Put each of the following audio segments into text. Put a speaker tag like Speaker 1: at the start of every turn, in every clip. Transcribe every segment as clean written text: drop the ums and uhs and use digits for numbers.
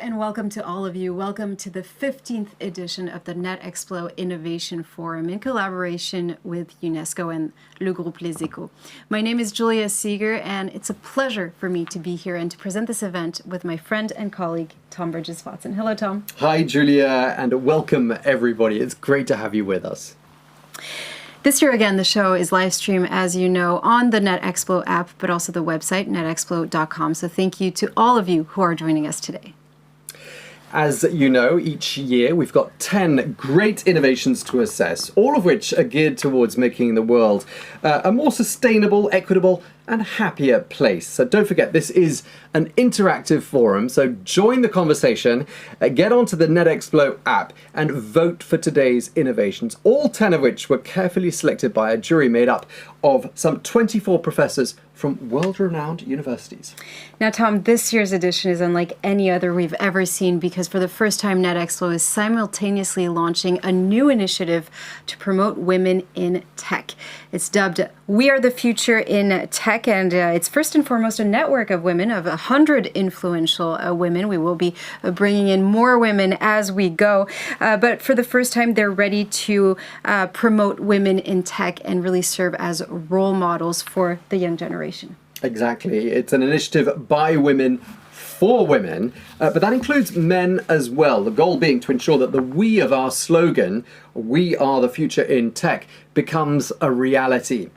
Speaker 1: and welcome to all of you. Welcome to the 15th edition of the Netexplo Innovation Forum in collaboration with UNESCO and Le Groupe Les Echos. My name is Julia Seeger, and it's a pleasure for me to be here and to present this event with my friend and colleague, Tom Bridges-Watson. Hello, Tom.
Speaker 2: Hi, Julia, and welcome, everybody. It's great to have you with us.
Speaker 1: This year, again, the show is live streamed, as you know, on the Netexplo app, but also the website, netexplo.com. So thank you to all of you who are joining us today.
Speaker 2: As you know, each year we've got 10 great innovations to assess, all of which are geared towards making the world a more sustainable, equitable, and happier place. So don't forget, this is an interactive forum, so join the conversation, get onto the Netexplo app and vote for today's innovations, all 10 of which were carefully selected by a jury made up of some 24 professors from world-renowned universities.
Speaker 1: Now, Tom, this year's edition is unlike any other we've ever seen because for the first time, Netexplo is simultaneously launching a new initiative to promote women in tech. It's dubbed We Are the Future in Tech, and it's first and foremost a network of women, of 100 influential women. We will be bringing in more women as we go, but for the first time, they're ready to promote women in tech and really serve as role models for the young generation.
Speaker 2: Exactly. It's an initiative by women for women, but that includes men as well. The goal being to ensure that the we of our slogan, "We are the future in tech," becomes a reality.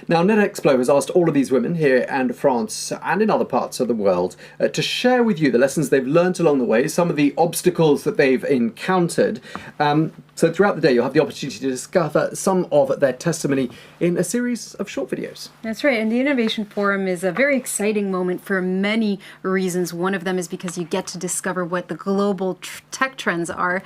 Speaker 2: Now, Netexplo has asked all of these women here in France and in other parts of the world to share with you the lessons they've learned along the way, some of the obstacles that they've encountered. So throughout the day, you'll have the opportunity to discover some of their testimony in a series of short videos.
Speaker 1: That's right. And the Innovation Forum is a very exciting moment for many reasons. One of them is because you get to discover what the global tech trends are,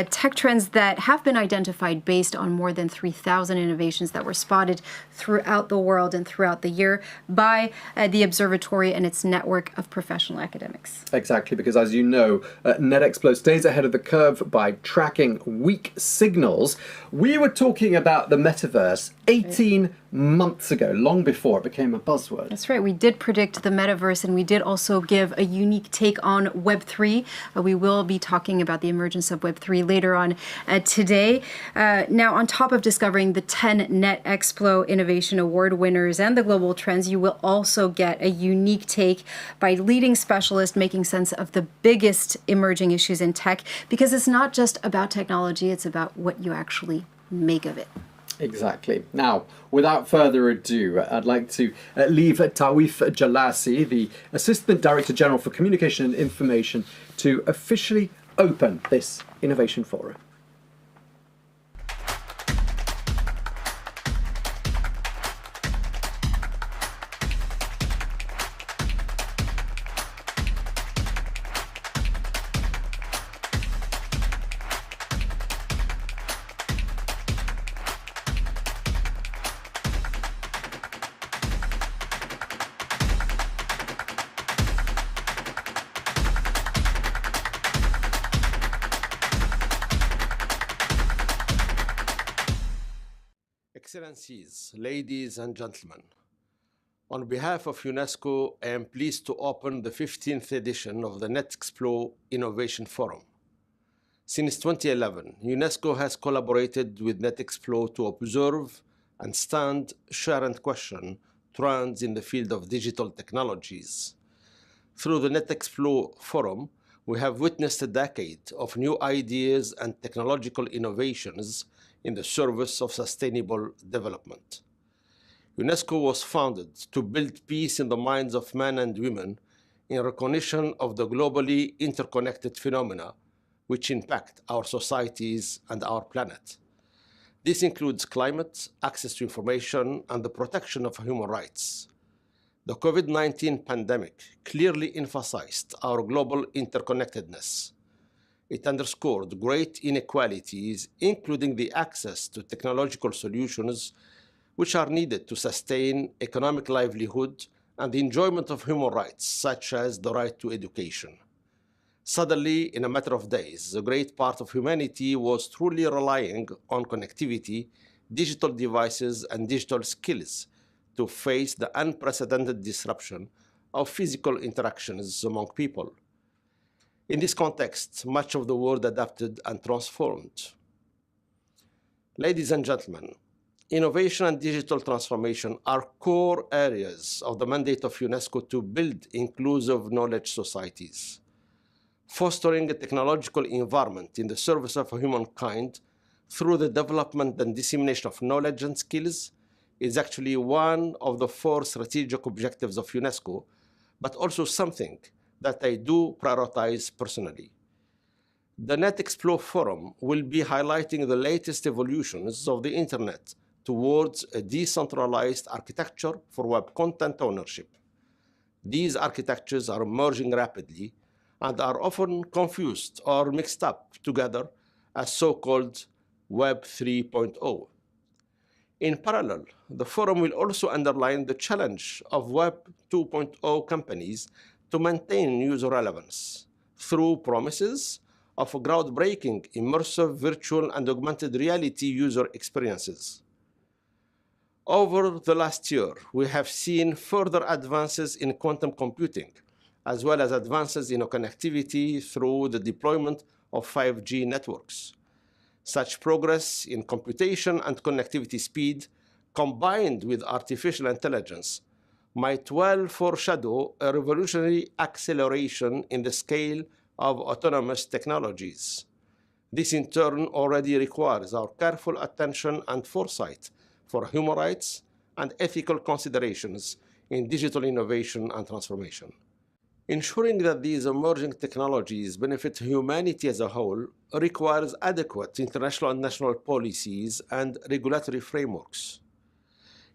Speaker 1: tech trends that have been identified based on more than 3,000 innovations that were spotted throughout the world and throughout the year by the observatory and its network of professional academics.
Speaker 2: Exactly, because as you know, Netexplo stays ahead of the curve by tracking weak signals. We were talking about the metaverse 18 months ago, long before it became a buzzword.
Speaker 1: That's right. We did predict the metaverse, and we did also give a unique take on Web3. We will be talking about the emergence of Web3 later on today. Now, on top of discovering the 10 Netexplo Innovation Award winners and the global trends, you will also get a unique take by leading specialists making sense of the biggest emerging issues in tech, because it's not just about technology, it's about what you actually make of it.
Speaker 2: Exactly. Now, without further ado, I'd like to leave Tawif Jalasi, the Assistant Director General for Communication and Information, to officially open this Innovation Forum.
Speaker 3: Excellencies, ladies and gentlemen, on behalf of UNESCO, I am pleased to open the 15th edition of the Netexplo Innovation Forum. Since 2011, UNESCO has collaborated with Netexplo to observe, understand, share and question trends in the field of digital technologies. Through the Netexplo Forum, we have witnessed a decade of new ideas and technological innovations in the service of sustainable development. UNESCO was founded to build peace in the minds of men and women in recognition of the globally interconnected phenomena which impact our societies and our planet. This includes climate, access to information, and the protection of human rights. The COVID-19 pandemic clearly emphasized our global interconnectedness. It underscored great inequalities, including the access to technological solutions which are needed to sustain economic livelihood and the enjoyment of human rights, such as the right to education. Suddenly, in a matter of days, a great part of humanity was truly relying on connectivity, digital devices, and digital skills to face the unprecedented disruption of physical interactions among people. In this context, much of the world adapted and transformed. Ladies and gentlemen, innovation and digital transformation are core areas of the mandate of UNESCO to build inclusive knowledge societies. Fostering a technological environment in the service of humankind through the development and dissemination of knowledge and skills is actually one of the 4 strategic objectives of UNESCO, but also something that I do prioritize personally. The Netexplo Forum will be highlighting the latest evolutions of the Internet towards a decentralized architecture for web content ownership. These architectures are emerging rapidly and are often confused or mixed up together as so-called Web 3.0. In parallel, the forum will also underline the challenge of Web 2.0 companies to maintain user relevance through promises of groundbreaking immersive virtual and augmented reality user experiences. Over the last year, we have seen further advances in quantum computing, as well as advances in connectivity through the deployment of 5G networks. Such progress in computation and connectivity speed, combined with artificial intelligence, might well foreshadow a revolutionary acceleration in the scale of autonomous technologies. This in turn already requires our careful attention and foresight for human rights and ethical considerations in digital innovation and transformation. Ensuring that these emerging technologies benefit humanity as a whole requires adequate international and national policies and regulatory frameworks.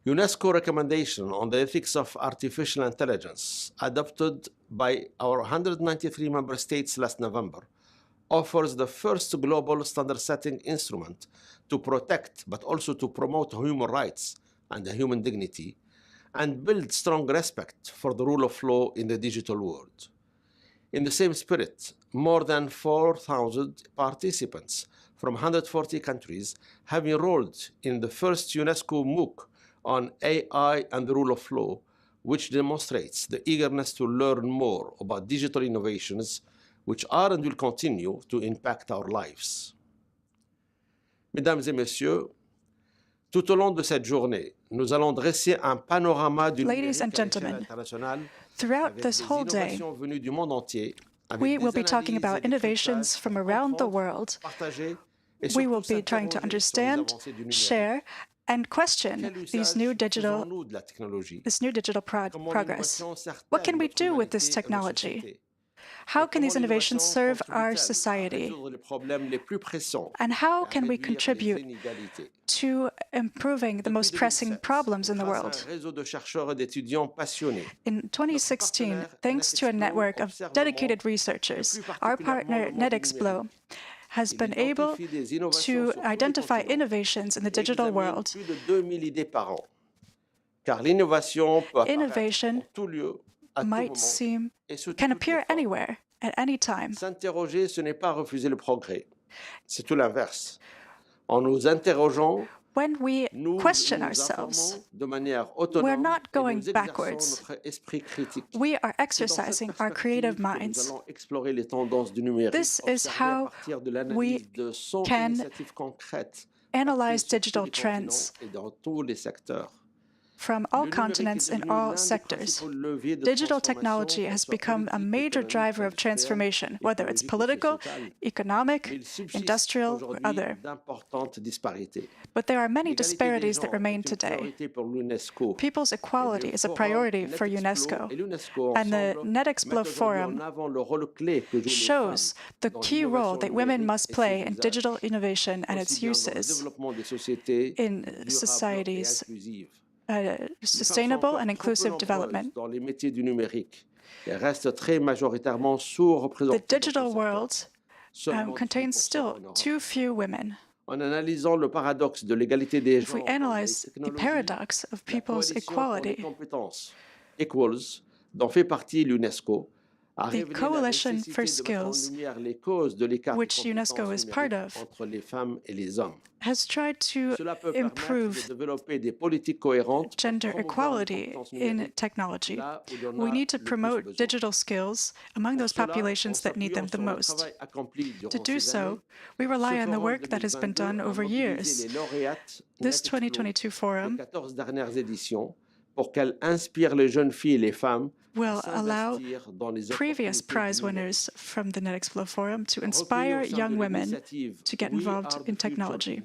Speaker 3: UNESCO recommendation on the ethics of artificial intelligence, adopted by our 193 member states last November, offers the first global standard-setting instrument to protect but also to promote human rights and human dignity, and build strong respect for the rule of law in the digital world. In the same spirit, more than 4,000 participants from 140 countries have enrolled in the first UNESCO MOOC on AI and the rule of law, which demonstrates the eagerness to learn more about digital innovations which are and will continue to impact our lives. Mesdames et messieurs, tout au long de cette journée, nous allons dresser un panorama du
Speaker 4: Ladies and gentlemen, throughout this whole day, we will be talking about innovations from around the world. We will be trying to understand, share, and question this new digital progress. What can we do with this technology? How can these innovations serve our society? And how can we contribute to improving the most pressing problems in the world? In 2016, thanks to a network of dedicated researchers, our partner Netexplo has been able to identify innovations in the digital world. Innovation can appear anywhere, at any time.
Speaker 3: S'interroger, ce n'est pas refuser le progrès. C'est tout l'inverse. En nous interrogeant,
Speaker 4: when we question ourselves, we're not going backwards. We are exercising our creative minds. This is how we can analyze digital trends from all continents and all sectors. Digital technology has become a major driver of transformation, whether it's political, economic, industrial, or other. But there are many disparities that remain today. People's equality is a priority for UNESCO, and the Netexplo Forum shows the key role that women must play in digital innovation and its uses in societies. Sustainable and inclusive development. The digital world contains still too few women. If we analyze the paradox of people's equality,
Speaker 3: dont fait partie l'UNESCO,
Speaker 4: The Coalition for Skills, which UNESCO is part of, has tried to improve gender equality in technology. We need to promote digital skills among those populations that need them the most. To do so, we rely on the work that has been done over years. This 2022 forum will allow previous prize winners from the Netexplo Forum to inspire young women to get involved in technology.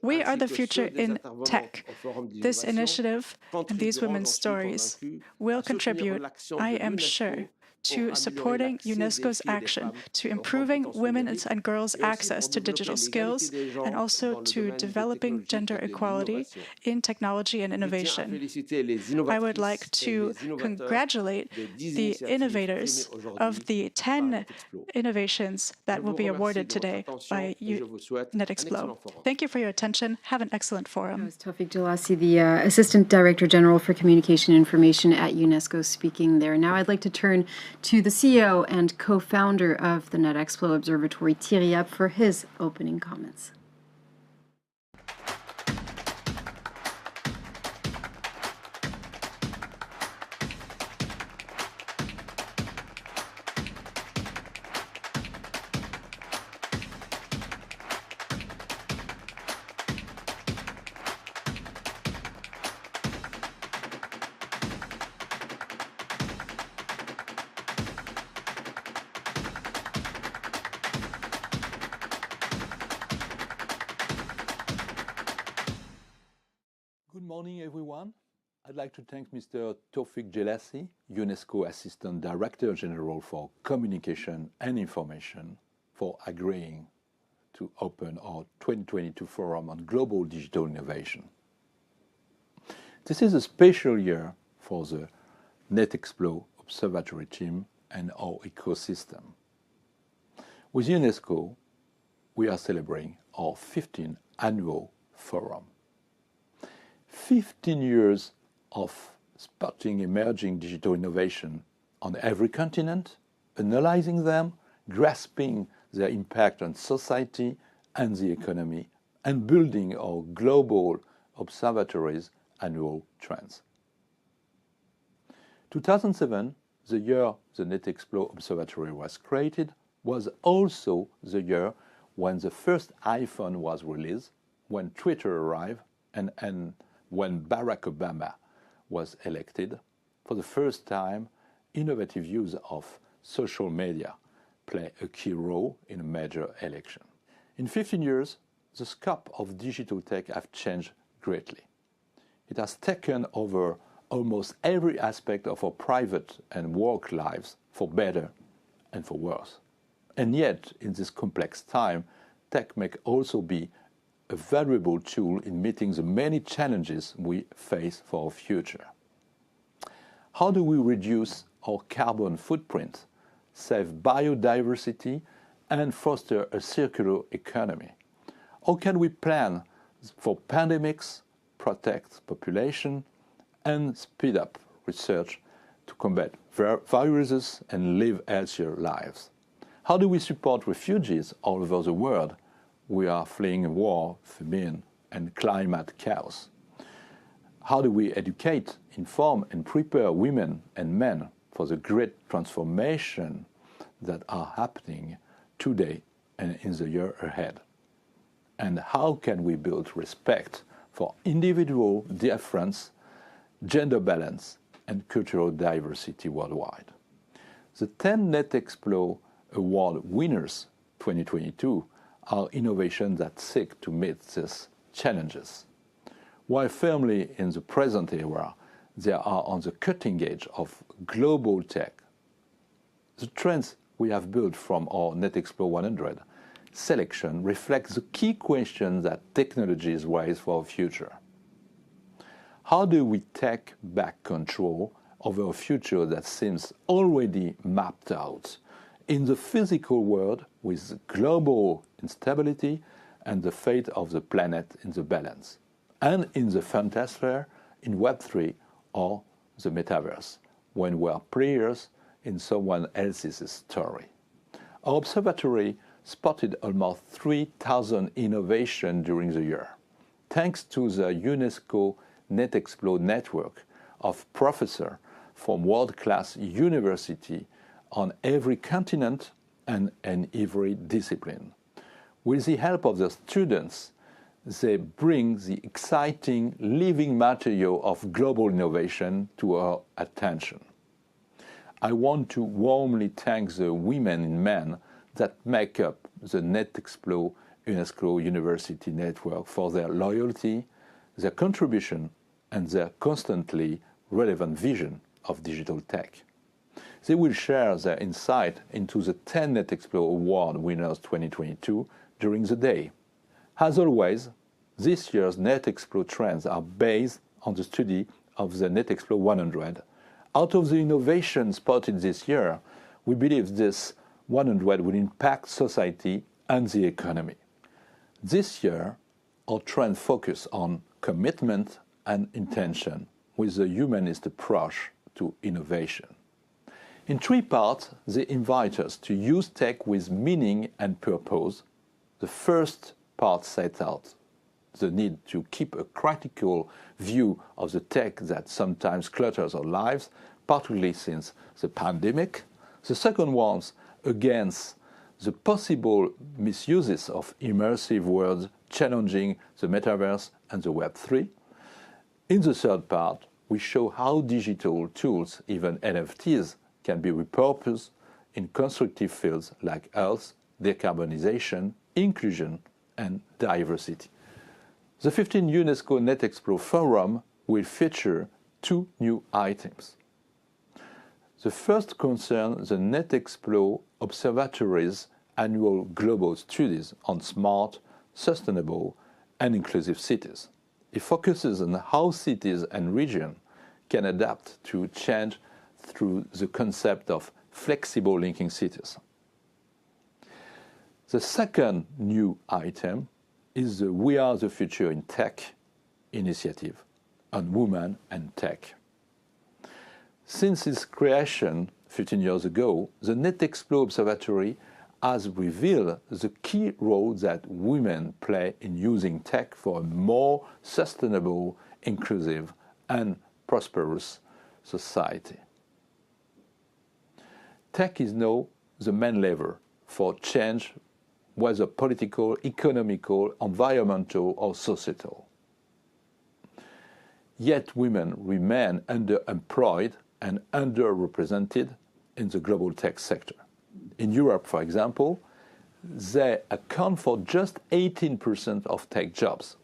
Speaker 4: We are the future in tech. This initiative and these women's stories will contribute, I am sure, to supporting UNESCO's action to improving women's and girls' access to digital skills and also to developing gender equality in technology and innovation. I would like to congratulate the innovators of the 10 innovations that will be awarded today by Netexplo. Thank you for your attention. Have an excellent forum.
Speaker 1: That was Tawfiq Jelassi, the Assistant Director General for Communication and Information at UNESCO, speaking there. Now I'd like to turn to the CEO and co-founder of the Netexplo Observatory, Thierry App, for his opening comments.
Speaker 5: Good morning, everyone. I'd like to thank Mr. Tawfiq Jelassi, UNESCO Assistant Director General for Communication and Information, for agreeing to open our 2022 Forum on Global Digital Innovation. This is a special year for the Netexplo Observatory team and our ecosystem. With UNESCO, we are celebrating our 15th annual forum. 15 years of spotting emerging digital innovation on every continent, analyzing them, grasping their impact on society and the economy, and building our global observatory's annual trends. 2007, the year the Netexplo Observatory was created, was also the year when the first iPhone was released, when Twitter arrived, and when Barack Obama was elected. For the first time, innovative use of social media play a key role in a major election. In 15 years, the scope of digital tech has changed greatly. It has taken over almost every aspect of our private and work lives, for better and for worse. And yet, in this complex time, tech may also be a valuable tool in meeting the many challenges we face for our future. How do we reduce our carbon footprint, save biodiversity, and foster a circular economy? How can we plan for pandemics, protect population, and speed up research to combat viruses and live healthier lives? How do we support refugees all over the world? We are fleeing war, famine, and climate chaos. How do we educate, inform, and prepare women and men for the great transformation that are happening today and in the year ahead? And how can we build respect for individual difference, gender balance, and cultural diversity worldwide? The 10 Netexplo Award winners 2022 are innovations that seek to meet these challenges. While firmly in the present era, they are on the cutting edge of global tech. The trends we have built from our Netexplo 100 selection reflects the key questions that technologies raise for our future. How do we take back control over a future that seems already mapped out in the physical world, with global instability and the fate of the planet in the balance, and in the fantasphere, in Web3 or the metaverse, when we are players in someone else's story. Our observatory spotted almost 3,000 innovations during the year, thanks to the UNESCO Netexplo network of professors from world-class universities on every continent and in every discipline. With the help of the students, they bring the exciting living material of global innovation to our attention. I want to warmly thank the women and men that make up the Netexplo UNESCO University Network for their loyalty, their contribution, and their constantly relevant vision of digital tech. They will share their insight into the 10 Netexplo Award winners 2022 during the day. As always, this year's Netexplo Trends are based on the study of the Netexplo 100. Out of the innovation spotted this year, we believe this 100 will impact society and the economy. This year, our trend focus on commitment and intention with a humanist approach to innovation. In 3 parts, they invite us to use tech with meaning and purpose. The first part sets out the need to keep a critical view of the tech that sometimes clutters our lives, particularly since the pandemic. The second warns against the possible misuses of immersive worlds challenging the metaverse and the Web3. In the third part, we show how digital tools, even NFTs, can be repurposed in constructive fields like health, decarbonization, inclusion, and diversity. The 15th UNESCO Netexplo Forum will feature 2 new items. The first concerns the Netexplo Observatory's annual global studies on smart, sustainable, and inclusive cities. It focuses on how cities and regions can adapt to change through the concept of flexible linking cities. The second new item is the We Are the Future in Tech initiative on women and tech. Since its creation 15 years ago, the Netexplo Observatory has revealed the key role that women play in using tech for a more sustainable, inclusive, and prosperous society. Tech is now the main lever for change, whether political, economical, environmental, or societal. Yet women remain underemployed and underrepresented in the global tech sector. In Europe, for example, they account for just 18% of tech jobs.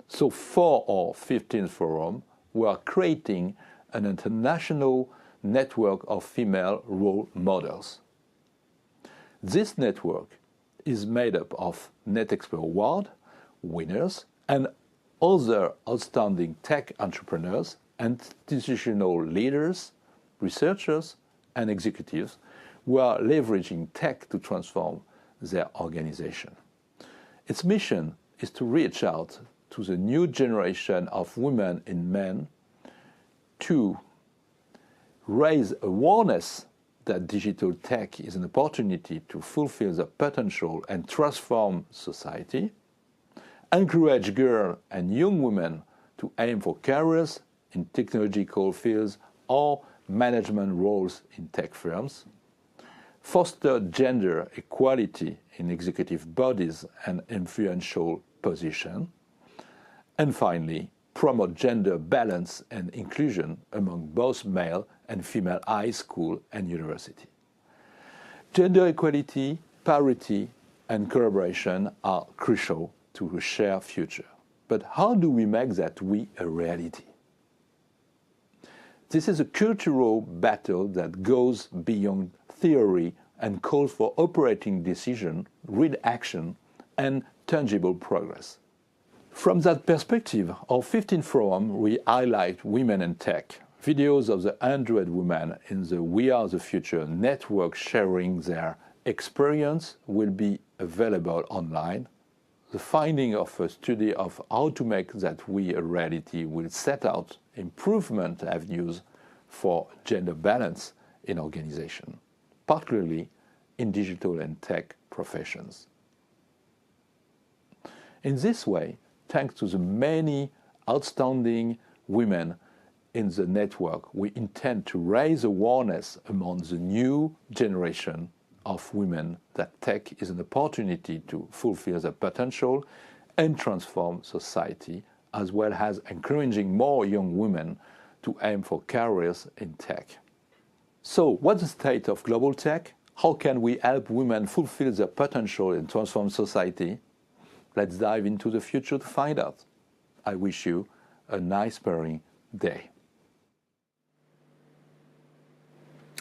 Speaker 5: So for our 15th forum, we are creating an international network of female role models. This network is made up of Netexplo Award winners and other outstanding tech entrepreneurs, institutional leaders, researchers, and executives who are leveraging tech to transform their organization. Its mission is to reach out to the new generation of women and men to raise awareness that digital tech is an opportunity to fulfill their potential and transform society, encourage girls and young women to aim for careers in technological fields or management roles in tech firms, foster gender equality in executive bodies and influential positions, and finally, promote gender balance and inclusion among both male and female high school and university. Gender equality, parity, and collaboration are crucial to a shared future. But how do we make that we a reality? This is a cultural battle that goes beyond theory and calls for operating decision, real action, and tangible progress. From that perspective, our 15th forum will highlight women and tech. Videos of the 100 women in the We Are the Future network sharing their experience will be available online. The finding of a study of how to make that we a reality will set out improvement avenues for gender balance in organization, particularly in digital and tech professions. In this way, thanks to the many outstanding women in the network, we intend to raise awareness among the new generation of women that tech is an opportunity to fulfill their potential and transform society, as well as encouraging more young women to aim for careers in tech. So, what's the state of global tech? How can we help women fulfill their potential and transform society? Let's dive into the future to find out. I wish you a nice spring day.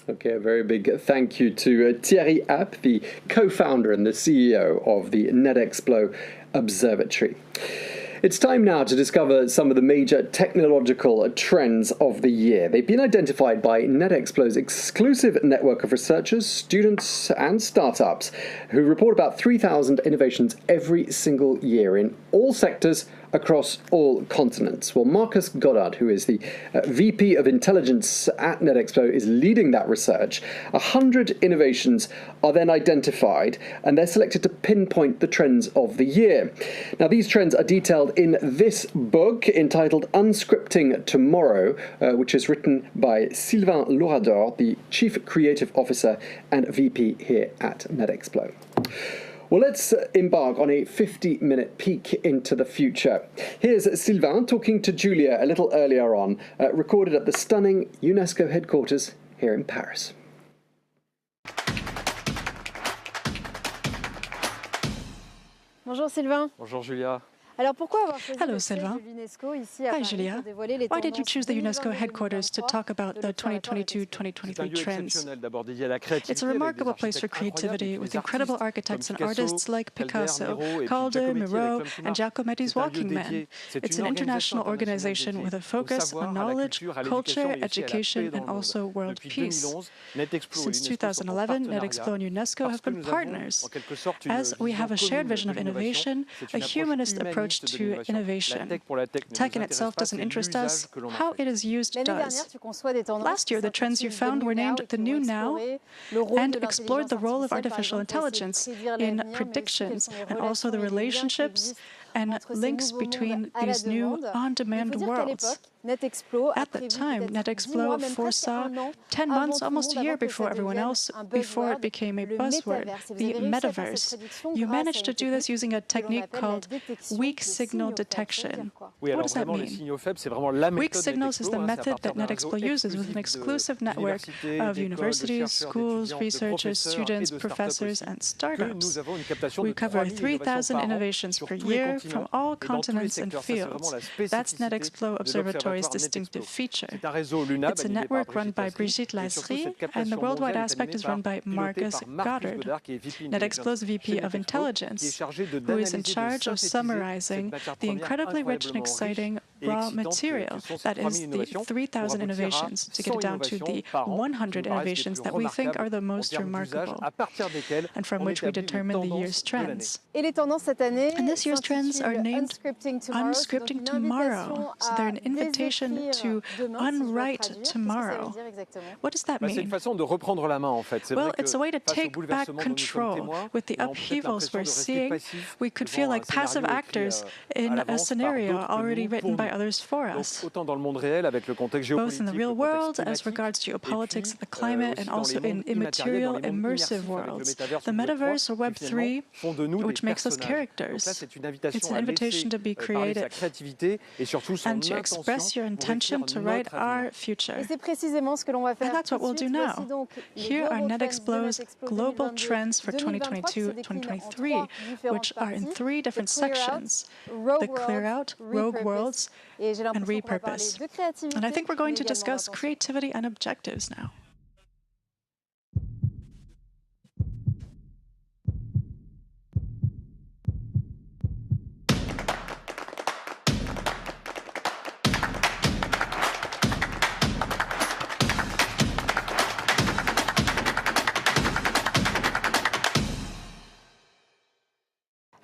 Speaker 2: Okay, a very big thank you to Thierry App, the co-founder and the CEO of the Netexplo Observatory. It's time now to discover some of the major technological trends of the year. They've been identified by Netexplo's exclusive network of researchers, students and startups who report about 3,000 innovations every single year in all sectors across all continents. Well, Marcus Goddard, who is the VP of Intelligence at Netexplo, is leading that research. 100 innovations are then identified, and they're selected to pinpoint the trends of the year. Now, these trends are detailed in this book entitled Unscripting Tomorrow, which is written by Sylvain Lourador, the Chief Creative Officer and VP here at Netexplo. Well, let's embark on a 50-minute peek into the future. Here's Sylvain talking to Julia a little earlier on, recorded at the stunning UNESCO headquarters here in Paris.
Speaker 1: Bonjour Sylvain.
Speaker 6: Bonjour Julia.
Speaker 4: Hello, Sylvain. Hi, Julia. Why did you choose the UNESCO headquarters to talk about the 2022-2023 trends? It's a remarkable place for creativity, with incredible architects and artists like Picasso, Calder, Miro, and Giacometti's Walking Man. It's an international organization with a focus on knowledge, culture, education, and also world peace. Since 2011, Netexplo and UNESCO have been partners, as we have a shared vision of innovation, a humanist approach to innovation. Tech in itself doesn't interest us. How it is used does. Last year, the trends you found were named the new now and explored the role of artificial intelligence in predictions and also the relationships and links between these new on-demand worlds. At the time, Netexplo foresaw 10 months, almost a year before everyone else, before it became a buzzword, the metaverse. You managed to do this using a technique called weak signal detection. What does that mean? Weak signals is the method that Netexplo uses with an exclusive network of universities, schools, researchers, students, professors, and startups. We cover 3,000 innovations per year from all continents and fields. That's Netexplo Observatory's distinctive feature. It's a network run by Brigitte Laisserie, and the worldwide aspect is run by Marcus Goddard, Netexplo's VP of Intelligence, who is in charge of summarizing the incredibly rich and exciting raw material that is the 3,000 innovations, to get it down to the 100 innovations that we think are the most remarkable, and from which we determine the year's trends. And this year's trends are named Unscripting Tomorrow. So they're an invitation to unwrite tomorrow. What does that mean? Well, it's a way to take back control. With the upheavals we're seeing, we could feel like passive actors in a scenario already written by others for us, both in the real world as regards geopolitics and the climate, and also in immaterial, immersive worlds. The metaverse or Web3, which makes us characters. It's an invitation to be creative and to express your intention to write our future. And that's what we'll do now. Here are Netexplo's global trends for 2022-2023, which are in 3 different sections: the clear out, rogue worlds, and repurpose. And I think we're going to discuss creativity and objectives now.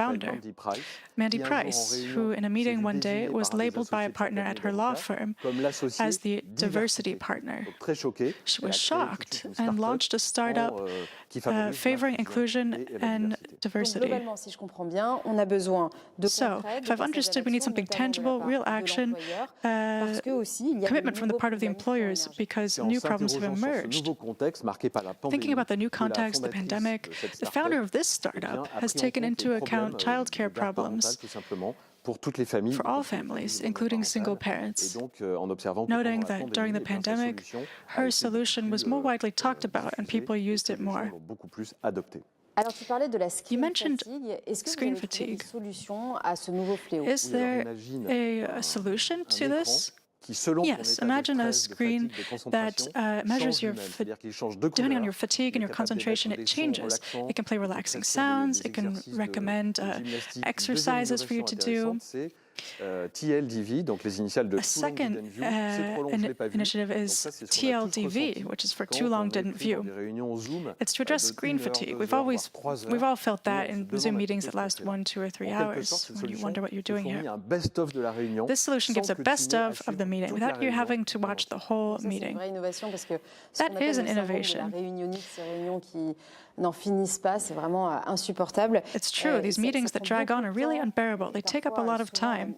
Speaker 4: founder, Mandy Price, who in a meeting one day was labeled by a partner at her law firm as the diversity partner. She was shocked and launched a startup favoring inclusion and diversity. So, if I've understood, we need something tangible, real action, commitment from the part of the employers because new problems have emerged. Thinking about the new context, the pandemic, the founder of this startup has taken into account childcare problems for all families, including single parents, noting that during the pandemic, her solution was more widely talked about and people used it more. You mentioned screen fatigue. Is there a solution to this? Yes, imagine a screen that measures your, depending on your fatigue and your concentration, it changes. It can play relaxing sounds, it can recommend exercises for you to do. A second initiative is TLDV, which is for too long didn't view. It's to address screen fatigue. We've all felt that in Zoom meetings that last 1, 2, or 3 hours when you wonder what you're doing here. This solution gives a best of the meeting without you having to watch the whole meeting. That is an innovation. It's true, these meetings that drag on are really unbearable. They take up a lot of time.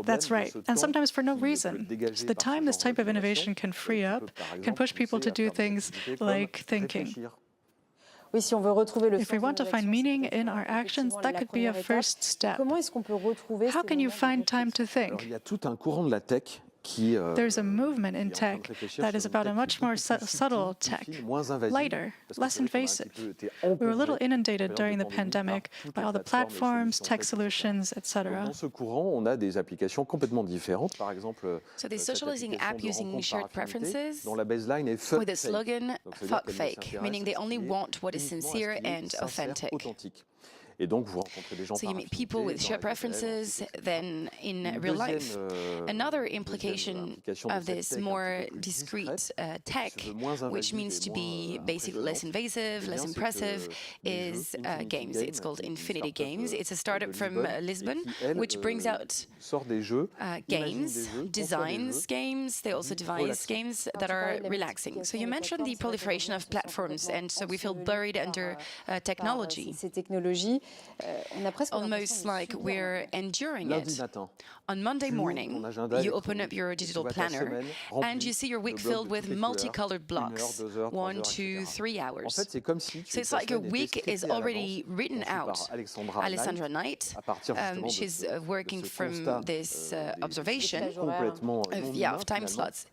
Speaker 4: That's right, and sometimes for no reason. So the time this type of innovation can free up can push people to do things like thinking. If we want to find meaning in our actions, that could be a first step. How can you find time to think? There's a movement in tech that is about a much more subtle tech, lighter, less invasive. We were a little inundated during the pandemic by all the platforms, tech solutions, etc.
Speaker 6: So
Speaker 7: the socializing app using shared preferences with the slogan "fuck fake," meaning they only want what is sincere and authentic. So you meet people with shared preferences than in real life. Another implication of this more discrete tech, which means to be basically less invasive, less impressive, is games. It's called Infinity Games. It's a startup from Lisbon, which brings out games, designs games. They also devise games that are relaxing. So you mentioned the proliferation of platforms, and so we feel buried under technology. Almost like we're enduring it. On Monday morning, you open up your digital planner and you see your week filled with multicolored blocks, 1, 2, 3 hours. So it's like your week is already written out. Alessandra Knight, she's working from this observation of time slots.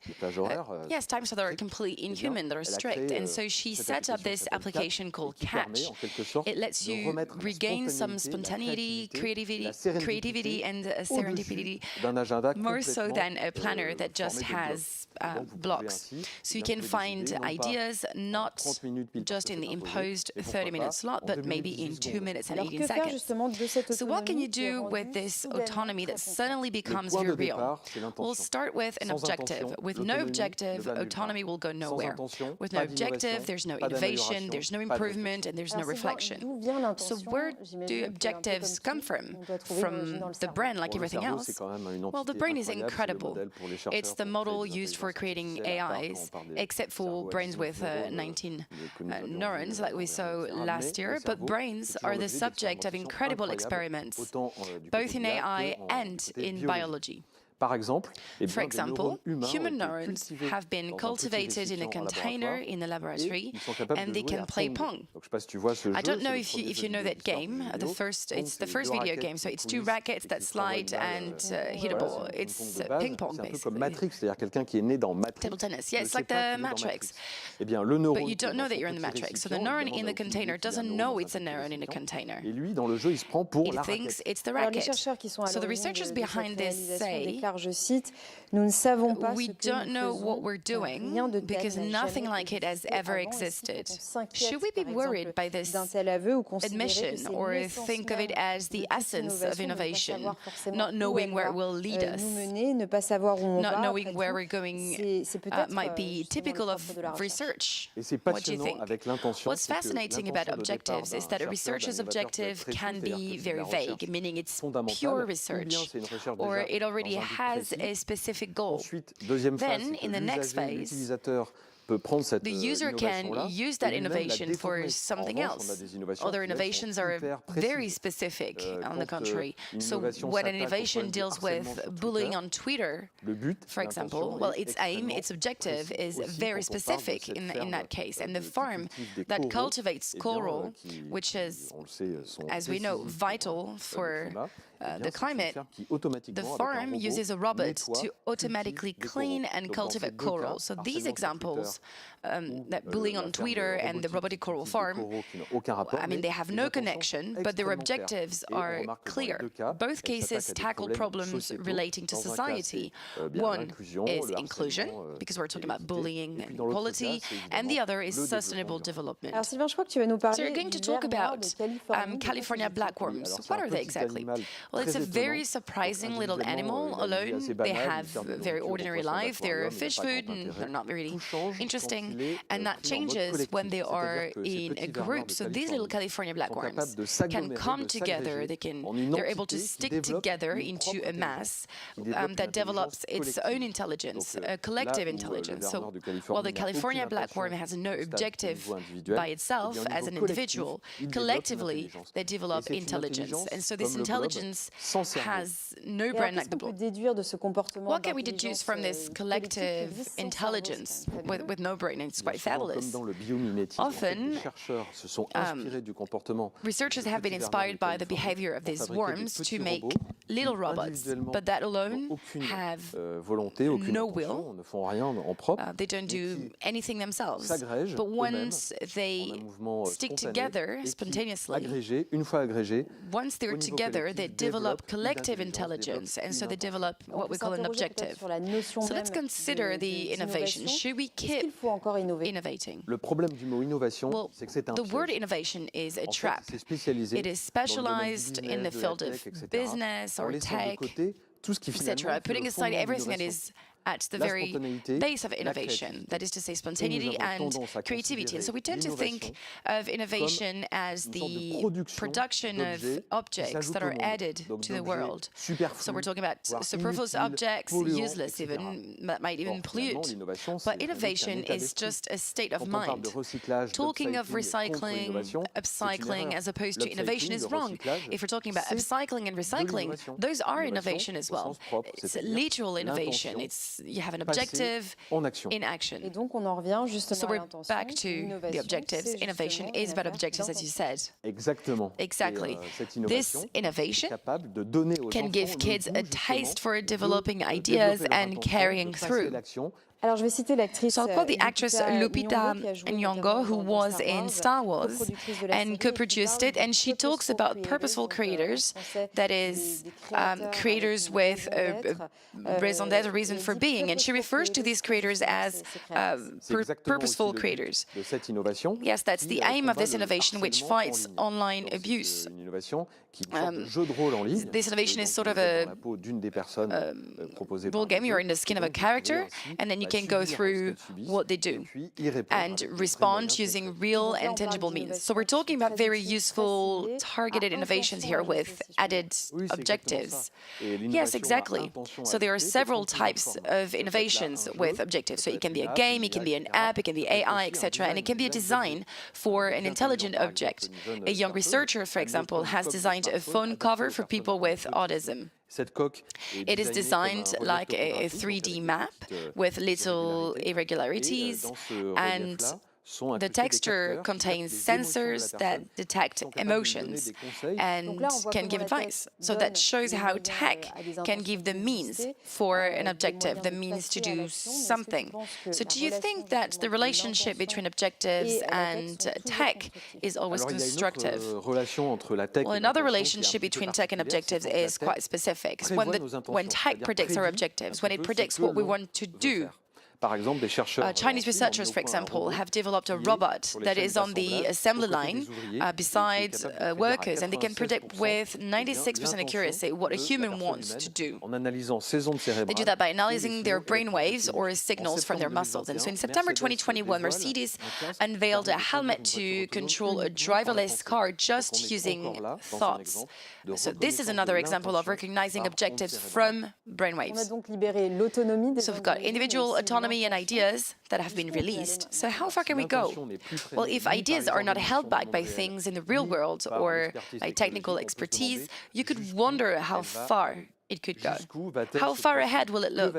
Speaker 7: Yes, time slots are completely inhuman, that are strict. And so she set up this application called Catch. It lets you regain some spontaneity, creativity, and serendipity, more so than a planner that just has blocks. So you can find ideas not just in the imposed 30-minute slot, but maybe in 2 minutes and 18 seconds. So what can you do with this autonomy that suddenly becomes very real? We'll start with an objective. With no objective, autonomy will go nowhere. With no objective, there's no innovation, there's no improvement, and there's no reflection. So where do objectives come from? From the brain, like everything else? Well, the brain is incredible. It's the model used for creating AIs, except for brains with 19 neurons, like we saw last year. But brains are the subject of incredible experiments, both in AI and in biology. For example, human neurons have been cultivated in a container in the laboratory, and they can play Pong. I don't know if you know that game. It's the first video game. So it's 2 rackets that slide and hit a ball. It's ping pong, basically. Table tennis. Yeah, it's like the Matrix. But you don't know that you're in the Matrix. So the neuron in the container doesn't know it's a neuron in a container. It thinks it's the racket. So the researchers behind this say, we don't know what we're doing because nothing like it has ever existed. Should we be worried by this admission or think of it as the essence of innovation, not knowing where it will lead us, not knowing where we're going might be typical of research? What do you think? What's fascinating about objectives is that a researcher's objective can be very vague, meaning it's pure research, or it already has a specific goal. Then, in the next phase, the user can use that innovation for something else. Other innovations are very specific, on the contrary. So when an innovation deals with bullying on Twitter, for example, well, its aim, its objective is very specific in that case. And the farm that cultivates coral, which is, as we know, vital for the climate, the farm uses a robot to automatically clean and cultivate coral. So these examples, that bullying on Twitter and the robotic coral farm, I mean, they have no connection, but their objectives are clear. Both cases tackle problems relating to society. One is inclusion, because we're talking about bullying and equality, and the other is sustainable development.
Speaker 1: Alors Sylvain, je crois que tu vas nous parler
Speaker 7: So you're going to talk about California blackworms. What are they exactly? Well, it's a very surprising little animal alone. They have a very ordinary life. They're fish food and they're not really interesting. And that changes when they are in a group. So these little California blackworms can come together. They're able to stick together into a mass that develops its own intelligence, a collective intelligence. So while the California blackworm has no objective by itself as an individual, collectively they develop intelligence. And so this intelligence has no brain like the blue. What can we deduce from this collective intelligence with no brain? It's quite fabulous. Often, researchers have been inspired by the behavior of these worms to make little robots, but that alone have no will. They don't do anything themselves. But once they stick together spontaneously, once they're together, they develop collective intelligence, and so they develop what we call an objective. So let's consider the innovation. Should we keep innovating? Well, the word innovation is a trap. It is specialized in the field of business or tech, etc., putting aside everything that is at the very base of innovation, that is to say spontaneity and creativity. And so we tend to think of innovation as the production of objects that are added to the world. So we're talking about superfluous objects, useless even, that might even pollute. But innovation is just a state of mind. Talking of recycling, upcycling, as opposed to innovation is wrong. If we're talking about upcycling and recycling, those are innovation as well. It's literal innovation. You have an objective in action. So we're back to the objectives. Innovation is about objectives, as you said. Exactly. This innovation can give kids a taste for developing ideas and carrying through. So I'll quote the actress Lupita Nyong'o, who was in Star Wars and co-produced it, and she talks about purposeful creators, that is, creators with a raison d'être, a reason for being, and she refers to these creators as purposeful creators. Yes, that's the aim of this innovation, which fights online abuse. This innovation is sort of a role game. You're in the skin of a character, and then you can go through what they do and respond using real and tangible means. So we're talking about very useful, targeted innovations here with added objectives. Yes, exactly. So there are several types of innovations with objectives. So it can be a game, it can be an app, it can be AI, etc., and it can be a design for an intelligent object. A young researcher, for example, has designed a phone cover for people with autism. It is designed like a 3D map with little irregularities, and the texture contains sensors that detect emotions and can give advice. So that shows how tech can give the means for an objective, the means to do something. So do you think that the relationship between objectives and tech is always constructive? Well, another relationship between tech and objectives is quite specific. When tech predicts our objectives, when it predicts what we want to do, Chinese researchers, for example, have developed a robot that is on the assembly line beside workers, and they can predict with 96% accuracy what a human wants to do. They do that by analyzing their brain waves or signals from their muscles. And so in September 2021, Mercedes unveiled a helmet to control a driverless car just using thoughts. So this is another example of recognizing objectives from brainwaves. So we've got individual autonomy and ideas that have been released. So how far can we go? Well, if ideas are not held back by things in the real world or by technical expertise, you could wonder how far it could go? How far ahead will it look?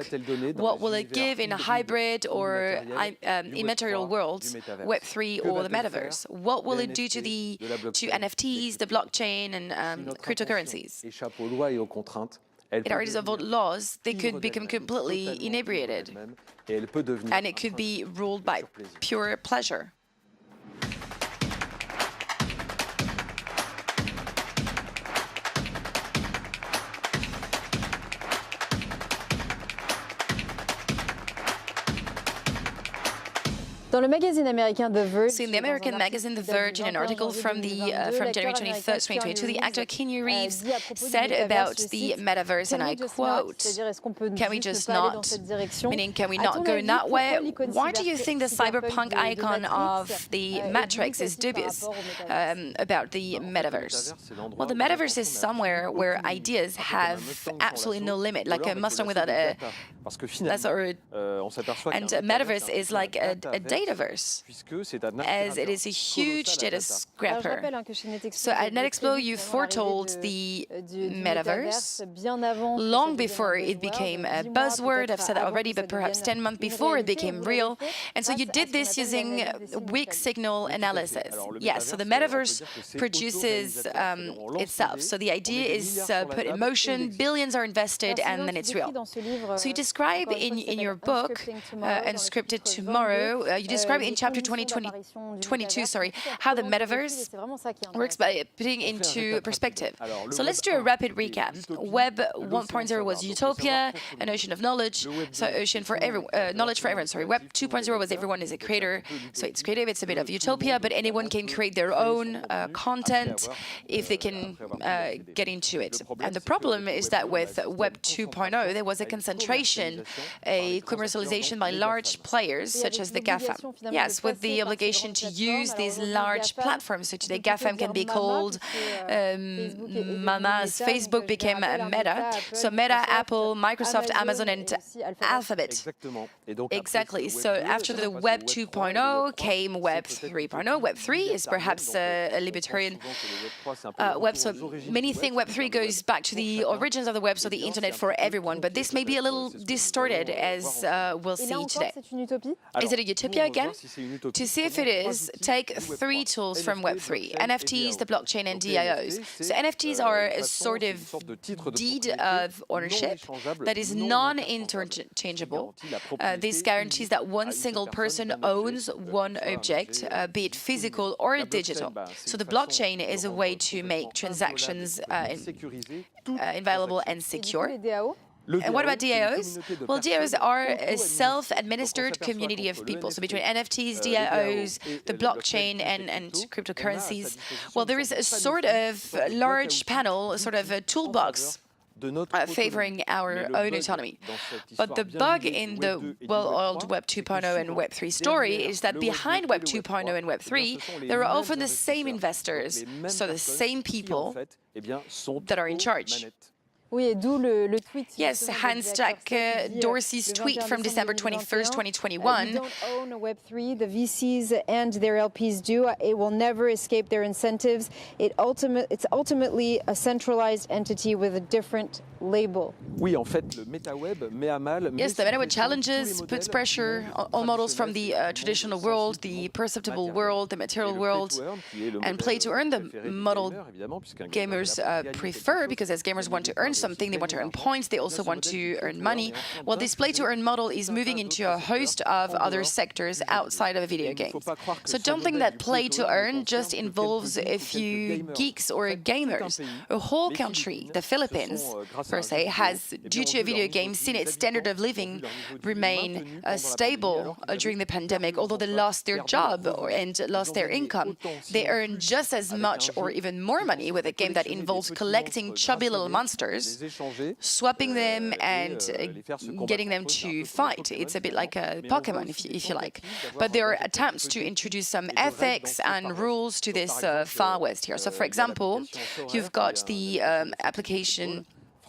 Speaker 7: What will it give in a hybrid or immaterial worlds, Web3 or the metaverse? What will it do to NFTs, the blockchain, and cryptocurrencies? It already avoid laws, they could become completely inebriated, and it could be ruled by pure pleasure.
Speaker 1: Dans le magazine américain The Verge,
Speaker 7: So in the American magazine The Verge, in an article from January 23rd, 2022, the actor Keanu Reeves said about the metaverse, and I quote, "Can we just not, meaning can we not go in that way? Why do you think the cyberpunk icon of the Matrix is dubious about the metaverse?" Well, the metaverse is somewhere where ideas have absolutely no limit, like a Mustang without a... And a metaverse is like a dataverse, as it is a huge data scraper. So at Netexplo, you foretold the metaverse long before it became a buzzword. I've said that already, but perhaps 10 months before it became real. And so you did this using weak signal analysis. Yes, so the metaverse produces itself. So the idea is put in motion, billions are invested, and then it's real. So you describe in your book, Unscripted Tomorrow, you describe in chapter 22, how the metaverse works by putting into perspective. So let's do a rapid recap. Web 1.0 was utopia, an ocean of knowledge, so ocean for everyone, knowledge for everyone. Web 2.0 was everyone is a creator, so it's creative, it's a bit of utopia, but anyone can create their own content if they can get into it. And the problem is that with Web 2.0, there was a concentration, a commercialization by large players such as the GAFAM. Yes, with the obligation to use these large platforms. So today GAFAM can be called Mama's. Facebook became Meta. So Meta, Apple, Microsoft, Amazon, and Alphabet. Exactly. So after the Web 2.0 came Web 3.0. Web 3 is perhaps a libertarian web. So many think Web 3 goes back to the origins of the web, so the internet for everyone. But this may be a little distorted, as we'll see today. Is it a utopia again? To see if it is, take three tools from Web3, NFTs, the blockchain, and DAOs. So NFTs are a sort of deed of ownership that is non-interchangeable. This guarantees that one single person owns one object, be it physical or digital. So the blockchain is a way to make transactions inviolable and secure. And what about DAOs? Well, DAOs are a self-administered community of people. So between NFTs, DAOs, the blockchain, and cryptocurrencies, well, there is a sort of large panel, a sort of a toolbox favoring our own autonomy. But the bug in the well-oiled Web 2.0 and Web 3 story is that behind Web 2.0 and Web 3, there are often the same investors, so the same people that are in charge. Yes, Hans-Jack Dorsey's tweet from December 21st, 2021.
Speaker 1: You don't own a Web3, the VCs and their LPs do. It will never escape their incentives. It's ultimately a centralized entity with a different label.
Speaker 7: Yes, the MetaWeb challenges, puts pressure on models from the traditional world, the perceptible world, the material world, and play to earn the model gamers prefer, because as gamers want to earn something, they want to earn points, they also want to earn money. Well, this play-to-earn model is moving into a host of other sectors outside of video games. So don't think that play-to-earn just involves a few geeks or gamers. A whole country, the Philippines, per se, has, due to a video game, seen its standard of living remain stable during the pandemic. Although they lost their job and lost their income, they earn just as much or even more money with a game that involves collecting chubby little monsters, swapping them and getting them to fight. It's a bit like a Pokemon, if you like. But there are attempts to introduce some ethics and rules to this Far West here. So, for example, you've got the application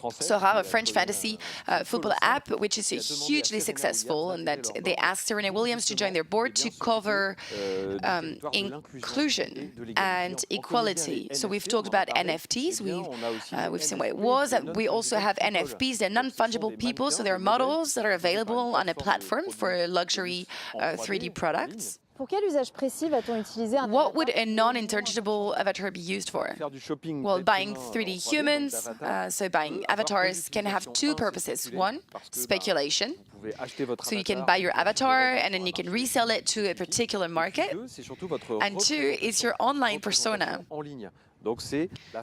Speaker 7: Sora, a French fantasy football app, which is hugely successful, and that they asked Serena Williams to join their board to cover inclusion and equality. So we've talked about NFTs. We've seen what it was. We also have NFPs. They're non-fungible people, so they're models that are available on a platform for luxury 3D products. What would a non-interchangeable avatar be used for? Well, buying 3D humans, so buying avatars can have two purposes. One, speculation. So you can buy your avatar and then you can resell it to a particular market. And two, it's your online persona.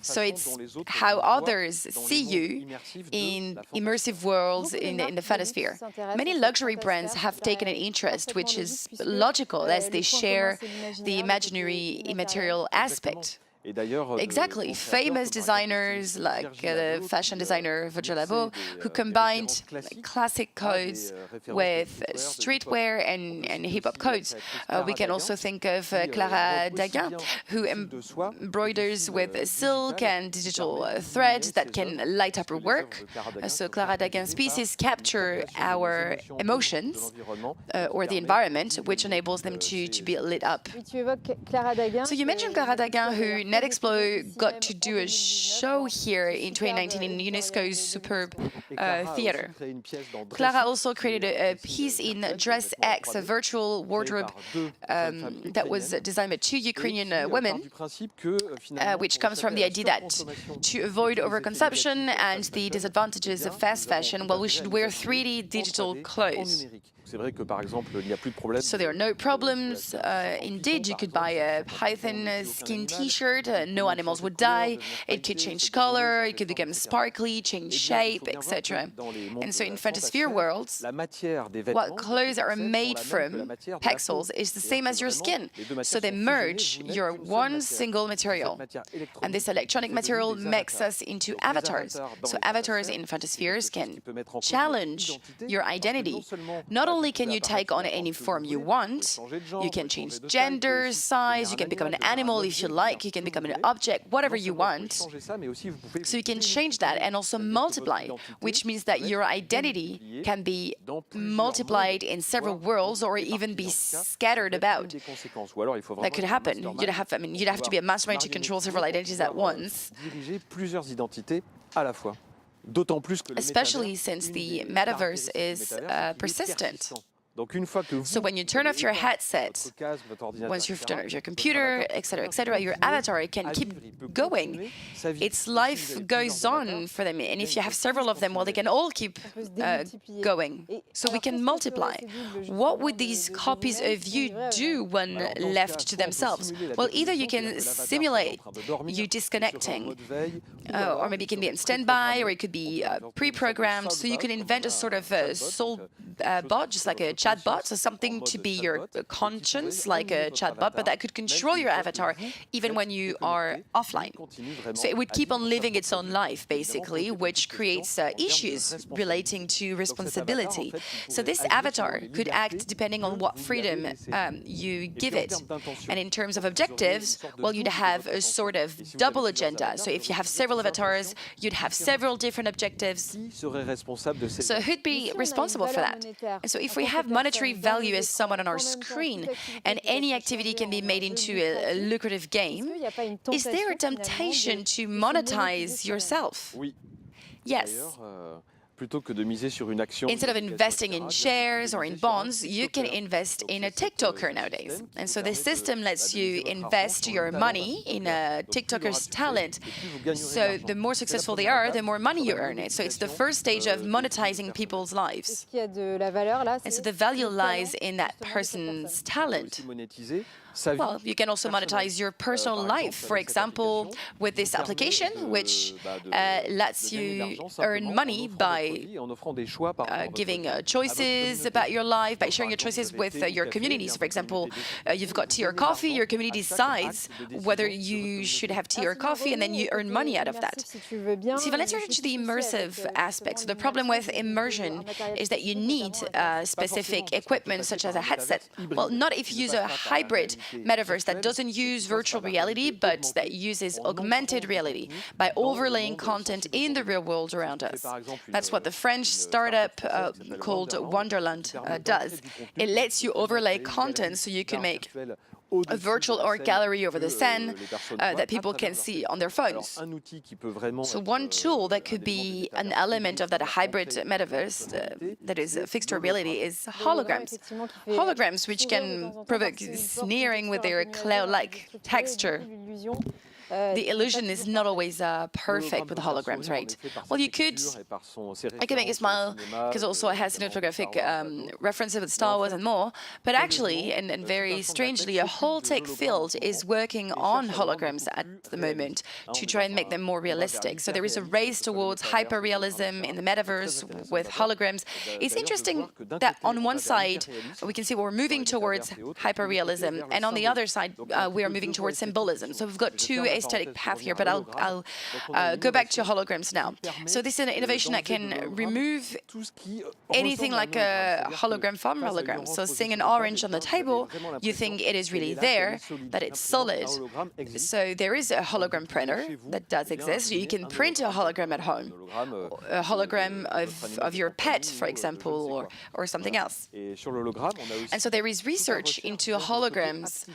Speaker 7: So it's how others see you in immersive worlds in the phantosphere. Many luxury brands have taken an interest, which is logical as they share the imaginary immaterial aspect. Exactly. Famous designers like the fashion designer Virgil Abloh, who combined classic codes with streetwear and hip-hop codes. We can also think of Clara Daguin, who embroiders with silk and digital threads that can light up her work. So Clara Daguin's pieces capture our emotions or the environment, which enables them to be lit up. So you mentioned Clara Daguin, who Netexplo got to do a show here in 2019 in UNESCO's superb theater. Clara also created a piece in Dress X, a virtual wardrobe that was designed by two Ukrainian women, which comes from the idea that to avoid overconsumption and the disadvantages of fast fashion, well, we should wear 3D digital clothes. So there are no problems. Indeed, you could buy a Python skin T-shirt. No animals would die. It could change color. It could become sparkly, change shape, etc. And so in Phantosphere worlds, what clothes are made from, pixels, is the same as your skin. So they merge your one single material. And this electronic material makes us into avatars. So avatars in Phantospheres can challenge your identity. Not only can you take on any form you want, you can change gender, size, you can become an animal if you like, you can become an object, whatever you want. So you can change that and also multiply, which means that your identity can be multiplied in several worlds or even be scattered about. That could happen. You'd have to be a mastermind to control several identities at once. Especially since the metaverse is persistent. So when you turn off your headset, once you've turned off your computer, etc., your avatar can keep going. Its life goes on for them. And if you have several of them, well, they can all keep going. So we can multiply. What would these copies of you do when left to themselves? Well, either you can simulate you disconnecting, or maybe it can be in standby, or it could be pre-programmed. So you can invent a sort of soul bot, just like a chatbot, so something to be your conscience, like a chatbot, but that could control your avatar even when you are offline. So it would keep on living its own life, basically, which creates issues relating to responsibility. So this avatar could act depending on what freedom you give it. And in terms of objectives, well, you'd have a sort of double agenda. So if you have several avatars, you'd have several different objectives. So who'd be responsible for that? And so if we have monetary value as someone on our screen and any activity can be made into a lucrative game, is there a temptation to monetize yourself? Yes. Instead of investing in shares or in bonds, you can invest in a TikToker nowadays. And so the system lets you invest your money in a TikToker's talent. So the more successful they are, the more money you earn. So it's the first stage of monetizing people's lives. And so the value lies in that person's talent. Well, you can also monetize your personal life, for example, with this application, which lets you earn money by giving choices about your life, by sharing your choices with your communities. For example, you've got tea or coffee, your community decides whether you should have tea or coffee, and then you earn money out of that. Sylvain, let's turn to the immersive aspect. So the problem with immersion is that you need specific equipment, such as a headset. Well, not if you use a hybrid metaverse that doesn't use virtual reality, but that uses augmented reality by overlaying content in the real world around us. That's what the French startup called Wonderland does. It lets you overlay content so you can make a virtual art gallery over the Seine that people can see on their phones. So one tool that could be an element of that hybrid metaverse that is fixed reality is holograms. Holograms which can provoke sneering with their cloud-like texture. The illusion is not always perfect with holograms, right? Well, I could make you smile because also it has cinematographic references with Star Wars and more. But actually, and very strangely, a whole tech field is working on holograms at the moment to try and make them more realistic. So there is a race towards hyper-realism in the metaverse with holograms. It's interesting that on one side, we can see we're moving towards hyper-realism, and on the other side, we are moving towards symbolism. So we've got two aesthetic path here, but I'll go back to holograms now. So this is an innovation that can remove anything like a hologram from hologram. So seeing an orange on the table, you think it is really there, that it's solid. So there is a hologram printer that does exist. You can print a hologram at home, a hologram of your pet, for example, or something else. And so there is research into holograms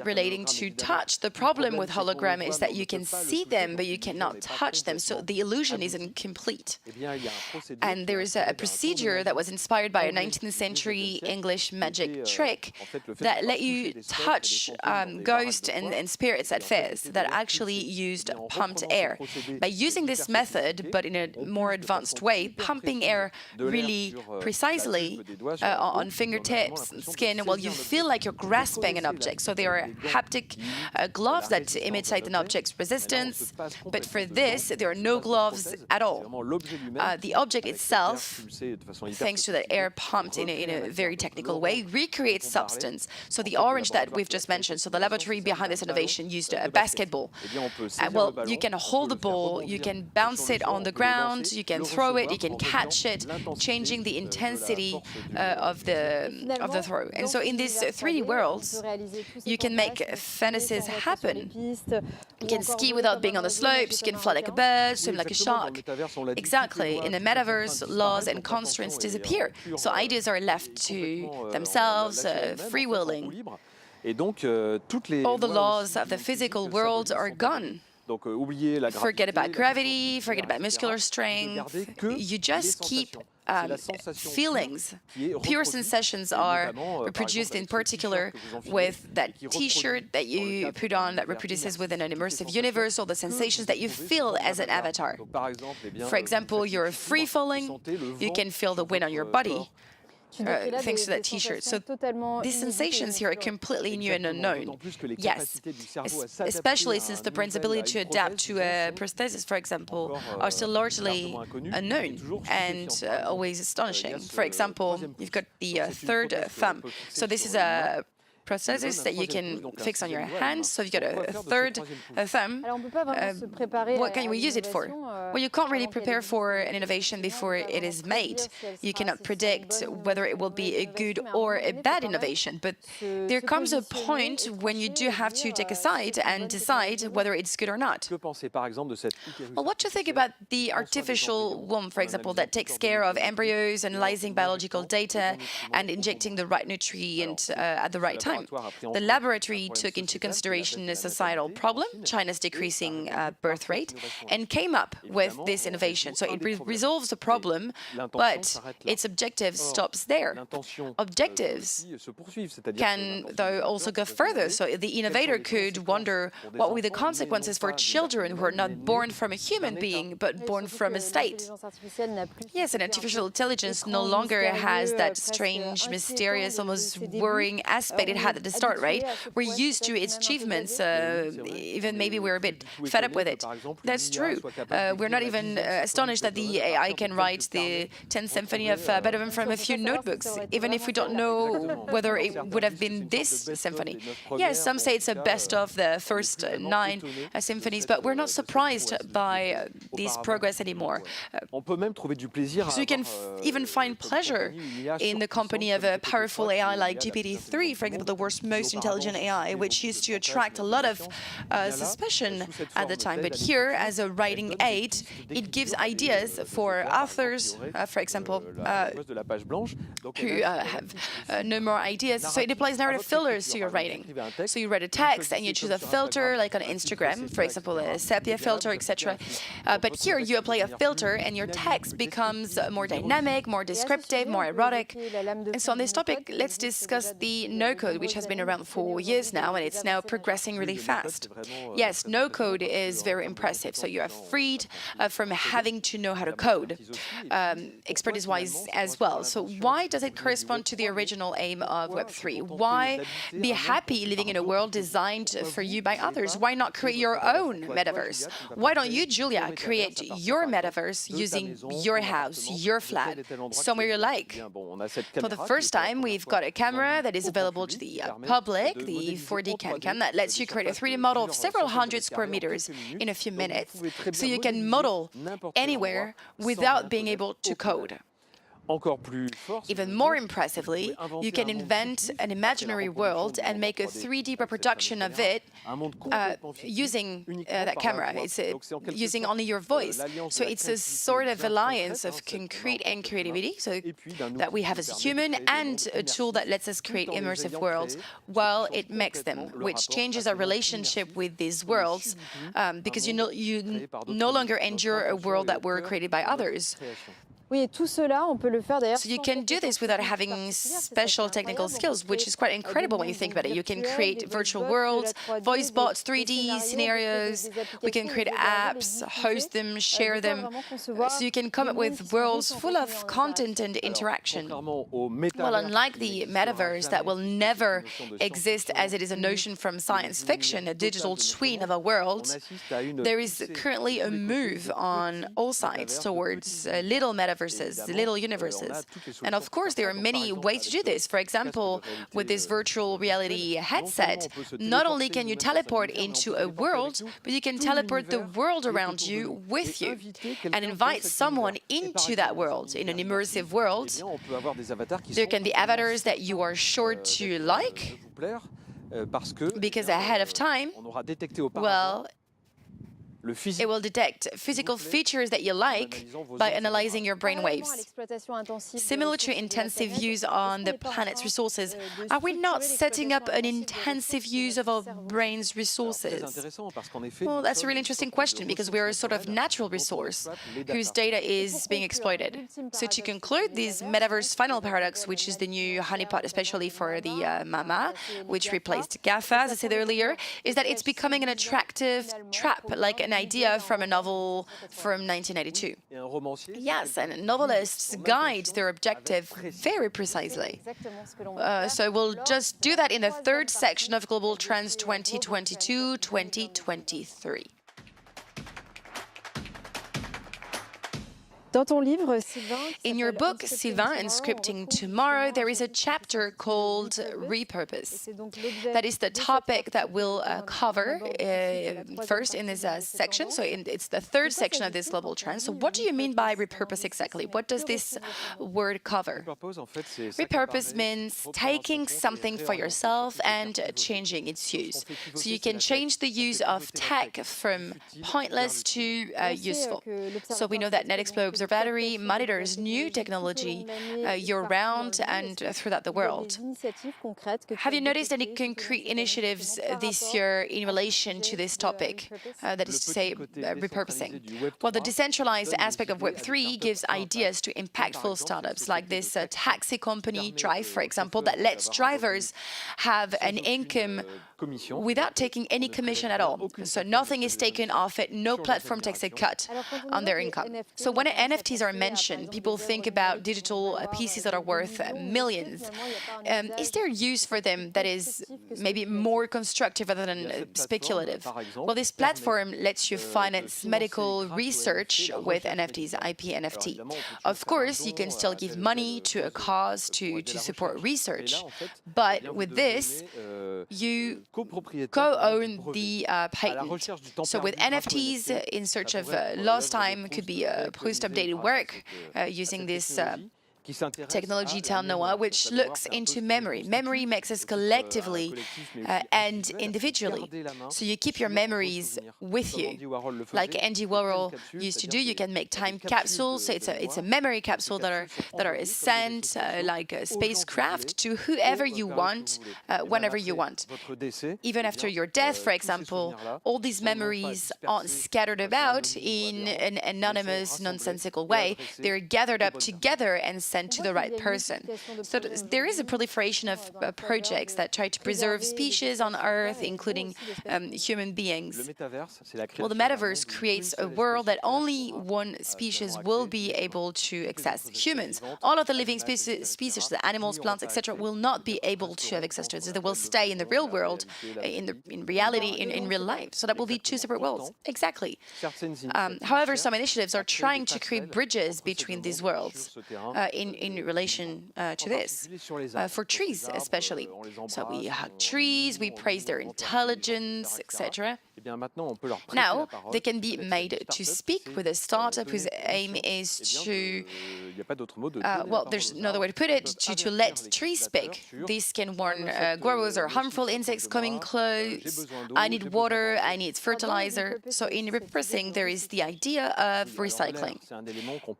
Speaker 7: relating to touch. The problem with hologram is that you can see them, but you cannot touch them, so the illusion isn't complete. And there is a procedure that was inspired by a 19th century English magic trick that let you touch ghosts and spirits at fairs that actually used pumped air. By using this method, but in a more advanced way, pumping air really precisely on fingertips, skin, well, you feel like you're grasping an object. So there are haptic gloves that imitate an object's resistance, but for this, there are no gloves at all. The object itself, thanks to the air pumped in a very technical way, recreates substance. So the orange that we've just mentioned, so the laboratory behind this innovation used a basketball. Well, you can hold the ball, you can bounce it on the ground, you can throw it, you can catch it, changing the intensity of the throw. And so in this 3D world, you can make fantasies happen. You can ski without being on the slopes, you can fly like a bird, swim like a shark. Exactly. In the metaverse, laws and constraints disappear. So ideas are left to themselves, freewheeling. All the laws of the physical world are gone. Forget about gravity, forget about muscular strength. You just keep feelings. Pure sensations are reproduced in particular with that T-shirt that you put on that reproduces within an immersive universe, or the sensations that you feel as an avatar. For example, you're free-falling, you can feel the wind on your body. Thanks to that T-shirt. So these sensations here are completely new and unknown. Yes, especially since the brain's ability to adapt to a prosthesis, for example, are still largely unknown and always astonishing. For example, you've got the third thumb. So this is a prosthesis that you can fix on your hand. So you've got a third thumb. What can we use it for? Well, you can't really prepare for an innovation before it is made. You cannot predict whether it will be a good or a bad innovation. But there comes a point when you do have to take a side and decide whether it's good or not. Well, what do you think about the artificial womb, for example, that takes care of embryos, analyzing biological data, and injecting the right nutrient at the right time? The laboratory took into consideration a societal problem, China's decreasing birth rate, and came up with this innovation. So it resolves the problem, but its objective stops there. Objectives can, though, also go further. So the innovator could wonder what were the consequences for children who are not born from a human being, but born from a state. Yes, and artificial intelligence no longer has that strange, mysterious, almost worrying aspect it had at the start, right? We're used to its achievements, even maybe we're a bit fed up with it. That's true. We're not even astonished that the AI can write the 10th Symphony of Beethoven from a few notebooks, even if we don't know whether it would have been this symphony. Yes, some say it's a best of the first 9 symphonies, but we're not surprised by this progress anymore. So you can even find pleasure in the company of a powerful AI like GPT-3, for example,
Speaker 8: the world's most intelligent AI, which used to attract a lot of suspicion at the time. But here, as a writing aid, it gives ideas for authors, for example, who have no more ideas. So it applies narrative filters to your writing. So you write a text and you choose a filter, like on Instagram, for example, a sepia filter, etc. But here you apply a filter and your text becomes more dynamic, more descriptive, more erotic. And so on this topic, let's discuss the no-code, which has been around for years now, and it's now progressing really fast. Yes, no-code is very impressive. So you are freed from having to know how to code, expertise-wise as well. So why does it correspond to the original aim of Web3? Why be happy living in a world designed for you by others? Why not create your own metaverse? Why don't you, Julia, create your metaverse using your house, your flat, somewhere you like? For the first time, we've got a camera that is available to the public, the 4D CAN that lets you create a 3D model of several hundred square meters in a few minutes. So you can model anywhere without being able to code. Even more impressively, you can invent an imaginary world and make a 3D reproduction of it using that camera. It's using only your voice. So it's a sort of alliance of concrete and creativity, so that we have as a human, and a tool that lets us create immersive worlds while it makes them, which changes our relationship with these worlds, because you no longer endure a world that were created by others. So you can do this without having special technical skills, which is quite incredible when you think about it. You can create virtual worlds, voice bots, 3D scenarios. We can create apps, host them, share them. So you can come up with worlds full of content and interaction. Well, unlike the metaverse that will never exist as it is a notion from science fiction, a digital twin of a world, there is currently a move on all sides towards little metaverses, little universes. And of course, there are many ways to do this. For example, with this virtual reality headset, not only can you teleport into a world, but you can teleport the world around you with you and invite someone into that world, in an immersive world. There can be avatars that you are sure to like, because ahead of time, well, it will detect physical features that you like by analyzing your brain waves. Similar to intensive use on the planet's resources, are we not setting up an intensive use of our brain's resources? Well, that's a really interesting question, because we're a sort of natural resource whose data is being exploited. So to conclude, this metaverse final paradox, which is the new honeypot, especially for the MAMA, which replaced GAFA, as I said earlier, is that it's becoming an attractive trap, like an idea from a novel from 1992. Yes, and novelists guide their objective very precisely. So we'll just do that in the third section of Global Trends 2022-2023. In your book, Sylvain, and Scripting Tomorrow, there is a chapter called Repurpose. That is the topic that we'll cover first in this section. So it's the third section of this global trend. So what do you mean by repurpose exactly? What does this word cover? Repurpose means taking something for yourself and changing its use. So you can change the use of tech from pointless to useful. So we know that Netexplo Observatory monitors new technology year-round and throughout the world. Have you noticed any concrete initiatives this year in relation to this topic, that is to say, repurposing? Well, the decentralized aspect of Web3 gives ideas to impactful startups, like this taxi company, Drive, for example, that lets drivers have an income without taking any commission at all. So nothing is taken off it, no platform takes a cut on their income. So when NFTs are mentioned, people think about digital pieces that are worth millions. Is there use for them that is maybe more constructive rather than speculative? Well, this platform lets you finance medical research with NFTs, IP NFT. Of course, you can still give money to a cause to support research, but with this, you co-own the patent. So with NFTs, in search of lost time, could be post-updated work using this technology town Noah, which looks into memory. Memory makes us collectively and individually. So you keep your memories with you. Like Andy Warhol used to do, you can make time capsules. So it's a memory capsule that are sent like a spacecraft to whoever you want, whenever you want. Even after your death, for example, all these memories aren't scattered about in an anonymous, nonsensical way. They're gathered up together and sent to the right person. So there is a proliferation of projects that try to preserve species on Earth, including human beings. Well, the metaverse creates a world that only one species will be able to access. Humans, all of the living species, the animals, plants, etc., will not be able to have access to it. So they will stay in the real world, in reality, in real life. So that will be two separate worlds. Exactly. However, some initiatives are trying to create bridges between these worlds in relation to this, for trees especially. So we hug trees, we praise their intelligence, etc. Now, they can be made to speak with a startup whose aim is to, well, there's another way to put it, to let trees speak. This can warn growers or harmful insects coming close. I need water, I need fertilizer. So in repurposing, there is the idea of recycling.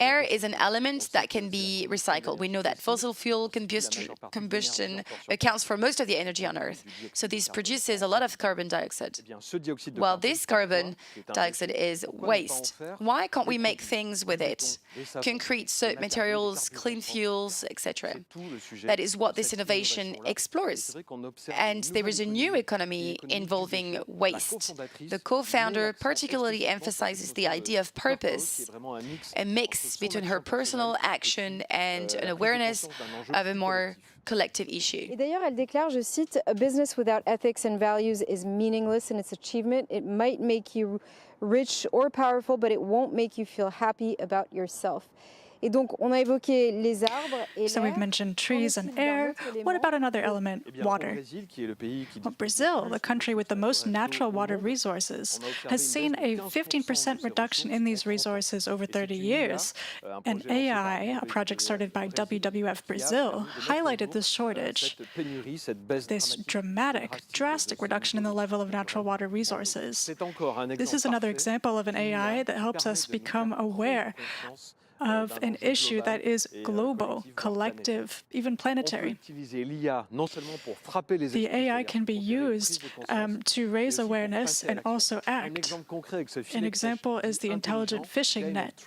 Speaker 8: Air is an element that can be recycled. We know that fossil fuel combustion accounts for most of the energy on Earth. So this produces a lot of carbon dioxide. Well, this carbon dioxide is waste. Why can't we make things with it? Concrete, soap materials, clean fuels, etc. That is what this innovation explores. And there is a new economy involving waste. The co-founder particularly emphasizes the idea of purpose, a mix between her personal action and an awareness of a more collective issue.
Speaker 1: Et d'ailleurs, elle déclare, je cite, "A business without ethics and values is meaningless in its achievement. It might make you rich or powerful, but it won't make you feel happy about yourself." Et donc, on a évoqué les arbres et
Speaker 4: So we've mentioned trees and air. What about another element, water? Well, Brazil, the country with the most natural water resources, has seen a 15% reduction in these resources over 30 years. And AI, a project started by WWF Brazil, highlighted this shortage, this drastic reduction in the level of natural water resources. This is another example of an AI that helps us become aware of an issue that is global, collective, even planetary. The AI can be used to raise awareness and also act. An example is the intelligent fishing net,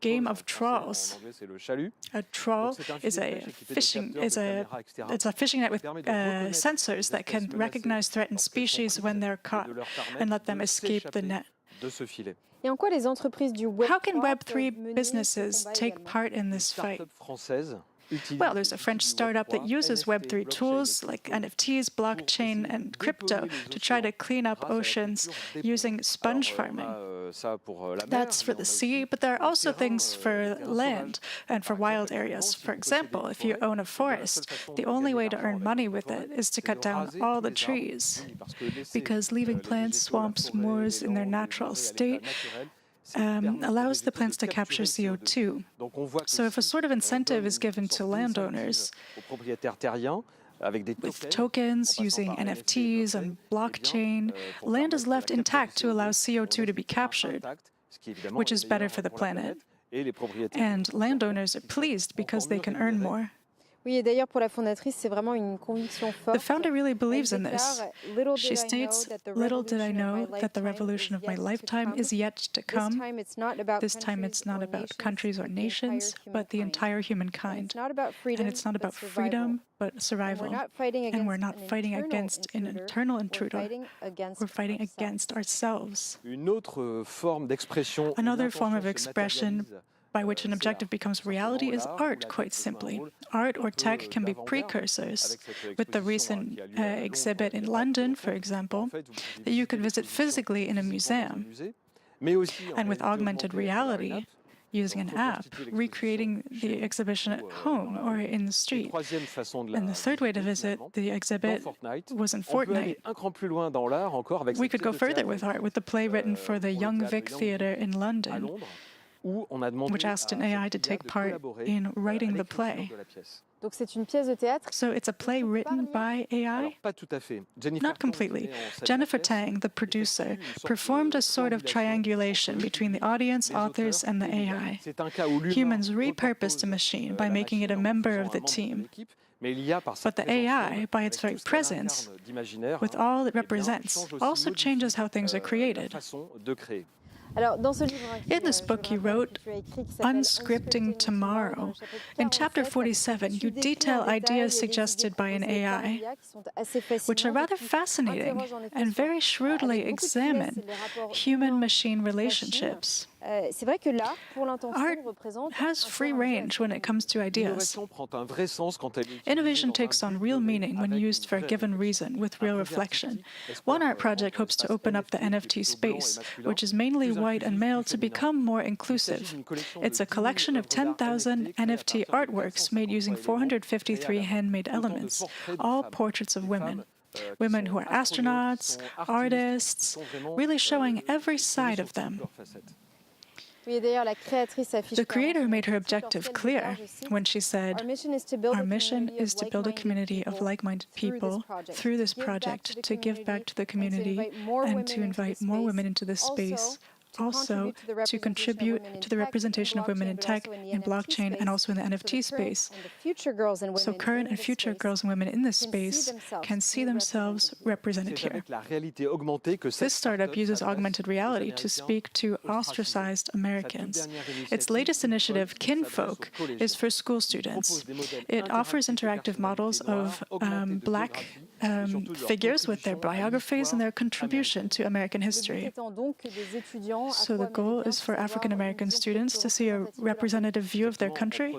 Speaker 4: game of trawls. A trawl is a fishing net with sensors that can recognize threatened species when they're caught and let them escape the net.
Speaker 1: en quoi les entreprises du Web
Speaker 4: How can Web3 businesses take part in this fight? Well, there's a French startup that uses Web3 tools like NFTs, blockchain, and crypto to try to clean up oceans using sponge farming. That's for the sea, but there are also things for land and for wild areas. For example, if you own a forest, the only way to earn money with it is to cut down all the trees, because leaving plants, swamps, moors in their natural state allows the plants to capture CO2. So if a sort of incentive is given to landowners with tokens using NFTs and blockchain, land is left intact to allow CO2 to be captured, which is better for the planet. And landowners are pleased because they can earn more.
Speaker 1: Oui, et d'ailleurs, pour la fondatrice, c'est vraiment une conviction forte.
Speaker 4: The founder really believes in this. She states, "Little did I know that the revolution of my lifetime is yet to come. This time it's not about countries or nations, but the entire humankind. And it's not about freedom, but survival. And we're not fighting against an internal intruder. We're fighting against ourselves." Another form of expression by which an objective becomes reality is art, quite simply. Art or tech can be precursors. With the recent exhibit in London, for example, that you could visit physically in a museum. And with augmented reality, using an app, recreating the exhibition at home or in the street. And the third way to visit the exhibit was in Fortnite. We could go further with art, with the play written for the Young Vic Theatre in London. which asked an AI to take part in writing the play.
Speaker 9: Donc c'est une pièce de théâtre.
Speaker 4: So it's a play written by AI? Not completely. Jennifer Tang, the producer, performed a sort of triangulation between the audience, authors, and the AI. Humans repurposed the machine by making it a member of the team. But the AI, by its very presence, with all it represents, also changes how things are created. In this book you wrote, Unscripting Tomorrow. In chapter 47, you detail ideas suggested by an AI, which are rather fascinating and very shrewdly examine human-machine relationships. Art has free range when it comes to ideas. Innovation takes on real meaning when used for a given reason, with real reflection. One art project hopes to open up the NFT space, which is mainly white and male, to become more inclusive. It's a collection of 10,000 NFT artworks made using 453 handmade elements, all portraits of women. Women who are astronauts, artists, really showing every side of them. The creator made her objective clear when she said, "Our mission is to build a community of like-minded people through this project, to give back to the community and to invite more women into this space, also to contribute to the representation of women in tech, in blockchain, and also in the NFT space. So current and future girls and women in this space can see themselves represented here." This startup uses augmented reality to speak to ostracized Americans. Its latest initiative, Kinfolk, is for school students. It offers interactive models of Black figures with their biographies and their contribution to American history. So the goal is for African American students to see a representative view of their country?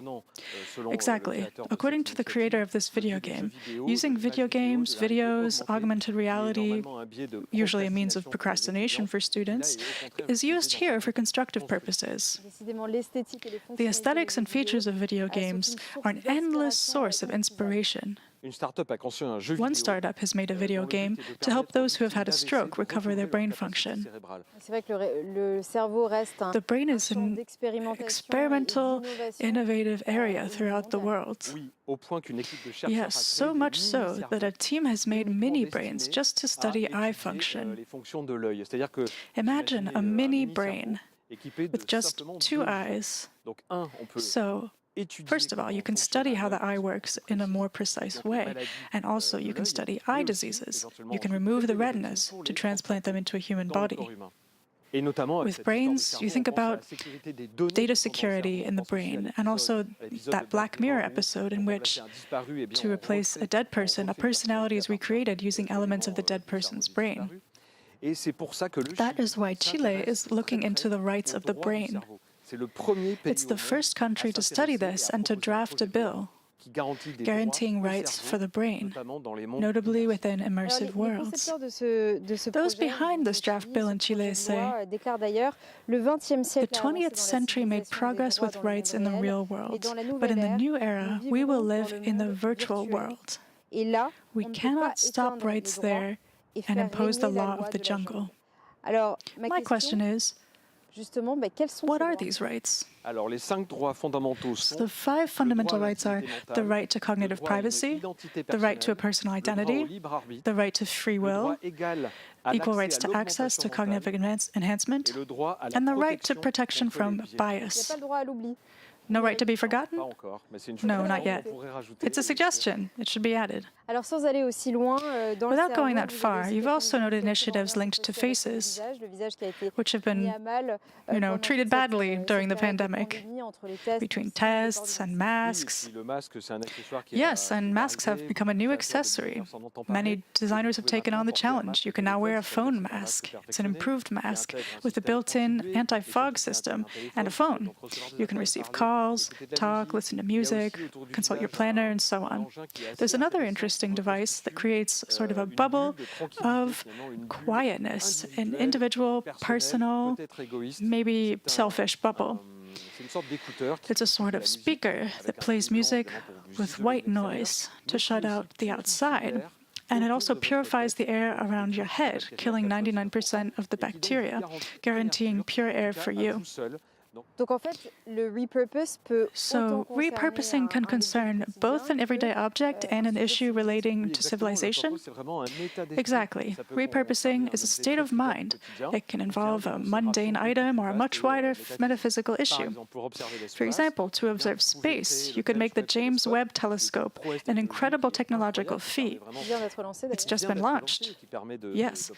Speaker 4: Exactly. According to the creator of this video game, using video games, videos, augmented reality, usually a means of procrastination for students, is used here for constructive purposes. The aesthetics and features of video games are an endless source of inspiration. One startup has made a video game to help those who have had a stroke recover their brain function. The brain is an experimental, innovative area throughout the world. Yes, so much so that a team has made mini brains just to study eye function. Imagine a mini brain with just 2 eyes. So, first of all, you can study how the eye works in a more precise way, and also you can study eye diseases. You can remove the retinas to transplant them into a human body. With brains, you think about data security in the brain, and also that Black Mirror episode in which, to replace a dead person, a personality is recreated using elements of the dead person's brain. That is why Chile is looking into the rights of the brain. It's the first country to study this and to draft a bill guaranteeing rights for the brain, notably within immersive worlds. Those behind this draft bill in Chile say, the 20th century made progress with rights in the real world, but in the new era, we will live in the virtual world. We cannot stop rights there and impose the law of the jungle. My question is, what are these rights? So the 5 fundamental rights are the right to cognitive privacy, the right to a personal identity, the right to free will, equal rights to access to cognitive enhancement, and the right to protection from bias. No right to be forgotten? No, not yet. It's a suggestion. It should be added. Without going that far, you've also noted initiatives linked to faces, which have been, treated badly during the pandemic, between tests and masks. Yes, and masks have become a new accessory. Many designers have taken on the challenge. You can now wear a phone mask. It's an improved mask with a built-in anti-fog system and a phone. You can receive calls, talk, listen to music, consult your planner, and so on. There's another interesting device that creates sort of a bubble of quietness, an individual, personal, maybe selfish bubble. It's a sort of speaker that plays music with white noise to shut out the outside. And it also purifies the air around your head, killing 99% of the bacteria, guaranteeing pure air for you.
Speaker 9: Donc en fait, le repurpose peut
Speaker 4: So, repurposing can concern both an everyday object and an issue relating to civilization? Exactly. Repurposing is a state of mind. It can involve a mundane item or a much wider metaphysical issue. For example, to observe space, you could make the James Webb Telescope an incredible technological feat. It's just been launched. Yes,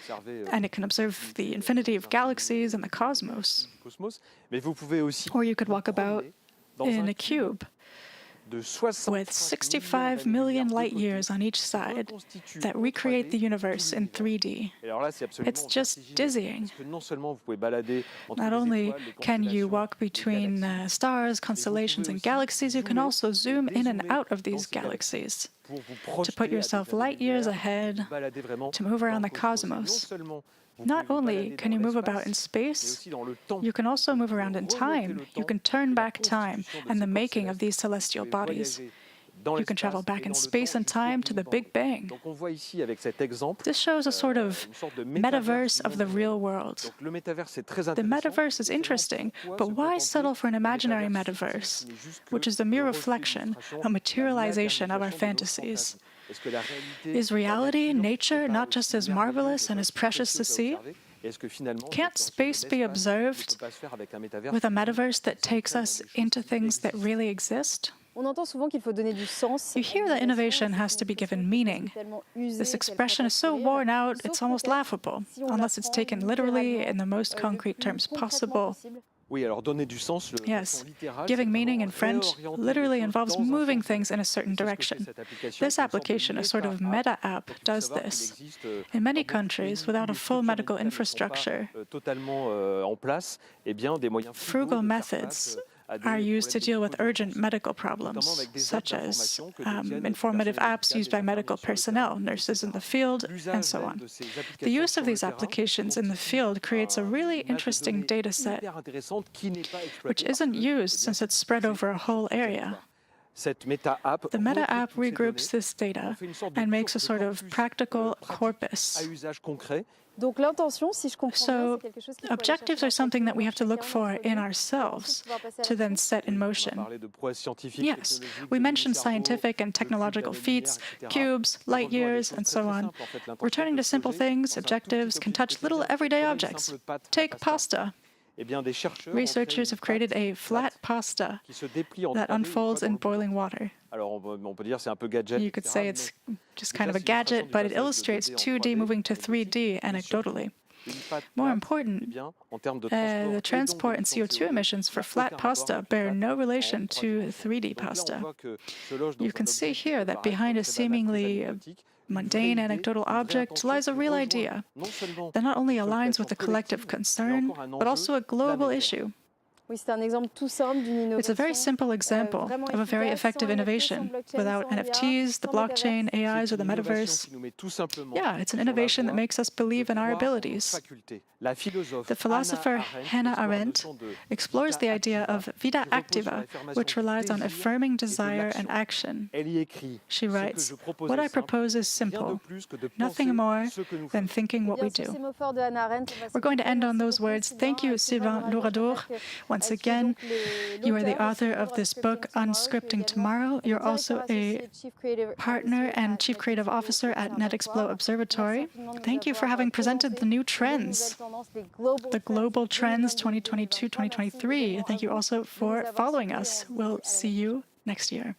Speaker 4: and it can observe the infinity of galaxies and the cosmos. Or you could walk about in a cube with 65 million light years on each side that recreate the universe in 3D. It's just dizzying. Not only can you walk between stars, constellations, and galaxies, you can also zoom in and out of these galaxies to put yourself light years ahead, to move around the cosmos. Not only can you move about in space, you can also move around in time. You can turn back time and the making of these celestial bodies. You can travel back in space and time to the Big Bang. This shows a sort of metaverse of the real world. The metaverse is interesting, but why settle for an imaginary metaverse, which is the mere reflection, a materialization of our fantasies? Is reality, nature, not just as marvelous and as precious to see? Can't space be observed with a metaverse that takes us into things that really exist? You hear that innovation has to be given meaning. This expression is so worn out, it's almost laughable, unless it's taken literally in the most concrete terms possible. Yes, giving meaning in French literally involves moving things in a certain direction. This application, a sort of meta app, does this. In many countries, without a full medical infrastructure, frugal methods are used to deal with urgent medical problems, such as informative apps used by medical personnel, nurses in the field, and so on. The use of these applications in the field creates a really interesting data set, which isn't used since it's spread over a whole area. The Meta app regroups this data and makes a sort of practical corpus. So, objectives are something that we have to look for in ourselves to then set in motion. Yes, we mentioned scientific and technological feats, cubes, light years, and so on. Returning to simple things, objectives can touch little everyday objects. Take pasta. Researchers have created a flat pasta that unfolds in boiling water. You could say it's just kind of a gadget, but it illustrates 2D moving to 3D anecdotally. More important, the transport and CO2 emissions for flat pasta bear no relation to 3D pasta. You can see here that behind a seemingly mundane anecdotal object lies a real idea that not only aligns with the collective concern, but also a global issue. It's a very simple example of a very effective innovation without NFTs, the blockchain, AIs, or the metaverse. Yeah, it's an innovation that makes us believe in our abilities. The philosopher Hannah Arendt explores the idea of vida activa, which relies on affirming desire and action. She writes, "What I propose is simple, nothing more than thinking what we do." We're going to end on those words. Thank you, Sylvain Louradour. Once again, you are the author of this book, Unscripting Tomorrow. You're also a partner and chief creative officer at Netexplo Observatory. Thank you for having presented the new trends, the global trends 2022-2023. Thank you also for following us. We'll see you next year.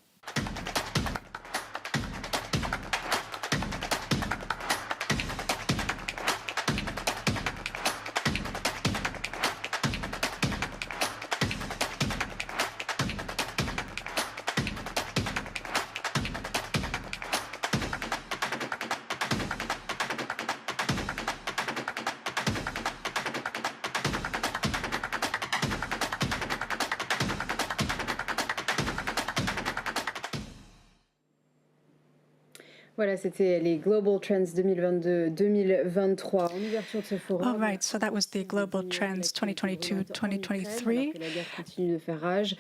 Speaker 1: Voilà, c'était les Global Trends 2022-2023 en ouverture de ce forum.
Speaker 4: All right, so that was the Global Trends 2022-2023.
Speaker 1: La guerre continue de faire rage.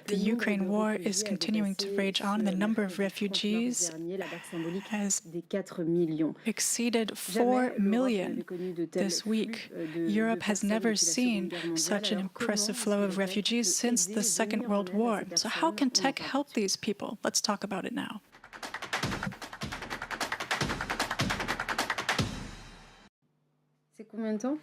Speaker 4: The Ukraine war is continuing to rage on, and the number of refugees has exceeded 4 million this week. Europe has never seen such an impressive flow of refugees since the Second World War. So how can tech help these people? Let's talk about it now.
Speaker 1: C'est combien de temps?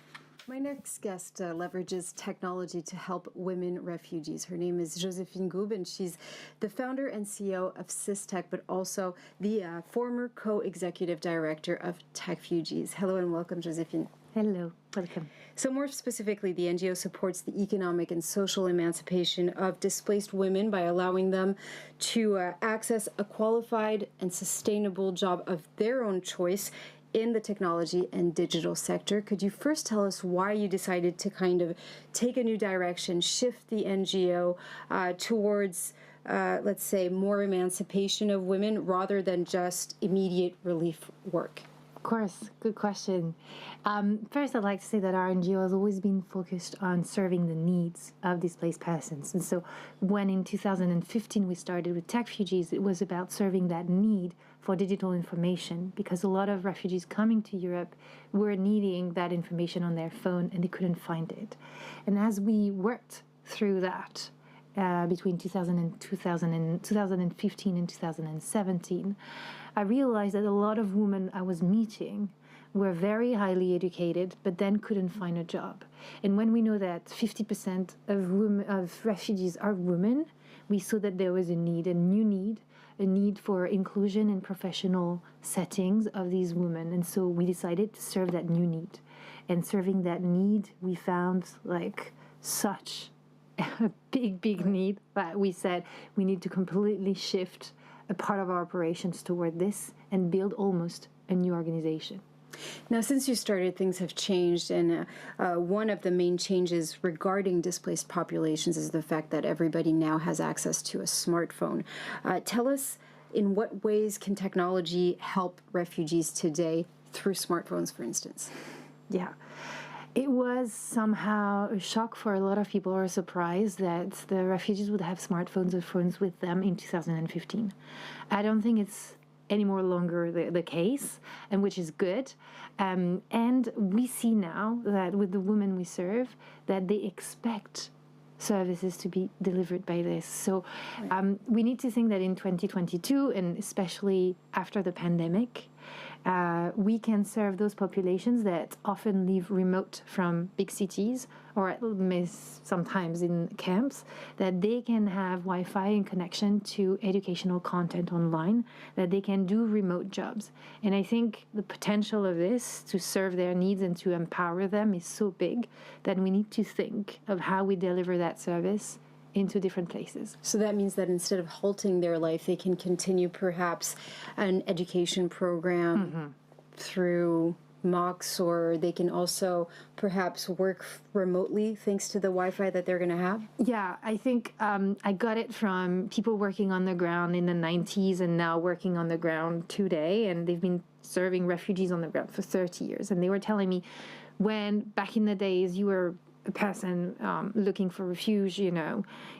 Speaker 1: My next guest leverages technology to help women refugees. Her name is Joséphine Goub, and she's the founder and CEO of SysTech, but also the former co-executive director of TechFugees. Hello and welcome, Joséphine.
Speaker 10: Hello, welcome.
Speaker 1: So more specifically, the NGO supports the economic and social emancipation of displaced women by allowing them to access a qualified and sustainable job of their own choice in the technology and digital sector. Could you first tell us why you decided to kind of take a new direction, shift the NGO towards, let's say, more emancipation of women rather than just immediate relief work?
Speaker 10: Of course, good question. First, I'd like to say that our NGO has always been focused on serving the needs of displaced persons. And so when in 2015 we started with TechFugees, it was about serving that need for digital information, because a lot of refugees coming to Europe were needing that information on their phone and they couldn't find it. And as we worked through that, between 2015 and 2017, I realized that a lot of women I was meeting were very highly educated, but then couldn't find a job. And when we know that 50% of refugees are women, we saw that there was a need for inclusion in professional settings of these women. And so we decided to serve that new need. And serving that need, we found like such a big need that we said we need to completely shift a part of our operations toward this and build almost a new organization.
Speaker 1: Now, since you started, things have changed, and one of the main changes regarding displaced populations is the fact that everybody now has access to a smartphone. Tell us, in what ways can technology help refugees today through smartphones, for instance?
Speaker 10: Yeah. It was somehow a shock for a lot of people, or a surprise, that the refugees would have smartphones or phones with them in 2015. I don't think it's any more longer the case, and which is good. And we see now that with the women we serve, that they expect services to be delivered by this. So we need to think that in 2022, and especially after the pandemic, we can serve those populations that often live remote from big cities, or at least sometimes in camps, that they can have Wi-Fi and connection to educational content online, that they can do remote jobs. And I think the potential of this to serve their needs and to empower them is so big that we need to think of how we deliver that service into different places.
Speaker 1: So that means that instead of halting their life, they can continue perhaps an education program through MOOCs, or they can also perhaps work remotely thanks to the Wi-Fi that they're going to have?
Speaker 10: Yeah, I think I got it from people working on the ground in the 90s and now working on the ground today, and they've been serving refugees on the ground for 30 years. And they were telling me when back in the days you were a person looking for refuge,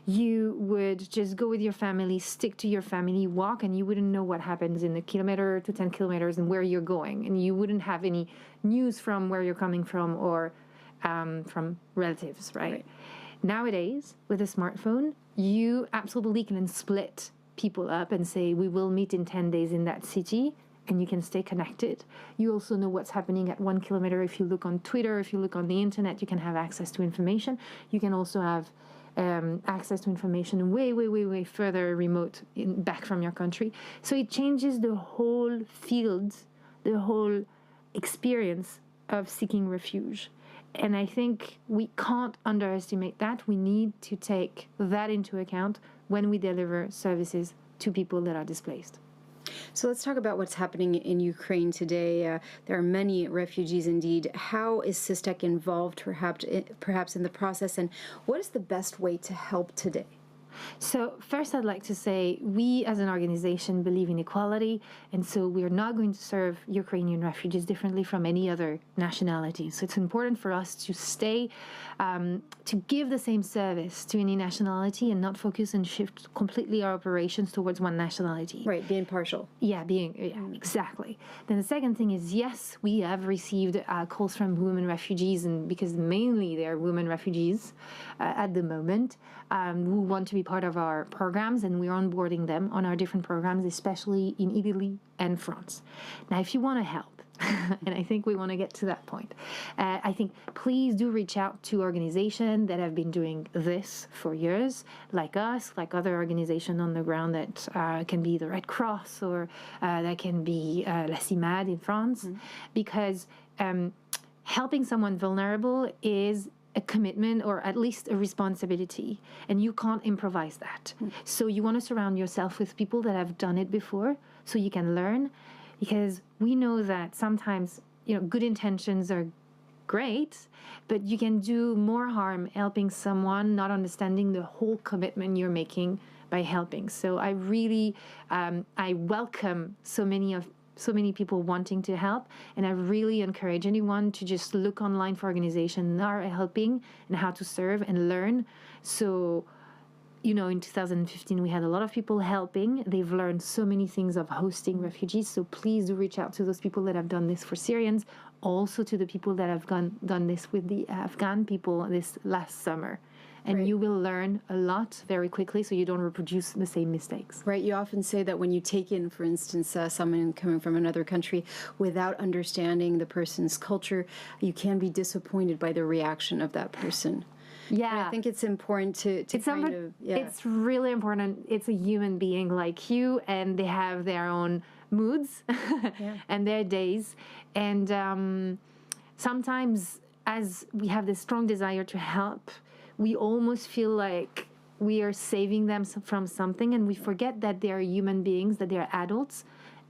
Speaker 10: you would just go with your family, stick to your family, walk, and you wouldn't know what happens in a kilometer to 10 kilometers and where you're going. And you wouldn't have any news from where you're coming from or from relatives, right? Nowadays, with a smartphone, you absolutely can split people up and say, we will meet in 10 days in that city, and you can stay connected. You also know what's happening at 1 kilometer. If you look on Twitter, if you look on the internet, you can have access to information. You can also have access to information way further remote back from your country. So it changes the whole field, the whole experience of seeking refuge. And I think we can't underestimate that. We need to take that into account when we deliver services to people that are displaced.
Speaker 1: So let's talk about what's happening in Ukraine today. There are many refugees indeed. How is SysTech involved perhaps in the process, and what is the best way to help today?
Speaker 10: So first, I'd like to say we as an organization believe in equality, and so we're not going to serve Ukrainian refugees differently from any other nationality. So it's important for us to stay, to give the same service to any nationality and not focus and shift completely our operations towards one nationality.
Speaker 1: Right, be impartial.
Speaker 10: Yeah, exactly. Then the second thing is, yes, we have received calls from women refugees, and because mainly they're women refugees at the moment, who want to be part of our programs, and we're onboarding them on our different programs, especially in Italy and France. Now, if you want to help, and I think we want to get to that point, I think please do reach out to organizations that have been doing this for years, like us, like other organizations on the ground that can be the Red Cross or that can be La CIMAD in France, because helping someone vulnerable is a commitment or at least a responsibility, and you can't improvise that. So you want to surround yourself with people that have done it before so you can learn, because we know that sometimes, good intentions are great, but you can do more harm helping someone not understanding the whole commitment you're making by helping. So I really, I welcome so many people wanting to help, and I really encourage anyone to just look online for organizations that are helping and how to serve and learn. So, in 2015, we had a lot of people helping. They've learned so many things of hosting refugees. So please do reach out to those people that have done this for Syrians, also to the people that have done this with the Afghan people this last summer. And you will learn a lot very quickly, so you don't reproduce the same mistakes.
Speaker 1: Right. You often say that when you take in, for instance, someone coming from another country without understanding the person's culture, you can be disappointed by the reaction of that person.
Speaker 10: Yeah.
Speaker 1: And I think it's important to
Speaker 10: It's really important. It's a human being like you, and they have their own moods and their days. And sometimes, as we have this strong desire to help, we almost feel like we are saving them from something, and we forget that they are human beings, that they are adults,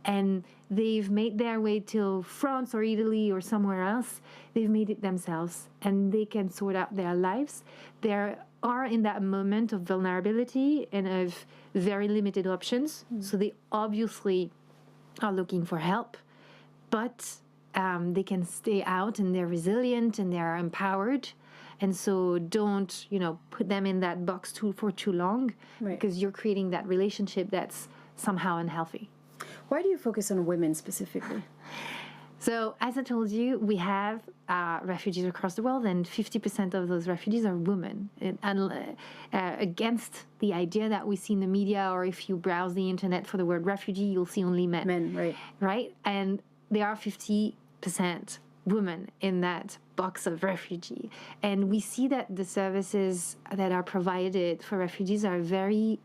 Speaker 10: and they've made their way to France or Italy or somewhere else. They've made it themselves, and they can sort out their lives. They are in that moment of vulnerability and of very limited options, so they obviously are looking for help, but they can stay out, and they're resilient, and they're empowered. And so don't, put them in that box for too long, because you're creating that relationship that's somehow unhealthy.
Speaker 1: Why do you focus on women specifically?
Speaker 10: So, as I told you, we have refugees across the world, and 50% of those refugees are women. And against the idea that we see in the media, or if you browse the internet for the word refugee, you'll see only men.
Speaker 1: Men,
Speaker 10: right? And there are 50% women in that box of refugee. And we see that the services that are provided for refugees are very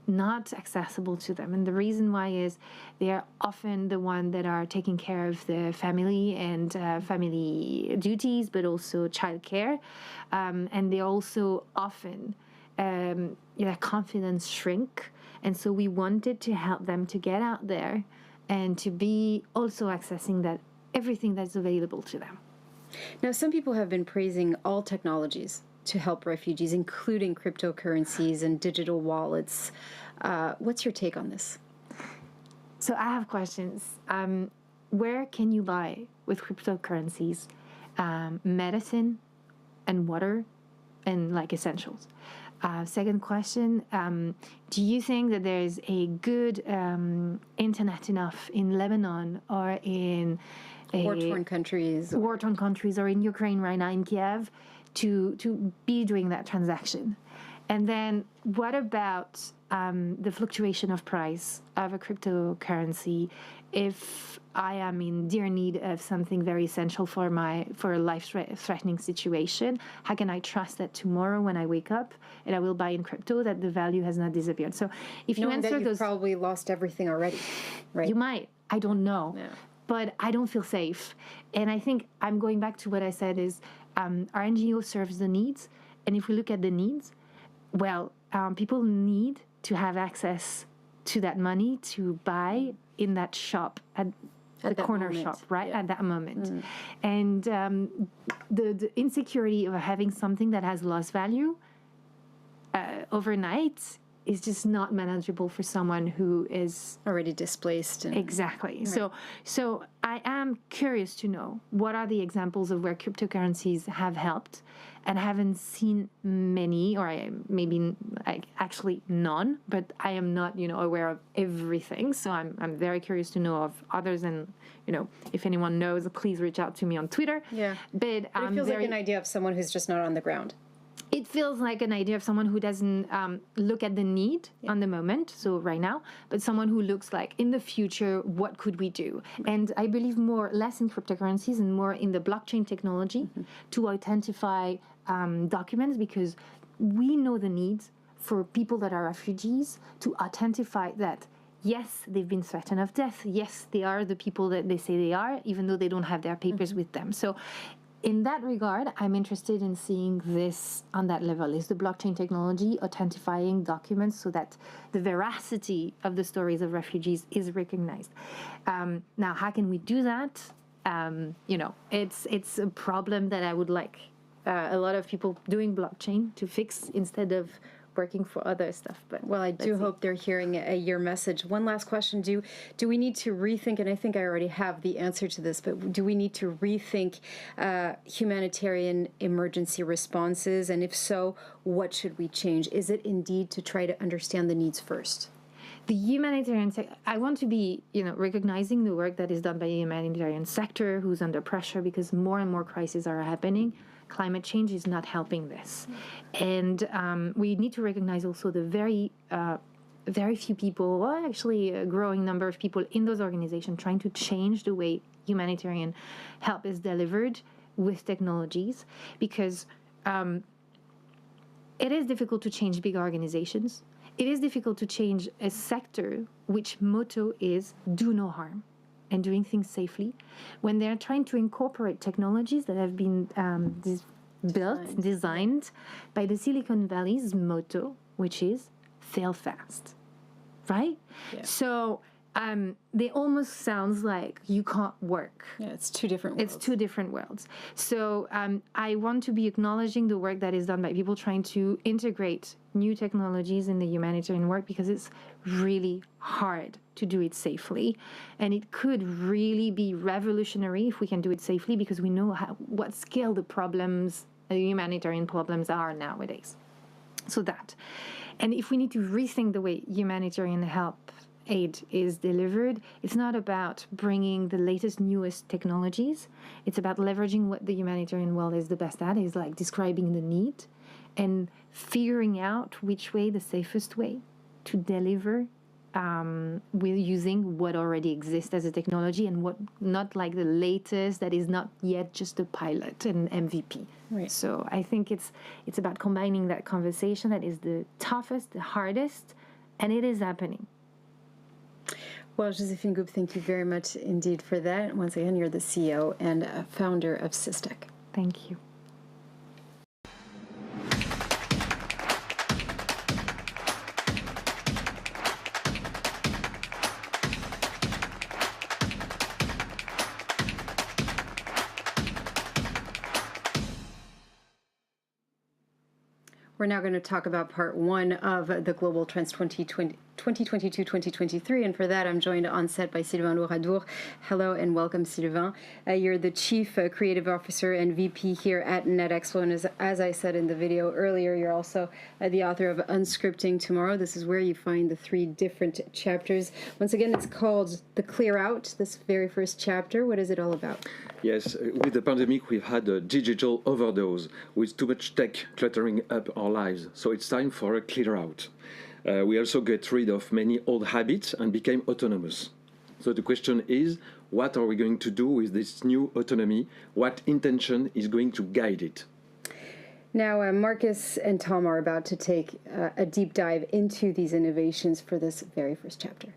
Speaker 10: not accessible to them. And the reason why is they are often the ones that are taking care of the family and family duties, but also childcare. And they also often, their confidence shrink. And so we wanted to help them to get out there and to be also accessing that everything that's available to them.
Speaker 1: Now, some people have been praising all technologies to help refugees, including cryptocurrencies and digital wallets. What's your take on this?
Speaker 10: So I have questions. Where can you buy with cryptocurrencies medicine and water and like essentials? Second question, do you think that there's a good internet enough in Lebanon or in
Speaker 1: war-torn countries
Speaker 10: or in Ukraine right now, in Kiev, to be doing that transaction? And then what about the fluctuation of price of a cryptocurrency if I am in dear need of something very essential for a life-threatening situation? How can I trust that tomorrow when I wake up and I will buy in crypto that the value has not disappeared? So if you answer
Speaker 1: that you've
Speaker 10: those,
Speaker 1: probably lost everything already, right?
Speaker 10: You might. I don't know.
Speaker 1: Yeah.
Speaker 10: But I don't feel safe. And I think I'm going back to what I said is our NGO serves the needs. And if we look at the needs, well, people need to have access to that money to buy in that shop at the corner shop, right? Yeah. At that moment. And the insecurity of having something that has lost value overnight is just not manageable for someone who is
Speaker 1: already displaced.
Speaker 10: Exactly. Right. So I am curious to know what are the examples of where cryptocurrencies have helped, and I haven't seen many, or maybe actually none, but I am not, aware of everything. So I'm very curious to know of others, and if anyone knows, please reach out to me on Twitter.
Speaker 1: Yeah.
Speaker 10: But
Speaker 1: it feels like an idea of someone who's just not on the ground.
Speaker 10: It feels like an idea of someone who doesn't look at the need on the moment, so right now, but someone who looks like, in the future, what could we do? And I believe less in cryptocurrencies and more in the blockchain technology to authentify documents, because we know the needs for people that are refugees to authentify that, yes, they've been threatened of death. Yes, they are the people that they say they are, even though they don't have their papers with them. So in that regard, I'm interested in seeing this on that level. Is the blockchain technology authentifying documents so that the veracity of the stories of refugees is recognized? Now, how can we do that? It's a problem that I would like a lot of people doing blockchain to fix instead of working for other stuff. But
Speaker 1: well, I do hope they're hearing your message. One last question: Do we need to rethink? And I think I already have the answer to this, but do we need to rethink humanitarian emergency responses? And if so, what should we change? Is it indeed to try to understand the needs first?
Speaker 10: The humanitarian I want to be, recognizing the work that is done by the humanitarian sector, who's under pressure because more and more crises are happening. Climate change is not helping this. And we need to recognize also the very few people, well, actually a growing number of people in those organizations trying to change the way humanitarian help is delivered with technologies, because it is difficult to change big organizations. It is difficult to change a sector which motto is do no harm and doing things safely, when they're trying to incorporate technologies that have been designed by the Silicon Valley's motto, which is fail fast, right? Yeah. So they almost sounds like you can't work.
Speaker 1: Yeah, it's two different worlds.
Speaker 10: It's two different worlds. So I want to be acknowledging the work that is done by people trying to integrate new technologies in the humanitarian work, because it's really hard to do it safely. And it could really be revolutionary if we can do it safely, because we know what scale the humanitarian problems are nowadays. So that. And if we need to rethink the way humanitarian help aid is delivered, it's not about bringing the latest, newest technologies. It's about leveraging what the humanitarian world is the best at, is like describing the need and figuring out which way the safest way to deliver with using what already exists as a technology, and what not like the latest that is not yet just a pilot and MVP.
Speaker 1: Right.
Speaker 10: So I think it's about combining that conversation that is the toughest, the hardest, and it is happening.
Speaker 1: Well, Josephine Goup, thank you very much indeed for that. Once again, you're the CEO and founder of Systec.
Speaker 10: Thank you.
Speaker 1: We're now going to talk about part one of the Global Trends 2022-2023, and for that I'm joined on set by Sylvain Louradour. Hello and welcome, Sylvain. You're the Chief Creative Officer and VP here at Netexplo, and as I said in the video earlier, you're also the author of Unscripting Tomorrow. This is where you find the 3 different chapters. Once again, it's called The Clear Out, this very first chapter. What is it all about?
Speaker 11: Yes, with the pandemic, we've had a digital overdose with too much tech cluttering up our lives. So it's time for a clear out. We also get rid of many old habits and became autonomous. So the question is, what are we going to do with this new autonomy? What intention is going to guide it?
Speaker 1: Now, Marcus and Tom are about to take a deep dive into these innovations for this very first chapter.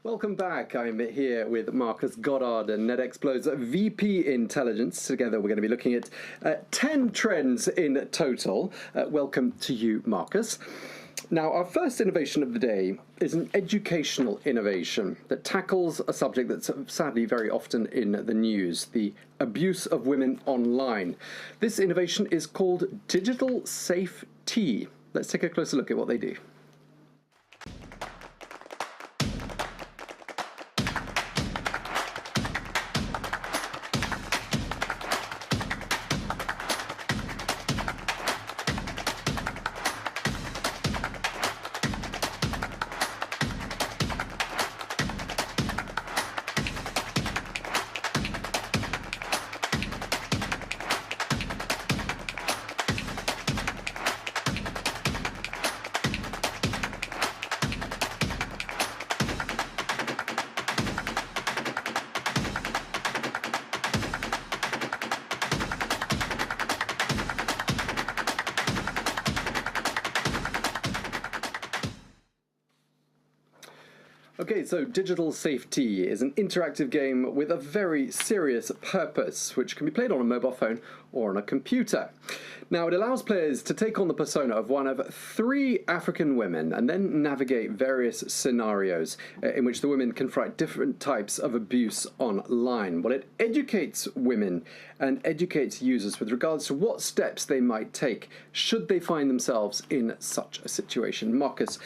Speaker 2: Welcome back. I'm here with Marcus Goddard and Netexplo's VP Intelligence. Together we're going to be looking at 10 trends in total. Welcome to you, Marcus. Now, our first innovation of the day is an educational innovation that tackles a subject that's sadly very often in the news, the abuse of women online. This innovation is called Digital Safe Tea. Let's take a closer look at what they do. Okay, so Digital Safe Tea is an interactive game with a very serious purpose, which can be played on a mobile phone or on a computer. Now, it allows players to take on the persona of one of 3 African women and then navigate various scenarios in which the women confront different types of abuse online. Well, it educates women and educates users with regards to what steps they might take should they find themselves in such a situation. Marcus,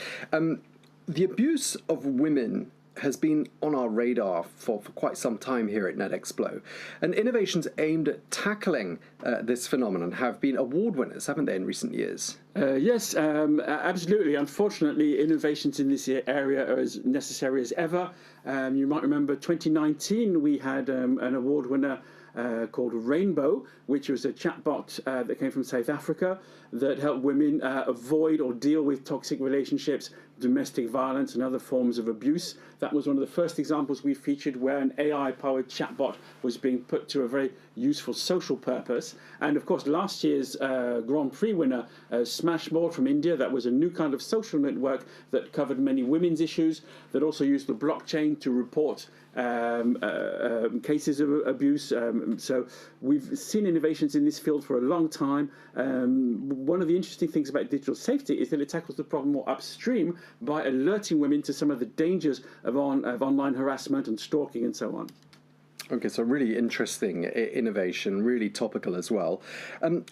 Speaker 2: the abuse of women has been on our radar for quite some time here at Netexplo, and innovations aimed at tackling this phenomenon have been award winners, haven't they, in recent years?
Speaker 12: Yes, absolutely. Unfortunately, innovations in this area are as necessary as ever. You might remember 2019 we had an award winner called Rainbow, which was a chatbot that came from South Africa that helped women avoid or deal with toxic relationships, domestic violence and other forms of abuse. That was one of the first examples we featured where an AI-powered chatbot was being put to a very useful social purpose. And of course, last year's Grand Prix winner, Smashboard from India, that was a new kind of social network that covered many women's issues, that also used the blockchain to report cases of abuse. So we've seen innovations in this field for a long time. One of the interesting things about digital safety is that it tackles the problem more upstream by alerting women to some of the dangers of online harassment and stalking and so on.
Speaker 2: Okay, so really interesting innovation, really topical as well.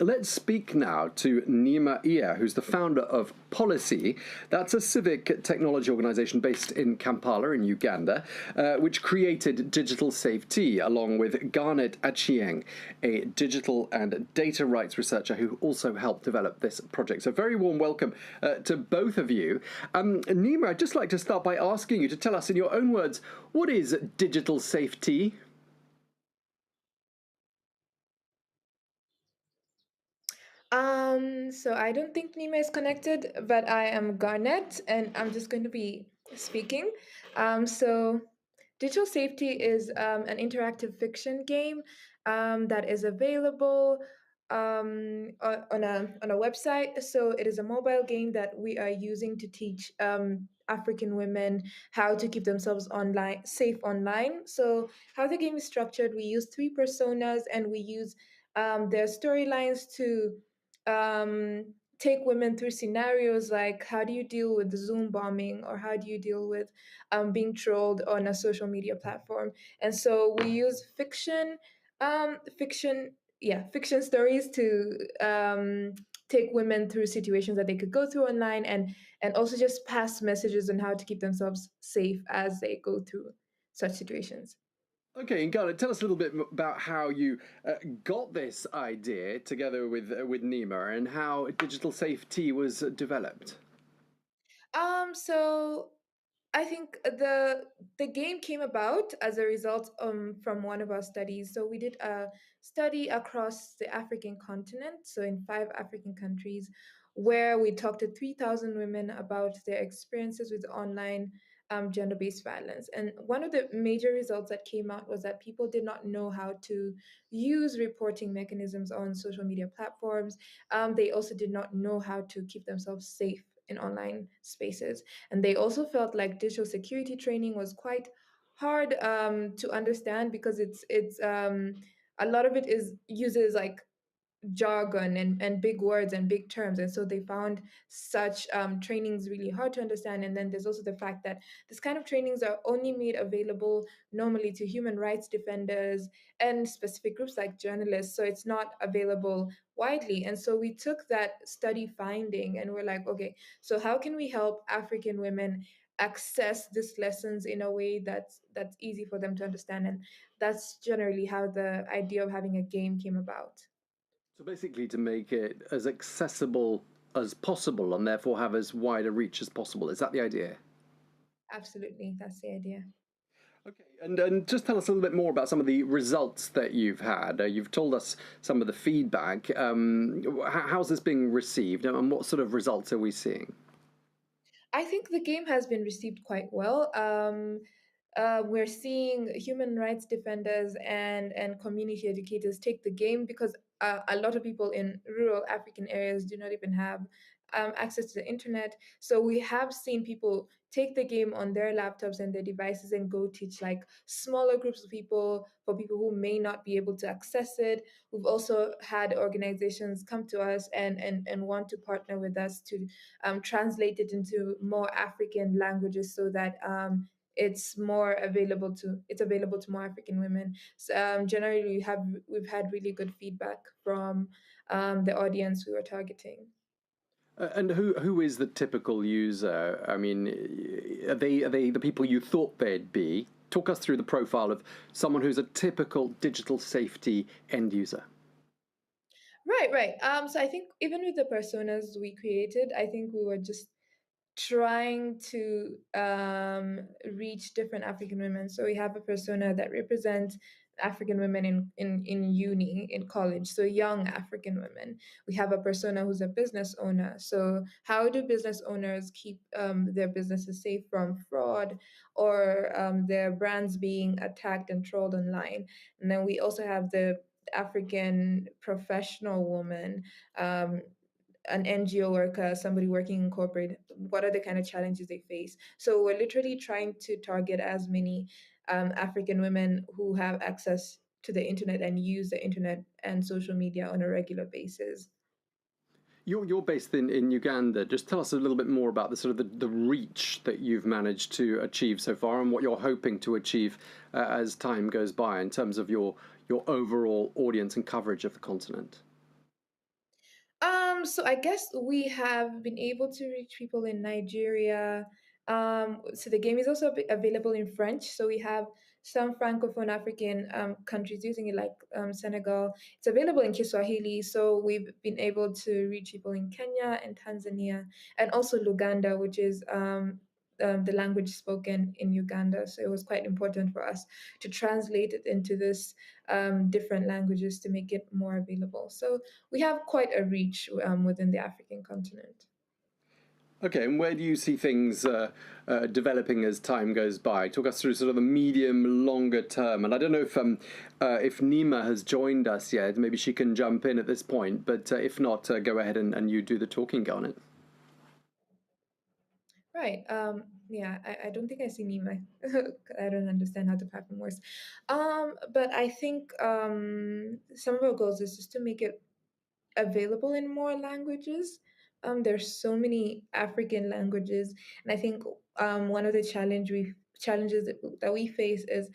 Speaker 2: Let's speak now to Nima Iya, who's the founder of Policy. That's a civic technology organization based in Kampala in Uganda, which created Digital Safe Tea, along with Garnet Achieng, a digital and data rights researcher who also helped develop this project. So very warm welcome to both of you. Nima, I'd just like to start by asking you to tell us in your own words, what is Digital Safe Tea?
Speaker 13: So I don't think Nima is connected, but I am Garnet, and I'm just going to be speaking. So Digital Safety is an interactive fiction game that is available on a website. So it is a mobile game that we are using to teach African women how to keep themselves safe online. So how the game is structured, we use 3 personas, and we use their storylines to take women through scenarios like how do you deal with Zoom bombing, or how do you deal with being trolled on a social media platform. And so we use fiction stories to take women through situations that they could go through online, and also just pass messages on how to keep themselves safe as they go through such situations.
Speaker 2: Okay, and Garnet, tell us a little bit about how you got this idea together with Nima, and how Digital Safe Tea was developed.
Speaker 13: So I think the game came about as a result from one of our studies. So we did a study across the African continent, so in 5 African countries, where we talked to 3,000 women about their experiences with online gender-based violence. And one of the major results that came out was that people did not know how to use reporting mechanisms on social media platforms. They also did not know how to keep themselves safe in online spaces. And they also felt like digital security training was quite hard to understand because it's a lot of it is uses like jargon and big words and big terms, and so they found such trainings really hard to understand. And then there's also the fact that this kind of trainings are only made available normally to human rights defenders and specific groups like journalists, so it's not available widely. And so we took that study finding and we're like, okay, so how can we help African women access these lessons in a way that's easy for them to understand? And that's generally how the idea of having a game came about.
Speaker 2: So basically, to make it as accessible as possible and therefore have as wide a reach as possible. Is that the idea?
Speaker 13: Absolutely, that's the idea.
Speaker 2: Okay, and just tell us a little bit more about some of the results that you've had. You've told us some of the feedback. How's this being received, and what sort of results are we seeing?
Speaker 13: I think the game has been received quite well. We're seeing human rights defenders and community educators take the game because a lot of people in rural African areas do not even have access to the internet. So we have seen people take the game on their laptops and their devices and go teach like smaller groups of people, for people who may not be able to access it. We've also had organizations come to us and want to partner with us to translate it into more African languages so that it's available to more African women. So, generally, we've had really good feedback from the audience we were targeting.
Speaker 2: And who is the typical user? I mean, are they the people you thought they'd be? Talk us through the profile of someone who's a typical digital safety end user.
Speaker 13: Right. So I think even with the personas we created, I think we were just trying to reach different African women. So we have a persona that represents African women in uni, in college, so young African women. We have a persona who's a business owner. So how do business owners keep their businesses safe from fraud or their brands being attacked and trolled online? And then we also have the African professional woman, an NGO worker, somebody working in corporate. What are the kind of challenges they face? So we're literally trying to target as many African women who have access to the internet and use the internet and social media on a regular basis.
Speaker 2: You're based in Uganda. Just tell us a little bit more about the sort of the reach that you've managed to achieve so far, and what you're hoping to achieve as time goes by in terms of your overall audience and coverage of the continent.
Speaker 13: So I guess we have been able to reach people in Nigeria. So the game is also available in French. So we have some Francophone African countries using it, like Senegal. It's available in Kiswahili. So we've been able to reach people in Kenya and Tanzania, and also Luganda, which is the language spoken in Uganda. So it was quite important for us to translate it into this different languages to make it more available. So we have quite a reach within the African continent.
Speaker 2: Okay, and where do you see things developing as time goes by? Talk us through sort of the medium, longer term. And I don't know if Nima has joined us yet. Maybe she can jump in at this point. But if not, go ahead and you do the talking, Garnet.
Speaker 13: Right. Yeah, I don't think I see Nima. I don't understand how the platform works. But I think some of our goals is just to make it available in more languages. There's so many African languages, and I think one of the challenges that we face is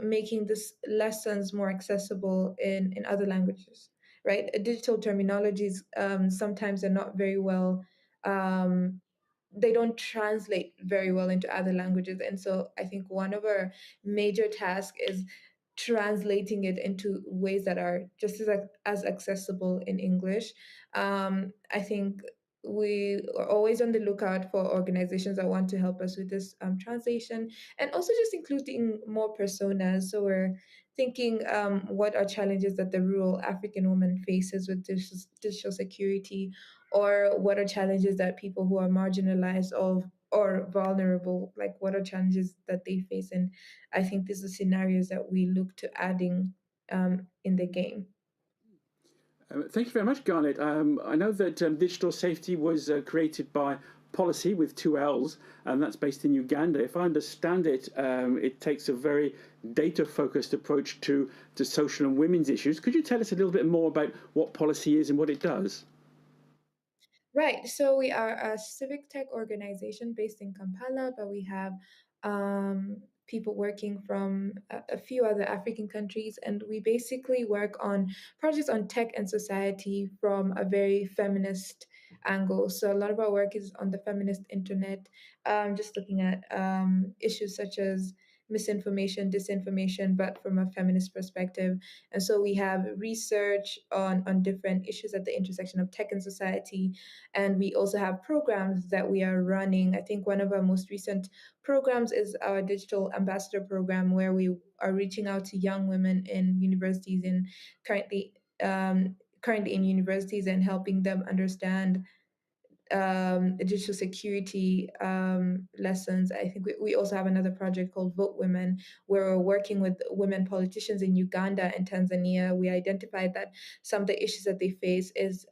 Speaker 13: making this lessons more accessible in other languages. Right, digital terminologies sometimes are not very well. Um, they don't translate very well into other languages, and so I think one of our major tasks is translating it into ways that are just as accessible in English. I think we are always on the lookout for organizations that want to help us with this translation, and also just including more personas. So we're thinking what are challenges that the rural African woman faces with digital security, or what are challenges that people who are marginalized or vulnerable, like what are challenges that they face. And I think these are scenarios that we look to adding in the game.
Speaker 12: Thank you very much, Garnet. I know that digital safety was created by Policy with two L's, and that's based in Uganda. If I understand it, it takes a very data-focused approach to social and women's issues. Could you tell us a little bit more about what Policy is and what it does?
Speaker 13: Right. So we are a civic tech organization based in Kampala, but we have people working from a few other African countries, and we basically work on projects on tech and society from a very feminist angle. So a lot of our work is on the feminist internet, just looking at issues such as misinformation, disinformation, but from a feminist perspective. And so we have research on different issues at the intersection of tech and society, and we also have programs that we are running. I think one of our most recent programs is our digital ambassador program, where we are reaching out to young women in universities and currently in universities and helping them understand digital security lessons. I think we also have another project called Vote Women, where we're working with women politicians in Uganda and Tanzania. We identified that some of the issues that they face is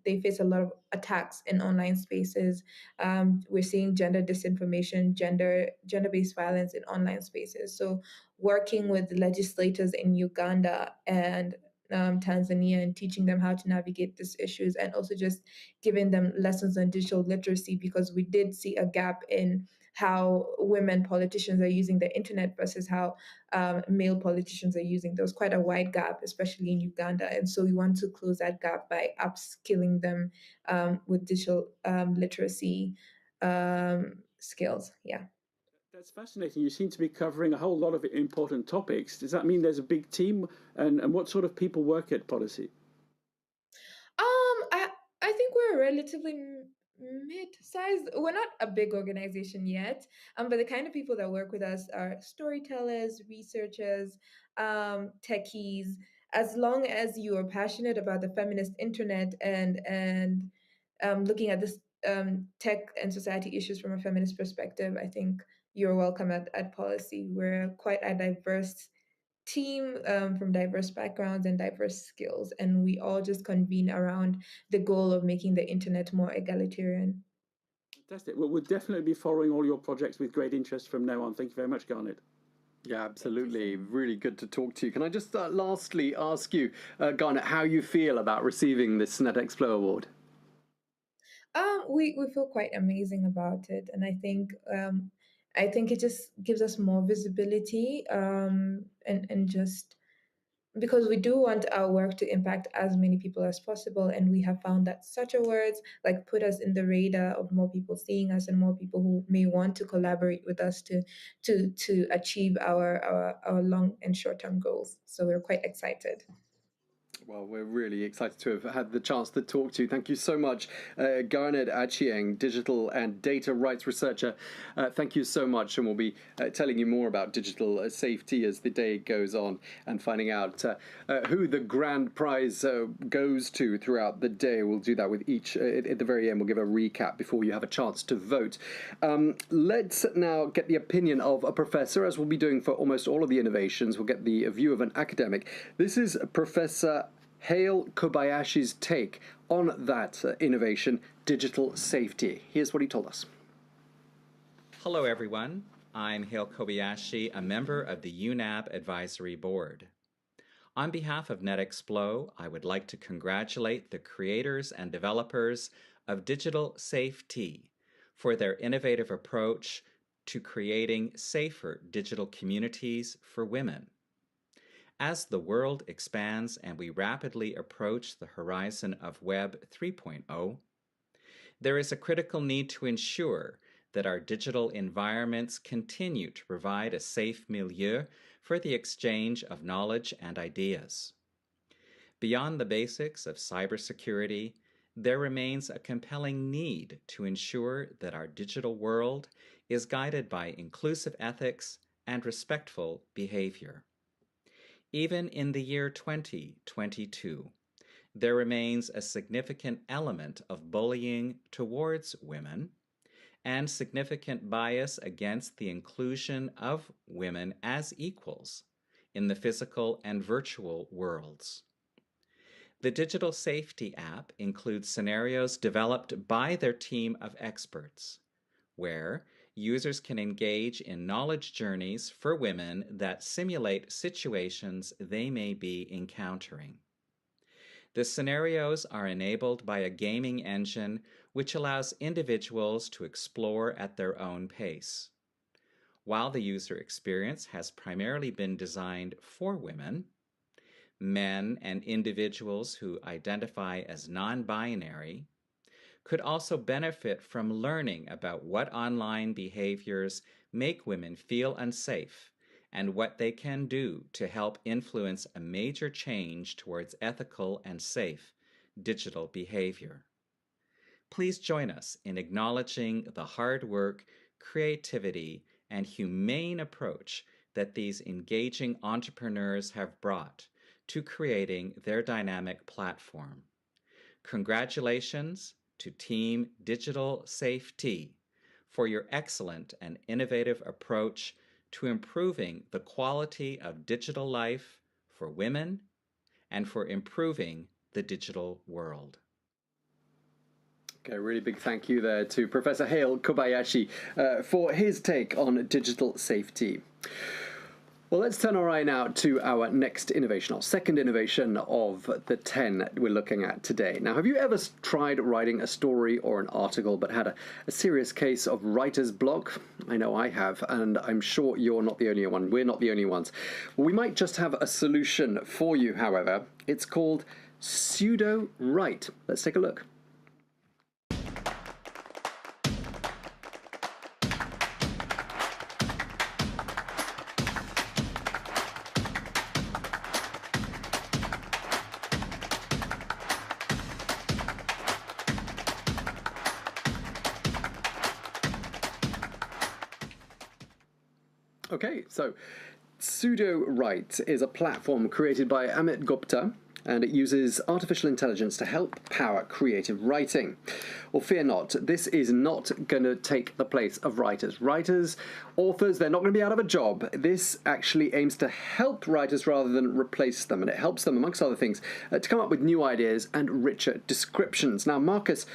Speaker 13: they face a lot of attacks in online spaces. We're seeing gender disinformation, gender-based violence in online spaces. So working with legislators in Uganda and Tanzania and teaching them how to navigate these issues, and also just giving them lessons on digital literacy, because we did see a gap in how women politicians are using the internet versus how male politicians are using. There was quite a wide gap, especially in Uganda. And so we want to close that gap by upskilling them with digital literacy skills. Yeah.
Speaker 12: That's fascinating. You seem to be covering a whole lot of important topics. Does that mean there's a big team? And what sort of people work at Policy?
Speaker 13: I think we're relatively mid-sized. We're not a big organization yet, but the kind of people that work with us are storytellers, researchers, techies. As long as you are passionate about the feminist internet and looking at this tech and society issues from a feminist perspective, I think you're welcome at Policy. We're quite a diverse team from diverse backgrounds and diverse skills, and we all just convene around the goal of making the internet more egalitarian.
Speaker 12: Fantastic. Well, we'll definitely be following all your projects with great interest from now on. Thank you very much, Garnet.
Speaker 2: Yeah, absolutely. Really good to talk to you. Can I just lastly ask you, Garnet, how you feel about receiving this Netexplo Award?
Speaker 13: We feel quite amazing about it, and I think it just gives us more visibility, and just because we do want our work to impact as many people as possible, and we have found that such awards like put us in the radar of more people seeing us and more people who may want to collaborate with us to achieve our long and short term goals. So we're quite excited.
Speaker 2: Well, we're really excited to have had the chance to talk to you. Thank you so much, Garnet Achieng, digital and data rights researcher. Thank you so much, and we'll be telling you more about digital safety as the day goes on and finding out who the grand prize goes to throughout the day. We'll do that with each. At the very end, we'll give a recap before you have a chance to vote. Let's now get the opinion of a professor, as we'll be doing for almost all of the innovations. We'll get the view of an academic. This is Professor Hale Kobayashi's take on that innovation, digital safety. Here's what he told us.
Speaker 14: Hello, everyone. I'm Hale Kobayashi, a member of the UNAB Advisory Board. On behalf of Netexplo, I would like to congratulate the creators and developers of Digital Safety for their innovative approach to creating safer digital communities for women. As the world expands and we rapidly approach the horizon of Web 3.0, there is a critical need to ensure that our digital environments continue to provide a safe milieu for the exchange of knowledge and ideas. Beyond the basics of cybersecurity, there remains a compelling need to ensure that our digital world is guided by inclusive ethics and respectful behavior. Even in the year 2022, there remains a significant element of bullying towards women and significant bias against the inclusion of women as equals in the physical and virtual worlds. The Digital Safety app includes scenarios developed by their team of experts, where users can engage in knowledge journeys for women that simulate situations they may be encountering. The scenarios are enabled by a gaming engine which allows individuals to explore at their own pace. While the user experience has primarily been designed for women, men and individuals who identify as non-binary could also benefit from learning about what online behaviors make women feel unsafe and what they can do to help influence a major change towards ethical and safe digital behavior. Please join us in acknowledging the hard work, creativity, and humane approach that these engaging entrepreneurs have brought to creating their dynamic platform. Congratulations to Team Digital Safety for your excellent and innovative approach to improving the quality of digital life for women and for improving the digital world.
Speaker 2: Okay, a really big thank you there to Professor Hale Kobayashi for his take on digital safety. Well, let's turn our eye now to our next innovation, our second innovation of the 10 that we're looking at today. Now, have you ever tried writing a story or an article but had a serious case of writer's block? I know I have, and I'm sure you're not the only one. We're not the only ones. Well, we might just have a solution for you, however. It's called pseudo-write. Let's take a look. Okay, so pseudo-write is a platform created by Amit Gupta, and it uses artificial intelligence to help power creative writing. Well, fear not, this is not going to take the place of writers. Writers, authors, they're not going to be out of a job. This actually aims to help writers rather than replace them, and it helps them, amongst other things, to come up with new ideas and richer descriptions. Now, Marcus,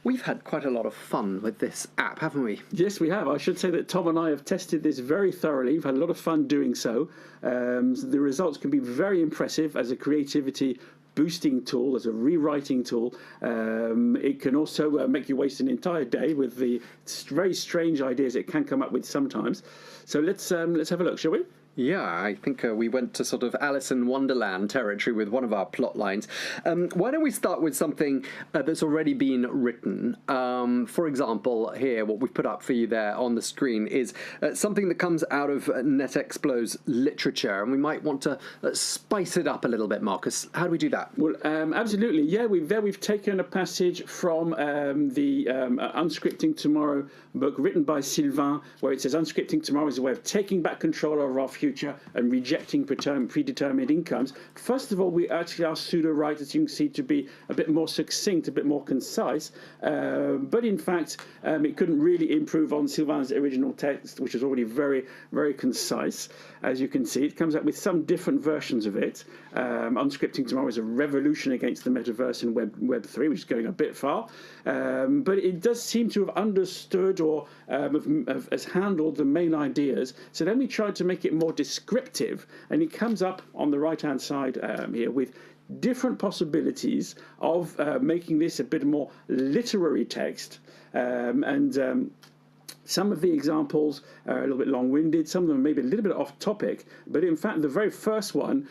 Speaker 2: we've had quite a lot of fun with this app, haven't we?
Speaker 12: Yes, we have. I should say that Tom and I have tested this very thoroughly. We've had a lot of fun doing so. The results can be very impressive as a creativity boosting tool, as a rewriting tool. It can also make you waste an entire day with the very strange ideas it can come up with sometimes. So let's have a look, shall we?
Speaker 2: Yeah, I think we went to sort of Alice in Wonderland territory with one of our plot lines. Why don't we start with something that's already been written? For example, here, what we've put up for you there on the screen is something that comes out of Netexplo's literature, and we might want to spice it up a little bit, Marcus. How do we do that?
Speaker 12: Well, absolutely. Yeah, we've taken a passage from the Unscripting Tomorrow book written by Sylvain, where it says unscripting tomorrow is a way of taking back control over our future and rejecting predetermined incomes. First of all, we actually asked pseudo-write, as you can see, to be a bit more succinct, a bit more concise. But in fact, it couldn't really improve on Sylvain's original text, which is already very, very concise. As you can see, it comes up with some different versions of it. Unscripting Tomorrow is a revolution against the metaverse and Web 3, which is going a bit far. But it does seem to have understood or has handled the main ideas. So then we tried to make it more descriptive, and it comes up on the right-hand side here with different possibilities of making this a bit more literary text. Some of the examples are a little bit long-winded, some of them maybe a little bit off topic, but in fact the very first one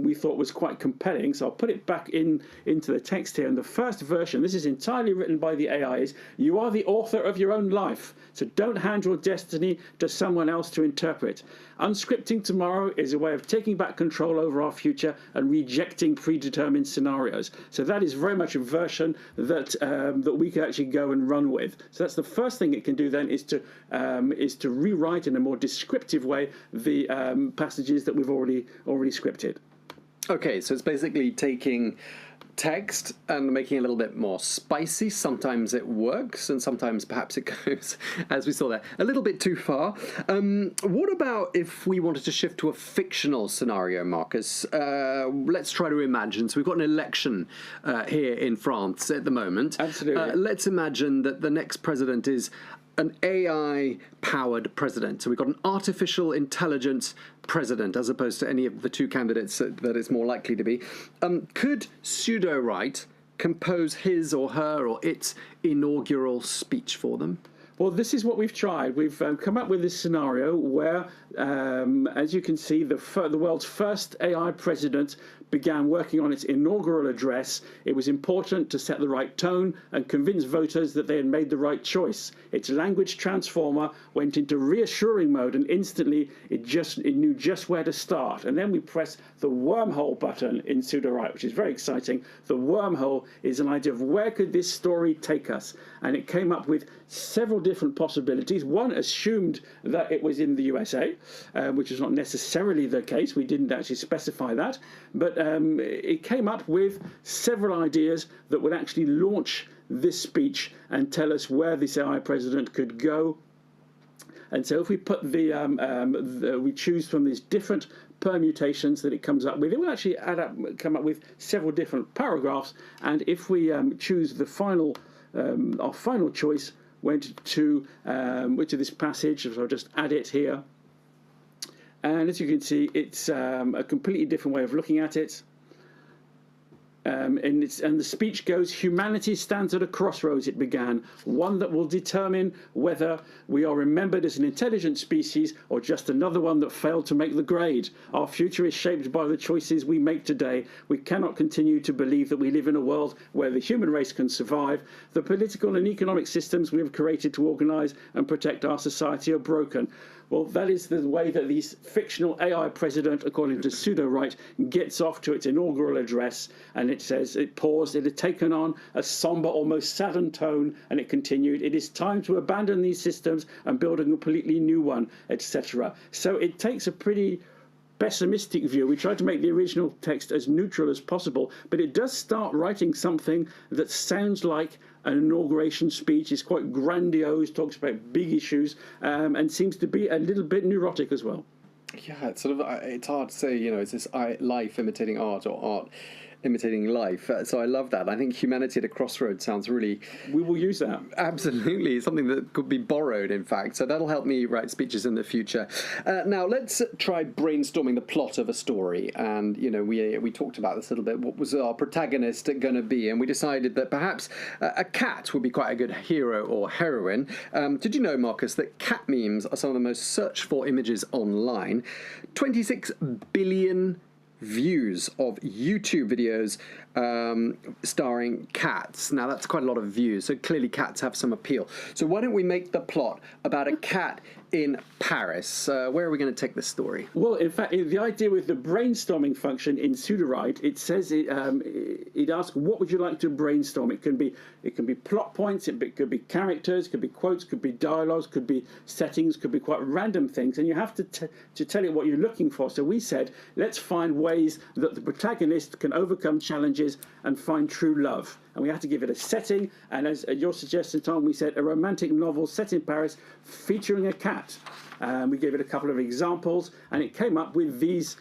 Speaker 12: we thought was quite compelling, so I'll put it back into the text here. And the first version, this is entirely written by the AI, is: you are the author of your own life, so don't hand your destiny to someone else to interpret. Unscripting Tomorrow is a way of taking back control over our future and rejecting predetermined scenarios. So that is very much a version that that we can actually go and run with. So that's the first thing it can do then, is to rewrite in a more descriptive way the passages that we've already scripted.
Speaker 2: Okay, so it's basically taking text and making it a little bit more spicy. Sometimes it works, and sometimes perhaps it goes, as we saw there, a little bit too far. What about if we wanted to shift to a fictional scenario, Marcus? Let's try to imagine. So we've got an election here in France at the moment.
Speaker 12: Absolutely.
Speaker 2: Let's imagine that the next president is an AI-powered president. So we've got an artificial intelligence president as opposed to any of the two candidates that it's more likely to be. Could pseudo-right compose his or her or its inaugural speech for them?
Speaker 12: Well, this is what we've tried. We've come up with this scenario where, as you can see, the world's first AI president began working on its inaugural address. It was important to set the right tone and convince voters that they had made the right choice. Its language transformer went into reassuring mode, and instantly it knew just where to start. And then we press the wormhole button in pseudo-right, which is very exciting. The wormhole is an idea of where could this story take us? And it came up with several different possibilities. One assumed that it was in the USA, which is not necessarily the case. We didn't actually specify that. But it came up with several ideas that would actually launch this speech and tell us where this AI president could go. And so if we put we choose from these different permutations that it comes up with, it will actually come up with several different paragraphs. And if we choose the final, our final choice went to this passage, so I'll just add it here. And as you can see, it's a completely different way of looking at it. And the speech goes, humanity stands at a crossroads, it began, one that will determine whether we are remembered as an intelligent species or just another one that failed to make the grade. Our future is shaped by the choices we make today. We cannot continue to believe that we live in a world where the human race can survive. The political and economic systems we have created to organize and protect our society are broken. Well, that is the way that this fictional AI president, according to pseudo-right, gets off to its inaugural address. And it says, it paused, it had taken on a somber, almost saddened tone, and it continued, it is time to abandon these systems and build a completely new one, etc. So it takes a pretty pessimistic view. We tried to make the original text as neutral as possible, but it does start writing something that sounds like an inauguration speech. Is quite grandiose, talks about big issues, and seems to be a little bit neurotic as well.
Speaker 2: Yeah, it's sort of, it's hard to say, is this life imitating art or art imitating life? So I love that. I think humanity at a crossroads sounds really...
Speaker 12: We will use that.
Speaker 2: Absolutely. Something that could be borrowed, in fact. So that'll help me write speeches in the future. Now, let's try brainstorming the plot of a story. And, we talked about this a little bit. What was our protagonist going to be? And we decided that perhaps a cat would be quite a good hero or heroine. Did you know, Marcus, that cat memes are some of the most searched for images online? 26 billion views of YouTube videos starring cats. Now that's quite a lot of views, so clearly cats have some appeal. So why don't we make the plot about a cat in Paris? Where are we going to take this story?
Speaker 12: Well, in fact, the idea with the brainstorming function in pseudo-right, it says it asks, what would you like to brainstorm? It can be plot points, it could be characters, could be quotes, could be dialogues, could be settings, could be quite random things, and you have to tell it what you're looking for. So we said, let's find ways that the protagonist can overcome challenges and find true love. And we had to give it a setting, and as your suggestion, Tom, we said a romantic novel set in Paris featuring a cat. We gave it a couple of examples, and it came up with these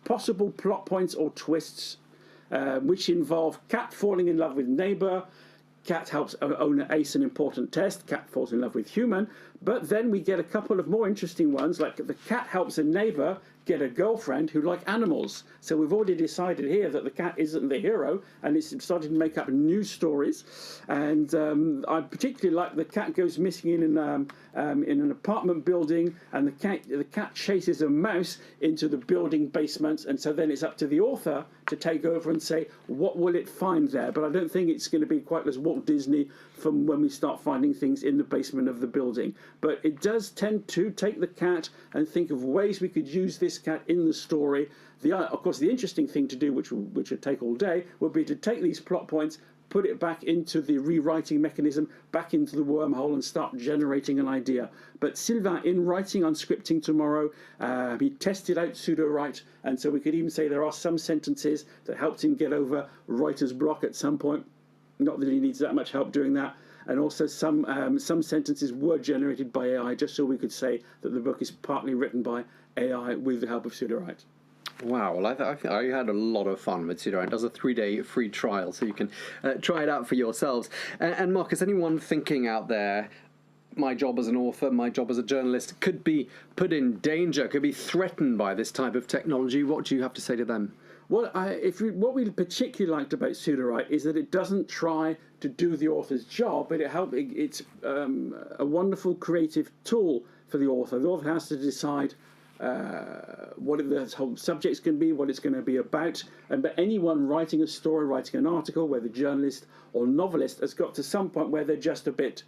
Speaker 12: possible plot points or twists, which involve cat falling in love with neighbor, cat helps owner ace an important test, cat falls in love with human. But then we get a couple of more interesting ones, like the cat helps a neighbor get a girlfriend who like animals. So we've already decided here that the cat isn't the hero, and it's starting to make up new stories. And I particularly like the cat goes missing in an apartment building, and the cat chases a mouse into the building basement, and so then it's up to the author to take over and say, what will it find there? But I don't think it's going to be quite as Walt Disney from when we start finding things in the basement of the building. But it does tend to take the cat and think of ways we could use this cat in the story. Of course, the interesting thing to do, which would take all day, would be to take these plot points, put it back into the rewriting mechanism, back into the wormhole, and start generating an idea. But Sylvain, in writing on Scripting Tomorrow, he tested out pseudo-write, and so we could even say there are some sentences that helped him get over writer's block at some point. Not that he needs that much help doing that. And also some sentences were generated by AI, just so we could say that the book is partly written by AI with the help of pseudo-write.
Speaker 2: Wow, well, I had a lot of fun with pseudo-write. It does a 3-day free trial, so you can try it out for yourselves. And Marcus, anyone thinking out there, my job as an author, my job as a journalist, could be put in danger, could be threatened by this type of technology, what do you have to say to them?
Speaker 12: Well, what we particularly liked about pseudo-write is that it doesn't try to do the author's job, but it's a wonderful creative tool for the author. The author has to decide what the whole subject's going to be, what it's going to be about. But anyone writing a story, writing an article, whether journalist or novelist, has got to some point where they're just a bit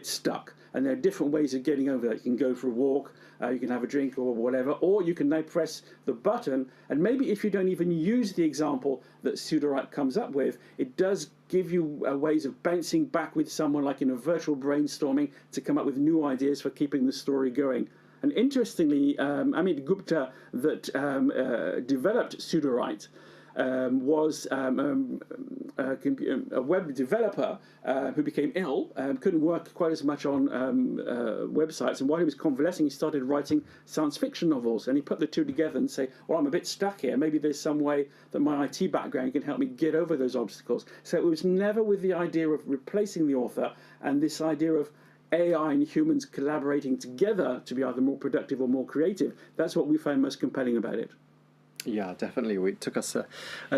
Speaker 12: stuck. And there are different ways of getting over that. You can go for a walk, you can have a drink or whatever, or you can now press the button. And maybe if you don't even use the example that pseudo-write comes up with, it does give you ways of bouncing back with someone, like in a virtual brainstorming, to come up with new ideas for keeping the story going. And interestingly, Amit Gupta, that developed pseudo-write, was a web developer who became ill, couldn't work quite as much on websites, and while he was convalescing, he started writing science fiction novels, and he put the two together and say, well, I'm a bit stuck here, maybe there's some way that my IT background can help me get over those obstacles. So it was never with the idea of replacing the author, and this idea of AI and humans collaborating together to be either more productive or more creative. That's what we found most compelling about it.
Speaker 2: Yeah, definitely. It took us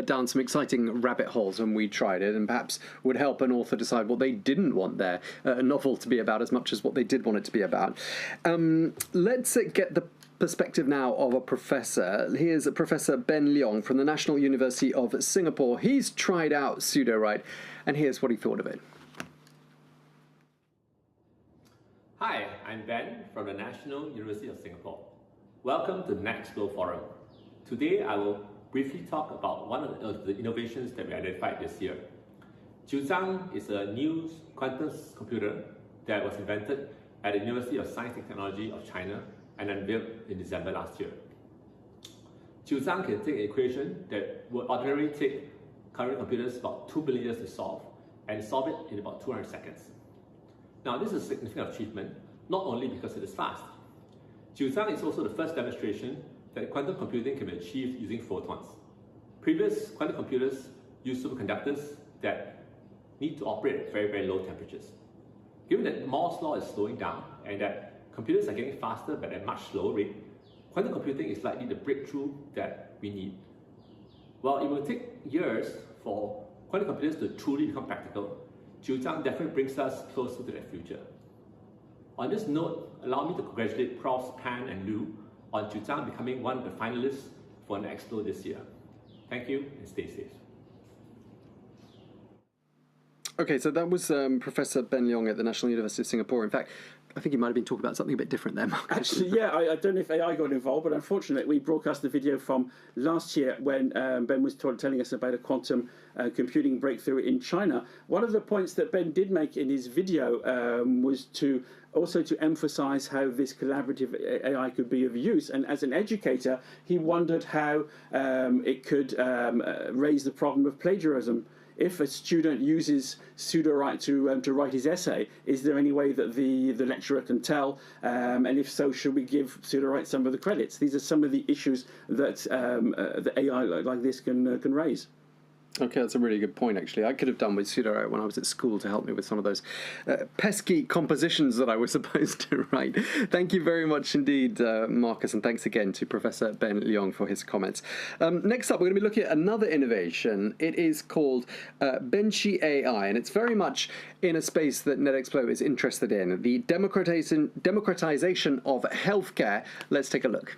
Speaker 2: down some exciting rabbit holes when we tried it, and perhaps would help an author decide what they didn't want their novel to be about as much as what they did want it to be about. Let's get the perspective now of a professor. Here's Professor Ben Leong from the National University of Singapore. He's tried out pseudo-write, and here's what he thought of it.
Speaker 15: Hi, I'm Ben from the National University of Singapore. Welcome to the Netexplo Forum. Today, I will briefly talk about one of the innovations that we identified this year. Jiuzhang is a new quantum computer that was invented at the University of Science and Technology of China and unveiled in December last year. Jiuzhang can take an equation that would ordinarily take current computers about 2 billion years to solve, and solve it in about 200 seconds. Now, this is a significant achievement, not only because it is fast. Jiuzhang is also the first demonstration that quantum computing can be achieved using photons. Previous quantum computers use superconductors that need to operate at very, very low temperatures. Given that Moore's law is slowing down and that computers are getting faster but at a much slower rate, quantum computing is likely the breakthrough that we need. While it will take years for quantum computers to truly become practical, Jiuzhang definitely brings us closer to that future. On this note, allow me to congratulate Profs Pan and Liu on Jiuzhang becoming one of the finalists for Netexplo this year. Thank you and stay safe.
Speaker 2: Okay, so that was Professor Ben Leong at the National University of Singapore. In fact, I think he might have been talking about something a bit different there, Mark.
Speaker 12: Actually, yeah, I don't know if AI got involved, but unfortunately we broadcast the video from last year when Ben was telling us about a quantum computing breakthrough in China. One of the points that Ben did make in his video was to emphasize how this collaborative AI could be of use. And as an educator, he wondered how it could raise the problem of plagiarism. If a student uses pseudo-write to write his essay, is there any way that the lecturer can tell? And if so, should we give pseudo-write some of the credits? These are some of the issues that the AI like this can raise.
Speaker 2: Okay, that's a really good point, actually. I could have done with pseudo-write when I was at school to help me with some of those pesky compositions that I was supposed to write. Thank you very much indeed, Marcus, and thanks again to Professor Ben Leong for his comments. Next up, we're going to be looking at another innovation. It is called Benchy AI, and it's very much in a space that Netexplo is interested in, the democratization of healthcare. Let's take a look.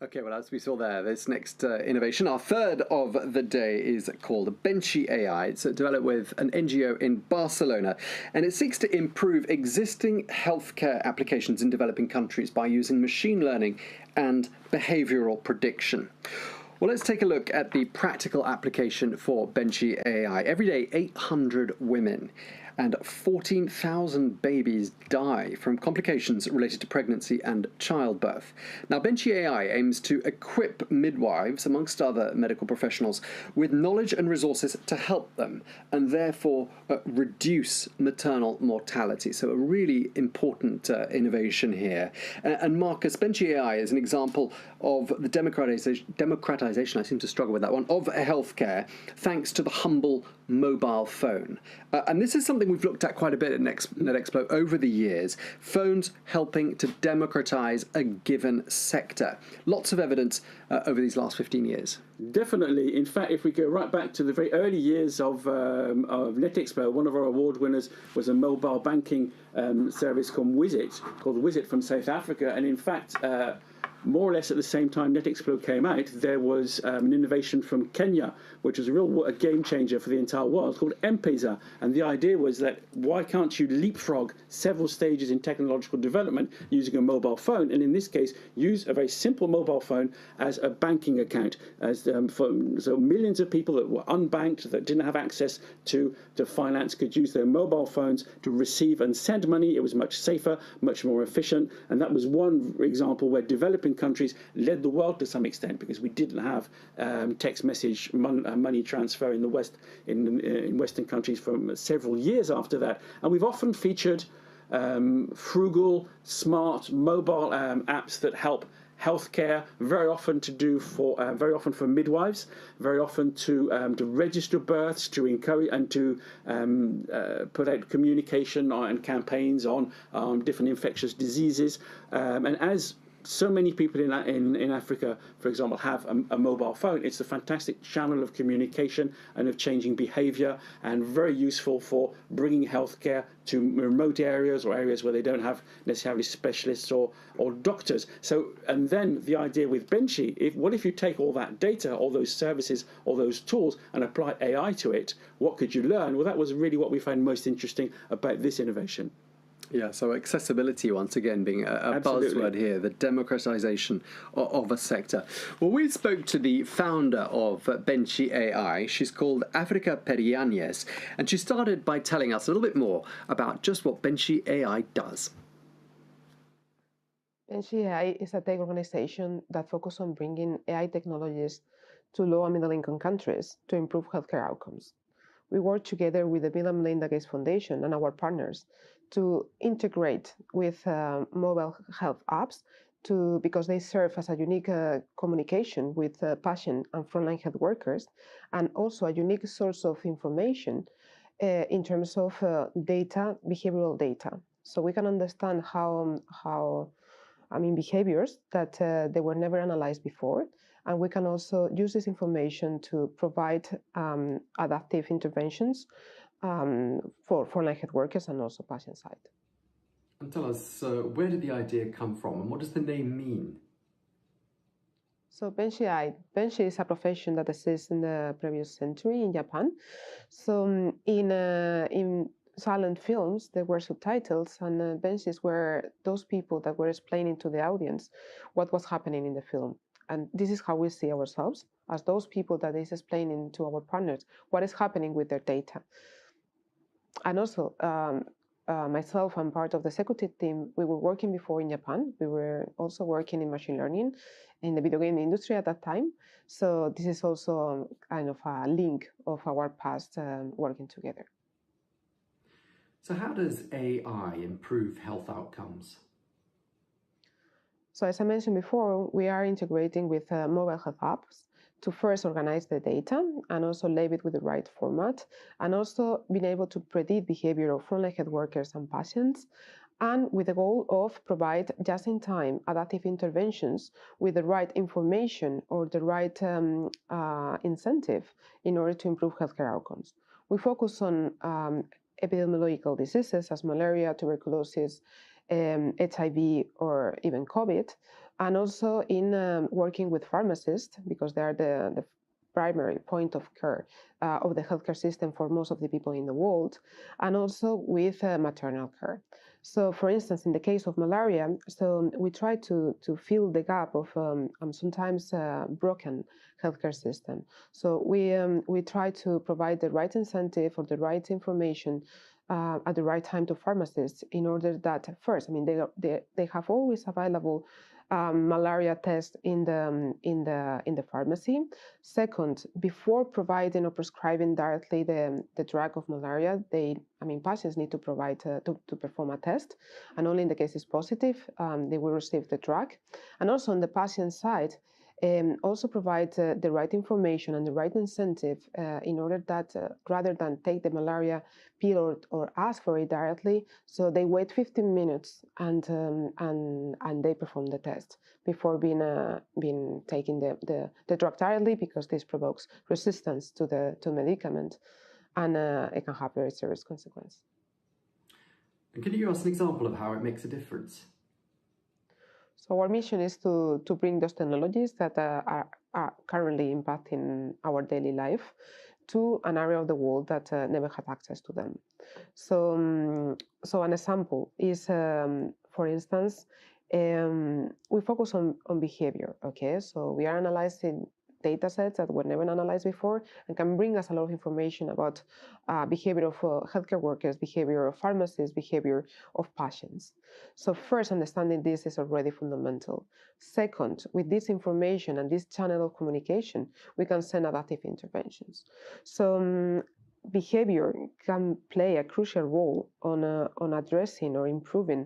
Speaker 2: Okay, well, as we saw there, this next innovation, our third of the day, is called Benchy AI. It's developed with an NGO in Barcelona, and it seeks to improve existing healthcare applications in developing countries by using machine learning and behavioral prediction. Well, let's take a look at the practical application for Benchy AI. Every day, 800 women and 14,000 babies die from complications related to pregnancy and childbirth. Now, Benchy AI aims to equip midwives, amongst other medical professionals, with knowledge and resources to help them and therefore reduce maternal mortality. So a really important innovation here. And Marcus, Benchy AI is an example of the democratization, I seem to struggle with that one, of healthcare, thanks to the humble mobile phone. And this is something we've looked at quite a bit at Netexplo over the years, phones helping to democratize a given sector. Lots of evidence over these last 15 years.
Speaker 12: Definitely. In fact, if we go right back to the very early years of Netexplo, one of our award winners was a mobile banking service called Wizit from South Africa. And in fact, more or less at the same time Netexplo came out, there was an innovation from Kenya, which was a game changer for the entire world, called M-Pesa. And the idea was that why can't you leapfrog several stages in technological development using a mobile phone? And in this case, use a very simple mobile phone as a banking account. So millions of people that were unbanked, that didn't have access to finance, could use their mobile phones to receive and send money. It was much safer, much more efficient. And that was one example where developing countries led the world to some extent, because we didn't have text message money transfer in the West, in Western countries for several years after that. And we've often featured frugal, smart mobile apps that help healthcare, very often for midwives, very often to register births, to encourage and to put out communication and campaigns on different infectious diseases. And as so many people in Africa, for example, have a mobile phone, it's a fantastic channel of communication and of changing behavior, and very useful for bringing healthcare to remote areas or areas where they don't have necessarily specialists or doctors. So, and then the idea with Benchy, what if you take all that data, all those services, all those tools, and apply AI to it? What could you learn? Well, that was really what we found most interesting about this innovation.
Speaker 2: Yeah, so accessibility, once again, being a buzzword here, the democratization of a sector. Well, we spoke to the founder of Benchy AI. She's called Africa Perianes, and she started by telling us a little bit more about just what Benchy AI does.
Speaker 16: Benchy AI is a tech organization that focuses on bringing AI technologies to low and middle-income countries to improve healthcare outcomes. We work together with the Bill and Melinda Gates Foundation and our partners to integrate with mobile health apps because they serve as a unique communication with patient and frontline health workers, and also a unique source of information in terms of behavioral data. So we can understand behaviors that they were never analyzed before. And we can also use this information to provide adaptive interventions for frontline health workers and also patient side.
Speaker 2: And tell us, where did the idea come from, and what does the name mean?
Speaker 16: So Benchy is a profession that exists in the previous century in Japan. So in silent films, there were subtitles, and benches were those people that were explaining to the audience what was happening in the film. And this is how we see ourselves, as those people that is explaining to our partners what is happening with their data. And also, myself and part of the executive team, we were working before in Japan. We were also working in machine learning in the video game industry at that time. So this is also kind of a link of our past working together.
Speaker 2: So how does AI improve health outcomes?
Speaker 16: So as I mentioned before, we are integrating with mobile health apps to first organize the data and also label it with the right format, and also being able to predict behavior of frontline health workers and patients, and with the goal of provide just-in-time adaptive interventions with the right information or the right incentive in order to improve healthcare outcomes. We focus on epidemiological diseases as malaria, tuberculosis, HIV, or even COVID, and also in working with pharmacists, because they are the primary point of care of the healthcare system for most of the people in the world, and also with maternal care. So, for instance, in the case of malaria, so we try to fill the gap of sometimes broken healthcare system. So we try to provide the right incentive or the right information at the right time to pharmacists in order that first, I mean, they have always available malaria test in the pharmacy. Second, before providing or prescribing directly the drug of malaria, patients need to provide to perform a test, and only in the case it's positive, they will receive the drug. And also on the patient side, also provide the right information and the right incentive in order that rather than take the malaria pill or ask for it directly, so they wait 15 minutes and they perform the test before being taking the drug directly, because this provokes resistance to the medicament, and it can have very serious consequences.
Speaker 2: And can you give us an example of how it makes a difference?
Speaker 16: So our mission is to bring those technologies that are currently impacting our daily life to an area of the world that never had access to them. So, so an example is, for instance, we focus on behavior. Okay, so we are analyzing data sets that were never analyzed before and can bring us a lot of information about behavior of healthcare workers, behavior of pharmacists, behavior of patients. So first, understanding this is already fundamental. Second, with this information and this channel of communication, we can send adaptive interventions. So behavior can play a crucial role on addressing or improving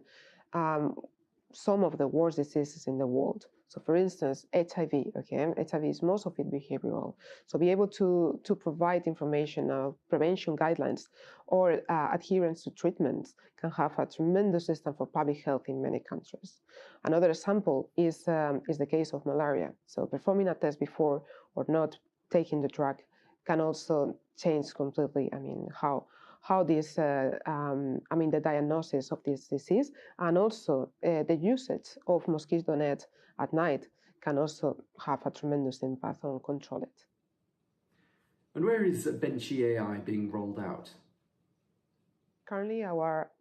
Speaker 16: some of the worst diseases in the world. So for instance, HIV, okay, HIV is most of it behavioral. So be able to provide information of prevention guidelines or adherence to treatments can have a tremendous system for public health in many countries. Another example is the case of malaria. So performing a test before or not taking the drug can also change completely, how this, the diagnosis of this disease, and also the usage of mosquito net at night can also have a tremendous impact on control it.
Speaker 2: And where is Benchy AI being rolled out?
Speaker 16: Currently, our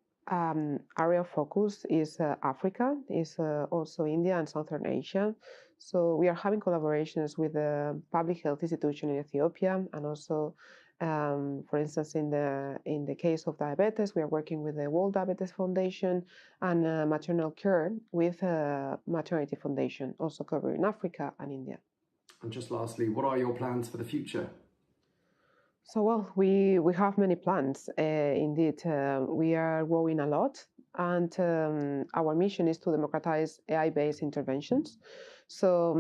Speaker 16: area of focus is Africa, is also India and Southern Asia. So we are having collaborations with the public health institution in Ethiopia, and also, for instance, in the case of diabetes, we are working with the World Diabetes Foundation, and maternal care with Maternity Foundation, also covering Africa and India.
Speaker 2: And just lastly, what are your plans for the future?
Speaker 16: So, well, we have many plans. Indeed, we are growing a lot, and our mission is to democratize AI-based interventions. So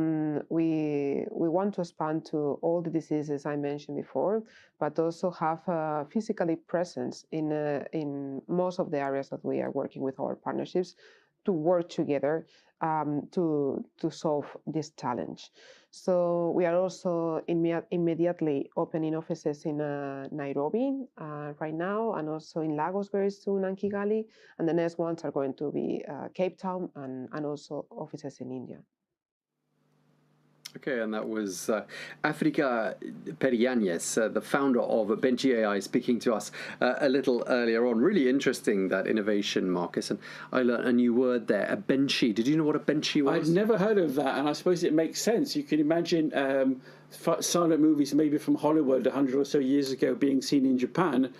Speaker 16: we want to expand to all the diseases I mentioned before, but also have physically presence in most of the areas that we are working with our partnerships to work together to solve this challenge. So we are also immediately opening offices in Nairobi right now, and also in Lagos very soon, and Kigali, and the next ones are going to be Cape Town and also offices in India.
Speaker 2: Okay, and that was Africa Perianes, the founder of Benchy AI, speaking to us a little earlier on. Really interesting, that innovation, Marcus. And I learned a new word there, a benchy. Did you know what a benchy was?
Speaker 12: I'd never heard of that, and I suppose it makes sense. You can imagine silent movies maybe from Hollywood 100 or so years ago being seen in Japan,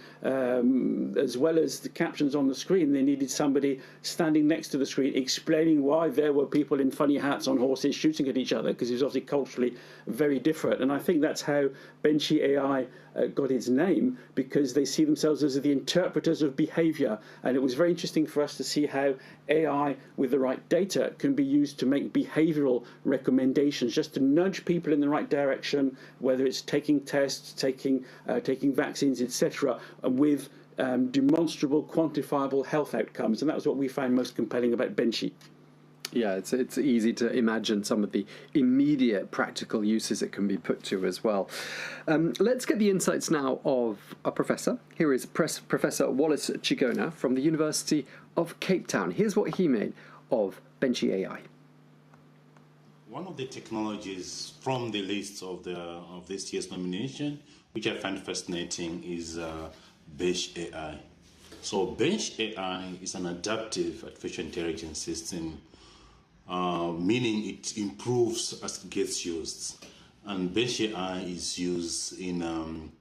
Speaker 12: as well as the captions on the screen. They needed somebody standing next to the screen explaining why there were people in funny hats on horses shooting at each other, because it was obviously culturally very different. And I think that's how Benchy AI got its name, because they see themselves as the interpreters of behavior. And it was very interesting for us to see how AI with the right data can be used to make behavioral recommendations, just to nudge people in the right direction, whether it's taking tests, taking vaccines, etc., with demonstrable, quantifiable health outcomes. And that was what we found most compelling about Benchy.
Speaker 2: Yeah, it's easy to imagine some of the immediate practical uses it can be put to as well. Let's get the insights now of a professor. Here is Professor Wallace Chigona from the University of Cape Town. Here's what he made of Benchy AI.
Speaker 17: One of the technologies from the list of this year's nomination, which I find fascinating, is Bench AI. So Bench AI is an adaptive artificial intelligence system, meaning it improves as it gets used. And Bench AI is used in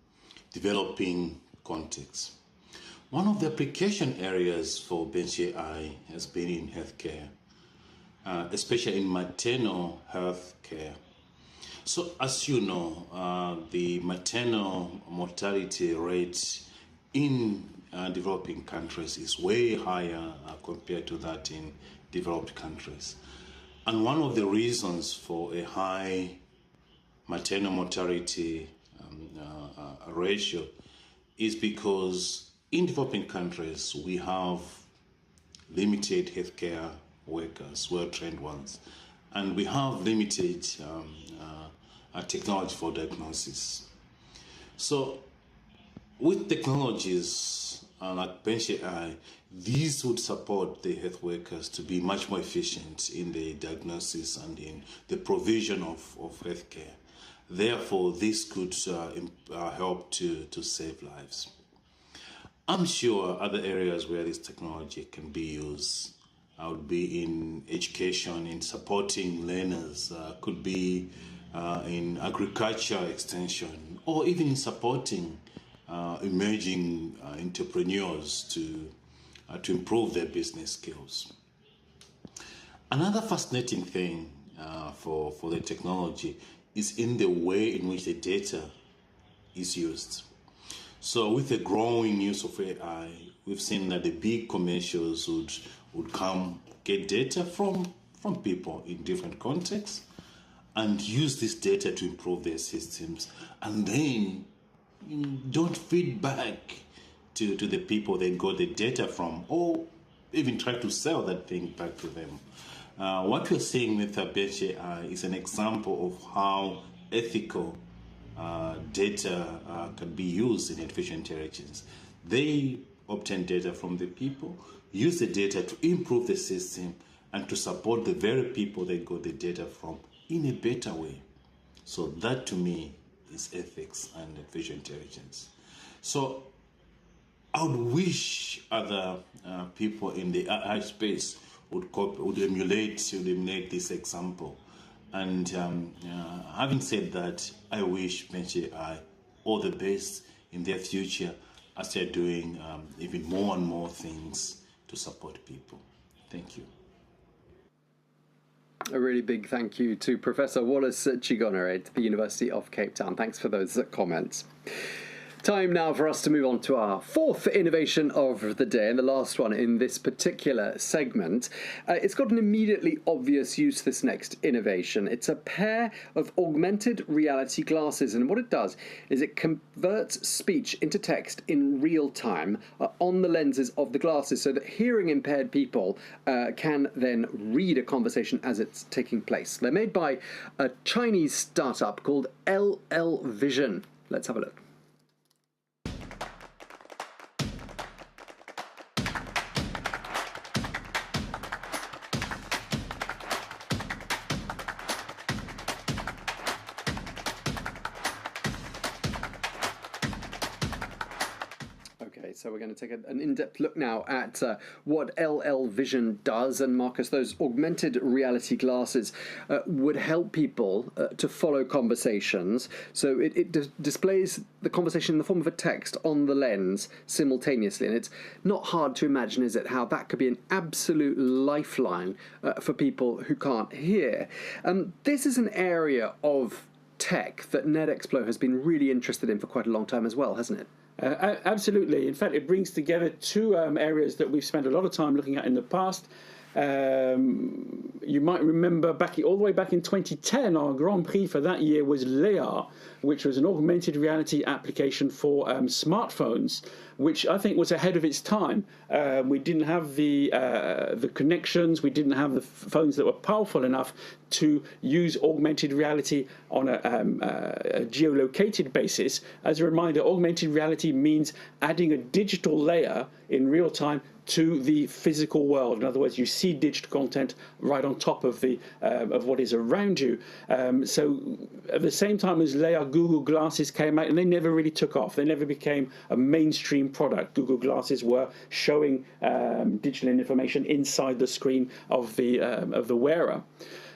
Speaker 17: developing contexts. One of the application areas for Bench AI has been in healthcare, especially in maternal health care. So as you know, the maternal mortality rate in developing countries is way higher compared to that in developed countries. And one of the reasons for a high maternal mortality ratio is because in developing countries we have limited healthcare workers, well-trained ones, and we have limited technology for diagnosis. So with technologies like Bench AI, these would support the health workers to be much more efficient in the diagnosis and in the provision of healthcare. Therefore, this could help to save lives. I'm sure other areas where this technology can be used would be in education, in supporting learners, could be in agriculture extension, or even in supporting emerging entrepreneurs to improve their business skills. Another fascinating thing for the technology is in the way in which the data is used. So with the growing use of AI, we've seen that the big commercials would come get data from people in different contexts and use this data to improve their systems, and then don't feed back to the people they got the data from, or even try to sell that thing back to them. What we're seeing with Bench AI is an example of how ethical data can be used in artificial intelligence. They obtain data from the people, use the data to improve the system and to support the very people they got the data from in a better way. So that to me is ethics and artificial intelligence. So I would wish other people in the AI space would emulate this example. And having said that, I wish Bench AI all the best in their future as they're doing even more and more things to support people. Thank you.
Speaker 2: A really big thank you to Professor Wallace Chigona at the University of Cape Town. Thanks for those comments. Time now for us to move on to our fourth innovation of the day, and the last one in this particular segment. It's got an immediately obvious use, this next innovation. It's a pair of augmented reality glasses, and what it does is it converts speech into text in real time on the lenses of the glasses, so that hearing impaired people can then read a conversation as it's taking place. They're made by a Chinese startup called LL Vision. Let's have a look. So we're going to take an in-depth look now at what LL Vision does. And Marcus, those augmented reality glasses would help people to follow conversations. So it displays the conversation in the form of a text on the lens simultaneously. And it's not hard to imagine, is it, how that could be an absolute lifeline for people who can't hear. This is an area of tech that Netexplo has been really interested in for quite a long time as well, hasn't it?
Speaker 12: Absolutely. In fact, it brings together two areas that we've spent a lot of time looking at in the past. You might remember all the way back in 2010, our Grand Prix for that year was Leia, which was an augmented reality application for smartphones. which I think was ahead of its time. We didn't have the connections, we didn't have the phones that were powerful enough to use augmented reality on a geolocated basis. As a reminder, augmented reality means adding a digital layer in real time to the physical world. In other words, you see digital content right on top of the of what is around you. So at the same time as Google Glasses came out, and they never really took off. They never became a mainstream product. Google Glasses were showing digital information inside the screen of the wearer.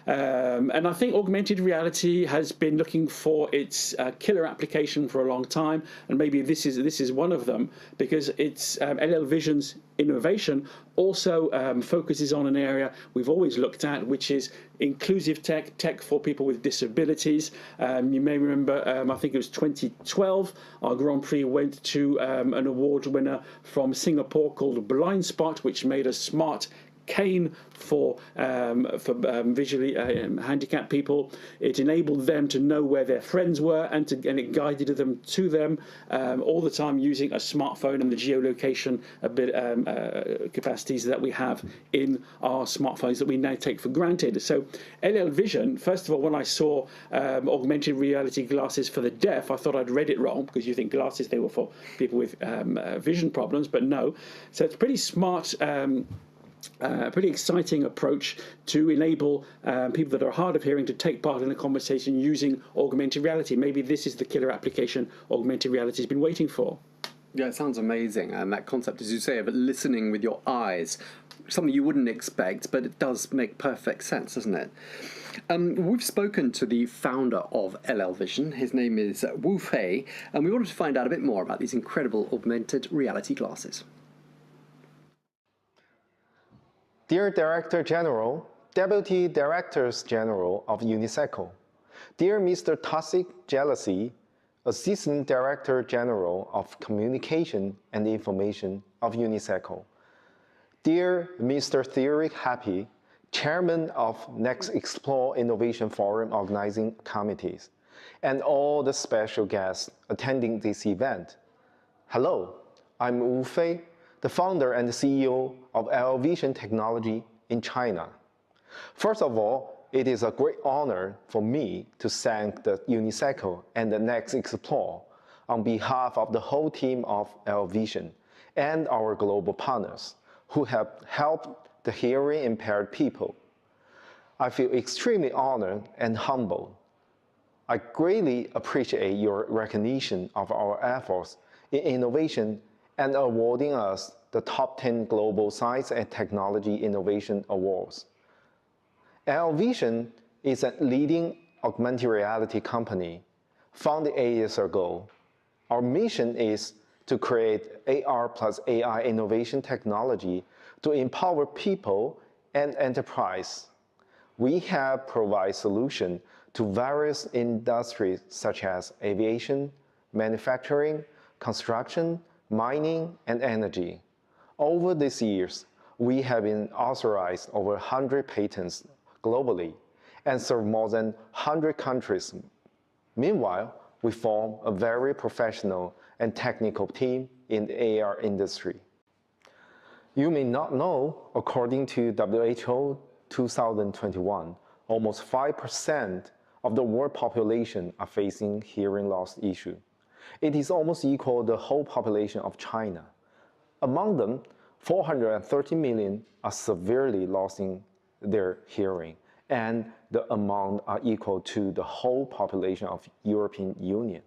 Speaker 12: And I think augmented reality has been looking for its killer application for a long time, and maybe this is one of them, because it's LL Vision's innovation also focuses on an area we've always looked at, which is inclusive tech for people with disabilities. You may remember, I think it was 2012, our Grand Prix went to an award winner from Singapore called Blind Spot, which made a smart cane for visually handicapped people. It enabled them to know where their friends were, and it guided them to them all the time using a smartphone and the geolocation capacities that we have in our smartphones that we now take for granted. So LL Vision, first of all, when I saw augmented reality glasses for the deaf, I thought I'd read it wrong, because you think glasses, they were for people with vision problems, but no. So it's pretty smart, pretty exciting approach to enable people that are hard of hearing to take part in a conversation using augmented reality. Maybe this is the killer application augmented reality has been waiting for.
Speaker 2: Yeah, it sounds amazing. And that concept, as you say, of listening with your eyes, something you wouldn't expect, but it does make perfect sense, doesn't it? We've spoken to the founder of LL Vision. His name is Wu Fei, and we wanted to find out a bit more about these incredible augmented reality glasses.
Speaker 18: Dear Director General, Deputy Directors General of UNISECO, dear Mr. Tasik Jealousy, Assistant Director General of Communication and Information of UNISECO, dear Mr. Thierry Happy, Chairman of Netexplo Innovation Forum organizing committees, and all the special guests attending this event. Hello, I'm Wu Fei, the founder and CEO of LL Vision Technology in China. First of all, it is a great honor for me to thank the UNISECO and the Netexplo on behalf of the whole team of LL Vision and our global partners who have helped the hearing impaired people. I feel extremely honored and humbled. I greatly appreciate your recognition of our efforts in innovation and awarding us the top 10 Global Science and Technology Innovation Awards. LL Vision is a leading augmented reality company founded 8 years ago. Our mission is to create AR plus AI innovation technology to empower people and enterprise. We have provided solutions to various industries such as aviation, manufacturing, construction, mining, and energy. Over these years, we have been authorized over 100 patents globally and serve more than 100 countries. Meanwhile, we form a very professional and technical team in the AR industry. You may not know, according to WHO 2021, almost 5% of the world population are facing hearing loss issue. It is almost equal to the whole population of China. Among them, 430 million are severely losing their hearing, and the amount are equal to the whole population of European Union.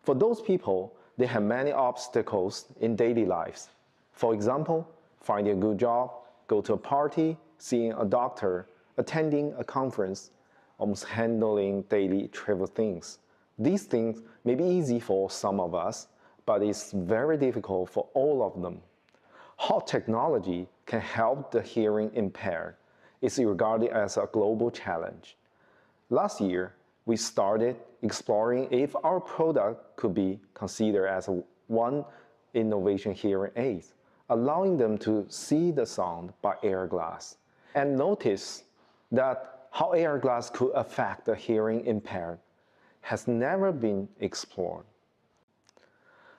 Speaker 18: For those people, they have many obstacles in daily lives. For example, finding a good job, go to a party, seeing a doctor, attending a conference, almost handling daily trivial things. These things may be easy for some of us, but it's very difficult for all of them. How technology can help the hearing impaired is regarded as a global challenge. Last year, we started exploring if our product could be considered as one innovation hearing aid, allowing them to see the sound by air glass, and notice that how air glass could affect the hearing impaired has never been explored.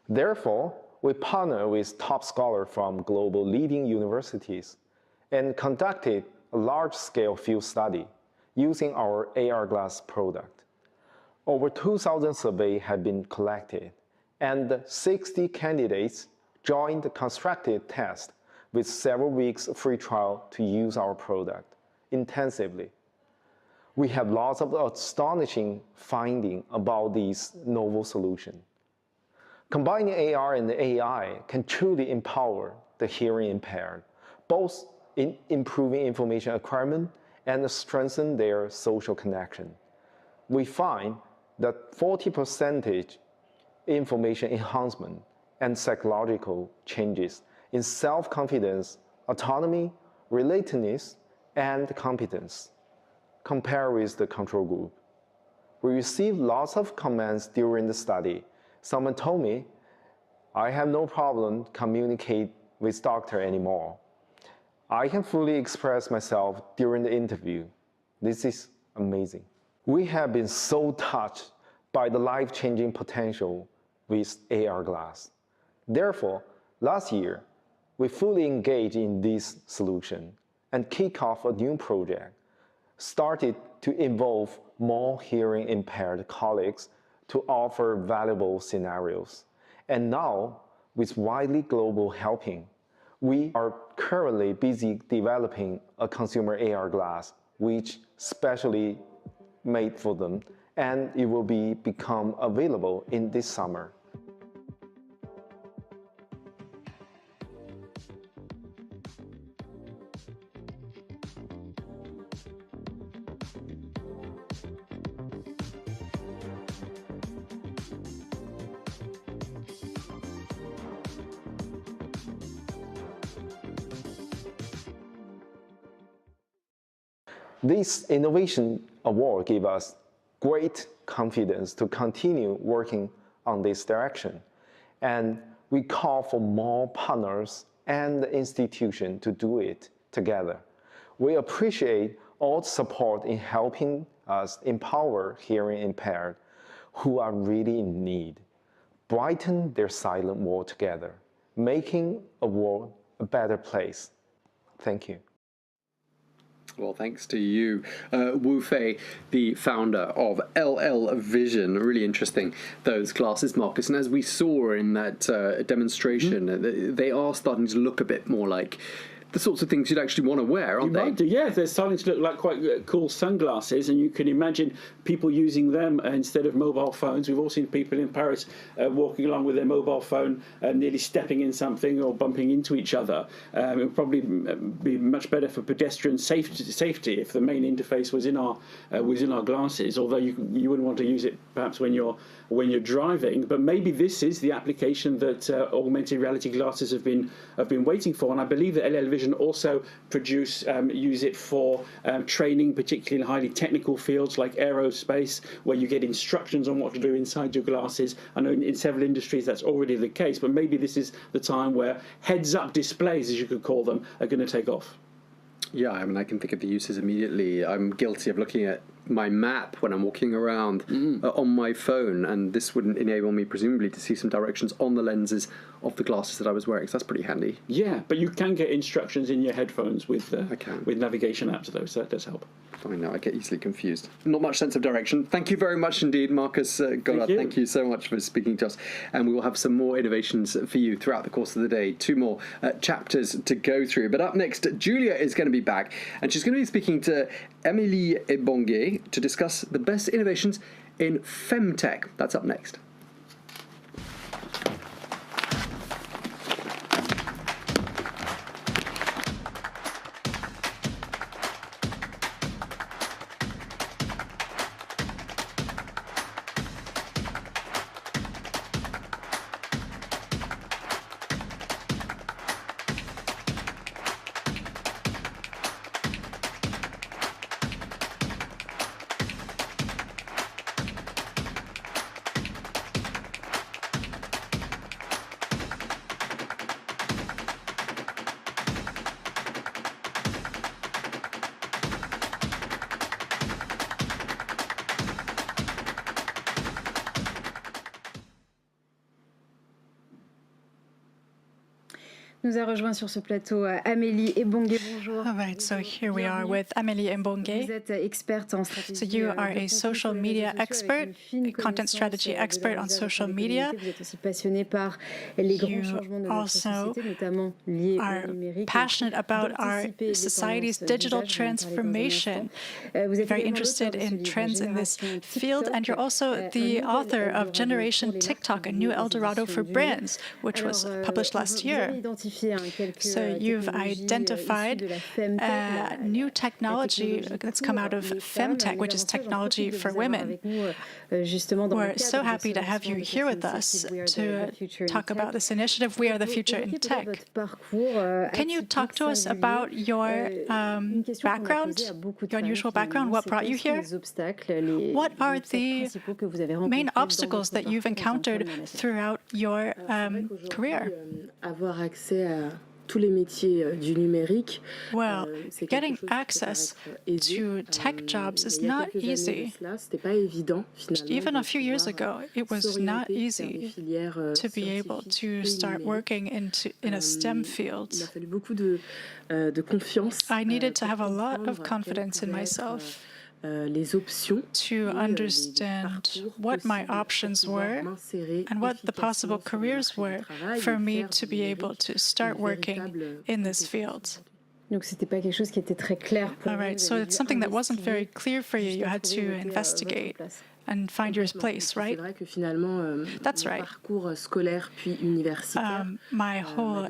Speaker 18: Therefore, we partnered with top scholars from global leading universities and conducted a large-scale field study using our AR glass product. Over 2,000 surveys have been collected, and 60 candidates joined the constructive test with several weeks free trial to use our product intensively. We have lots of astonishing findings about these novel solutions. Combining AR and AI can truly empower the hearing impaired, both in improving information acquirement and strengthen their social connection. We find that 40% information enhancement and psychological changes in self-confidence, autonomy, relatedness, and competence compared with the control group. We received lots of comments during the study. Someone told me, I have no problem communicate with doctor anymore. I can fully express myself during the interview. This is amazing. We have been so touched by the life-changing potential with AR glass. Therefore, last year, we fully engaged in this solution and kicked off a new project, started to involve more hearing impaired colleagues to offer valuable scenarios. And now, with widely global helping, we are currently busy developing a consumer AR glass, which specially made for them, and it will become available in this summer. This Innovation Award gave us great confidence to continue working on this direction. And we call for more partners and institutions to do it together. We appreciate all the support in helping us empower hearing impaired who are really in need, brighten their silent world together, making a world a better place. Thank you.
Speaker 2: Well, thanks to you, Wu Fei, the founder of LL Vision. Really interesting, those glasses, Marcus. And as we saw in that demonstration, they are starting to look a bit more like the sorts of things you'd actually want to wear, aren't they?
Speaker 12: Might do, yeah. They're starting to look like quite cool sunglasses, and you can imagine people using them instead of mobile phones. We've all seen people in Paris walking along with their mobile phone, nearly stepping in something or bumping into each other. It would probably be much better for pedestrian safety if the main interface was in our glasses. Although you wouldn't want to use it perhaps when you're driving. But maybe this is the application that augmented reality glasses have been waiting for. And I believe that LL Vision also use it for training, particularly in highly technical fields like aerospace, where you get instructions on what to do inside your glasses. I know in several industries that's already the case, but maybe this is the time where heads-up displays, as you could call them, are going to take off.
Speaker 2: Yeah, I mean, I can think of the uses immediately. I'm guilty of looking at my map when I'm walking around on my phone, and this would enable me presumably to see some directions on the lenses of the glasses that I was wearing, so that's pretty handy.
Speaker 12: Yeah, but you can get instructions in your headphones with navigation apps though, so that does help.
Speaker 2: I know, I get easily confused. Not much sense of direction. Thank you very much indeed, Marcus Goddard. Thank you so much for speaking to us, and we will have some more innovations for you throughout the course of the day. 2 more chapters to go through. But up next, Julia is going to be back, and she's going to be speaking to Émilie Ebongue to discuss the best innovations in femtech. That's up next.
Speaker 1: nous a rejoint sur ce plateau Amélie Ebongue. Bonjour.
Speaker 4: All right, so here we are with Amélie Mbonge.
Speaker 1: Vous êtes experte en stratégie.
Speaker 4: So you are a social media expert, a content strategy expert on social media.
Speaker 1: Vous êtes aussi passionnée par les grands changements de notre société, notamment liés au numérique.
Speaker 4: Passionate about our society's digital transformation. Very interested in trends in this field, and you're also the author of Generation TikTok, a new Eldorado for brands, which was published last year. So you've identified new technology that's come out of femtech, which is technology for women. We're so happy to have you here with us to talk about this initiative, We Are the Future in Tech. Can you talk to us about your background, your unusual background? What brought you here? What are the main obstacles that you've encountered throughout your career? Well, getting access to tech jobs is not easy. Even a few years ago, it was not easy to be able to start working in a STEM field. I needed to have a lot of confidence in myself to understand what my options were and what the possible careers were for me to be able to start working in this field. All right, so it's something that wasn't very clear for you. You had to investigate and find your place, right? That's right. My whole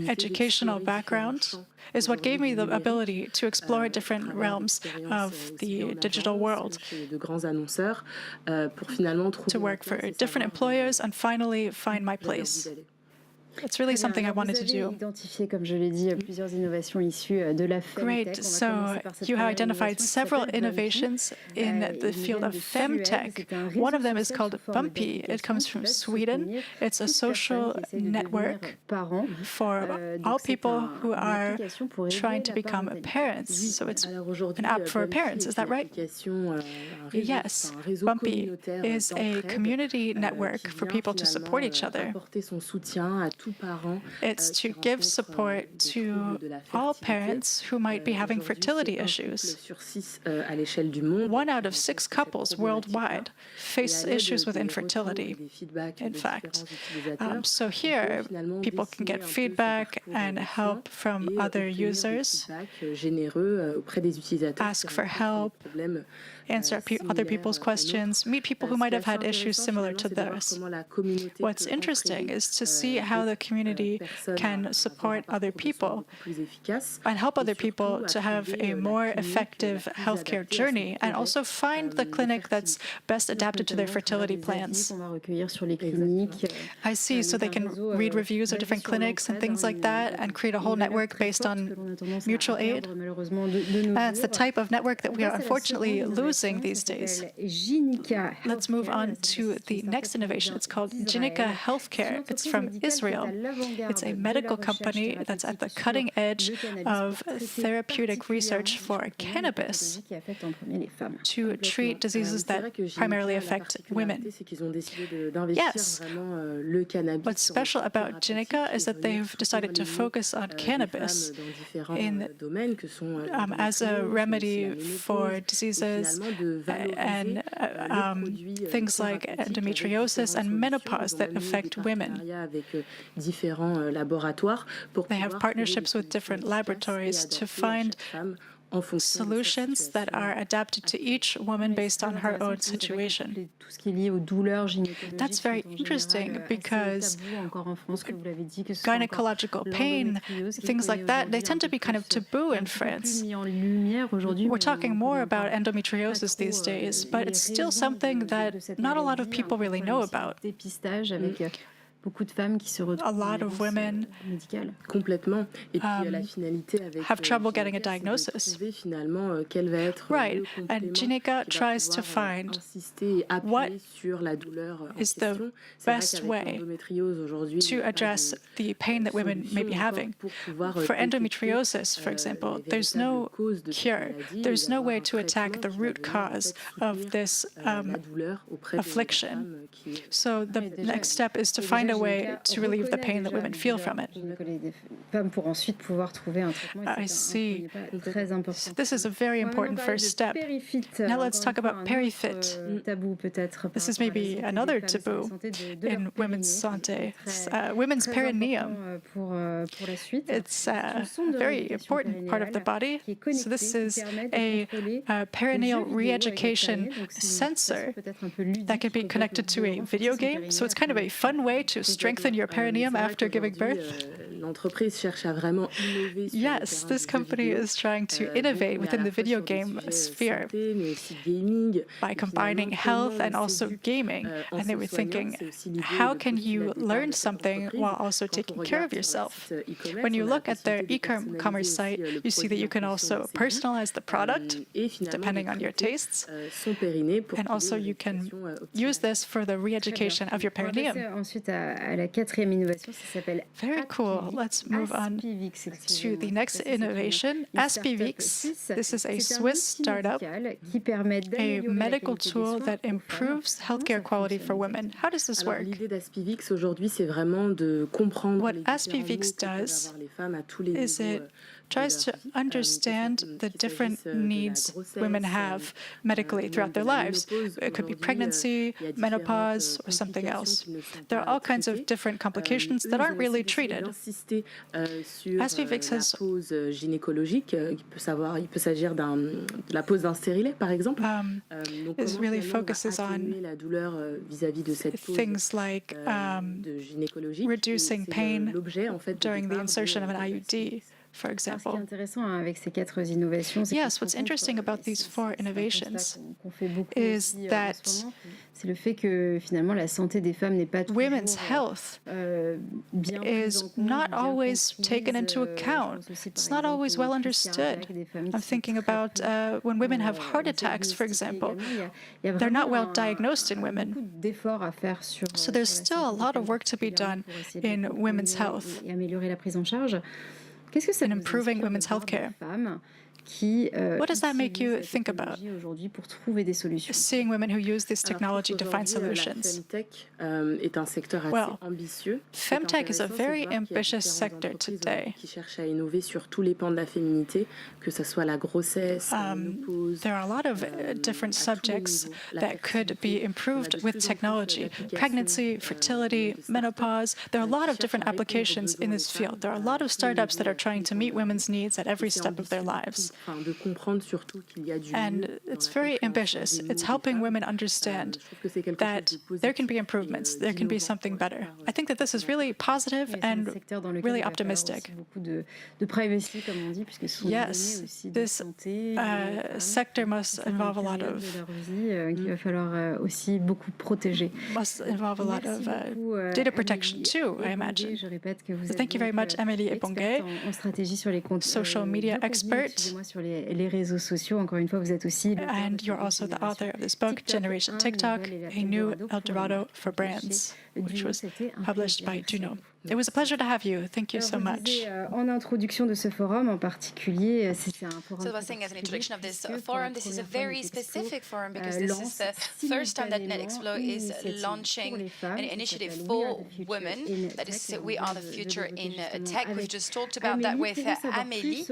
Speaker 4: educational background is what gave me the ability to explore different realms of the digital world, to work for different employers and finally find my place. It's really something I wanted to do. Great. So you have identified several innovations in the field of femtech. One of them is called Bumpy. It comes from Sweden. It's a social network for all people who are trying to become parents. So it's an app for parents. Is that right? Yes. Bumpy is a community network for people to support each other. It's to give support to all parents who might be having fertility issues. 1 out of 6 couples worldwide face issues with infertility, in fact. So here, people can get feedback and help from other users, ask for help, answer other people's questions, meet people who might have had issues similar to theirs. What's interesting is to see how the community can support other people and help other people to have a more effective healthcare journey and also find the clinic that's best adapted to their fertility plans. I see, so they can read reviews of different clinics and things like that and create a whole network based on mutual aid. And it's the type of network that we are unfortunately losing these days. Let's move on to the next innovation. It's called Ginica Healthcare. It's from Israel. It's a medical company that's at the cutting edge of therapeutic research for cannabis to treat diseases that primarily affect women. Yes. What's special about Ginica is that they've decided to focus on cannabis as a remedy for diseases and things like endometriosis and menopause that affect women. They have partnerships with different laboratories to find solutions that are adapted to each woman based on her own situation. That's very interesting because gynecological pain, things like that, they tend to be kind of taboo in France. We're talking more about endometriosis these days, but it's still something that not a lot of people really know about. A lot of women have trouble getting a diagnosis. Right, and Ginica tries to find what is the best way to address the pain that women may be having. For endometriosis, for example, there's no cure. There's no way to attack the root cause of this affliction. So the next step is to find a a way to relieve the pain that women feel from it. I see. This is a very important first step. Now let's talk about PeriFit. This is maybe another taboo in women's santé. Women's perineum. It's a very important part of the body. So this is a perineal re-education sensor that can be connected to a video game. So it's kind of a fun way to strengthen your perineum after giving birth. Yes, this company is trying to innovate within the video game sphere by combining health and also gaming. And they were thinking, how can you learn something while also taking care of yourself? When you look at their e-commerce site, you see that you can also personalize the product depending on your tastes. And also you can use this for the re-education of your perineum. Very cool. Let's move on to the next innovation, Aspivix. This is a Swiss startup, a medical tool that improves healthcare quality for women. How does this work? What Aspivix does is it tries to understand the different needs women have medically throughout their lives. It could be pregnancy, menopause, or something else. There are all kinds of different complications that aren't really treated. Aspivix has really focuses on things like reducing pain during the insertion of an IUD, for example. Yes, what's interesting about these 4 innovations is that women's health is not always taken into account. It's not always well understood. I'm thinking about when women have heart attacks, for example. They're not well diagnosed in women. So there's still a lot of work to be done in women's health. And improving women's healthcare. What does that make you think about? Seeing women who use this technology to find solutions. Well, femtech is a very ambitious sector today. There are a lot of different subjects that could be improved with technology. Pregnancy, fertility, menopause. There are a lot of different applications in this field. There are a lot of startups that are trying to meet women's needs at every step of their lives. And it's very ambitious. It's helping women understand that there can be improvements, there can be something better. I think that this is really positive and really optimistic. Yes, this sector must involve a lot of data protection too, I imagine. So thank you very much, Amélie Eponguet, social media expert. And you're also the author of this book, Generation TikTok, A New El Dorado for Brands, which was published by Juno. It was a pleasure to have you. Thank you so much.
Speaker 1: So I
Speaker 8: was saying as an introduction of this forum, this is a very specific forum because this is the first time that Netexplo is launching an initiative for women. That is, we are the future in tech. We've just talked about that with Amélie.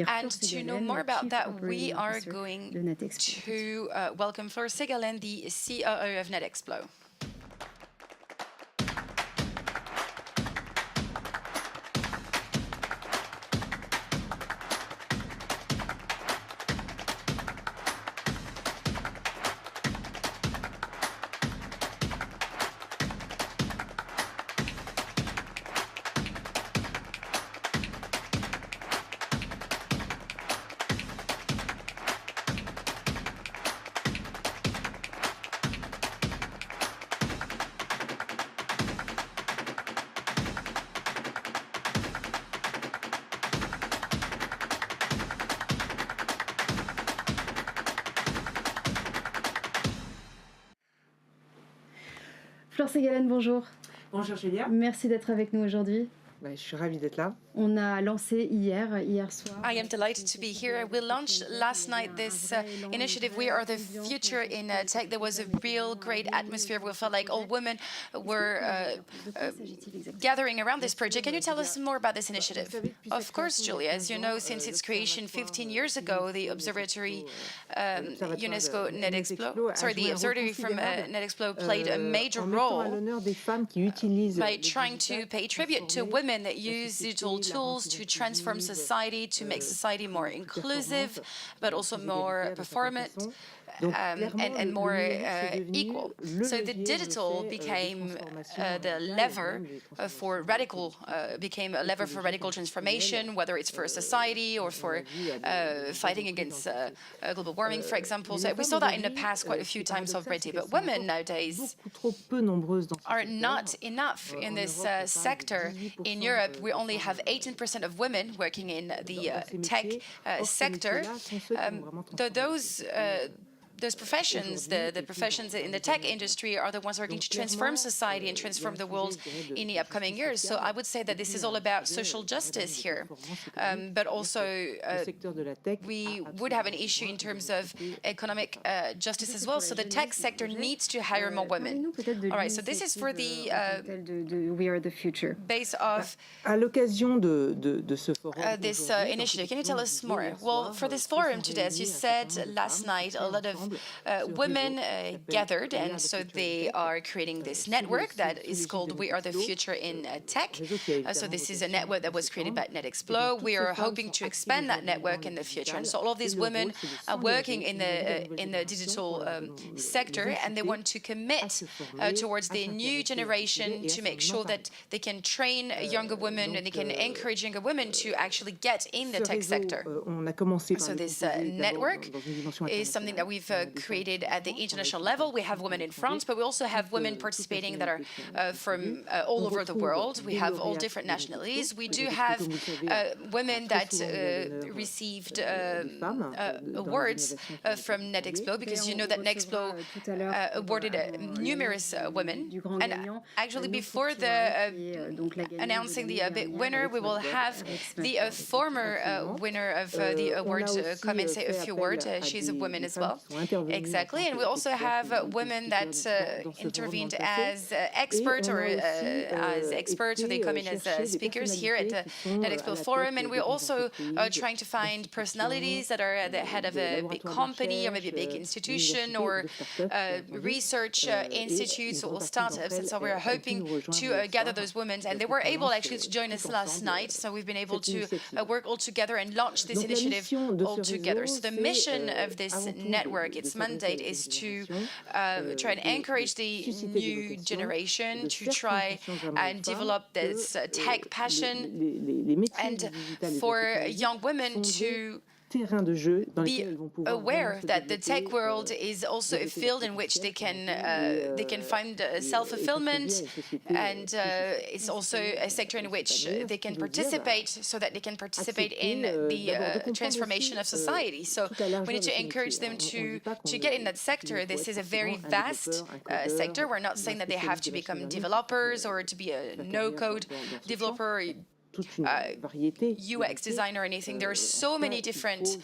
Speaker 8: And to know more about that, we are going to welcome Fleur Segalen, the COO of Netexplo.
Speaker 1: Fleur Segalen, bonjour.
Speaker 19: Bonjour Julia.
Speaker 1: Merci d'être avec nous aujourd'hui.
Speaker 19: Je suis ravie d'être là.
Speaker 1: On a lancé hier soir.
Speaker 8: I am delighted to be here. We launched last night this initiative, We Are the Future in Tech. There was a real great atmosphere. We felt like all women were gathering around this project. Can you tell us more about this initiative? Of course, Julia. As you know, since its creation 15 years ago, the observatory UNESCO Netexplo, the observatory from Netexplo played a major role by trying to pay tribute to women that use digital tools to transform society, to make society more inclusive, but also more performant. And more equal. So the digital became the lever for became a lever for radical transformation, whether it's for society or for fighting against global warming, for example. So we saw that in the past quite a few times already. But women nowadays are not enough in this sector. In Europe, we only have 18% of women working in the tech sector. Those professions, the professions in the tech industry, are the ones who are going to transform society and transform the world in the upcoming years. So I would say that this is all about social justice here. But also, we would have an issue in terms of economic justice as well. So the tech sector needs to hire more women. All right, so this is for the
Speaker 1: We Are the Future.
Speaker 8: base of
Speaker 19: À l'occasion de ce forum,
Speaker 8: this initiative. Can you tell us more? Well, for this forum today, as you said last night, a lot of women gathered, and so they are creating this network that is called We Are the Future in Tech. So this is a network that was created by Netexplo. We are hoping to expand that network in the future. And so all of these women are working in the digital sector, and they want to commit towards the new generation to make sure that they can train younger women and they can encourage younger women to actually get in the tech sector. So this network is something that we've created at the international level. We have women in France, but we also have women participating that are from all over the world. We have all different nationalities. We do have women that received awards from Netexplo, because you know that Netexplo awarded numerous women. And actually, before announcing the big winner, we will have the former winner of the award come and say a few words. She's a woman as well. Exactly, and we also have women that intervened as experts or so they come in as speakers here at the Netexplo Forum, and we're also trying to find personalities that are at the head of a big company or maybe a big institution or research institutes or startups, and so we're hoping to gather those women, and they were able actually to join us last night, so we've been able to work all together and launch this initiative all together. So the mission of this network, its mandate, is to try and encourage the new generation to try and develop this tech passion, and for young women to be aware that the tech world is also a field in which they can find self-fulfillment, and it's also a sector in which they can participate, so that they can participate in the transformation of society. So we need to encourage them to get in that sector. This is a very vast sector. We're not saying that they have to become developers or to be a no-code developer, UX designer or anything. There are so many different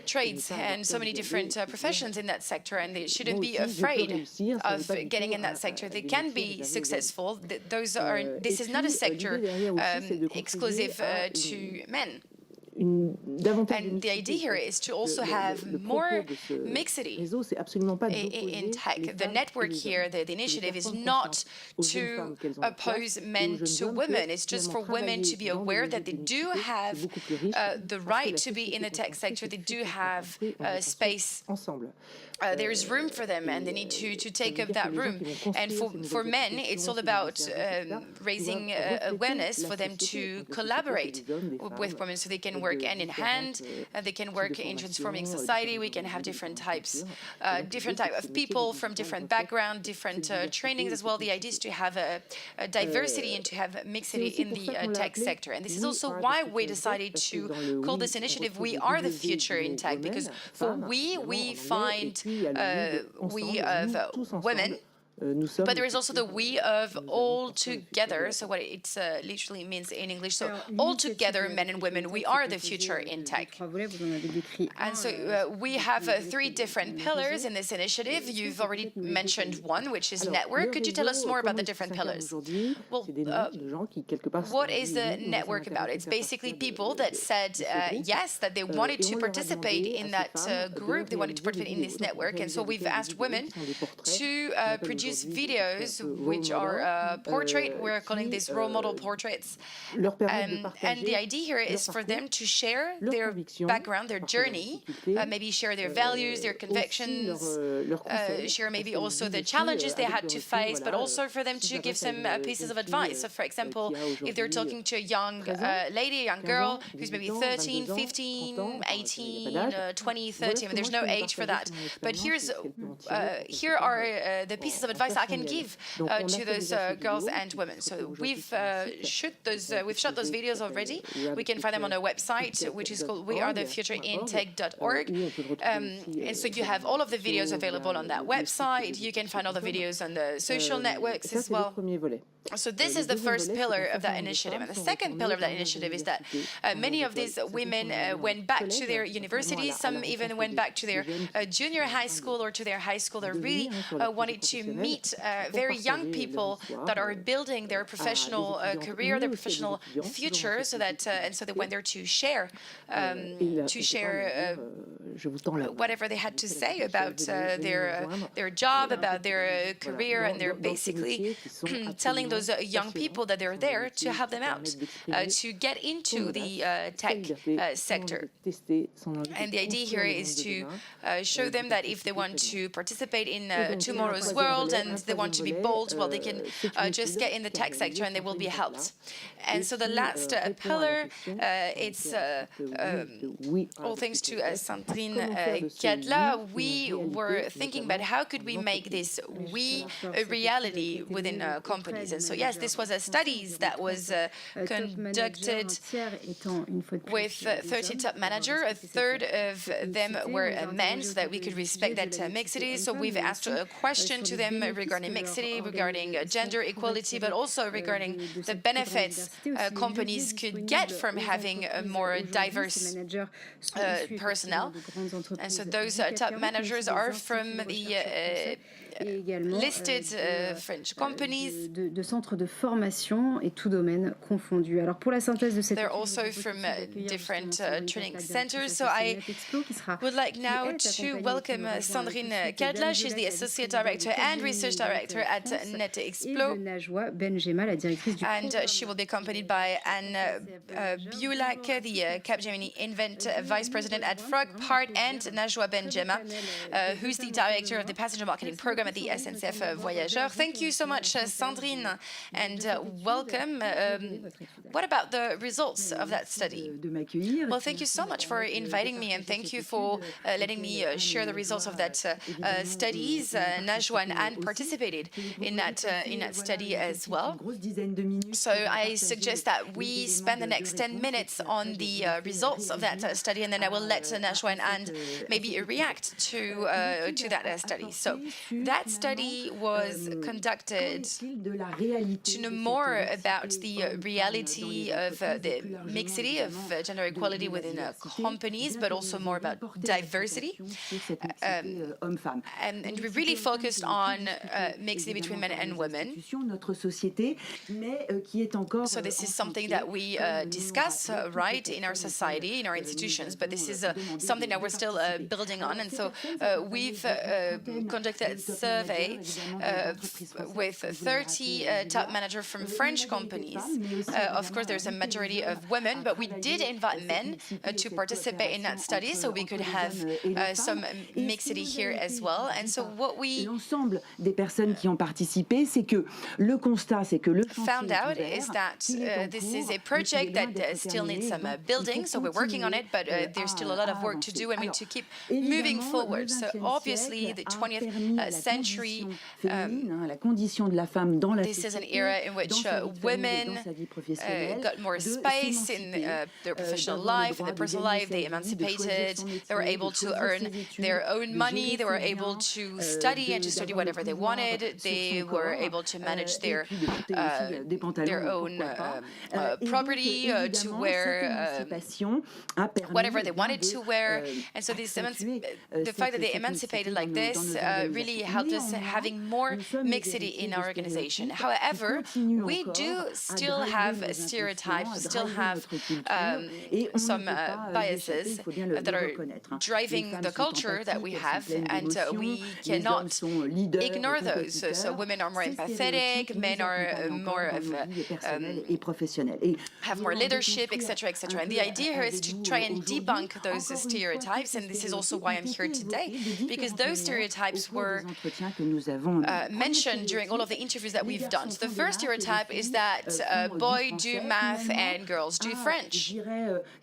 Speaker 8: trades and so many different professions in that sector, and they shouldn't be afraid of getting in that sector. They can be successful. This is not a sector exclusive to men. And the idea here is to also have more mixity in tech. The network here, the initiative, is not to oppose men to women. It's just for women to be aware that they do have the right to be in the tech sector. They do have space. There is room for them, and they need to take up that room. And for men, it's all about raising awareness for them to collaborate with women, so they can work hand in hand. They can work in transforming society. We can have different type of people from different backgrounds, different trainings as well. The idea is to have a diversity and to have mixity in the tech sector. And this is also why we decided to call this initiative "We Are the Future in Tech," because for we find we of women
Speaker 7: But there is also the we of all together, so what it literally means in English. So all together, men and women, we are the future in tech. And so we have 3 different pillars in this initiative. You've already mentioned one, which is network. Could you tell us more about the different pillars? Well, what is the network about? It's basically people that said yes, that they wanted to participate in that group, they wanted to participate in this network. And so we've asked women to produce videos which are portrait. We're calling this role model portraits. And the idea here is for them to share their background, their journey, maybe share their values, their convictions, share maybe also the challenges they had to face, but also for them to give some pieces of advice. So, for example, if they're talking to a young lady, a young girl who's maybe 13, 15, 18, 20, 30, I mean, there's no age for that. But here are the pieces of advice I can give to those girls and women. So we've shot those videos already. We can find them on our website, which is called wearethefutureintech.org. And so you have all of the videos available on that website. You can find all the videos on the social networks as well. So this is the first pillar of that initiative. And the second pillar of that initiative is that many of these women went back to their universities. Some even went back to their junior high school or to their high school. They really wanted to meet very young people that are building their professional career, their professional future, so that and so they went there to share whatever they had to say about their job, about their career, and they're basically telling those young people that they're there to help them out to get into the tech sector. And the idea here is to show them that if they want to participate in tomorrow's world and they want to be bold, well, they can just get in the tech sector and they will be helped. And so the last pillar, it's all thanks to Sandrine Cadla. We were thinking about how could we make this we a reality within companies. And so yes, this was a studies that was conducted with 30 top managers. A third of them were men, so that we could respect that mixity. So we've asked a question to them regarding mixity, regarding gender equality, but also regarding the benefits companies could get from having a more diverse personnel. And so those top managers are from the listed French companies.
Speaker 1: De centres de formation et tout domaine confondu. Alors pour la synthèse de cette
Speaker 7: They're also from different training centers. So I would like now to welcome Sandrine Cadla. She's the Associate Director and Research Director at Netexplo. And she will be accompanied by Anne Biulak, the Capgemini Invent Vice President at Frogpart, and Najwa Benjema, who's the Director of the Passenger Marketing Program at the SNCF Voyageurs. Thank you so much, Sandrine, and welcome. What about the results of that study? Well, thank you so much for inviting me, and thank you for letting me share the results of that studies. Najwa and Anne participated in that study as well. So I suggest that we spend the next 10 minutes on the results of that study, and then I will let Najwa and Anne maybe react to that study. So that study was conducted to know more about the reality of the mixity of gender equality within companies, but also more about diversity. And we really focused on mixity between men and women. So this is something that we discuss, right, in our society, in our institutions, but this is something that we're still building on. And so we've conducted a survey with 30 top managers from French companies. Of course, there's a majority of women, but we did invite men to participate in that study, so we could have some mixity here as well. And so what we found out is that this is a project that still needs some building, so we're working on it, but there's still a lot of work to do and we need to keep moving forward. So obviously the 20th century,
Speaker 19: la condition de la femme dans la
Speaker 7: this is an era in which women got more space in their professional life, in their personal life. They emancipated. They were able to earn their own money. They were able to study and to study whatever they wanted. They were able to manage their own property, to wear whatever they wanted to wear. And so the fact that they emancipated like this really helped us having more mixity in our organization. However, we do still have stereotypes, we still have some biases that are driving the culture that we have, and we cannot ignore those. So women are more empathetic, men are more of have more leadership, etc., etc. And the idea here is to try and debunk those stereotypes, and this is also why I'm here today, because those stereotypes were mentioned during all of the interviews that we've done. So the first stereotype is that boys do math and girls do French.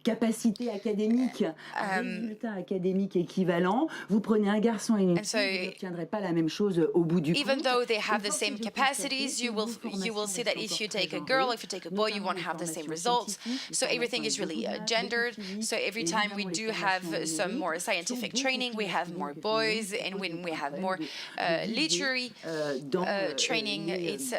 Speaker 19: Capacité académique, résultat académique équivalent. Vous prenez un garçon et une fille, vous n'obtiendrez pas la même chose au bout du compte.
Speaker 7: Even though they have the same capacities, you will see that if you take a girl, if you take a boy, you won't have the same results. So everything is really gendered. So every time we do have some more scientific training, we have more boys, and when we have more literary training, it's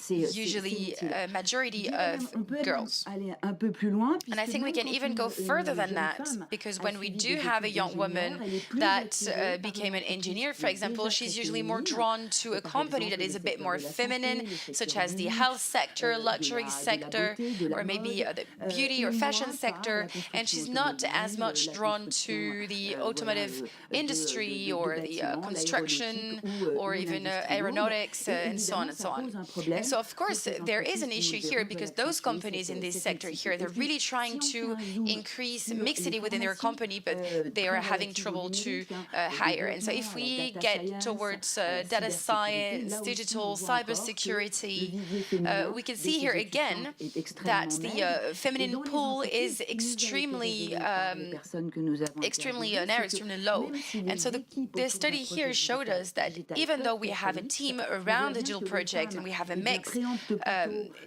Speaker 7: usually a majority of girls. And I think we can even go further than that, because when we do have a young woman that became an engineer, for example, she's usually more drawn to a company that is a bit more feminine, such as the health sector, luxury sector, or maybe the beauty or fashion sector, and she's not as much drawn to the automotive industry or the construction or even aeronautics and so on and so on. And so, of course, there is an issue here, because those companies in this sector here, they're really trying to increase mixity within their company, but they are having trouble to hire. And so if we get towards data science, digital, cybersecurity, we can see here again that the feminine pool is extremely narrow, extremely low. And so the study here showed us that even though we have a team around the digital project and we have a mixed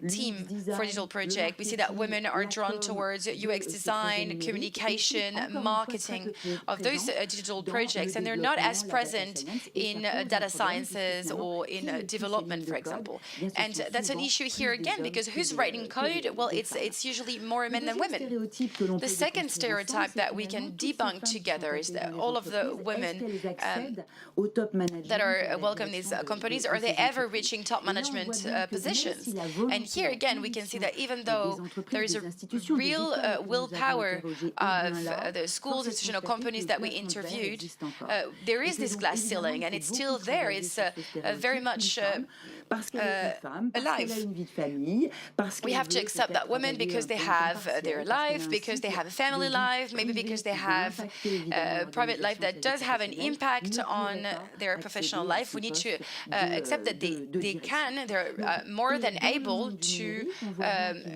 Speaker 7: team for digital project, we see that women are drawn towards UX design, communication, marketing of those digital projects, and they're not as present in data sciences or in development, for example. And that's an issue here again, because who's writing code? Well, it's usually more men than women. The second stereotype that we can debunk together is that all of the women that are welcome in these companies, are they ever reaching top management positions? And here again, we can see that even though there is a real willpower of the schools, institutional companies that we interviewed, there is this glass ceiling, and it's still there. It's very much alive. We have to accept that women, because they have their life, because they have a family life, maybe because they have a private life that does have an impact on their professional life, we need to accept that they're more than able to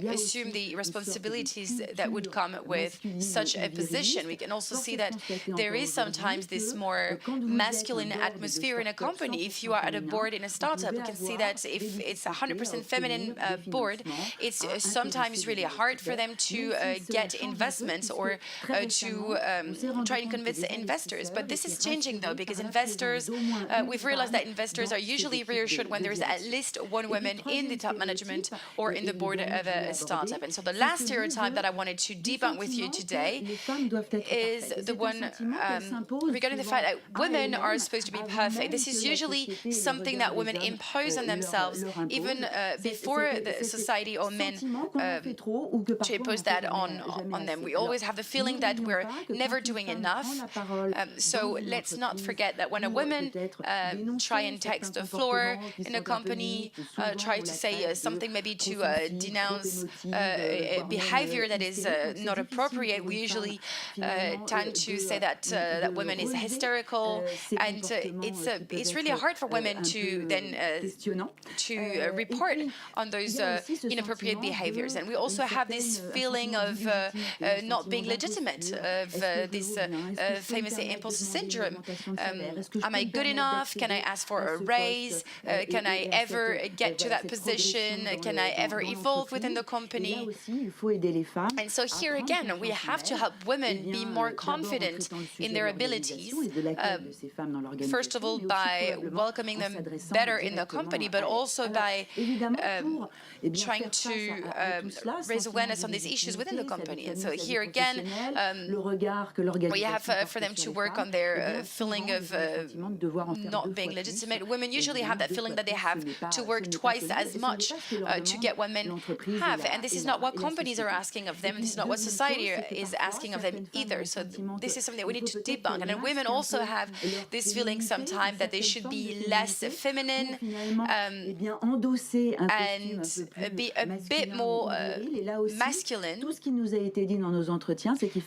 Speaker 7: assume the responsibilities that would come with such a position. We can also see that there is sometimes this more masculine atmosphere in a company. If you are at a board in a startup, we can see that if it's 100% feminine board, it's sometimes really hard for them to get investments or to try and convince the investors. But this is changing, though, because investors, we've realized that investors are usually reassured when there's at least one woman in the top management or in the board of a startup. And so the last stereotype that I wanted to debunk with you today is the one regarding the fact that women are supposed to be perfect. This is usually something that women impose on themselves, even before the society or men to impose that on them. We always have the feeling that we're never doing enough. So let's not forget that when a woman try and text the floor in a company, try to say something maybe to denounce behavior that is not appropriate, we usually tend to say that that woman is hysterical, and it's really hard for women to then to report on those inappropriate behaviors. And we also have this feeling of not being legitimate, of this famous imposter syndrome. Am I good enough? Can I ask for a raise? Can I ever get to that position? Can I ever evolve within the company? And so here again, we have to help women be more confident in their abilities, first of all by welcoming them better in the company, but also by trying to raise awareness on these issues within the company. And so here again, we have for them to work on their feeling of not being legitimate. Women usually have that feeling that they have to work twice as much to get what men have. And this is not what companies are asking of them. This is not what society is asking of them either. So this is something that we need to debunk. And then women also have this feeling sometimes that they should be less feminine and be a bit more masculine.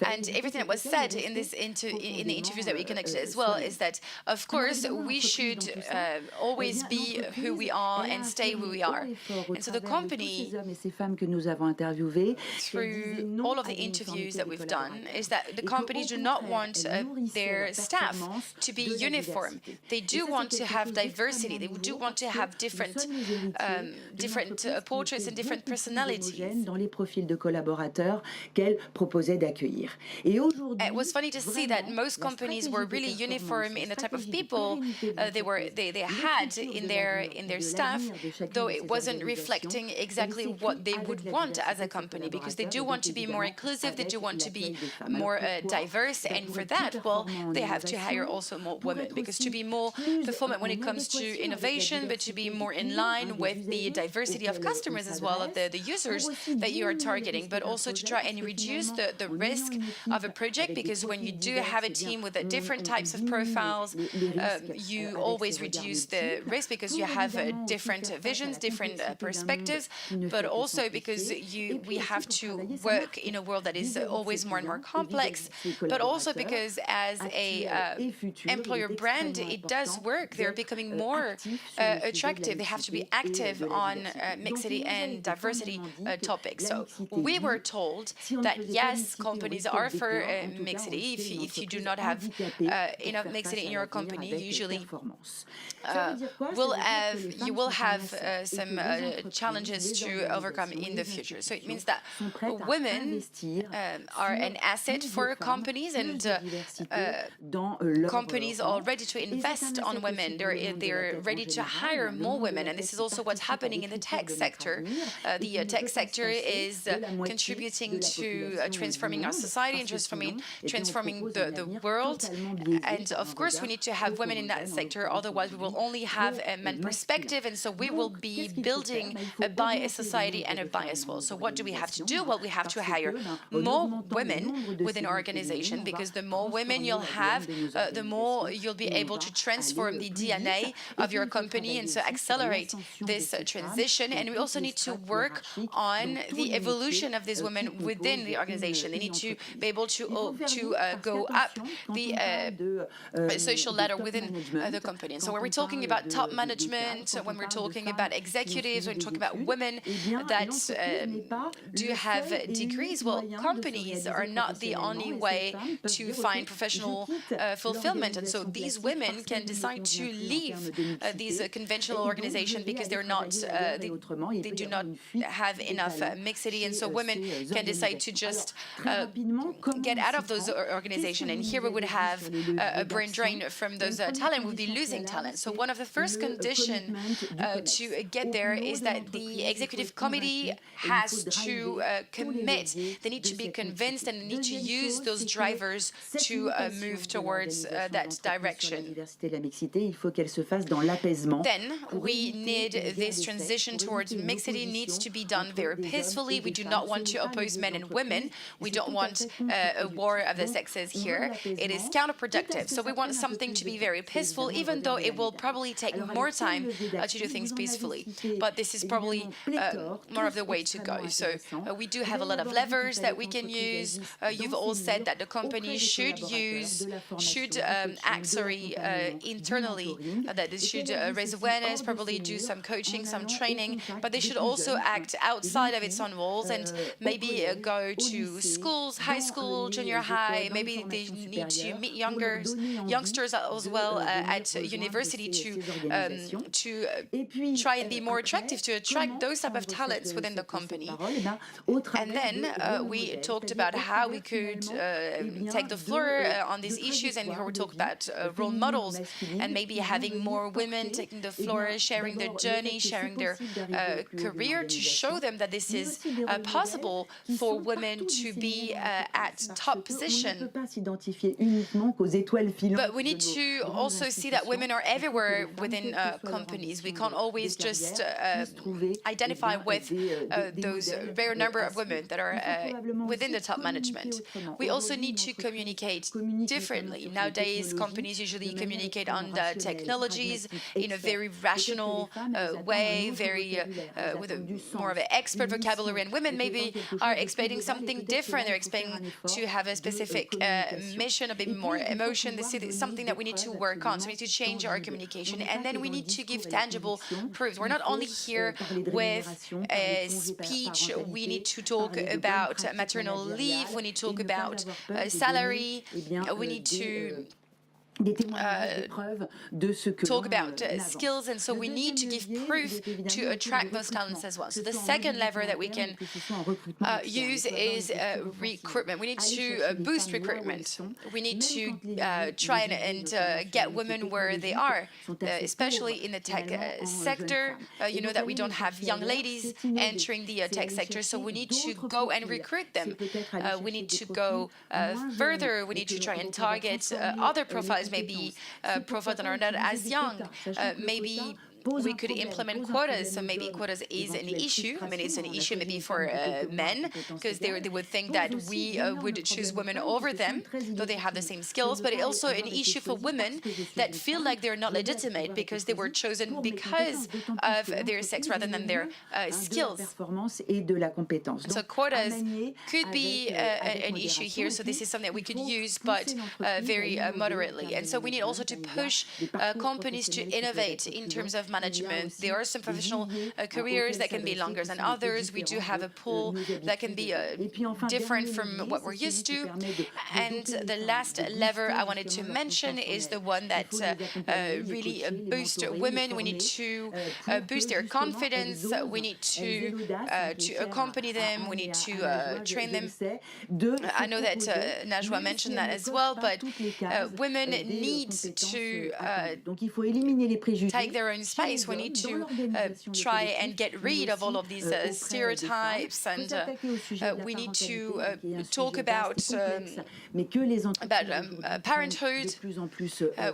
Speaker 7: And everything that was said in the interviews that we conducted as well is that, of course, we should always be who we are and stay who we are. And so the company, through all of the interviews that we've done, is that the companies do not want their staff to be uniform. They do want to have diversity. They do want to have different portraits and different personalities. It was funny to see that most companies were really uniform in the type of people they had in their staff, though it wasn't reflecting exactly what they would want as a company, because they do want to be more inclusive, they do want to be more diverse, and for that, well, they have to hire also more women, because to be more performant when it comes to innovation, but to be more in line with the diversity of customers as well, of the users that you are targeting, but also to try and reduce the risk of a project, because when you do have a team with different types of profiles, you always reduce the risk because you have different visions, different perspectives, but also because we have to work in a world that is always more and more complex, but also because as a employer brand, it does work. They're becoming more attractive. They have to be active on mixity and diversity topics. So we were told that yes, companies are for mixity. If you do not have enough mixity in your company, usually you will have some challenges to overcome in the future. So it means that women are an asset for companies, and companies are ready to invest on women. They're ready to hire more women, and this is also what's happening in the tech sector. The tech sector is contributing to transforming our society and transforming the world. And of course, we need to have women in that sector, otherwise we will only have a men perspective, and so we will be building a biased society and a biased world. So what do we have to do? Well, we have to hire more women within our organization, because the more women you'll have, the more you'll be able to transform the DNA of your company and so accelerate this transition. And we also need to work on the evolution of these women within the organization. They need to be able to go up the social ladder within the company. And so when we're talking about top management, when we're talking about executives, when we're talking about women that do have degrees, well, companies are not the only way to find professional fulfillment. And so these women can decide to leave these conventional organizations because they're not, they do not have enough mixity. And so women can decide to just get out of those organizations. And here we would have a brain drain from those talent. We'd be losing talent. So one of the first conditions to get there is that the executive committee has to commit. They need to be convinced, and they need to use those drivers to move towards that direction. Then we need this transition towards mixity needs to be done very peacefully. We do not want to oppose men and women. We don't want a war of the sexes here. It is counterproductive. So we want something to be very peaceful, even though it will probably take more time to do things peacefully. But this is probably more of the way to go. So we do have a lot of levers that we can use. You've all said that the company should act internally, that it should raise awareness
Speaker 8: business, probably do some coaching, some training, but they should also act outside of its own walls and maybe go to schools, high school, junior high. Maybe they need to meet youngsters as well at university to try and be more attractive, to attract those type of talents within the company. And then we talked about how we could take the floor on these issues, and here we talk about role models and maybe having more women taking the floor, sharing their journey, sharing their career, to show them that this is possible for women to be at top position. But we need to also see that women are everywhere within companies. We can't always just identify with those rare number of women that are within the top management. We also need to communicate differently. Nowadays, companies usually communicate on the technologies in a very rational way, very with more of an expert vocabulary, and women maybe are expecting something different. They're expecting to have a specific mission, a bit more emotion. This is something that we need to work on. So we need to change our communication, and then we need to give tangible proofs. We're not only here with a speech. We need to talk about maternal leave. We need to talk about salary. We need to talk about skills, and so we need to give proof to attract those talents as well. So the second lever that we can use is recruitment. We need to boost recruitment. We need to try and get women where they are, especially in the tech sector. You know that we don't have young ladies entering the tech sector, so we need to go and recruit them. We need to go further. We need to try and target other profiles, maybe profiles that are not as young. Maybe we could implement quotas. So maybe quotas is an issue. I mean, it's an issue maybe for men, because they would think that we would choose women over them, though they have the same skills. But it's also an issue for women that feel like they're not legitimate because they were chosen because of their sex rather than their skills. So quotas could be an issue here. So this is something that we could use, but very moderately. And so we need also to push companies to innovate in terms of management. There are some professional careers that can be longer than others. We do have a pool that can be different from what we're used to. And the last lever I wanted to mention is the one that really boosts women. We need to boost their confidence. We need to accompany them. We need to train them. I know that Najwa mentioned that as well, but women need to take their own space. We need to try and get rid of all of these stereotypes, and we need to talk about parenthood.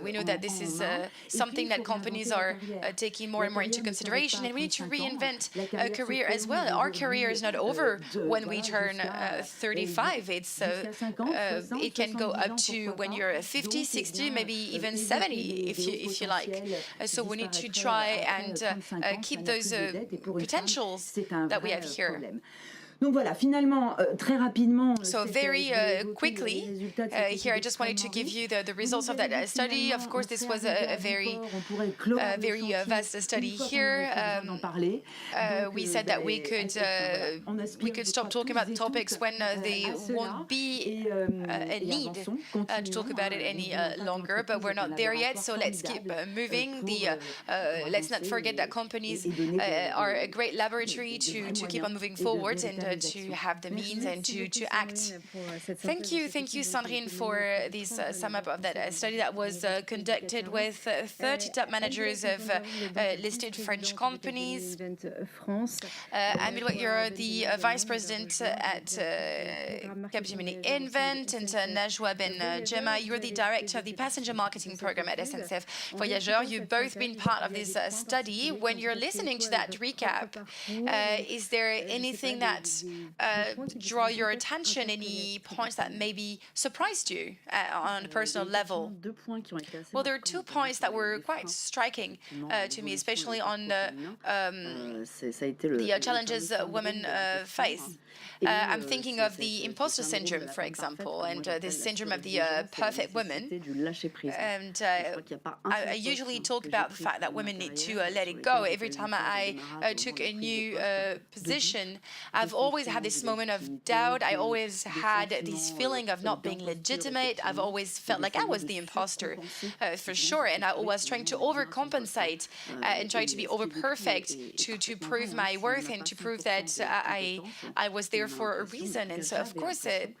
Speaker 8: We know that this is something that companies are taking more and more into consideration, and we need to reinvent a career as well. Our career is not over when we turn 35. It can go up to when you're 50, 60, maybe even 70 if you like. So we need to try and keep those potentials that we have here.
Speaker 19: Donc voilà, finalement, très rapidement.
Speaker 8: So very quickly, here I just wanted to give you the results of that study. Of course, this was a very vast study here. We said that we could stop talking about the topics when they won't be a need to talk about it any longer, but we're not there yet. So let's keep moving. Let's not forget that companies are a great laboratory to keep on moving forward and to have the means and to act. Thank you, Sandrine, for this sum up of that study that was conducted with 30 top managers of listed French companies. Amélie, you're the vice president at Capgemini Invent, and Najwa Ben-Jema, you're the director of the passenger marketing program at SNCF Voyageurs. You've both been part of this study. When you're listening to that recap, is there anything that draw your attention, any points that maybe surprised you on a personal level? Well, there are 2 points that were quite striking to me, especially on the challenges women face. I'm thinking of the imposter syndrome, for example, and this syndrome of the perfect woman. And I usually talk about the fact that women need to let it go. Every time I took a new position, I've always had this moment of doubt. I always had this feeling of not being legitimate. I've always felt like I was the imposter, for sure. And I was trying to overcompensate and try to be over-perfect to prove my worth and to prove that I was there for a reason. And so, of course, I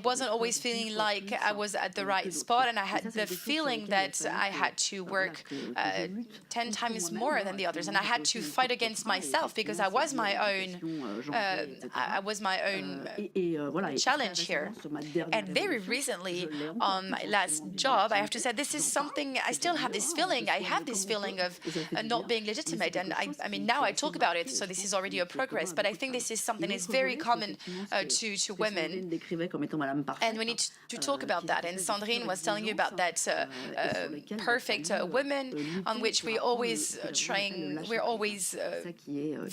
Speaker 8: wasn't always feeling like I was at the right spot, and I had the feeling that I had to work 10 times more than the others, and I had to fight against myself because I was my own challenge here. And very recently, on my last job, I have to say this is something I still have this feeling. I have this feeling of not being legitimate, and I mean now I talk about it, so this is already a progress. But I think this is something that's very common to women, and we need to talk about that. And Sandrine was telling you about that perfect women on which we're always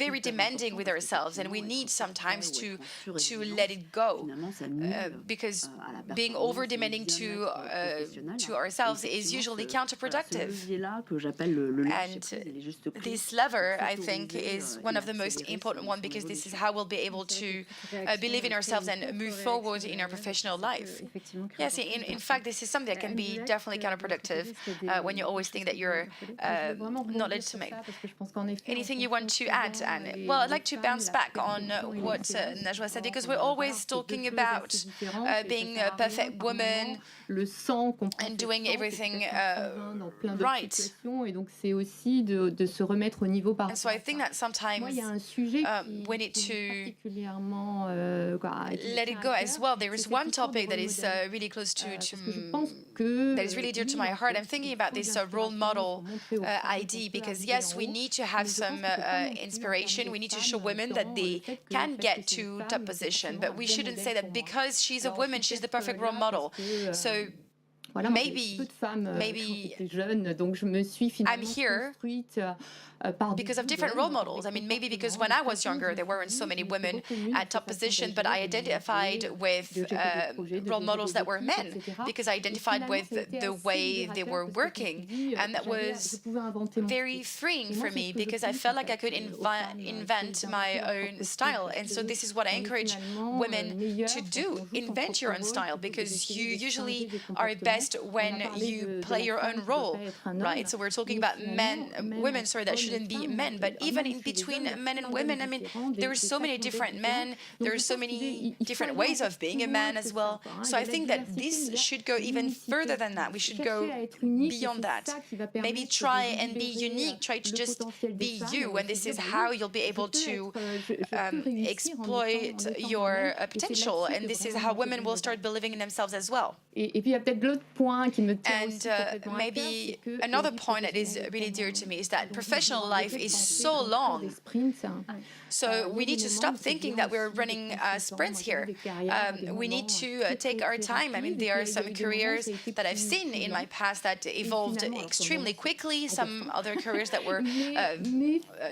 Speaker 8: very demanding with ourselves, and we need sometimes to let it go, because being over demanding to ourselves is usually counterproductive. And this lever, I think, is one of the most important one, because this is how we'll be able to believe in ourselves and move forward in our professional life. Yes, in fact, this is something that can be definitely counterproductive when you always think that you're not legitimate. Anything you want to add, Anne? Well, I'd like to bounce back on what Najwa said, because we're always talking about being a perfect woman and doing everything right. And so I think that sometimes we need to let it go as well. There is one topic that is really close to that is really dear to my heart. I'm thinking about this role model idea, because yes, we need to have some inspiration. We need to show women that they can get to top position, but we shouldn't say that because she's a woman, she's the perfect role model. So maybe I'm here because of different role models. I mean, maybe because when I was younger, there weren't so many women at top position, but I identified with role models that were men, because I identified with the way they were working, and that was very freeing for me, because I felt like I could invent my own style. And so this is what I encourage women to do: invent your own style, because you usually are best when you play your own role, right? So we're talking about women, sorry, that shouldn't be men, but even in between men and women, I mean, there are so many different men, there are so many different ways of being a man as well. So I think that this should go even further than that. We should go beyond that. Maybe try and be unique, try to just be you, and this is how you'll be able to exploit your potential, and this is how women will start believing in themselves as well. And maybe another point that is really dear to me is that professional life is so long. So we need to stop thinking that we're running sprints here. We need to take our time. I mean, there are some careers that I've seen in my past that evolved extremely quickly, some other careers that were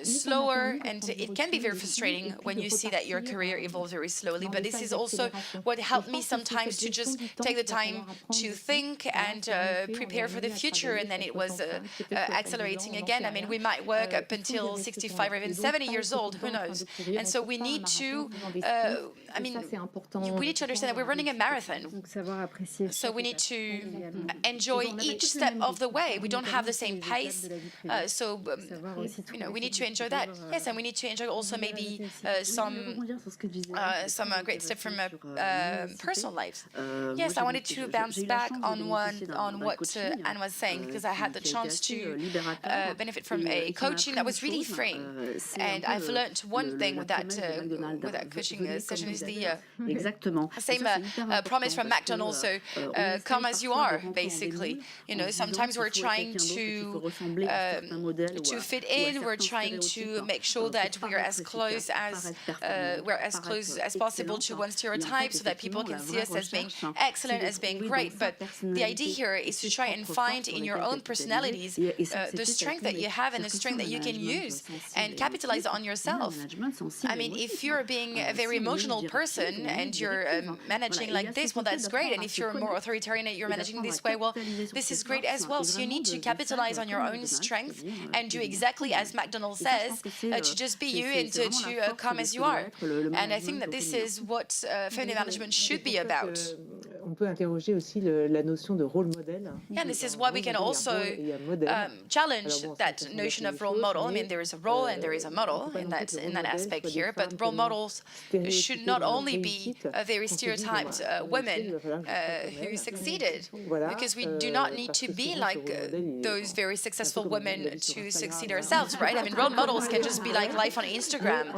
Speaker 8: slower, and it can be very frustrating when you see that your career evolves very slowly. But this is also what helped me sometimes to just take the time to think and prepare for the future, and then it was accelerating again. I mean, we might work up until 65 or even 70 years old, who knows? And so we need to, we need to understand that we're running a marathon. So we need to enjoy each step of the way. We don't have the same pace, so we need to enjoy that. Yes, and we need to enjoy also maybe some great stuff from personal lives. Yes, I wanted to bounce back on what Anne was saying, because I had the chance to benefit from a coaching that was really freeing, and I've learned one thing with that coaching session is the
Speaker 19: Exactement.
Speaker 8: same promise from McDonald's, so come as you are, basically. You know, sometimes we're trying to fit in, we're trying to make sure that we're as close as possible to one stereotype so that people can see us as being excellent, as being great. But the idea here is to try and find in your own personalities the strength that you have and the strength that you can use and capitalize on yourself. I mean, if you're being a very emotional person and you're managing like this, well, that's great. And if you're more authoritarian and you're managing this way, well, this is great as well. So you need to capitalize on your own strength and do exactly as McDonald's says, to just be you and to come as you are. And I think that this is what feminine management should be about.
Speaker 19: On peut interroger aussi la notion de rôle modèle.
Speaker 8: Yeah, and this is why we can also challenge that notion of role model. I mean, there is a role and there is a model in that aspect here, but role models should not only be very stereotyped women who succeeded, because we do not need to be like those very successful women to succeed ourselves, right? I mean, role models can just be like life on Instagram,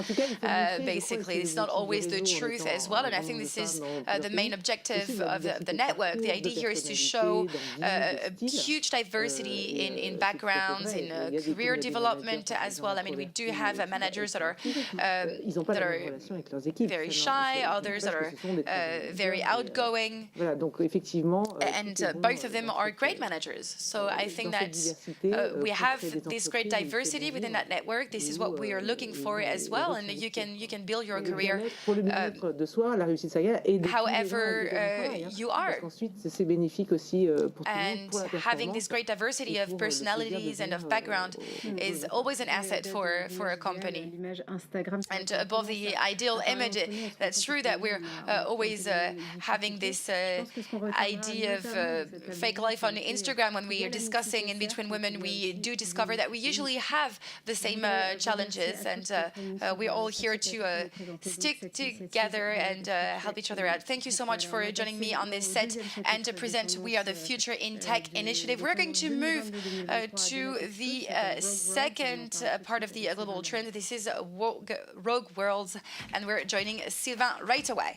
Speaker 8: basically. It's not always the truth as well, and I think this is the main objective of the network. The idea here is to show a huge diversity in backgrounds, in career development as well. I mean, we do have managers that are very shy, others that are very outgoing, and both of them are great managers. So I think that we have this great diversity within that network. This is what we are looking for as well, and you can build your career however you are. And having this great diversity of personalities and of background is always an asset for a company. And above the ideal image, that's true that we're always having this idea of fake life on Instagram. When we are discussing in between women, we do discover that we usually have the same challenges, and we're all here to stick together and help each other out. Thank you so much for joining me on this set and to present We Are the Future in Tech initiative. We're going to move to the second part of the global trend. This is Rogue Worlds, and we're joining Sylvain right away.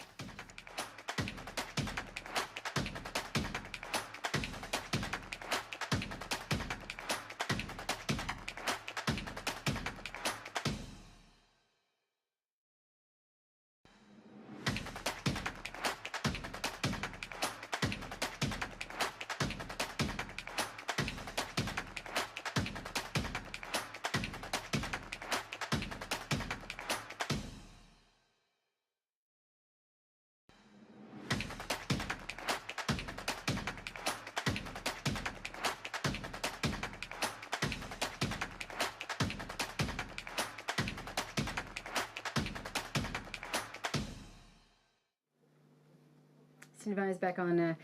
Speaker 1: Sylvain is back on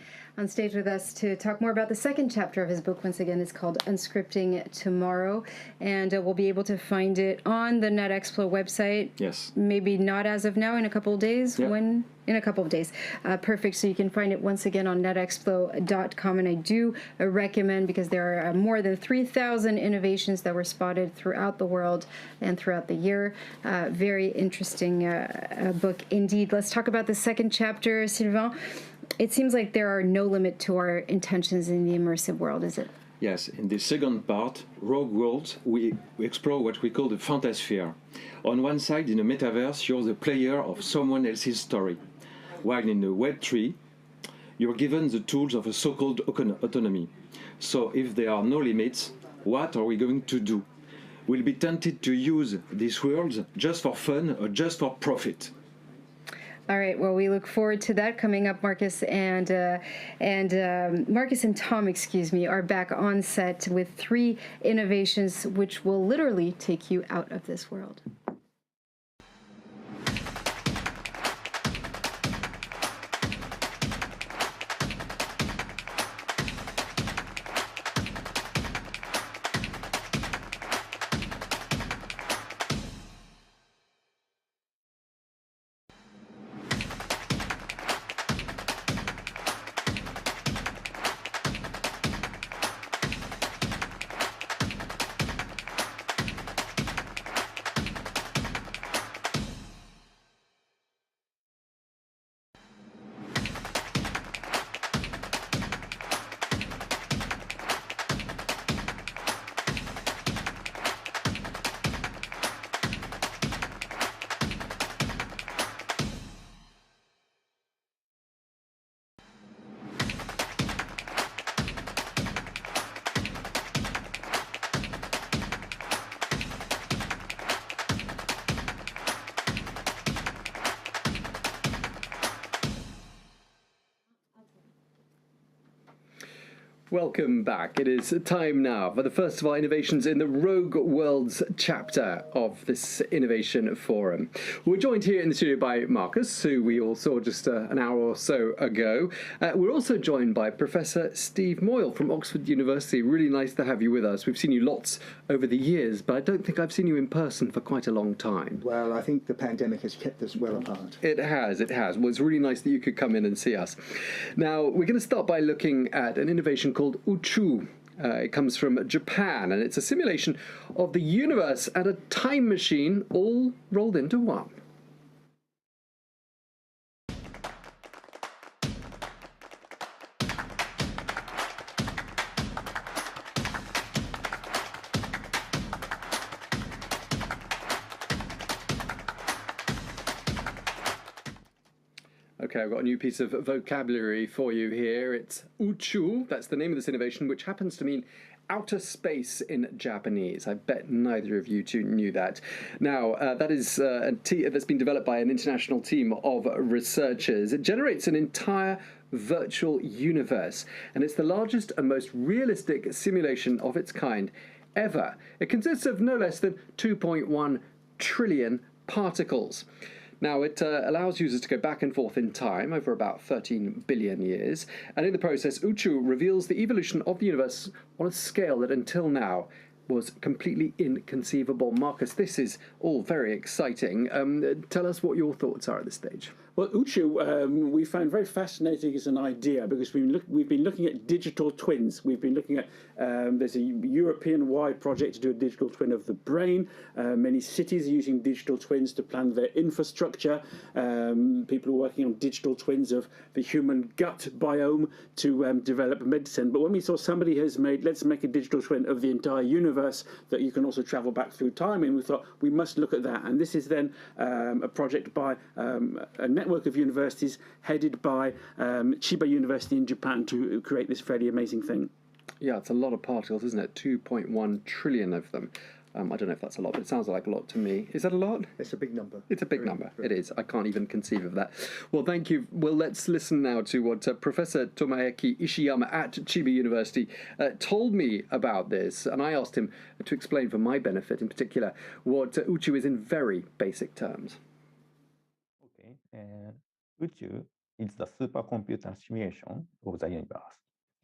Speaker 1: stage with us to talk more about the second chapter of his book. Once again, it's called Unscripting Tomorrow, and we'll be able to find it on the Netexplo website.
Speaker 11: Yes.
Speaker 1: Maybe not as of now, in a couple of days.
Speaker 11: Yeah.
Speaker 1: When? In a couple of days. Perfect. So you can find it once again on netexplo.com, and I do recommend, because there are more than 3,000 innovations that were spotted throughout the world and throughout the year. Very interesting book indeed. Let's talk about the second chapter, Sylvain. It seems like there are no limit to our intentions in the immersive world, is it?
Speaker 11: Yes, in the second part, Rogue Worlds, we explore what we call the fantasphere. On one side, in a metaverse, you're the player of someone else's story, while in the Web3, you're given the tools of a so-called autonomy. So if there are no limits, what are we going to do? We'll be tempted to use these worlds just for fun or just for profit.
Speaker 1: All right. Well, we look forward to that coming up. Marcus and Tom, are back on set with 3 innovations which will literally take you out of this world.
Speaker 2: Welcome back. It is time now for the first of our innovations in the Rogue Worlds chapter of this Innovation Forum. We're joined here in the studio by Marcus, who we all saw just an hour or so ago. We're also joined by Professor Steve Moyle from Oxford University. Really nice to have you with us. We've seen you lots over the years, but I don't think I've seen you in person for quite a long time.
Speaker 20: Well, I think the pandemic has kept us well apart.
Speaker 2: It has. Well, it's really nice that you could come in and see us. Now, we're going to start by looking at an innovation called Uchu. It comes from Japan, and it's a simulation of the universe and a time machine all rolled into one. Okay, I've got a new piece of vocabulary for you here. It's Uchu, that's the name of this innovation, which happens to mean outer space in Japanese. I bet neither of you two knew that. Now, that is that's been developed by an international team of researchers. It generates an entire virtual universe, and it's the largest and most realistic simulation of its kind ever. It consists of no less than 2.1 trillion particles. Now, it allows users to go back and forth in time over about 13 billion years, and in the process, Uchu reveals the evolution of the universe on a scale that until now was completely inconceivable. Marcus, this is all very exciting. Tell us what your thoughts are at this stage.
Speaker 12: Well, Uchu, we found very fascinating as an idea because we've been looking at digital twins. We've been looking at, there's a European-wide project to do a digital twin of the brain. Many cities are using digital twins to plan their infrastructure. People are working on digital twins of the human gut biome to develop medicine. But when we saw somebody has made, let's make a digital twin of the entire universe that you can also travel back through time, and we thought we must look at that. And this is then a project by a network of universities headed by Chiba University in Japan to create this fairly amazing thing.
Speaker 2: Yeah, it's a lot of particles, isn't it? 2.1 trillion of them. I don't know if that's a lot, but it sounds like a lot to me. Is that a lot?
Speaker 20: It's a big number.
Speaker 2: It's a big number. It is. I can't even conceive of that. Well, thank you. Well, let's listen now to what Professor Tomoaki Ishiyama at Chiba University told me about this. And I asked him to explain for my benefit in particular what Uchu is in very basic terms.
Speaker 21: Uchu is the supercomputer simulation of the universe,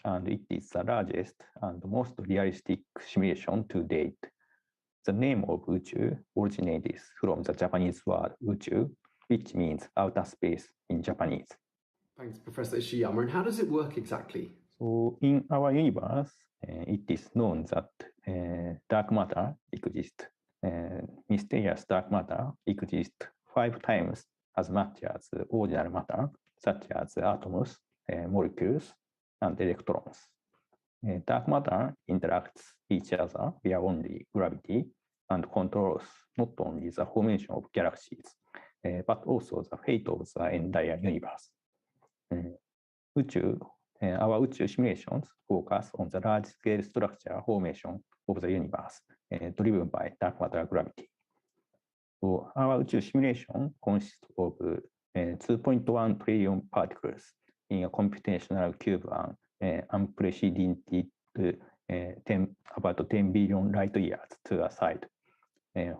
Speaker 21: and it is the largest and most realistic simulation to date. The name of Uchu originates from the Japanese word Uchu, which means outer space in Japanese.
Speaker 2: Thanks, Professor Ishiyama. And how does it work exactly?
Speaker 21: So in our universe, it is known that dark matter exists. Mysterious dark matter exists 5 times as much as ordinary matter, such as atoms, molecules, and electrons. Dark matter interacts each other via only gravity and controls not only the formation of galaxies, but also the fate of the entire universe. Our Uchu simulations focus on the large-scale structure formation of the universe, driven by dark matter gravity. So our Uchu simulation consists of 2.1 trillion particles in a computational cube and unprecedented about 10 billion light years to the side.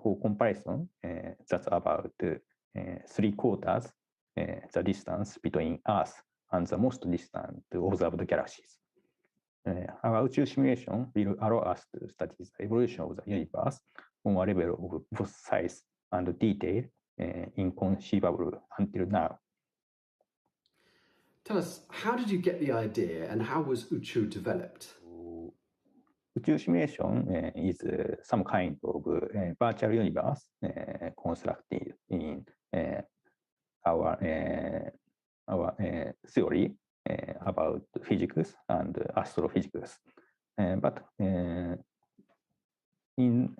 Speaker 21: For comparison, that's about 3/4 the distance between Earth and the most distant observed galaxies. Our Uchu simulation will allow us to study the evolution of the universe on a level of both size and detail inconceivable until now.
Speaker 2: Tell us, how did you get the idea and how was Uchu developed?
Speaker 21: Uchu simulation is some kind of virtual universe constructed in our theory about physics and astrophysics. But in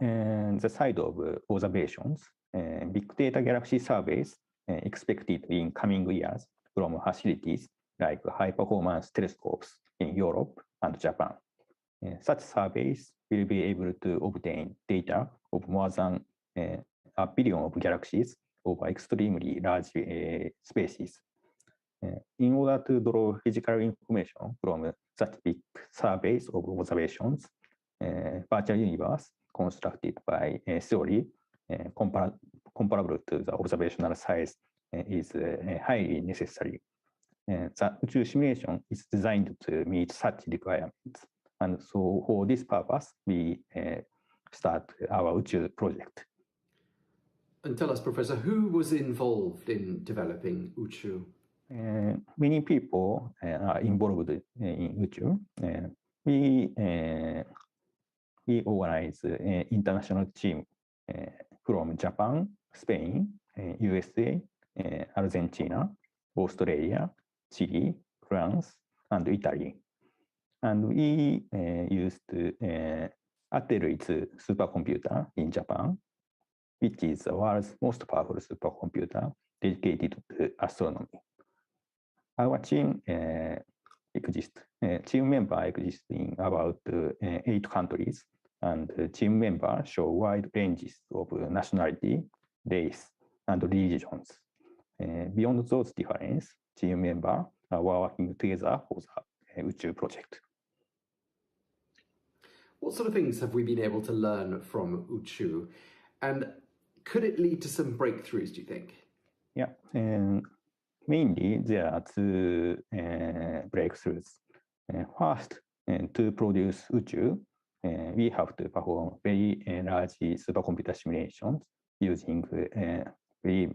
Speaker 21: the side of observations, big data galaxy surveys expected in coming years from facilities like high-performance telescopes in Europe and Japan. Such surveys will be able to obtain data of more than 1 billion of galaxies over extremely large spaces. In order to draw physical information from such big surveys of observations, virtual universe constructed by theory comparable to the observational size is highly necessary. The Uchu simulation is designed to meet such requirements. And so for this purpose, we start our Uchu project.
Speaker 2: And tell us, Professor, who was involved in developing Uchu?
Speaker 21: Many people are involved in Uchu. We organize an international team from Japan, Spain, USA, Argentina, Australia, Chile, France, and Italy. And we used Atelier supercomputer in Japan, which is the world's most powerful supercomputer dedicated to astronomy. Our team exists. Team member exists in about 8 countries, and team members show wide ranges of nationality, race, and religions. Beyond those differences, team members are working together for the Uchu project.
Speaker 2: What sort of things have we been able to learn from Uchu? And could it lead to some breakthroughs, do you think?
Speaker 21: Yeah, mainly there are 2 breakthroughs. First, to produce Uchu, we have to perform very large supercomputer simulations using big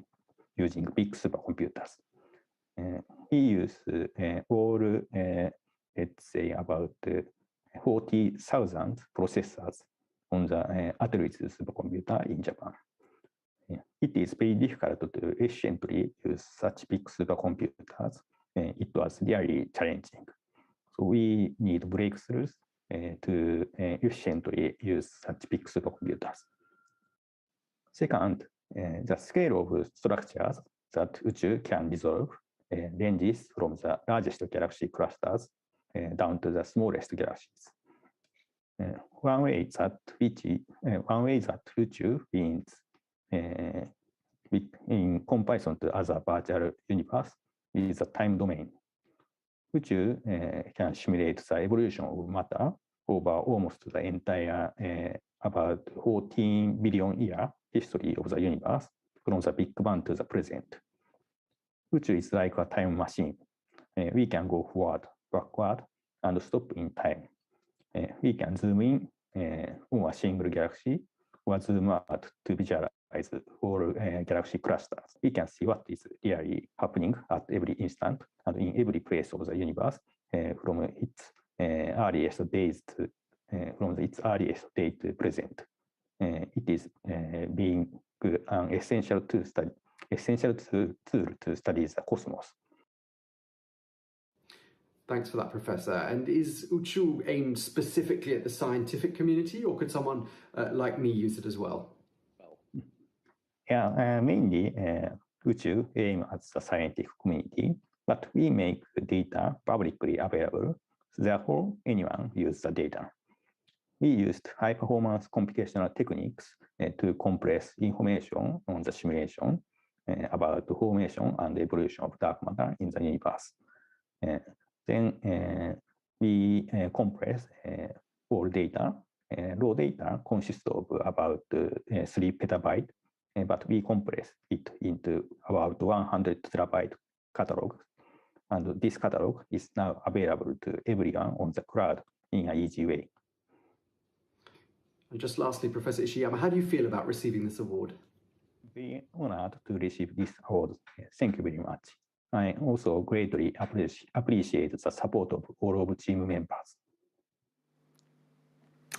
Speaker 21: supercomputers. We use all, let's say, about 40,000 processors on the Atelier supercomputer in Japan. It is very difficult to efficiently use such big supercomputers. It was really challenging. So we need breakthroughs to efficiently use such big supercomputers. Second, the scale of structures that Uchu can resolve ranges from the largest galaxy clusters down to the smallest galaxies. One way that Uchu wins in comparison to other virtual universe is the time domain. Uchu can simulate the evolution of matter over almost the entire about 14 billion year history of the universe from the Big Bang to the present. Uchu is like a time machine. We can go forward, backward, and stop in time. We can zoom in on a single galaxy or zoom out to visualize all galaxy clusters. We can see what is really happening at every instant and in every place of the universe from its earliest days to present. It is being an essential tool to study the cosmos.
Speaker 2: Thanks for that, Professor. And is Uchu aimed specifically at the scientific community, or could someone like me use it as well?
Speaker 21: Yeah, mainly Uchu aims at the scientific community, but we make the data publicly available, therefore anyone use the data. We used high-performance computational techniques to compress information on the simulation about the formation and evolution of dark matter in the universe. Then we compress all data. Raw data consists of about 3 petabytes, but we compress it into about 100 terabyte catalog. And this catalog is now available to everyone on the cloud in an easy way.
Speaker 2: And just lastly, Professor Ishiyama, how do you feel about receiving this award?
Speaker 21: Very honored to receive this award. Thank you very much. I also greatly appreciate the support of all of team members.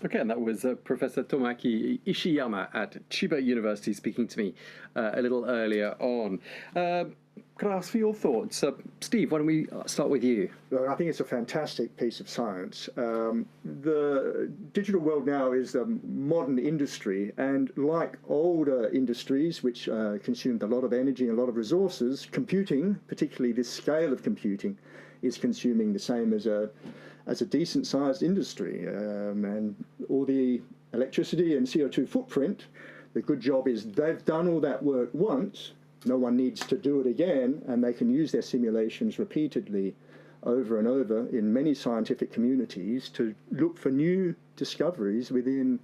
Speaker 2: Okay, and that was Professor Tomoaki Ishiyama at Chiba University speaking to me a little earlier on. Could I ask for your thoughts? Steve, why don't we start with you?
Speaker 20: Well, I think it's a fantastic piece of science. The digital world now is a modern industry, and like older industries, which consumed a lot of energy and a lot of resources, computing, particularly this scale of computing, is consuming the same as a decent-sized industry. And all the electricity and CO2 footprint, the good job is they've done all that work once, no one needs to do it again, and they can use their simulations repeatedly over and over in many scientific communities to look for new discoveries within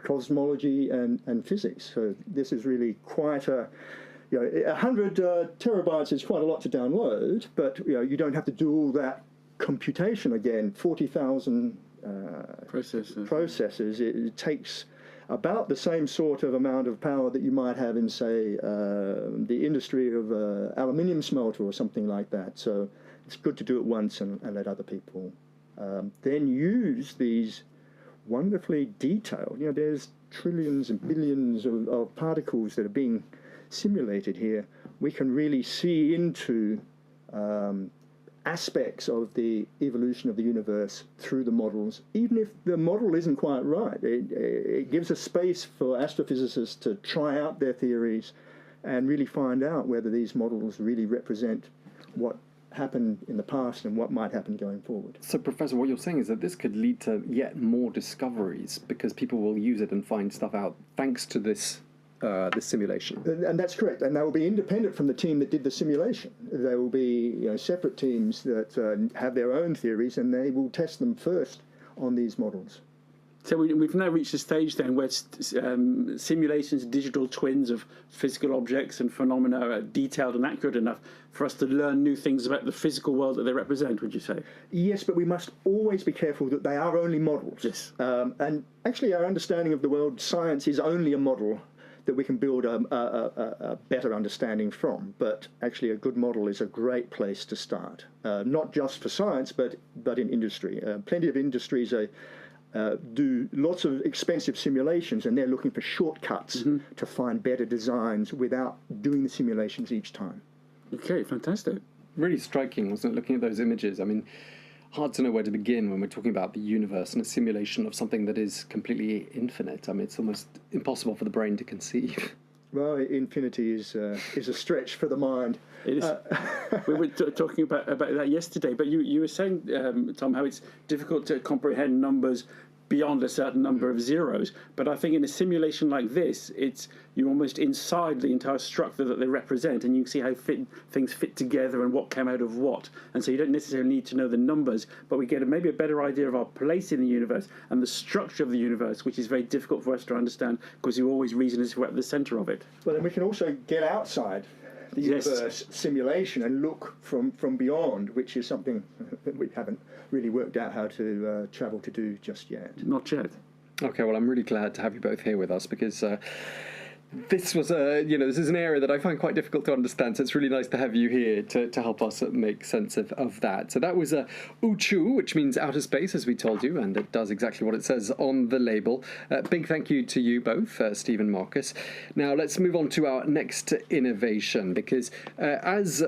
Speaker 20: cosmology and physics. So this is really quite a, 100 terabytes is quite a lot to download, but you don't have to do all that computation again. 40,000 processors. It takes about the same sort of amount of power that you might have in, say, the industry of aluminium smelter or something like that. So it's good to do it once and let other people then use these wonderfully detailed, there's trillions and billions of particles that are being simulated here. We can really see into aspects of the evolution of the universe through the models, even if the model isn't quite right. It gives a space for astrophysicists to try out their theories and really find out whether these models really represent what happened in the past and what might happen going forward.
Speaker 2: So, Professor, what you're saying is that this could lead to yet more discoveries because people will use it and find stuff out thanks to this simulation.
Speaker 20: And that's correct. And they will be independent from the team that did the simulation. There will be separate teams that have their own theories, and they will test them first on these models.
Speaker 12: So we've now reached a stage then where simulations, digital twins of physical objects and phenomena are detailed and accurate enough for us to learn new things about the physical world that they represent, would you say?
Speaker 20: Yes, but we must always be careful that they are only models.
Speaker 12: Yes.
Speaker 20: And actually our understanding of the world, science is only a model that we can build a better understanding from. But actually a good model is a great place to start, not just for science, but in industry. Plenty of industries do lots of expensive simulations, and they're looking for shortcuts to find better designs without doing the simulations each time.
Speaker 12: Okay, fantastic.
Speaker 2: Really striking, wasn't it, looking at those images? I mean, hard to know where to begin when we're talking about the universe and a simulation of something that is completely infinite. I mean, it's almost impossible for the brain to conceive.
Speaker 20: Well, infinity is a stretch for the mind.
Speaker 12: It is. We were talking about that yesterday, but you were saying, Tom, how it's difficult to comprehend numbers beyond a certain number of zeros. But I think in a simulation like this, you're almost inside the entire structure that they represent, and you can see how things fit together and what came out of what. And so you don't necessarily need to know the numbers, but we get maybe a better idea of our place in the universe and the structure of the universe, which is very difficult for us to understand because you always reason as if we're at the centre of it.
Speaker 20: Well, then we can also get outside the universe simulation and look from beyond, which is something that we haven't really worked out how to travel to do just yet.
Speaker 12: Not yet.
Speaker 2: Okay, well, I'm really glad to have you both here with us because this was this is an area that I find quite difficult to understand, so it's really nice to have you here to help us make sense of that. So that was Uchu, which means outer space, as we told you, and it does exactly what it says on the label. Big thank you to you both, Steve and Marcus. Now let's move on to our next innovation, because as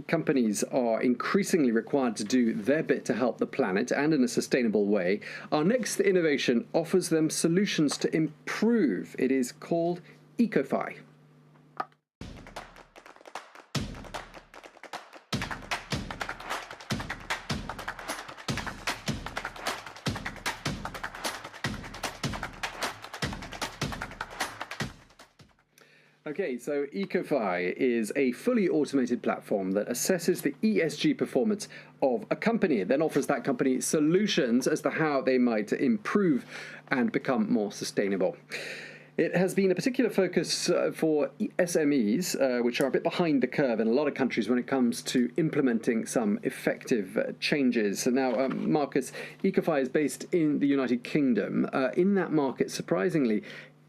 Speaker 2: companies are increasingly required to do their bit to help the planet and in a sustainable way, our next innovation offers them solutions to improve. It is called EcoFi. Okay, so EcoFi is a fully automated platform that assesses the ESG performance of a company. It then offers that company solutions as to how they might improve and become more sustainable. It has been a particular focus for SMEs, which are a bit behind the curve in a lot of countries when it comes to implementing some effective changes. Now, Marcus, EcoFi is based in the United Kingdom. In that market, surprisingly,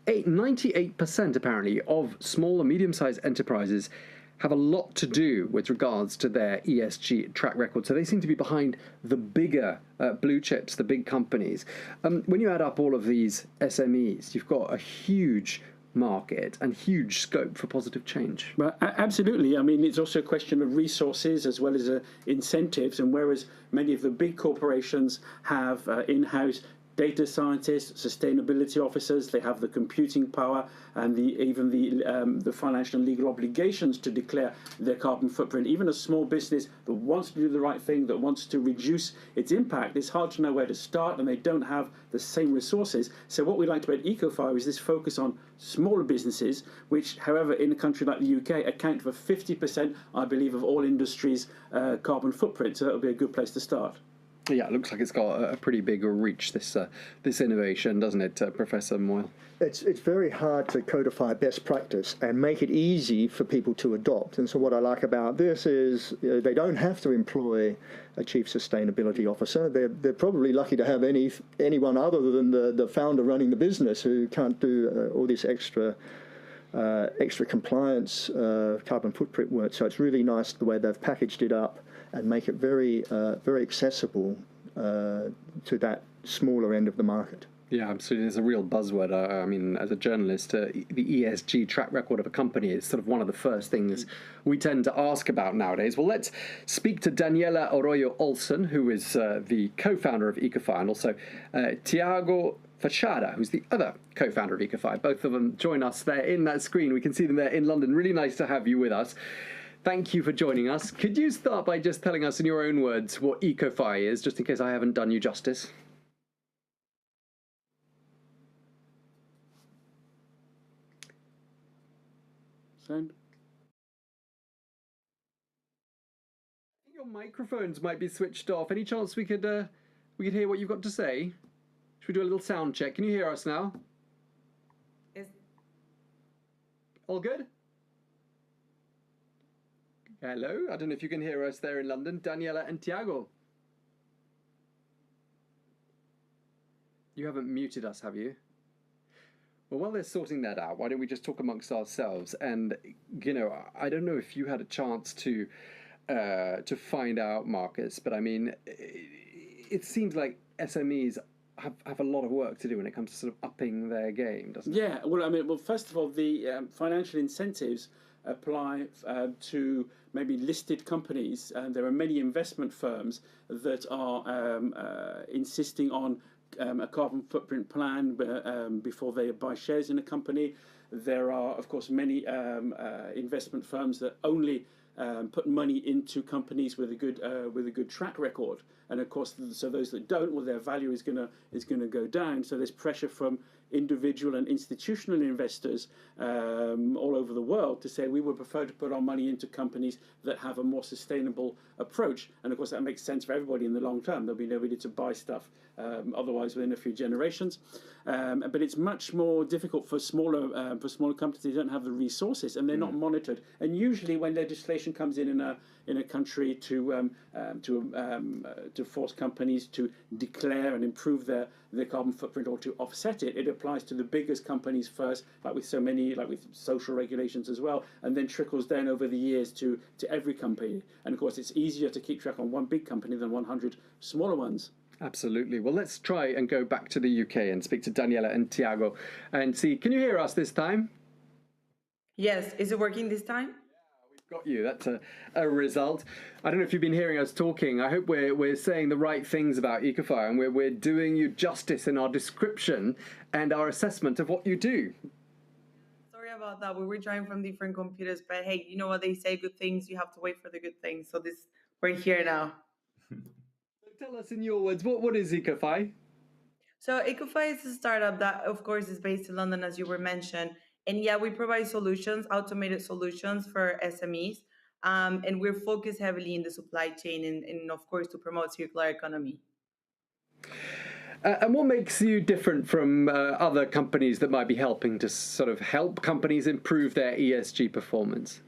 Speaker 2: 98% apparently of small and medium-sized enterprises have a lot to do with regards to their ESG track record. So they seem to be behind the bigger blue chips, the big companies. When you add up all of these SMEs, you've got a huge market and huge scope for positive change.
Speaker 12: Well, absolutely. I mean, it's also a question of resources as well as incentives. And whereas many of the big corporations have in-house data scientists, sustainability officers. They have the computing power and even the financial and legal obligations to declare their carbon footprint. Even a small business that wants to do the right thing, that wants to reduce its impact, it's hard to know where to start, and they don't have the same resources. So what we liked about EcoFire is this focus on smaller businesses, which, however, in a country like the UK, account for 50%, I believe, of all industries' carbon footprint. So that would be a good place to start.
Speaker 2: Yeah, it looks like it's got a pretty big reach, this innovation, doesn't it, Professor Moyle?
Speaker 20: It's very hard to codify best practice and make it easy for people to adopt. And so what I like about this is they don't have to employ a chief sustainability officer. They're probably lucky to have anyone other than the founder running the business who can't do all this extra compliance carbon footprint work. So it's really nice the way they've packaged it up and make it very accessible to that smaller end of the market.
Speaker 2: Yeah, absolutely. It's a real buzzword. I mean, as a journalist, the ESG track record of a company is sort of one of the first things we tend to ask about nowadays. Well, let's speak to Daniela Arroyo Olsen, who is the co-founder of EcoFire, and also Tiago Fachada, who's the other co-founder of EcoFire. Both of them join us there in that screen. We can see them there in London. Really nice to have you with us. Thank you for joining us. Could you start by just telling us in your own words what EcoFire is, just in case I haven't done you justice?
Speaker 12: Sound?
Speaker 2: Your microphones might be switched off. Any chance we could hear what you've got to say? Should we do a little sound check? Can you hear us now? All good? Hello, I don't know if you can hear us there in London. Daniela and Tiago. You haven't muted us, have you? Well, while they're sorting that out, why don't we just talk amongst ourselves? And, you know, I don't know if you had a chance to find out, Marcus, but I mean, it seems like SMEs have a lot of work to do when it comes to sort of upping their game, doesn't it?
Speaker 12: Yeah, well, I mean, first of all, the financial incentives apply to maybe listed companies. There are many investment firms that are insisting on a carbon footprint plan before they buy shares in a company. There are, of course, many investment firms that only put money into companies with a good track record, and of course, so those that don't, well, their value is gonna go down. So there's pressure from individual and institutional investors all over the world to say we would prefer to put our money into companies that have a more sustainable approach. And of course, that makes sense for everybody in the long term. There'll be nobody to buy stuff otherwise within a few generations. But it's much more difficult for smaller companies. They don't have the resources and they're not monitored. And usually, when legislation comes in a country to force companies to declare and improve their carbon footprint or to offset it, it applies to the biggest companies first, like with social regulations as well, and then trickles down over the years to every company. And of course, it's easier to keep track on one big company than 100 smaller ones.
Speaker 2: Absolutely. Well, let's try and go back to the UK and speak to Daniela and Tiago and see, can you hear us this time?
Speaker 3: Yes. Is it working this time?
Speaker 2: Got you. That's a result. I don't know if you've been hearing us talking. I hope we're saying the right things about EcoFire and we're doing you justice in our description and our assessment of what you do.
Speaker 3: Sorry about that. We were trying from different computers, but hey, you know what they say, good things, you have to wait for the good things. So we're here now.
Speaker 2: Tell us in your words, what is EcoFire?
Speaker 3: So EcoFire is a startup that, of course, is based in London, as you were mentioned. And yeah, we provide solutions, automated solutions for SMEs. And we're focused heavily in the supply chain and of course, to promote circular economy.
Speaker 2: And what makes you different from other companies that might be helping to sort of help companies improve their ESG performance?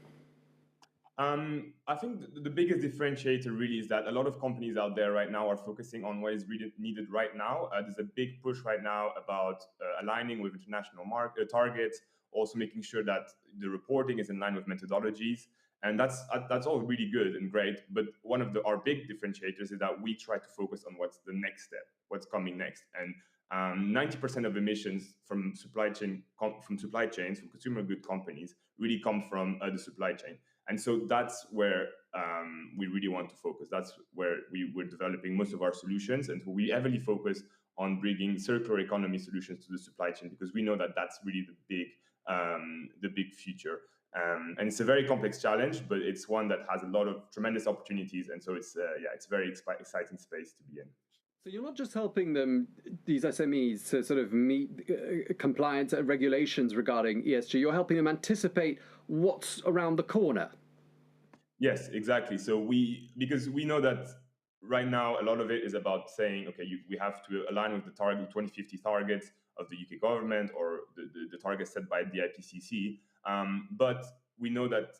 Speaker 22: I think the biggest differentiator really is that a lot of companies out there right now are focusing on what is really needed right now. There's a big push right now about aligning with international targets, also making sure that the reporting is in line with methodologies. And that's all really good and great. But one of our big differentiators is that we try to focus on what's the next step, what's coming next. And 90% of emissions from supply chains, from consumer good companies, really come from the supply chain. And so that's where we really want to focus. That's where we're developing most of our solutions. And we heavily focus on bringing circular economy solutions to the supply chain, because we know that that's really the big future. And it's a very complex challenge, but it's one that has a lot of tremendous opportunities. And so it's it's a very exciting space to be in.
Speaker 2: So you're not just helping them, these SMEs, to sort of meet compliance and regulations regarding ESG, you're helping them anticipate what's around the corner.
Speaker 22: Yes, exactly. So because we know that right now a lot of it is about saying, okay, we have to align with the 2050 targets of the UK government or the targets set by the IPCC. But we know that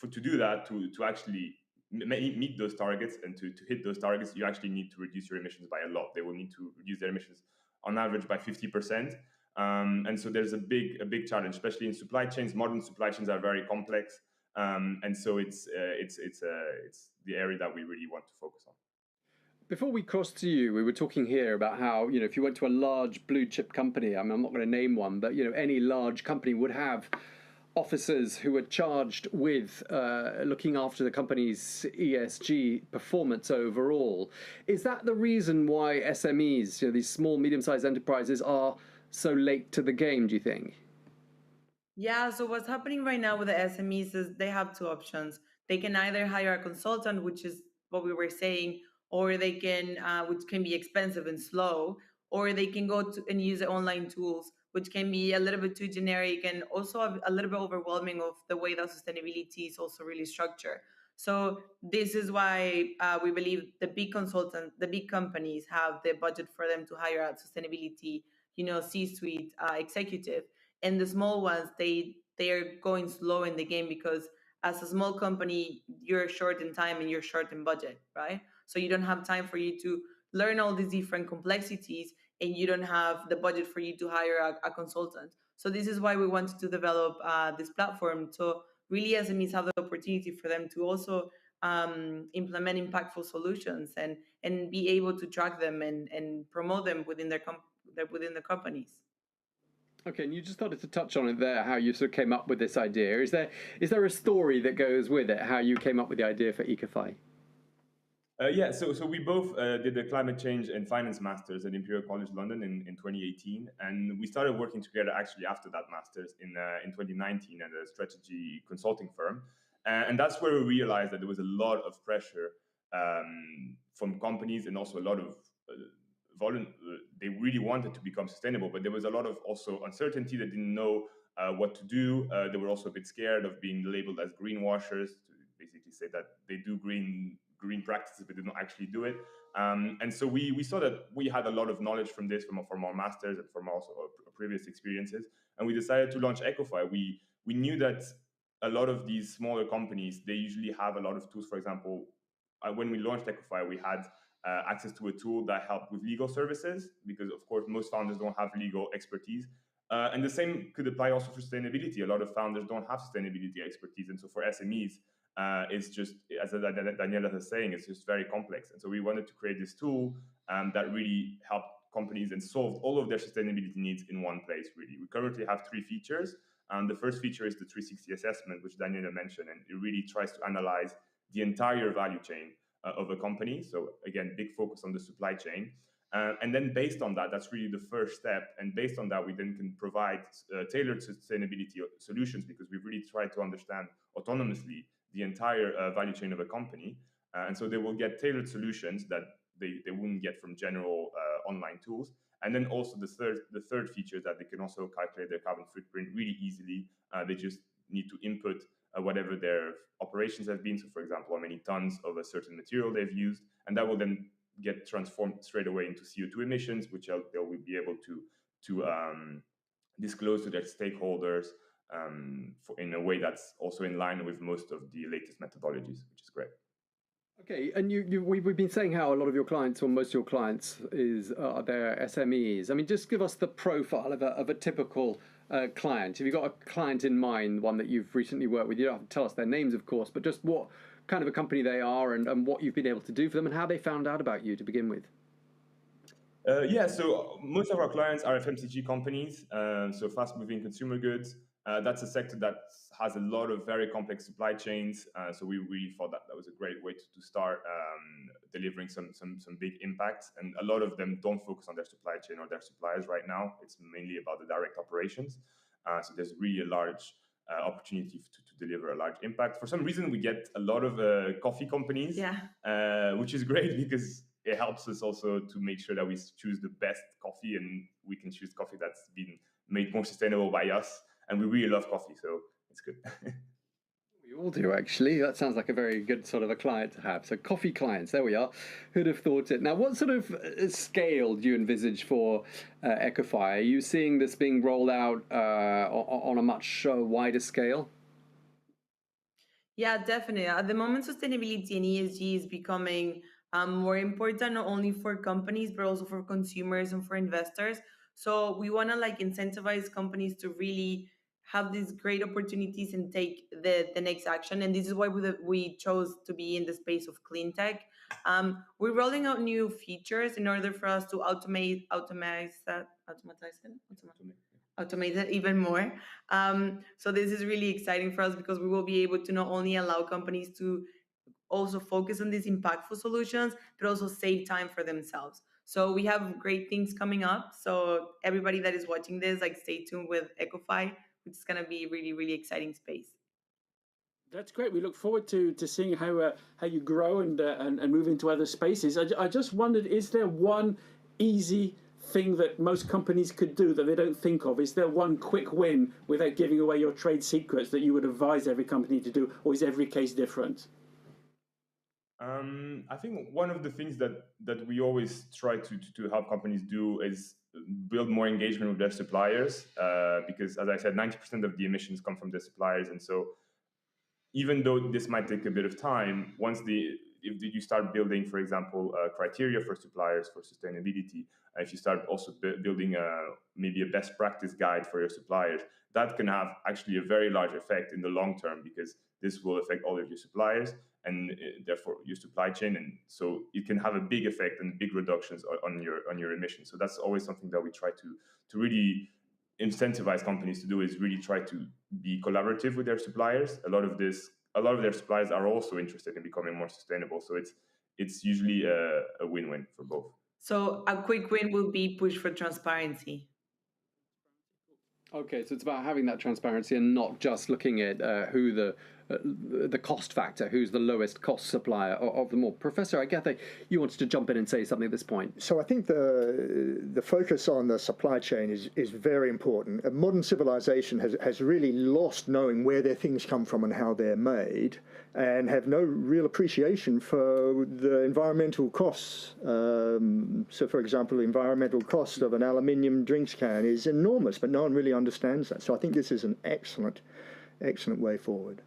Speaker 22: to do that, to actually meet those targets and to hit those targets, you actually need to reduce your emissions by a lot. They will need to reduce their emissions on average by 50%. And so there's a big challenge, especially in supply chains. Modern supply chains are very complex. And so it's the area that we really want to focus on.
Speaker 2: Before we cross to you, we were talking here about how, if you went to a large blue chip company, I mean, I'm not going to name one, but, any large company would have officers who are charged with looking after the company's ESG performance overall. Is that the reason why SMEs, these small, medium-sized enterprises, are so late to the game, do you think?
Speaker 3: Yeah, so what's happening right now with the SMEs is they have two options. They can either hire a consultant, which is what we were saying, or they can, which can be expensive and slow, or they can go and use the online tools, which can be a little bit too generic and also a little bit overwhelming of the way that sustainability is also really structured. So this is why we believe the big consultants, the big companies have the budget for them to hire a sustainability, C-suite executive. And the small ones, they're going slow in the game because as a small company, you're short in time and you're short in budget, right? So you don't have time for you to learn all these different complexities, and you don't have the budget for you to hire a consultant. So this is why we wanted to develop this platform. So really SMEs have the opportunity for them to also implement impactful solutions and be able to track them and promote them within within the companies.
Speaker 2: Okay, and you just started to touch on it there, how you sort of came up with this idea. Is there a story that goes with it, how you came up with the idea for Ecofy?
Speaker 22: So we both did the climate change and finance masters at Imperial College London in 2018, and we started working together actually after that masters in 2019 at a strategy consulting firm, and that's where we realized that there was a lot of pressure from companies and also a lot of they really wanted to become sustainable, but there was a lot of also uncertainty. They didn't know what to do. They were also a bit scared of being labeled as greenwashers, to basically say that they do green practices but did not actually do it. And so we saw that we had a lot of knowledge from this, from our masters and from also our previous experiences, and we decided to launch Ecofy. We knew that a lot of these smaller companies, they usually have a lot of tools. For example, when we launched Ecofy, we had access to a tool that helped with legal services, because of course most founders don't have legal expertise. And the same could apply also for sustainability. A lot of founders don't have sustainability expertise. And so for SMEs, it's just, as Daniela was saying, it's just very complex. And so we wanted to create this tool that really helped companies and solved all of their sustainability needs in one place, really. We currently have 3 features. The first feature is the 360 assessment, which Daniela mentioned, and it really tries to analyze the entire value chain of a company. So again, big focus on the supply chain. And then based on that, that's really the first step. And based on that, we then can provide tailored sustainability solutions, because we've really tried to understand autonomously the entire value chain of a company. And so they will get tailored solutions that they wouldn't get from general online tools. And then also the third feature is that they can also calculate their carbon footprint really easily. They just need to input whatever their operations have been. So for example, how many tons of a certain material they've used, and that will then get transformed straight away into CO2 emissions, which they will be able to disclose to their stakeholders in a way that's also in line with most of the latest methodologies, which is great.
Speaker 2: Okay, and we've been saying how a lot of your clients, or most of your clients, are their SMEs. I mean, just give us the profile of a typical client. Have you got a client in mind, one that you've recently worked with? You don't have to tell us their names, of course, but just what kind of a company they are and what you've been able to do for them and how they found out about you to begin with.
Speaker 22: So most of our clients are FMCG companies, so fast-moving consumer goods. That's a sector that has a lot of very complex supply chains. So we really thought that was a great way to start delivering some big impacts. And a lot of them don't focus on their supply chain or their suppliers right now. It's mainly about the direct operations. So there's really a large opportunity to deliver a large impact. For some reason, we get a lot of coffee companies, which is great because it helps us also to make sure that we choose the best coffee, and we can choose coffee that's been made more sustainable by us. And we really love coffee, so it's good.
Speaker 2: We all do, actually. That sounds like a very good sort of a client to have. So coffee clients, there we are. Who'd have thought it? Now, what sort of scale do you envisage for Ecofy? Are you seeing this being rolled out on a much wider scale?
Speaker 3: Yeah, definitely. At the moment, sustainability and ESG is becoming more important, not only for companies, but also for consumers and for investors. So we want to incentivize companies to really have these great opportunities and take the next action. And this is why we chose to be in the space of clean tech. We're rolling out new features in order for us to automate it even more. So this is really exciting for us because we will be able to not only allow companies to also focus on these impactful solutions, but also save time for themselves. So we have great things coming up. So everybody that is watching this, stay tuned with Ecofy, which is going to be really, really exciting space.
Speaker 12: That's great. We look forward to seeing how you grow and move into other spaces. I just wondered, is there one easy thing that most companies could do that they don't think of? Is there one quick win without giving away your trade secrets that you would advise every company to do, or is every case different?
Speaker 22: I think one of the things that we always try to help companies do is build more engagement with their suppliers, because, as I said, 90% of the emissions come from the suppliers. And so even though this might take a bit of time, if you start building, for example, criteria for suppliers for sustainability, if you start also building maybe a best practice guide for your suppliers, that can have actually a very large effect in the long term, because this will affect all of your suppliers and therefore your supply chain. And so it can have a big effect and big reductions on your emissions. So that's always something that we try to really incentivize companies to do, is really try to be collaborative with their suppliers. A lot of their suppliers are also interested in becoming more sustainable. So it's usually a win-win for both.
Speaker 3: So a quick win will be push for transparency.
Speaker 2: Okay, so it's about having that transparency and not just looking at who the cost factor, who's the lowest cost supplier of them all. Professor, I get that you wanted to jump in and say something at this point.
Speaker 20: So I think the focus on the supply chain is very important. Modern civilization has really lost knowing where their things come from and how they're made, and have no real appreciation for the environmental costs. So, for example, the environmental cost of an aluminium drinks can is enormous, but no one really understands that. So I think this is an excellent way forward.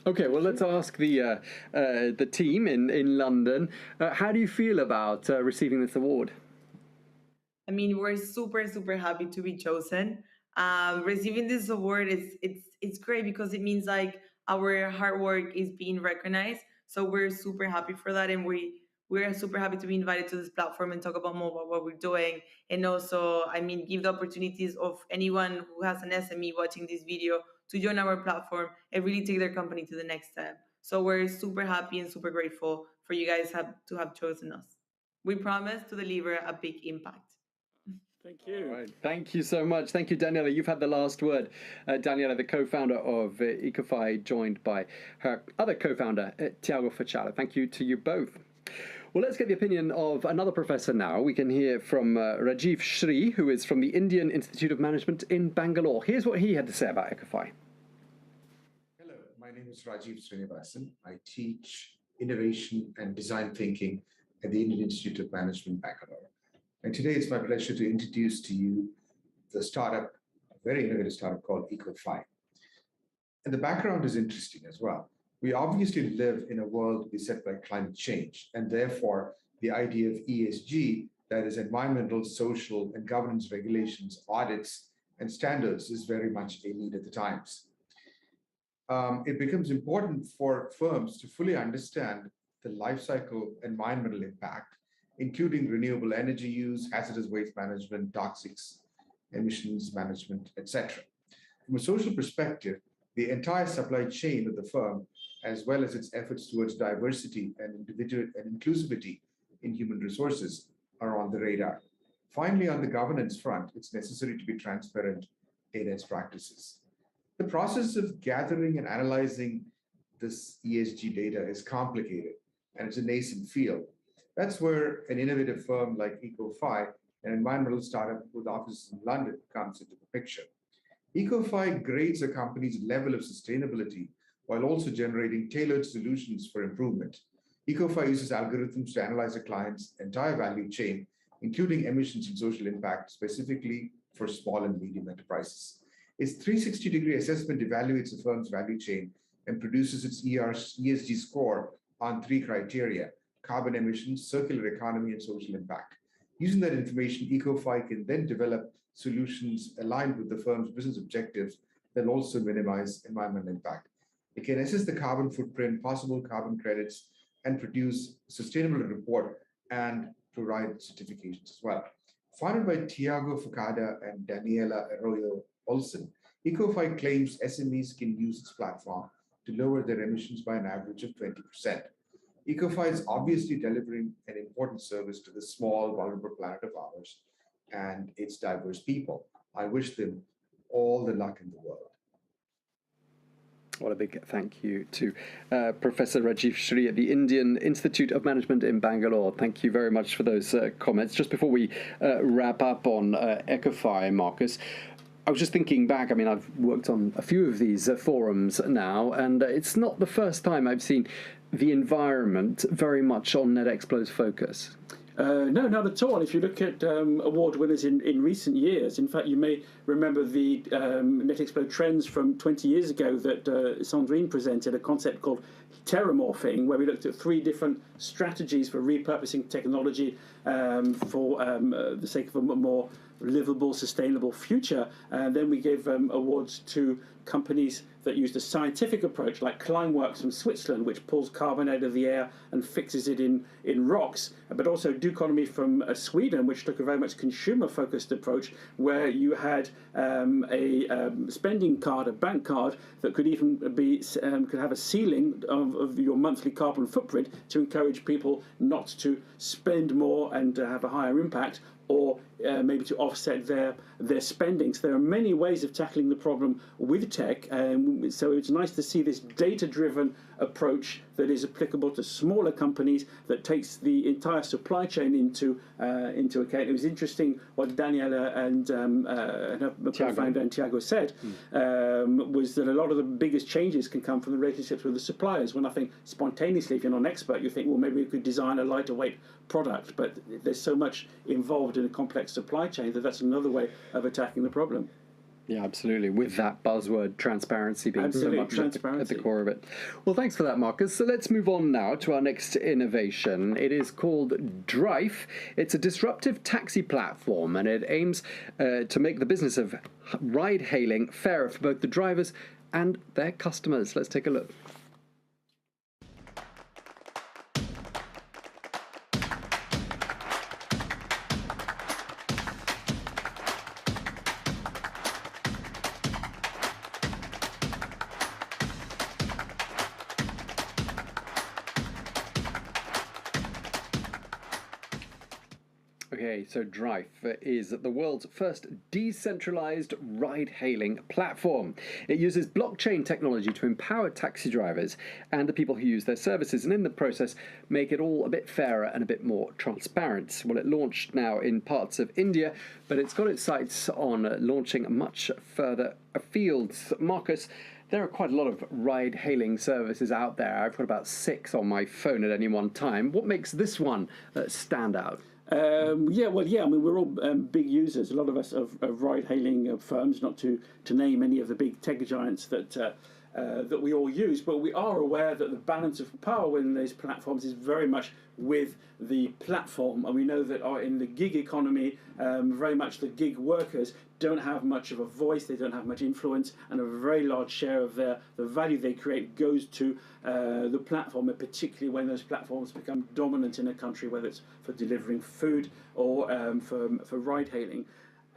Speaker 2: Okay, well, let's ask the team in London. How do you feel about receiving this award?
Speaker 3: I mean, we're super, super happy to be chosen. Receiving this award it's great because it means our hard work is being recognized. So we're super happy for that, and we're super happy to be invited to this platform and talk about more about what we're doing. And also, I mean, give the opportunities of anyone who has an SME watching this video to join our platform and really take their company to the next step. So we're super happy and super grateful for you guys to have chosen us. We promise to deliver a big impact.
Speaker 12: Thank you.
Speaker 2: All right. Thank you so much. Thank you, Daniela. You've had the last word. Daniela, the co-founder of Ecofy, joined by her other co-founder, Tiago Facciala. Thank you to you both. Well, let's get the opinion of another professor now. We can hear from Rajiv Shri, who is from the Indian Institute of Management in Bangalore. Here's what he had to say about Ecofy.
Speaker 5: Hello, my name is Rajiv Srinivasan. I teach innovation and design thinking at the Indian Institute of Management, Bangalore. And today it's my pleasure to introduce to you the startup, a very innovative startup called Ecofy. And the background is interesting as well. We obviously live in a world beset by climate change, and therefore the idea of ESG, that is environmental, social, and governance regulations, audits, and standards, is very much a need at the times. It becomes important for firms to fully understand the life cycle environmental impact, including renewable energy use, hazardous waste management, toxics, emissions management, etc. From a social perspective, the entire supply chain of the firm, as well as its efforts towards diversity and individual and inclusivity in human resources, are on the radar. Finally, on the governance front, it's necessary to be transparent in its practices. The process of gathering and analyzing this ESG data is complicated, and it's a nascent field. That's where an innovative firm like Ecofy, an environmental startup with offices in London, comes into the picture. Ecofy grades a company's level of sustainability while also generating tailored solutions for improvement. Ecofy uses algorithms to analyze a client's entire value chain, including emissions and social impact, specifically for small and medium enterprises. Its 360-degree assessment evaluates the firm's value chain and produces its ESG score on 3 criteria: carbon emissions, circular economy, and social impact. Using that information, Ecofy can then develop solutions aligned with the firm's business objectives that also minimize environmental impact. It can assess the carbon footprint, possible carbon credits, and produce a sustainable report and provide certifications as well. Founded by Tiago Facada and Daniela Arroyo Olsen, Ecofy claims SMEs can use its platform to lower their emissions by an average of 20%. Ecofy is obviously delivering an important service to the small, vulnerable planet of ours and its diverse people. I wish them all the luck in the world.
Speaker 2: What a big thank you to Professor Rajiv Shri at the Indian Institute of Management in Bangalore. Thank you very much for those comments. Just before we wrap up on Ecofy, Marcus, I was just thinking back. I mean, I've worked on a few of these forums now, and it's not the first time I've seen the environment very much on Netexplo's focus.
Speaker 12: No, not at all. If you look at award winners in recent years, in fact, you may remember the Netexplo Trends from 20 years ago that Sandrine presented, a concept called terramorphing, where we looked at 3 different strategies for repurposing technology for the sake of a more livable, sustainable future. And then we gave awards to companies that used a scientific approach, like Climeworks from Switzerland, which pulls carbon out of the air and fixes it in rocks, but also Duconomy from Sweden, which took a very much consumer-focused approach, where you had a spending card, a bank card, that could even be could have a ceiling of your monthly carbon footprint to encourage people not to spend more and have a higher impact, or maybe to offset their spending. So there are many ways of tackling the problem with tech, so it's nice to see this data-driven approach that is applicable to smaller companies, that takes the entire supply chain into account. It was interesting what Daniela and her co-founder and Tiago said, was that a lot of the biggest changes can come from the relationships with the suppliers, when I think spontaneously, if you're not an expert, you think, well, maybe we could design a lighter weight product, but there's so much involved in a complex supply chain that's another way of attacking the problem.
Speaker 2: Yeah, absolutely. With that buzzword, transparency being so much at the core of it. Well, thanks for that, Marcus. So let's move on now to our next innovation. It is called Drive. It's a disruptive taxi platform, and it aims to make the business of ride-hailing fairer for both the drivers and their customers. Let's take a look. Okay, so Drive is the world's first decentralized ride-hailing platform. It uses blockchain technology to empower taxi drivers and the people who use their services, and in the process make it all a bit fairer and a bit more transparent. Well, it launched now in parts of India, but it's got its sights on launching much further afield. Marcus, there are quite a lot of ride-hailing services out there. I've got about 6 on my phone at any one time. What makes this one stand out?
Speaker 12: I mean, we're all big users, a lot of us, of ride-hailing firms, not to name any of the big tech giants that we all use, but we are aware that the balance of power within those platforms is very much with the platform, and we know that in the gig economy, very much the gig workers don't have much of a voice, they don't have much influence, and a very large share of the value they create goes to the platform, and particularly when those platforms become dominant in a country, whether it's for delivering food or for ride-hailing.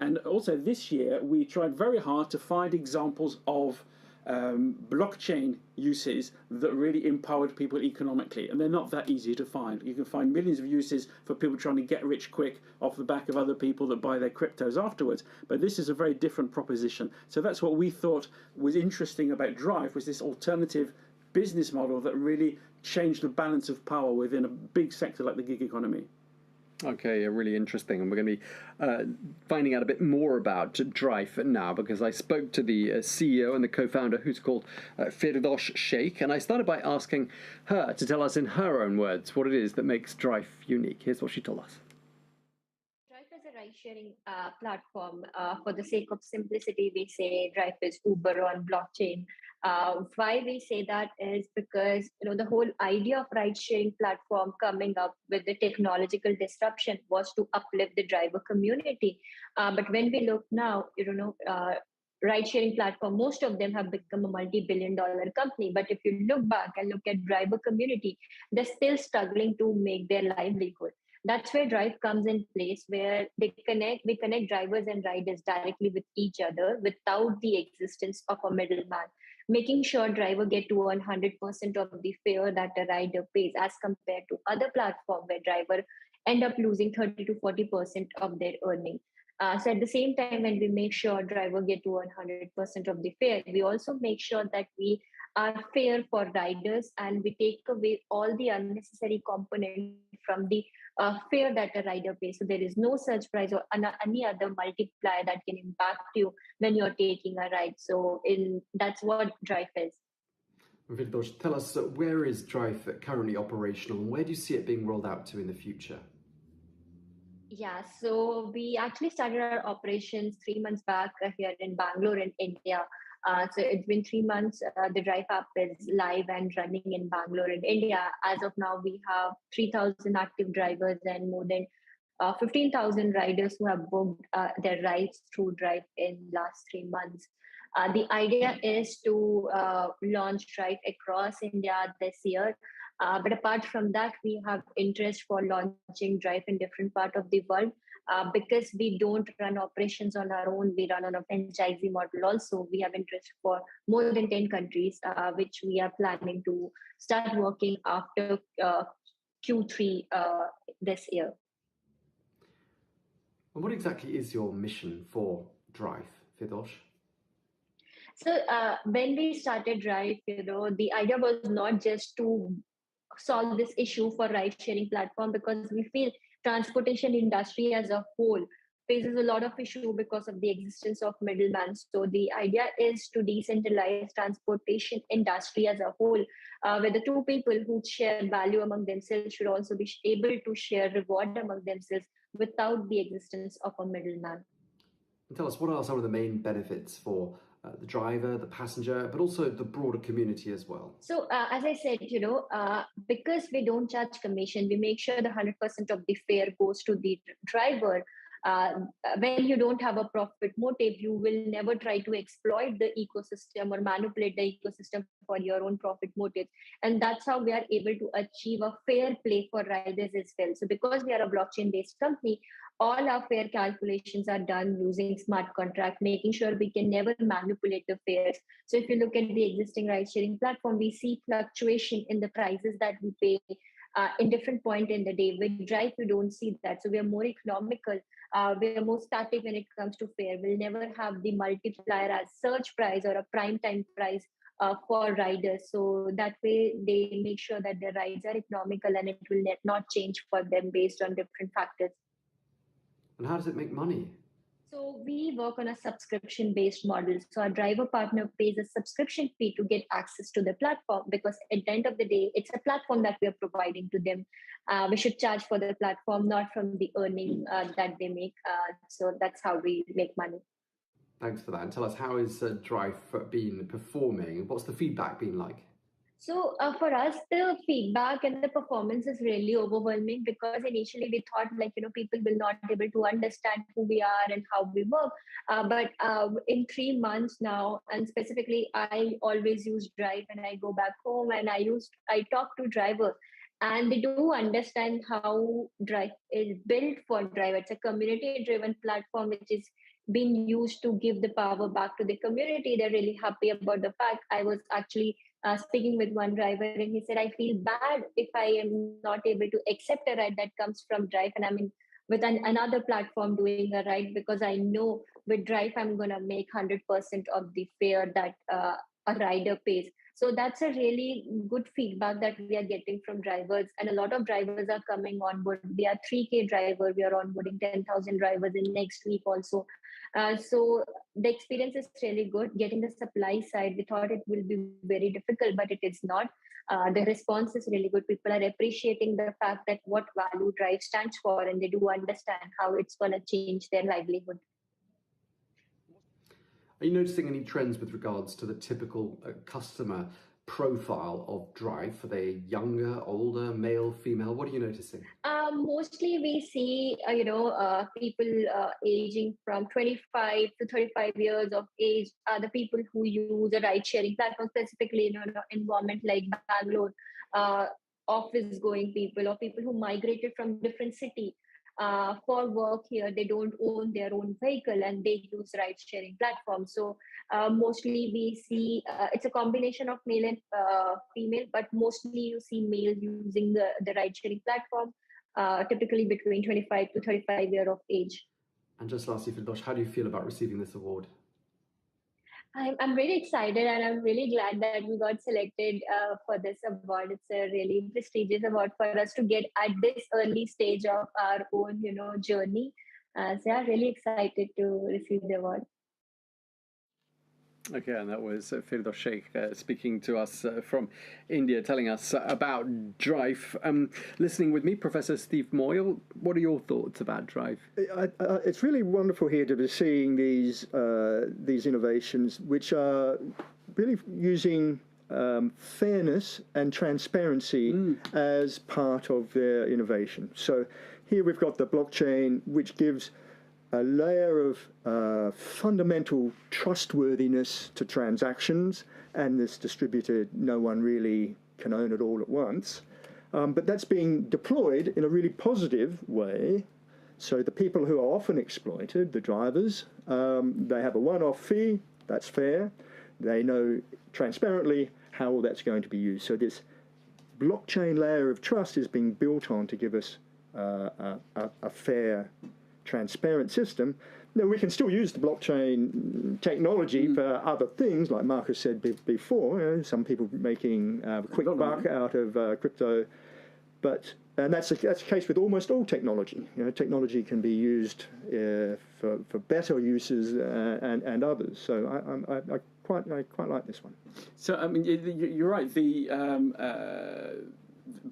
Speaker 12: And also this year, we tried very hard to find examples of blockchain uses that really empowered people economically, and they're not that easy to find. You can find millions of uses for people trying to get rich quick off the back of other people that buy their cryptos afterwards, but this is a very different proposition. So that's what we thought was interesting about Drive, was this alternative business model that really changed the balance of power within a big sector like the gig economy.
Speaker 2: Okay, really interesting. And we're going to be finding out a bit more about Drive now, because I spoke to the CEO and the co-founder, who's called Firdosh Sheikh, and I started by asking her to tell us in her own words what it is that makes Drive unique. Here's what she told us.
Speaker 6: Drive is a ride-sharing platform. For the sake of simplicity, we say Drive is Uber on blockchain. Why we say that is because the whole idea of ride-sharing platform coming up with the technological disruption was to uplift the driver community. But when we look now, ride-sharing platform, most of them have become a multi-billion-dollar company. But if you look back and look at driver community, they're still struggling to make their livelihood. That's where Drive comes in place, where we connect drivers and riders directly with each other without the existence of a middleman, making sure driver get to 100% of the fare that a rider pays, as compared to other platforms where driver end up losing 30 to 40% of their earning. So at the same time, when we make sure driver get to 100% of the fare, we also make sure that we are fair for riders, and we take away all the unnecessary components from the fare that a rider pays. So there is no surge price or any other multiplier that can impact you when you're taking a ride. So that's what Drive is.
Speaker 2: Firdosh, tell us, where is Drive currently operational, and where do you see it being rolled out to in the future?
Speaker 6: Yeah, so we actually started our operations 3 months back here in Bangalore in India. So it's been 3 months. The Drive app is live and running in Bangalore in India. As of now, we have 3,000 active drivers and more than 15,000 riders who have booked their rides through Drive in last 3 months. The idea is to launch Drive across India this year. But apart from that, we have interest for launching Drive in different parts of the world. Because we don't run operations on our own, we run on a franchisee model also. We have interest for more than 10 countries, which we are planning to start working after Q3 this year.
Speaker 2: And what exactly is your mission for Drive, Firdosh?
Speaker 6: So when we started Drive, the idea was not just to solve this issue for ride-sharing platform, because we feel transportation industry as a whole faces a lot of issue because of the existence of middlemen. So the idea is to decentralize transportation industry as a whole, where the two people who share value among themselves should also be able to share reward among themselves without the existence of a middleman.
Speaker 2: And tell us, what are some of the main benefits for the driver, the passenger, but also the broader community as well?
Speaker 6: So as I said, because we don't charge commission, we make sure the 100% of the fare goes to the driver. When you don't have a profit motive, you will never try to exploit the ecosystem or manipulate the ecosystem for your own profit motive. And that's how we are able to achieve a fair play for riders as well. So because we are a blockchain-based company, all our fare calculations are done using smart contract, making sure we can never manipulate the fares. So if you look at the existing ride-sharing platform, we see fluctuation in the prices that we pay in different point in the day. With Drive, we don't see that. So we are more economical. We are more static when it comes to fare. We'll never have the multiplier as surge price or a prime time price for riders. So that way they make sure that their rides are economical and it will not change for them based on different factors.
Speaker 2: And how does it make money?
Speaker 6: So we work on a subscription-based model. So our driver partner pays a subscription fee to get access to the platform, because at the end of the day, it's a platform that we are providing to them. We should charge for the platform, not from the earning that they make. So that's how we make money.
Speaker 2: Thanks for that. And tell us, how is Drive been performing? What's the feedback been like?
Speaker 6: So for us, the feedback and the performance is really overwhelming, because initially we thought people will not be able to understand who we are and how we work. But in 3 months now, and specifically, I always use Drive when I go back home, and I talk to drivers, and they do understand how Drive is built for drive. It's a community-driven platform which is been used to give the power back to the community. They're really happy about the fact. I was actually speaking with one driver, and he said, I feel bad if I am not able to accept a ride that comes from Drive, and I'm in with another platform doing a ride, because I know with Drive I'm going to make 100% of the fare that a rider pays. So that's a really good feedback that we are getting from drivers, and a lot of drivers are coming on board. We are 3K driver, we are onboarding 10,000 drivers in next week also. So the experience is really good. Getting the supply side, we thought it will be very difficult, but it is not. The response is really good. People are appreciating the fact that what value Drive stands for, and they do understand how it's going to change their livelihood.
Speaker 2: Are you noticing any trends with regards to the typical customer profile of Drive? Are they younger, older, male, female? What are you noticing?
Speaker 6: Mostly we see, people aging from 25 to 35 years of age are the people who use a ride-sharing platform, specifically in an environment like Bangalore, office-going people or people who migrated from different city for work here. They don't own their own vehicle and they use ride-sharing platforms. So mostly we see it's a combination of male and female, but mostly you see male using the ride-sharing platform, typically between 25 to 35 years of age.
Speaker 2: And just lastly, Firdosh, how do you feel about receiving this award?
Speaker 6: I'm really excited, and I'm really glad that we got selected for this award. It's a really prestigious award for us to get at this early stage of our own, journey. So I'm really excited to receive the award.
Speaker 2: Okay, and that was Firdosh Sheikh speaking to us from India, telling us about Drive. Listening with me, Professor Steve Moyle, what are your thoughts about Drive?
Speaker 20: It's really wonderful here to be seeing these innovations, which are really using fairness and transparency as part of their innovation. So here we've got the blockchain, which gives a layer of fundamental trustworthiness to transactions, and this distributed, no one really can own it all at once. But that's being deployed in a really positive way. So the people who are often exploited, the drivers, they have a one-off fee, that's fair. They know transparently how all that's going to be used. So this blockchain layer of trust is being built on to give us a fair, transparent system. Now, we can still use the blockchain technology for other things, like Marcus said before. Some people making a quick buck out of crypto, and that's the case with almost all technology. Technology can be used for better uses and others. So I quite like this one.
Speaker 12: So I mean, you're right. The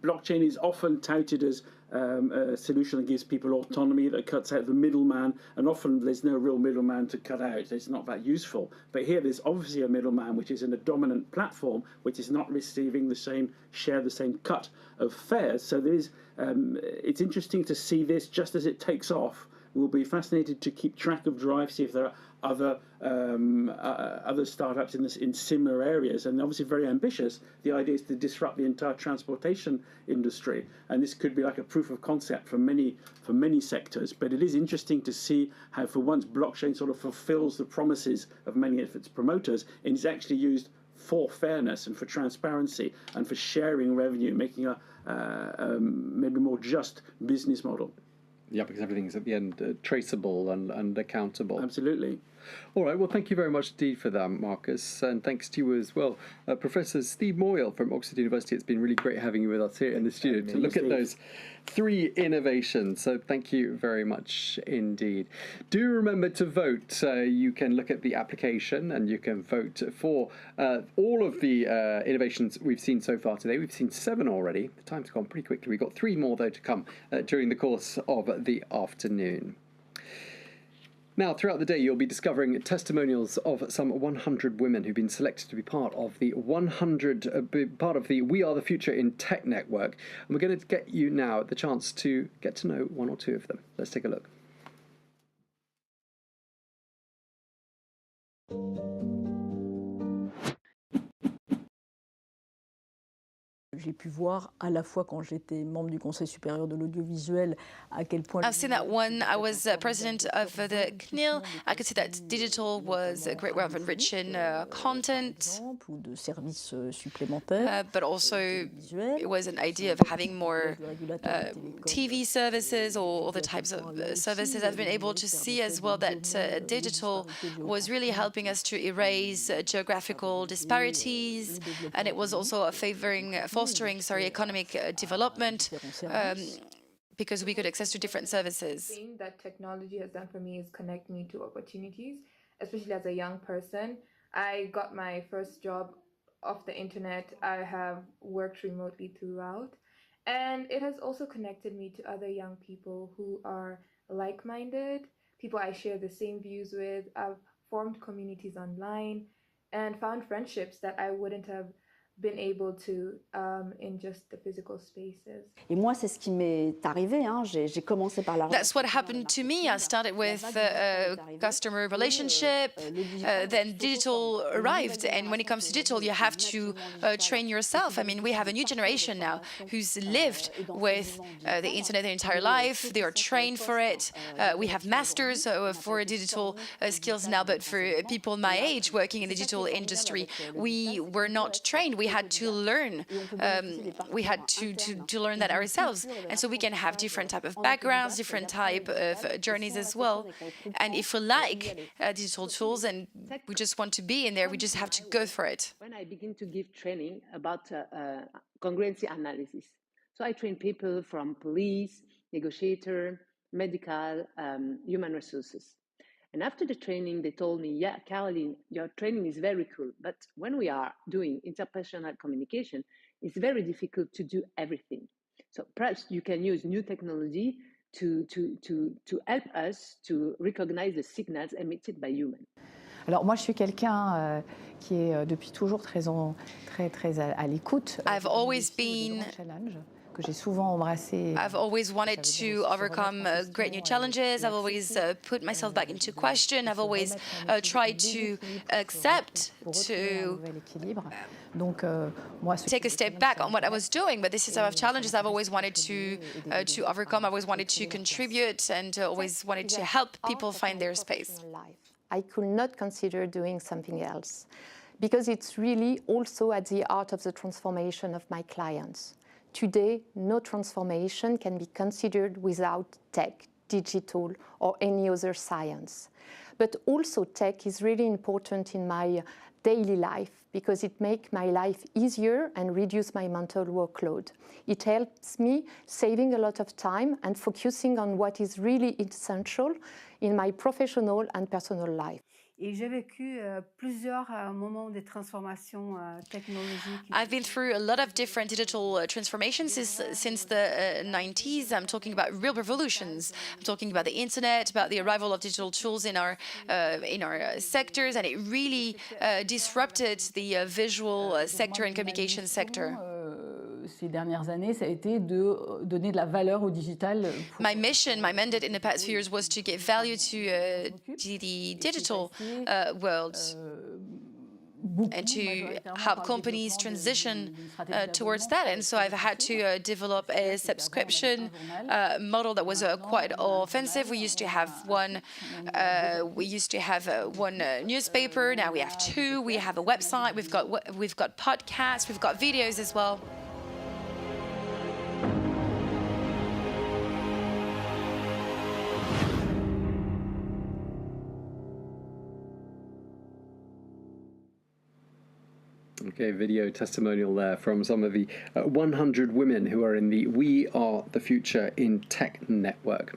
Speaker 12: blockchain is often touted as a solution that gives people autonomy, that cuts out the middleman, and often there's no real middleman to cut out. It's not that useful. But here there's obviously a middleman which is in a dominant platform, which is not receiving the same cut of fares. So there is, it's interesting to see this just as it takes off. We'll be fascinated to keep track of Drive, see if there are other startups in similar areas, and obviously very ambitious. The idea is to disrupt the entire transportation industry, and this could be like a proof of concept for many sectors. But it is interesting to see how, for once, blockchain sort of fulfills the promises of many of its promoters, and is actually used for fairness and for transparency and for sharing revenue, making a maybe more just business model.
Speaker 2: Yeah, because everything's at the end traceable and accountable.
Speaker 12: Absolutely.
Speaker 2: All right, well, thank you very much indeed for that, Marcus, and thanks to you as well. Professor Steve Moyle from Oxford University, it's been really great having you with us here in the studio to look at those 3 innovations, so thank you very much indeed. Do remember to vote. You can look at the application and you can vote for all of the innovations we've seen so far today. We've seen 7 already. The time's gone pretty quickly. We've got 3 more, though, to come during the course of the afternoon. Now, throughout the day, you'll be discovering testimonials of some 100 women who've been selected to be part of the We Are the Future in Tech network. And we're going to get you now the chance to get to know 1 or 2 of them. Let's take a look.
Speaker 9: J'ai pu voir à la fois quand j'étais membre du Conseil supérieur de l'audiovisuel à quel point...
Speaker 8: I've seen that when I was president of the CNIL. I could see that digital was a great way of enriching content,
Speaker 9: ou de services supplémentaires.
Speaker 8: But also it was an idea of having more TV services or other types of services. I've been able to see as well that digital was really helping us to erase geographical disparities, and it was also fostering economic development because we could access to different services.
Speaker 13: The thing that technology has done for me is connect me to opportunities, especially as a young person. I got my first job off the internet. I have worked remotely throughout, and it has also connected me to other young people who are like-minded, people I share the same views with. I've formed communities online and found friendships that I wouldn't have been able to in just the physical spaces.
Speaker 9: Et moi, c'est ce qui m'est arrivé. J'ai commencé par la...
Speaker 8: That's what happened to me. I started with customer relationship, then digital arrived. And when it comes to digital, you have to train yourself. I mean, we have a new generation now who's lived with the internet their entire life. They are trained for it. We have masters for digital skills now, but for people my age working in the digital industry, we were not trained. We had to learn. We had to learn that ourselves, and so we can have different type of backgrounds, different type of journeys as well. And if we like digital tools and we just want to be in there, we just have to go for it.
Speaker 10: When I begin to give training about congruency analysis, so I train people from police, negotiator, medical, human resources. And after the training, they told me, yeah, Caroline, your training is very cool, but when we are doing interpersonal communication, it's very difficult to do everything. So perhaps you can use new technology to help us to recognize the signals emitted by humans.
Speaker 9: Alors moi, je suis quelqu'un qui est depuis toujours très à l'écoute.
Speaker 8: I've always been... I've always wanted to overcome great new challenges. I've always put myself back into question. I've always tried to accept, to take a step back on what I was doing. But this is our challenges I've always wanted to overcome. I always wanted to contribute and always wanted to help people find their space.
Speaker 23: I could not consider doing something else because it's really also at the heart of the transformation of my clients. Today, no transformation can be considered without tech, digital, or any other science. But also tech is really important in my daily life because it makes my life easier and reduce my mental workload. It helps me saving a lot of time and focusing on what is really essential in my professional and personal life.
Speaker 1: Et j'ai vécu plusieurs moments de transformation technologique.
Speaker 8: I've been through a lot of different digital transformations since the 90s. I'm talking about real revolutions. I'm talking about the internet, about the arrival of digital tools in our sectors, and it really disrupted the visual sector and communication sector.
Speaker 9: Ces dernières années, ça a été de donner de la valeur au digital.
Speaker 8: My mission, my mandate in the past few years was to give value to the digital world and to help companies transition towards that. And so I've had to develop a subscription model that was quite offensive. We used to have one newspaper. Now we have two. We have a website. We've got podcasts. We've got videos as well.
Speaker 2: Okay, video testimonial there from some of the 100 women who are in the We Are the Future in Tech network.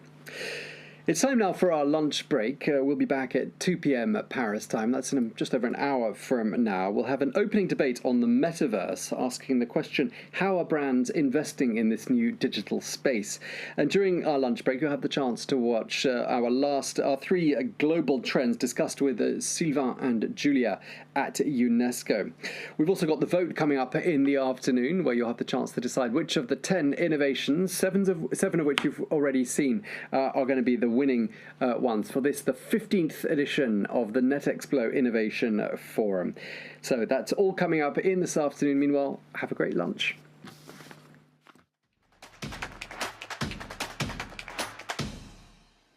Speaker 2: It's time now for our lunch break. We'll be back at 2 p.m. at Paris time. That's in just over an hour from now. We'll have an opening debate on the metaverse, asking the question, how are brands investing in this new digital space? And during our lunch break, you'll have the chance to watch our three global trends discussed with Sylvain and Julia at UNESCO. We've also got the vote coming up in the afternoon, where you'll have the chance to decide which of the 10 innovations, seven of which you've already seen, are going to be the winning ones for the 15th edition of the Netexplo Innovation Forum. So that's all coming up in this afternoon. Meanwhile, have a great lunch.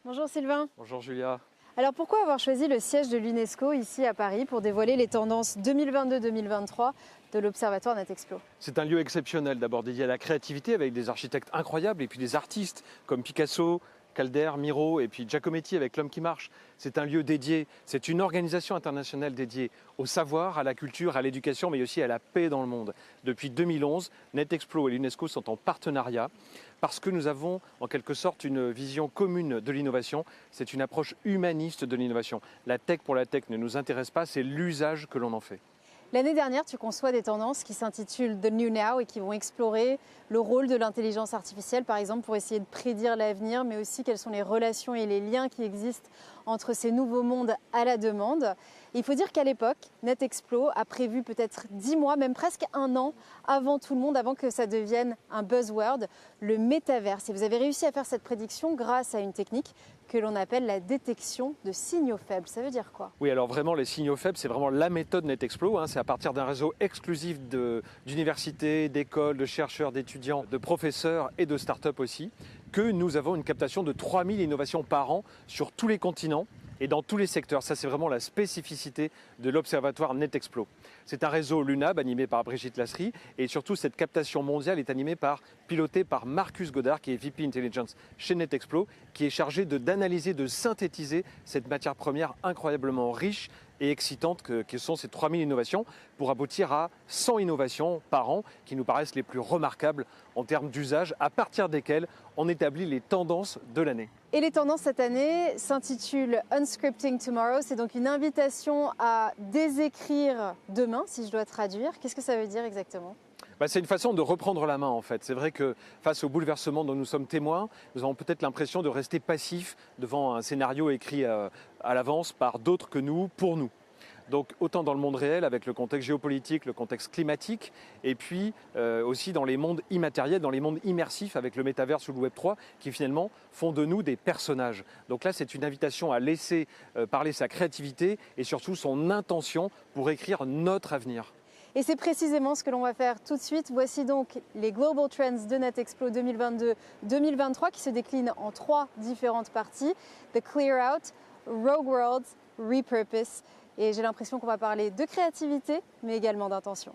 Speaker 1: Bonjour Sylvain.
Speaker 14: Bonjour Julia.
Speaker 1: Alors pourquoi avoir choisi le siège de l'UNESCO ici à Paris pour dévoiler les tendances 2022-2023 de l'Observatoire Netexplo?
Speaker 11: C'est un lieu exceptionnel, d'abord dédié à la créativité avec des architectes incroyables et puis des artistes comme Picasso, Calder, Miro et puis Giacometti avec L'Homme qui marche. C'est un lieu dédié, c'est une organisation internationale dédiée au savoir, à la culture, à l'éducation, mais aussi à la paix dans le monde. Depuis 2011, Netexplo et l'UNESCO sont en partenariat parce que nous avons en quelque sorte une vision commune de l'innovation. C'est une approche humaniste de l'innovation. La tech pour la tech ne nous intéresse pas, c'est l'usage que l'on en fait.
Speaker 1: L'année dernière, tu conçois des tendances qui s'intitulent The New Now et qui vont explorer le rôle de l'intelligence artificielle, par exemple, pour essayer de prédire l'avenir, mais aussi quelles sont les relations et les liens qui existent entre ces nouveaux mondes à la demande. Et il faut dire qu'à l'époque, Netexplo a prévu peut-être 10 mois, même presque un an avant tout le monde, avant que ça devienne un buzzword, le metaverse. Et vous avez réussi à faire cette prédiction grâce à une technique que l'on appelle la détection de signaux faibles. Ça veut dire quoi?
Speaker 11: Oui, alors vraiment, les signaux faibles, c'est vraiment la méthode Netexplo. C'est à partir d'un réseau exclusif d'universités, d'écoles, de chercheurs, d'étudiants, de professeurs et de start-up aussi, que nous avons une captation de 3000 innovations par an sur tous les continents et dans tous les secteurs. Ça, c'est vraiment la spécificité de l'Observatoire Netexplo. C'est un réseau LUNAB animé par Brigitte Lasserie et surtout cette captation mondiale est pilotée par Marcus Godard qui est VP Intelligence chez Netexplo, qui est chargé d'analyser, de synthétiser cette matière première incroyablement riche et excitante que sont ces 3000 innovations pour aboutir à 100 innovations par an qui nous paraissent les plus remarquables en termes d'usage, à partir desquelles on établit les tendances de l'année.
Speaker 1: Et les tendances cette année s'intitulent Unscripting Tomorrow. C'est donc une invitation à désécrire demain, si je dois traduire. Qu'est-ce que ça veut dire exactement ?
Speaker 11: C'est une façon de reprendre la main en fait. C'est vrai que face au bouleversement dont nous sommes témoins, nous avons peut-être l'impression de rester passifs devant un scénario écrit à l'avance par d'autres que nous, pour nous. Donc autant dans le monde réel avec le contexte géopolitique, le contexte climatique, et puis aussi dans les mondes immatériels, dans les mondes immersifs avec le metaverse ou le Web 3 qui finalement font de nous des personnages. Donc là c'est une invitation à laisser parler sa créativité et surtout son intention pour écrire notre avenir.
Speaker 1: Et c'est précisément ce que l'on va faire tout de suite. Voici donc les Global Trends de Netexplo 2022-2023 qui se déclinent en 3 différentes parties. The Clear Out, Rogue Worlds, Repurpose. Et j'ai l'impression qu'on va parler de créativité, mais également d'intention.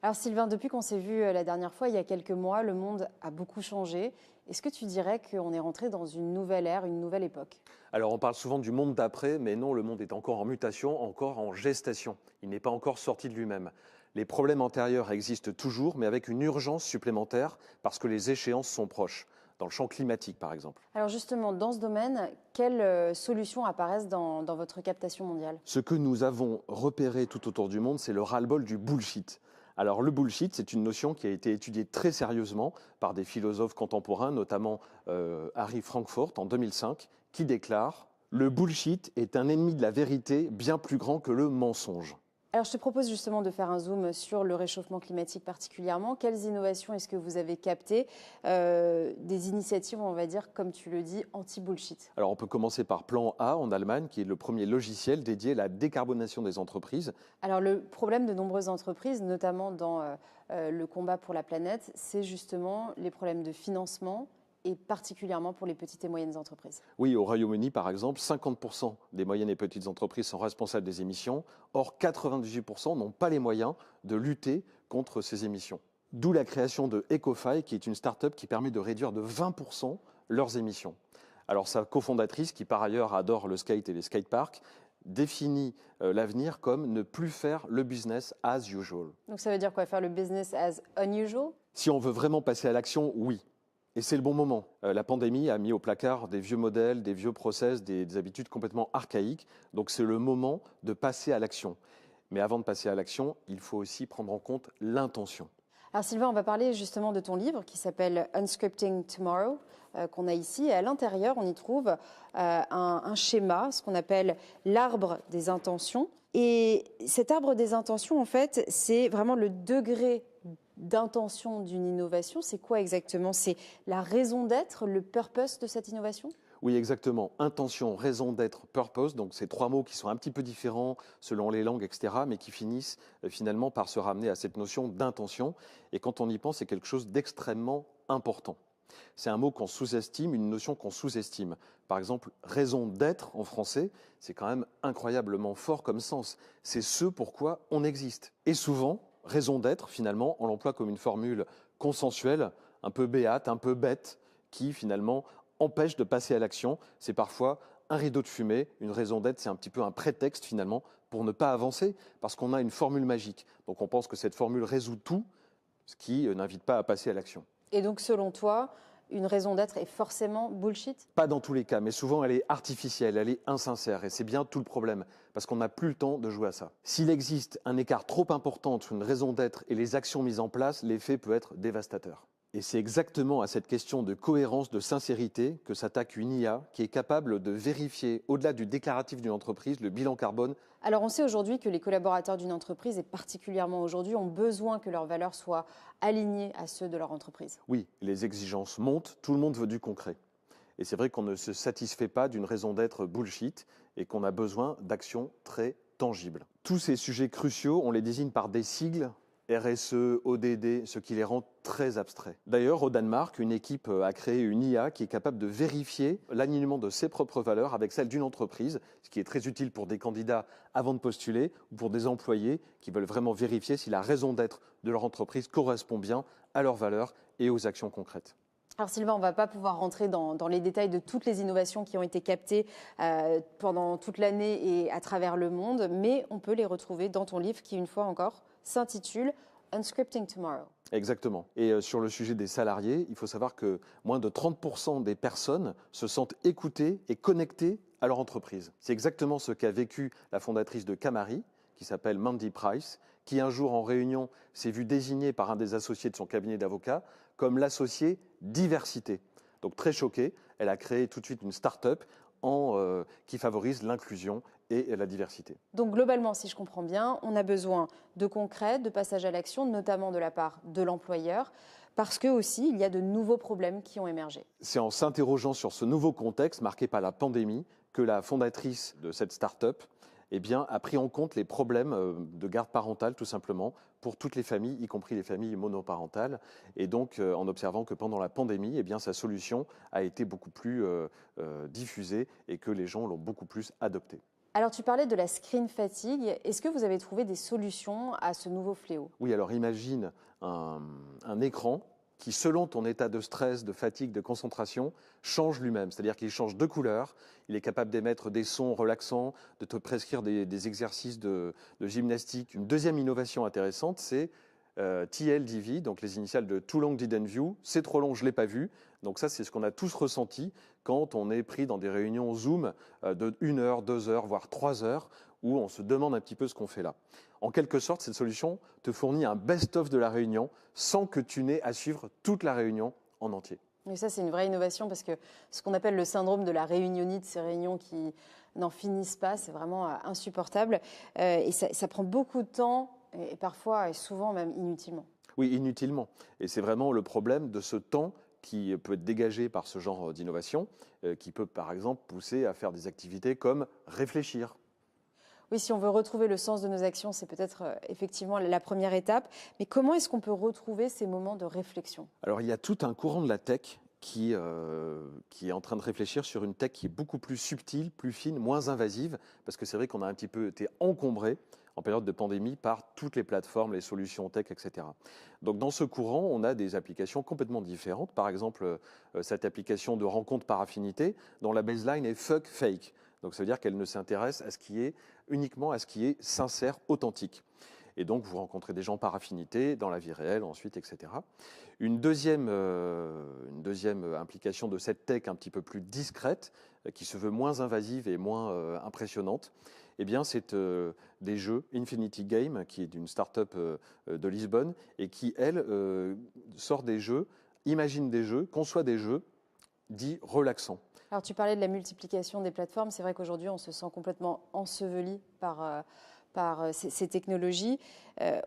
Speaker 1: Alors Sylvain, depuis qu'on s'est vu la dernière fois, il y a quelques mois, le monde a beaucoup changé. Est-ce que tu dirais qu'on est rentré dans une nouvelle ère, une nouvelle époque?
Speaker 11: Alors on parle souvent du monde d'après, mais non, le monde est encore en mutation, encore en gestation. Il n'est pas encore sorti de lui-même. Les problèmes antérieurs existent toujours, mais avec une urgence supplémentaire parce que les échéances sont proches. Dans le champ climatique, par exemple.
Speaker 1: Alors justement, dans ce domaine, quelles solutions apparaissent dans votre captation mondiale?
Speaker 11: Ce que nous avons repéré tout autour du monde, c'est le ras-le-bol du bullshit. Alors le bullshit, c'est une notion qui a été étudiée très sérieusement par des philosophes contemporains, notamment Harry Frankfurt en 2005, qui déclare « Le bullshit est un ennemi de la vérité bien plus grand que le mensonge ».
Speaker 1: Alors je te propose justement de faire un zoom sur le réchauffement climatique particulièrement. Quelles innovations est-ce que vous avez captées? Des initiatives, on va dire, comme tu le dis, anti-bullshit.
Speaker 11: Alors on peut commencer par Plan A en Allemagne, qui est le premier logiciel dédié à la décarbonation des entreprises.
Speaker 1: Alors le problème de nombreuses entreprises, notamment dans le combat pour la planète, c'est justement les problèmes de financement, et particulièrement pour les petites et moyennes entreprises.
Speaker 11: Oui, au Royaume-Uni, par exemple, 50% des moyennes et petites entreprises sont responsables des émissions. Or, 98% n'ont pas les moyens de lutter contre ces émissions. D'où la création de Ecofy, qui est une start-up qui permet de réduire de 20% leurs émissions. Alors, sa cofondatrice, qui par ailleurs adore le skate et les skateparks, définit l'avenir comme ne plus faire le business as usual.
Speaker 1: Donc ça veut dire quoi, faire le business as unusual?
Speaker 11: Si on veut vraiment passer à l'action, oui. Et c'est le bon moment. La pandémie a mis au placard des vieux modèles, des vieux process, des habitudes complètement archaïques. Donc c'est le moment de passer à l'action. Mais avant de passer à l'action, il faut aussi prendre en compte l'intention.
Speaker 1: Alors Sylvain, on va parler justement de ton livre qui s'appelle Unscripting Tomorrow, qu'on a ici. Et à l'intérieur, on y trouve un schéma, ce qu'on appelle l'arbre des intentions. Et cet arbre des intentions, en fait, c'est vraiment le degré d'intention d'une innovation, c'est quoi exactement? C'est la raison d'être, le purpose de cette innovation?
Speaker 11: Oui, exactement. Intention, raison d'être, purpose. Donc, c'est trois mots qui sont un petit peu différents selon les langues, etc., mais qui finissent finalement par se ramener à cette notion d'intention. Et quand on y pense, c'est quelque chose d'extrêmement important. C'est un mot qu'on sous-estime, une notion qu'on sous-estime. Par exemple, raison d'être en français, c'est quand même incroyablement fort comme sens. C'est ce pourquoi on existe. Et souvent, raison d'être, finalement, on l'emploie comme une formule consensuelle, un peu béate, un peu bête, qui finalement empêche de passer à l'action. C'est parfois un rideau de fumée, une raison d'être, c'est un petit peu un prétexte finalement pour ne pas avancer, parce qu'on a une formule magique. Donc on pense que cette formule résout tout, ce qui n'invite pas à passer à l'action.
Speaker 1: Et donc selon toi, une raison d'être est forcément bullshit?
Speaker 11: Pas dans tous les cas, mais souvent elle est artificielle, elle est insincère, et c'est bien tout le problème, parce qu'on n'a plus le temps de jouer à ça. S'il existe un écart trop important entre une raison d'être et les actions mises en place, l'effet peut être dévastateur. Et c'est exactement à cette question de cohérence, de sincérité que s'attaque une IA qui est capable de vérifier, au-delà du déclaratif d'une entreprise, le bilan carbone.
Speaker 1: Alors on sait aujourd'hui que les collaborateurs d'une entreprise, et particulièrement aujourd'hui, ont besoin que leurs valeurs soient alignées à ceux de leur entreprise.
Speaker 11: Oui, les exigences montent, tout le monde veut du concret. Et c'est vrai qu'on ne se satisfait pas d'une raison d'être bullshit et qu'on a besoin d'actions très tangibles. Tous ces sujets cruciaux, on les désigne par des sigles, RSE, ODD, ce qui les rend très abstraits. D'ailleurs, au Danemark, une équipe a créé une IA qui est capable de vérifier l'alignement de ses propres valeurs avec celles d'une entreprise, ce qui est très utile pour des candidats avant de postuler ou pour des employés qui veulent vraiment vérifier si la raison d'être de leur entreprise correspond bien à leurs valeurs et aux actions concrètes.
Speaker 1: Alors Sylvain, on ne va pas pouvoir rentrer dans les détails de toutes les innovations qui ont été captées pendant toute l'année et à travers le monde, mais on peut les retrouver dans ton livre qui, une fois encore, s'intitule Unscripting Tomorrow.
Speaker 11: Exactement. Et sur le sujet des salariés, il faut savoir que moins de 30% des personnes se sentent écoutées et connectées à leur entreprise. C'est exactement ce qu'a vécu la fondatrice de Camari, qui s'appelle Mandy Price, qui un jour en réunion s'est vue désignée par un des associés de son cabinet d'avocats comme l'associé diversité. Donc très choquée, elle a créé tout de suite une start-up qui favorise l'inclusion et la diversité.
Speaker 1: Donc globalement, si je comprends bien, on a besoin de concret, de passage à l'action, notamment de la part de l'employeur, parce que aussi il y a de nouveaux problèmes qui ont émergé.
Speaker 11: C'est en s'interrogeant sur ce nouveau contexte marqué par la pandémie que la fondatrice de cette start-up a pris en compte les problèmes de garde parentale, tout simplement, pour toutes les familles, y compris les familles monoparentales. Et donc, en observant que pendant la pandémie, sa solution a été beaucoup plus diffusée et que les gens l'ont beaucoup plus adoptée.
Speaker 1: Alors, tu parlais de la screen fatigue. Est-ce que vous avez trouvé des solutions à ce nouveau fléau?
Speaker 11: Oui, alors imagine un écran qui, selon ton état de stress, de fatigue, de concentration, change lui-même. C'est-à-dire qu'il change de couleur, il est capable d'émettre des sons relaxants, de te prescrire des exercices de gymnastique. Une deuxième innovation intéressante, c'est TLDV, donc les initiales de Too Long Didn't View, c'est trop long, je ne l'ai pas vu. Donc ça, c'est ce qu'on a tous ressenti quand on est pris dans des réunions Zoom de 1 heure, 2 heures, voire 3 heures, où on se demande un petit peu ce qu'on fait là. En quelque sorte, cette solution te fournit un best-of de la réunion sans que tu n'aies à suivre toute la réunion en entier.
Speaker 1: Et ça, c'est une vraie innovation parce que ce qu'on appelle le syndrome de la réunionite, ces réunions qui n'en finissent pas, c'est vraiment insupportable. Et ça prend beaucoup de temps et parfois et souvent même inutilement.
Speaker 11: Oui, inutilement. Et c'est vraiment le problème de ce temps qui peut être dégagé par ce genre d'innovation, qui peut par exemple pousser à faire des activités comme réfléchir.
Speaker 1: Oui, si on veut retrouver le sens de nos actions, c'est peut-être effectivement la première étape. Mais comment est-ce qu'on peut retrouver ces moments de réflexion?
Speaker 11: Alors, il y a tout un courant de la tech qui est en train de réfléchir sur une tech qui est beaucoup plus subtile, plus fine, moins invasive, parce que c'est vrai qu'on a un petit peu été encombré en période de pandémie par toutes les plateformes, les solutions tech, etc. Donc dans ce courant, on a des applications complètement différentes. Par exemple, cette application de rencontre par affinité, dont la baseline est fuck fake. Donc ça veut dire qu'elle ne s'intéresse uniquement à ce qui est sincère, authentique. Et donc vous rencontrez des gens par affinité, dans la vie réelle ensuite, etc. Une deuxième implication de cette tech un petit peu plus discrète, qui se veut moins invasive et moins impressionnante, c'est des jeux, Infinity Game, qui est d'une start-up de Lisbonne, et qui, elle, sort des jeux, imagine des jeux, conçoit des jeux dits relaxants.
Speaker 1: Alors tu parlais de la multiplication des plateformes, c'est vrai qu'aujourd'hui on se sent complètement enseveli par ces technologies.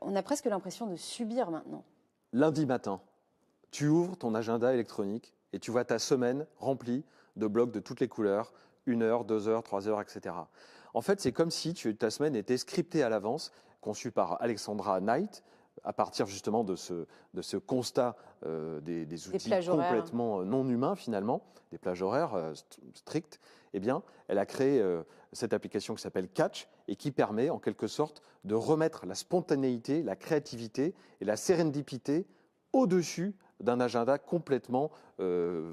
Speaker 1: On a presque l'impression de subir maintenant.
Speaker 11: Lundi matin, tu ouvres ton agenda électronique et tu vois ta semaine remplie de blocs de toutes les couleurs, 1 heure, 2 heures, 3 heures, etc. En fait, c'est comme si ta semaine était scriptée à l'avance, conçue par Alexandra Knight, à partir justement de ce constat des outils complètement non humains finalement, des plages horaires strictes. Eh bien, elle a créé cette application qui s'appelle Catch et qui permet en quelque sorte de remettre la spontanéité, la créativité et la sérendipité au-dessus d'un agenda complètement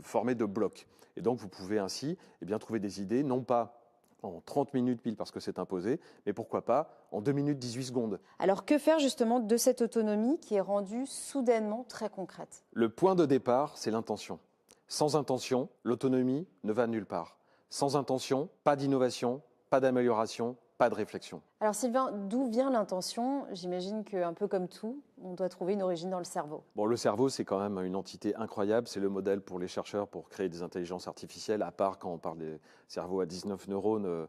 Speaker 11: formé de blocs. Et donc, vous pouvez ainsi trouver des idées, non pas en 30 minutes pile parce que c'est imposé, mais pourquoi pas en 2 minutes 18 secondes.
Speaker 1: Alors, que faire justement de cette autonomie qui est rendue soudainement très concrète?
Speaker 11: Le point de départ, c'est l'intention. Sans intention, l'autonomie ne va nulle part. Sans intention, pas d'innovation, pas d'amélioration, pas de réflexion.
Speaker 1: Alors Sylvain, d'où vient l'intention? J'imagine qu'un peu comme tout, on doit trouver une origine dans le cerveau.
Speaker 11: Bon, le cerveau, c'est quand même une entité incroyable. C'est le modèle pour les chercheurs pour créer des intelligences artificielles, à part quand on parle des cerveaux à 19 neurones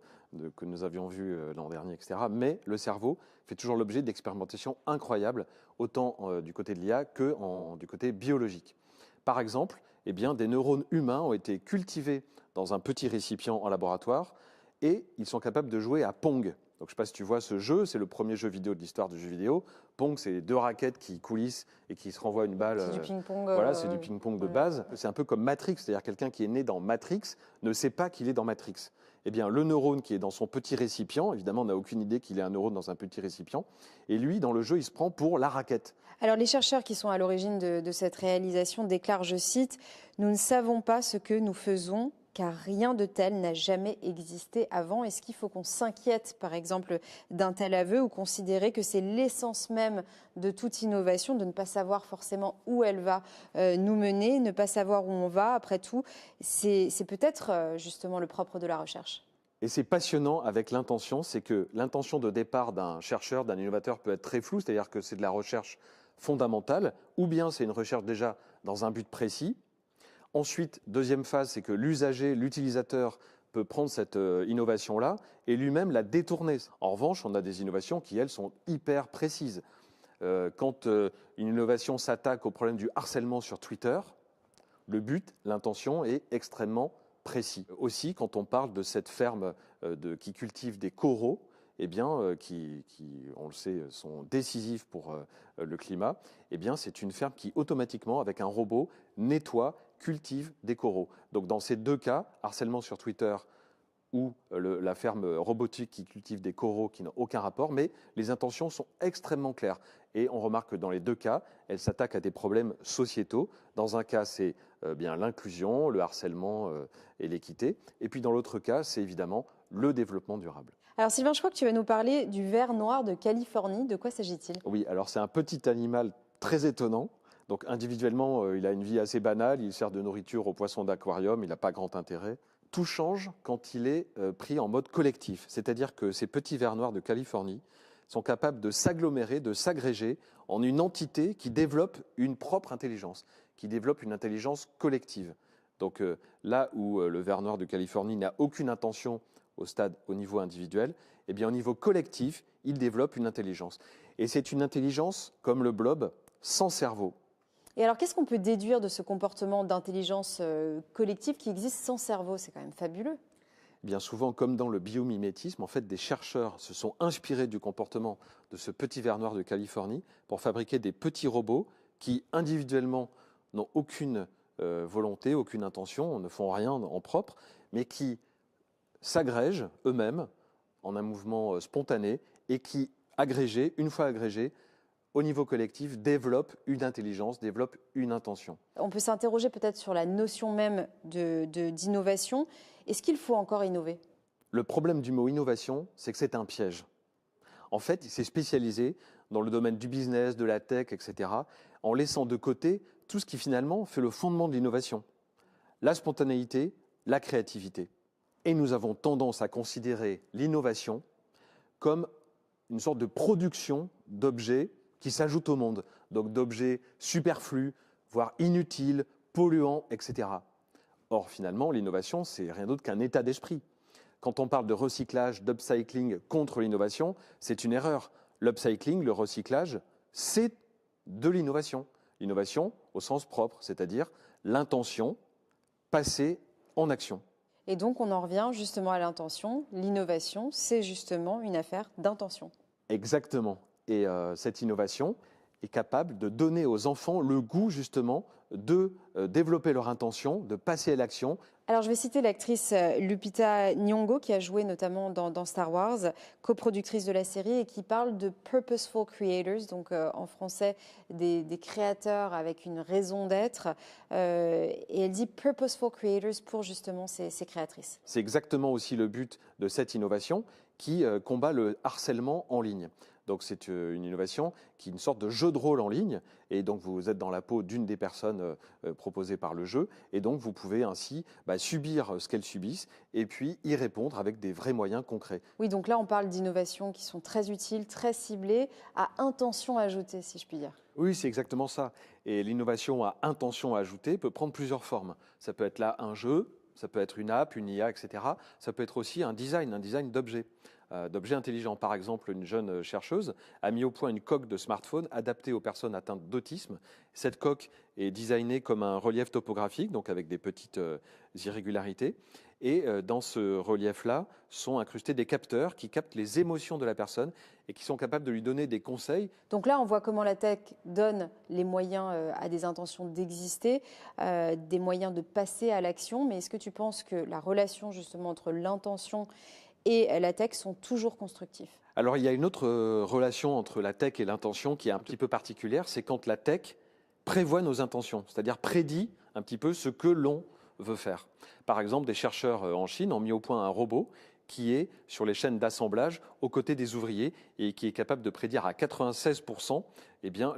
Speaker 11: que nous avions vus l'an dernier, etc. Mais le cerveau fait toujours l'objet d'expérimentations incroyables, autant du côté de l'IA que du côté biologique. Par exemple, des neurones humains ont été cultivés dans un petit récipient en laboratoire et ils sont capables de jouer à Pong. Donc, je ne sais pas si tu vois ce jeu, c'est le premier jeu vidéo de l'histoire du jeu vidéo. Pong, c'est 2 raquettes qui coulissent et qui se renvoient une balle.
Speaker 1: C'est du ping-pong.
Speaker 11: Voilà, c'est du ping-pong de base. C'est un peu comme Matrix, c'est-à-dire quelqu'un qui est né dans Matrix ne sait pas qu'il est dans Matrix. Eh bien, le neurone qui est dans son petit récipient, évidemment, on n'a aucune idée qu'il est un neurone dans un petit récipient. Et lui, dans le jeu, il se prend pour la raquette.
Speaker 1: Alors, les chercheurs qui sont à l'origine de cette réalisation déclarent, je cite, « Nous ne savons pas ce que nous faisons, car rien de tel n'a jamais existé avant. » Est-ce qu'il faut qu'on s'inquiète, par exemple, d'un tel aveu ou considérer que c'est l'essence même de toute innovation, de ne pas savoir forcément où elle va nous mener, ne pas savoir où on va? Après tout, c'est peut-être justement le propre de la recherche.
Speaker 11: Et c'est passionnant avec l'intention, c'est que l'intention de départ d'un chercheur, d'un innovateur peut être très floue, c'est-à-dire que c'est de la recherche fondamentale, ou bien c'est une recherche déjà dans un but précis. Ensuite, deuxième phase, c'est que l'usager, l'utilisateur peut prendre cette innovation-là et lui-même la détourner. En revanche, on a des innovations qui, elles, sont hyper précises. Quand une innovation s'attaque au problème du harcèlement sur Twitter, le but, l'intention est extrêmement précis. Aussi, quand on parle de cette ferme qui cultive des coraux, qui, on le sait, sont décisifs pour le climat, c'est une ferme qui, automatiquement, avec un robot, nettoie, cultive des coraux. Donc, dans ces 2 cas, harcèlement sur Twitter ou la ferme robotique qui cultive des coraux qui n'ont aucun rapport, mais les intentions sont extrêmement claires. Et on remarque que dans les 2 cas, elles s'attaquent à des problèmes sociétaux. Dans un cas, c'est l'inclusion, le harcèlement et l'équité. Et puis dans l'autre cas, c'est évidemment le développement durable.
Speaker 1: Alors Sylvain, je crois que tu vas nous parler du ver noir de Californie. De quoi s'agit-il?
Speaker 11: Oui, alors c'est un petit animal très étonnant. Donc individuellement, il a une vie assez banale, il sert de nourriture aux poissons d'aquarium, il n'a pas grand intérêt. Tout change quand il est pris en mode collectif, c'est-à-dire que ces petits vers noirs de Californie sont capables de s'agglomérer, de s'agréger en une entité qui développe une propre intelligence, qui développe une intelligence collective. Donc là où le ver noir de Californie n'a aucune intention au niveau individuel, au niveau collectif, il développe une intelligence. Et c'est une intelligence, comme le blob, sans cerveau.
Speaker 1: Et alors, qu'est-ce qu'on peut déduire de ce comportement d'intelligence collective qui existe sans cerveau? C'est quand même fabuleux.
Speaker 11: Bien souvent, comme dans le biomimétisme, en fait, des chercheurs se sont inspirés du comportement de ce petit ver noir de Californie pour fabriquer des petits robots qui, individuellement, n'ont aucune volonté, aucune intention, ne font rien en propre, mais qui s'agrègent eux-mêmes en un mouvement spontané et qui, agrégés, une fois agrégés, au niveau collectif, développe une intelligence, développe une intention.
Speaker 1: On peut s'interroger peut-être sur la notion même d'innovation. Est-ce qu'il faut encore innover?
Speaker 11: Le problème du mot innovation, c'est que c'est un piège. En fait, il s'est spécialisé dans le domaine du business, de la tech, etc., en laissant de côté tout ce qui finalement fait le fondement de l'innovation. La spontanéité, la créativité. Et nous avons tendance à considérer l'innovation comme une sorte de production d'objets qui s'ajoutent au monde, donc d'objets superflus, voire inutiles, polluants, etc. Or, finalement, l'innovation, c'est rien d'autre qu'un état d'esprit. Quand on parle de recyclage, d'upcycling contre l'innovation, c'est une erreur. L'upcycling, le recyclage, c'est de l'innovation. L'innovation au sens propre, c'est-à-dire l'intention passée en action.
Speaker 1: Et donc on en revient justement à l'intention. L'innovation, c'est justement une affaire d'intention.
Speaker 11: Exactement. Et cette innovation est capable de donner aux enfants le goût justement de développer leur intention, de passer à l'action.
Speaker 1: Alors je vais citer l'actrice Lupita Nyong'o qui a joué notamment dans Star Wars, coproductrice de la série et qui parle de purposeful creators, donc en français des créateurs avec une raison d'être. Et elle dit purposeful creators pour justement ces créatrices.
Speaker 11: C'est exactement aussi le but de cette innovation qui combat le harcèlement en ligne. Donc c'est une innovation qui est une sorte de jeu de rôle en ligne et donc vous êtes dans la peau d'une des personnes proposées par le jeu et donc vous pouvez ainsi subir ce qu'elles subissent et puis y répondre avec des vrais moyens concrets.
Speaker 1: Oui, donc là on parle d'innovations qui sont très utiles, très ciblées, à intention ajoutée si je puis dire.
Speaker 11: Oui, c'est exactement ça. Et l'innovation à intention ajoutée peut prendre plusieurs formes. Ça peut être là un jeu, ça peut être une app, une IA, etc. Ça peut être aussi un design d'objets. D'objets intelligents. Par exemple, une jeune chercheuse a mis au point une coque de smartphone adaptée aux personnes atteintes d'autisme. Cette coque est designée comme un relief topographique, donc avec des petites irrégularités. Et dans ce relief-là sont incrustés des capteurs qui captent les émotions de la personne et qui sont capables de lui donner des conseils.
Speaker 1: Donc là, on voit comment la tech donne les moyens à des intentions d'exister, des moyens de passer à l'action. Mais est-ce que tu penses que la relation justement entre l'intention et la tech sont toujours constructifs?
Speaker 11: Alors il y a une autre relation entre la tech et l'intention qui est un petit peu particulière, c'est quand la tech prévoit nos intentions, c'est-à-dire prédit un petit peu ce que l'on veut faire. Par exemple, des chercheurs en Chine ont mis au point un robot qui est sur les chaînes d'assemblage aux côtés des ouvriers et qui est capable de prédire à 96%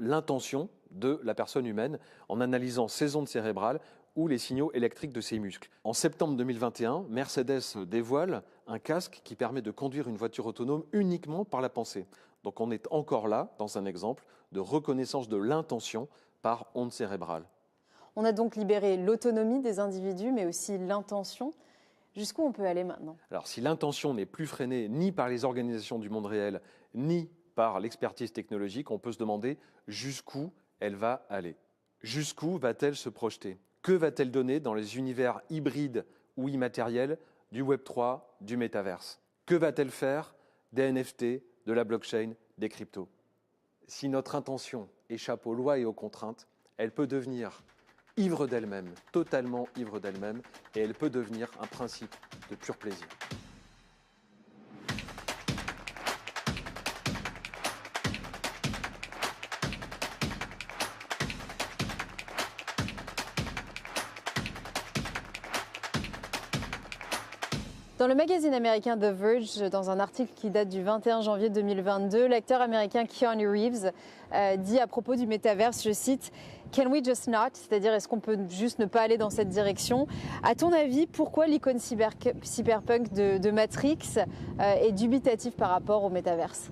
Speaker 11: l'intention de la personne humaine en analysant ses ondes cérébrales ou les signaux électriques de ses muscles. En septembre 2021, Mercedes dévoile un casque qui permet de conduire une voiture autonome uniquement par la pensée. Donc on est encore là dans un exemple de reconnaissance de l'intention par ondes cérébrales.
Speaker 1: On a donc libéré l'autonomie des individus, mais aussi l'intention. Jusqu'où on peut aller maintenant?
Speaker 11: Alors si l'intention n'est plus freinée ni par les organisations du monde réel, ni par l'expertise technologique, on peut se demander jusqu'où elle va aller. Jusqu'où va-t-elle se projeter? Que va-t-elle donner dans les univers hybrides ou immatériels du Web3, du metaverse? Que va-t-elle faire des NFT, de la blockchain, des cryptos? Si notre intention échappe aux lois et aux contraintes, elle peut devenir ivre d'elle-même, totalement ivre d'elle-même, et elle peut devenir un principe de pur plaisir.
Speaker 1: Dans le magazine américain The Verge, dans un article qui date du 21 janvier 2022, l'acteur américain Keanu Reeves dit à propos du métaverse, je cite, « Can we just not ?» C'est-à-dire, est-ce qu'on peut juste ne pas aller dans cette direction? À ton avis, pourquoi l'icône cyberpunk de Matrix est dubitative par rapport au métaverse?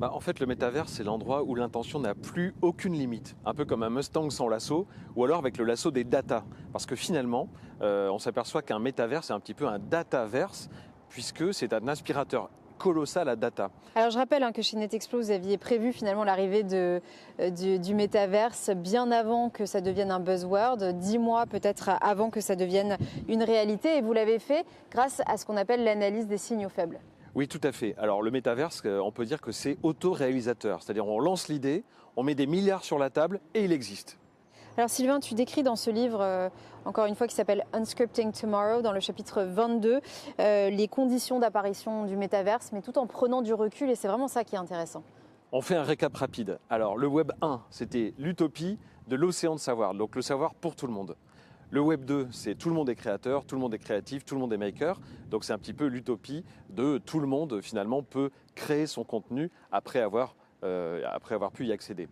Speaker 11: En fait, le métaverse, c'est l'endroit où l'intention n'a plus aucune limite. Un peu comme un Mustang sans lasso, ou alors avec le lasso des data. Parce que finalement, on s'aperçoit qu'un métaverse, c'est un petit peu un dataverse, puisque c'est un aspirateur colossal à data.
Speaker 1: Alors je rappelle que chez Netexplo, vous aviez prévu finalement l'arrivée du métaverse bien avant que ça devienne un buzzword, 10 mois peut-être avant que ça devienne une réalité, et vous l'avez fait grâce à ce qu'on appelle l'analyse des signaux faibles.
Speaker 11: Oui, tout à fait. Alors le métaverse, on peut dire que c'est auto-réalisateur. C'est-à-dire on lance l'idée, on met des milliards sur la table et il existe.
Speaker 1: Alors Sylvain, tu décris dans ce livre, encore une fois, qui s'appelle Unscripting Tomorrow, dans le chapitre 22, les conditions d'apparition du métaverse, mais tout en prenant du recul, et c'est vraiment ça qui est intéressant.
Speaker 11: On fait un récap rapide. Alors le Web 1, c'était l'utopie de l'océan de savoir, donc le savoir pour tout le monde. Le Web 2, c'est tout le monde est créateur, tout le monde est créatif, tout le monde est maker. Donc c'est un petit peu l'utopie de tout le monde finalement peut créer son contenu après avoir pu y accéder.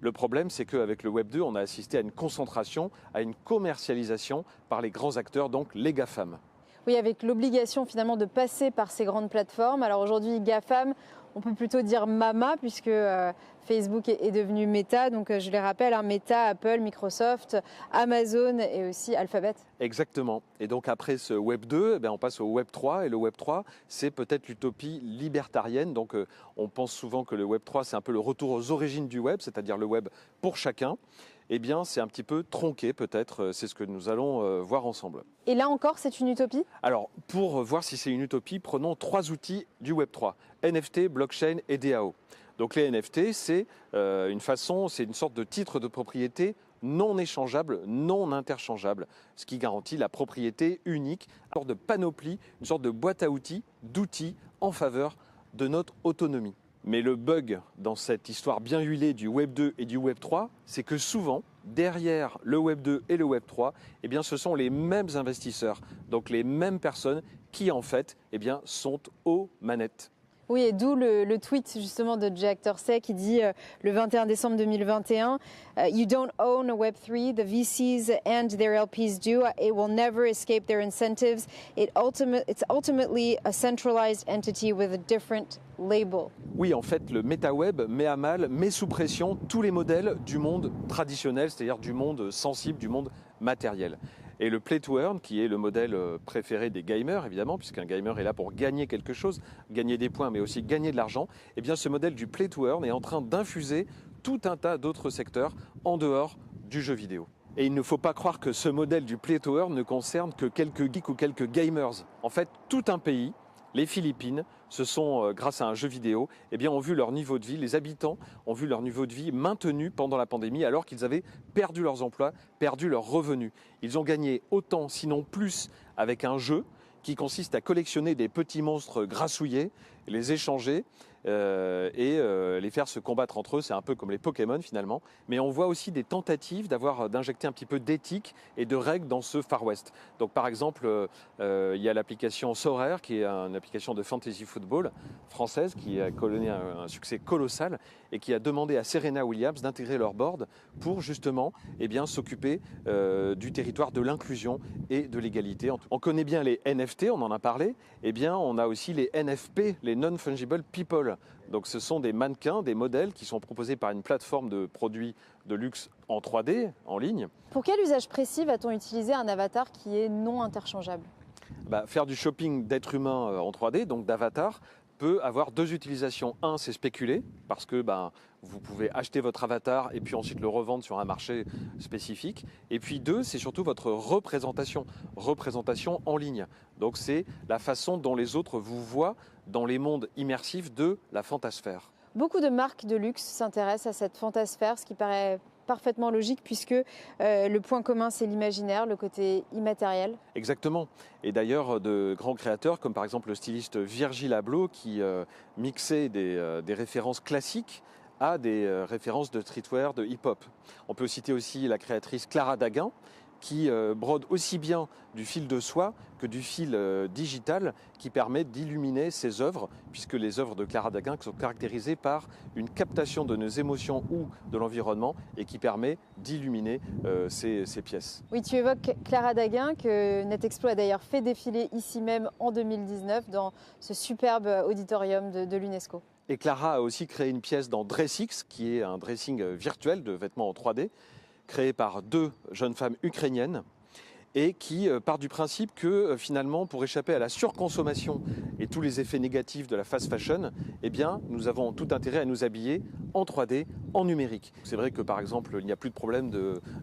Speaker 11: Le problème, c'est qu'avec le Web 2, on a assisté à une concentration, à une commercialisation par les grands acteurs, donc les GAFAM.
Speaker 1: Oui, avec l'obligation finalement de passer par ces grandes plateformes. Alors aujourd'hui, GAFAM, on peut plutôt dire MAMA, puisque Facebook est devenu Meta. Donc je les rappelle, Meta, Apple, Microsoft, Amazon et aussi Alphabet.
Speaker 11: Exactement. Et donc après ce Web 2, on passe au Web 3. Et le Web 3, c'est peut-être l'utopie libertarienne. Donc on pense souvent que le Web 3, c'est un peu le retour aux origines du Web, c'est-à-dire le Web pour chacun. eh bien c'est un petit peu tronqué peut-être, c'est ce que nous allons voir ensemble.
Speaker 1: Et là encore, c'est une utopie?
Speaker 11: Alors, pour voir si c'est une utopie, prenons 3 outils du Web3, NFT, blockchain et DAO. Donc les NFT, c'est une sorte de titre de propriété non échangeable, non interchangeable, ce qui garantit la propriété unique, une sorte de panoplie, une sorte de boîte à outils, d'outils en faveur de notre autonomie. Mais le bug dans cette histoire bien huilée du Web 2 et du Web 3, c'est que souvent, derrière le Web 2 et le Web 3, eh bien, ce sont les mêmes investisseurs, donc les mêmes personnes qui, en fait, eh bien, sont aux manettes.
Speaker 1: Oui, et d'où le tweet justement de Jack Dorsey qui dit le 21 décembre 2021 You don't own a Web3, the VCs and their LPs do. It will never escape their incentives. It's ultimately a centralized entity with a different label.
Speaker 11: Oui, en fait, le MetaWeb met à mal, met sous pression tous les modèles du monde traditionnel, c'est-à-dire du monde sensible, du monde matériel. Et le play to earn, qui est le modèle préféré des gamers, évidemment, puisqu'un gamer est là pour gagner quelque chose, gagner des points, mais aussi gagner de l'argent, eh bien ce modèle du play to earn est en train d'infuser tout un tas d'autres secteurs en dehors du jeu vidéo. Et il ne faut pas croire que ce modèle du play to earn ne concerne que quelques geeks ou quelques gamers. En fait, tout un pays, les Philippines, se sont, grâce à un jeu vidéo, eh bien, ont vu leur niveau de vie, les habitants ont vu leur niveau de vie maintenu pendant la pandémie alors qu'ils avaient perdu leurs emplois, perdu leurs revenus. Ils ont gagné autant, sinon plus, avec un jeu qui consiste à collectionner des petits monstres grassouillés, les échanger et les faire se combattre entre eux. C'est un peu comme les Pokémon finalement. Mais on voit aussi des tentatives d'injecter un petit peu d'éthique et de règles dans ce Far West. Donc par exemple, il y a l'application Sorare qui est une application de fantasy football française qui a connu un succès colossal et qui a demandé à Serena Williams d'intégrer leur board pour justement s'occuper du territoire de l'inclusion et de l'égalité. On connaît bien les NFT, on en a parlé. Eh bien, on a aussi les NFP, les Non-Fungible People. Donc ce sont des mannequins, des modèles qui sont proposés par une plateforme de produits de luxe en 3D, en ligne.
Speaker 1: Pour quel usage précis va-t-on utiliser un avatar qui est non interchangeable?
Speaker 11: Faire du shopping d'êtres humains en 3D, donc d'avatar, peut avoir deux utilisations. Un, c'est spéculer, parce que vous pouvez acheter votre avatar et puis ensuite le revendre sur un marché spécifique. Et puis deux, c'est surtout votre représentation en ligne. Donc c'est la façon dont les autres vous voient dans les mondes immersifs de la fantasphère.
Speaker 1: Beaucoup de marques de luxe s'intéressent à cette fantasphère, ce qui paraît parfaitement logique puisque le point commun c'est l'imaginaire, le côté immatériel.
Speaker 11: Exactement. Et d'ailleurs de grands créateurs comme par exemple le styliste Virgil Abloh qui mixait des références classiques à des références de streetwear, de hip-hop. On peut citer aussi la créatrice Clara Daguin qui brode aussi bien du fil de soie que du fil digital qui permet d'illuminer ses œuvres, puisque les œuvres de Clara Daguin sont caractérisées par une captation de nos émotions ou de l'environnement et qui permet d'illuminer ces pièces.
Speaker 1: Oui, tu évoques Clara Daguin que Netexplo a d'ailleurs fait défiler ici même en 2019 dans ce superbe auditorium de l'UNESCO.
Speaker 11: Et Clara a aussi créé une pièce dans DressX, qui est un dressing virtuel de vêtements en 3D, créé par deux jeunes femmes ukrainiennes et qui part du principe que finalement pour échapper à la surconsommation et tous les effets négatifs de la fast fashion, eh bien nous avons tout intérêt à nous habiller en 3D, en numérique. C'est vrai que par exemple il n'y a plus de problème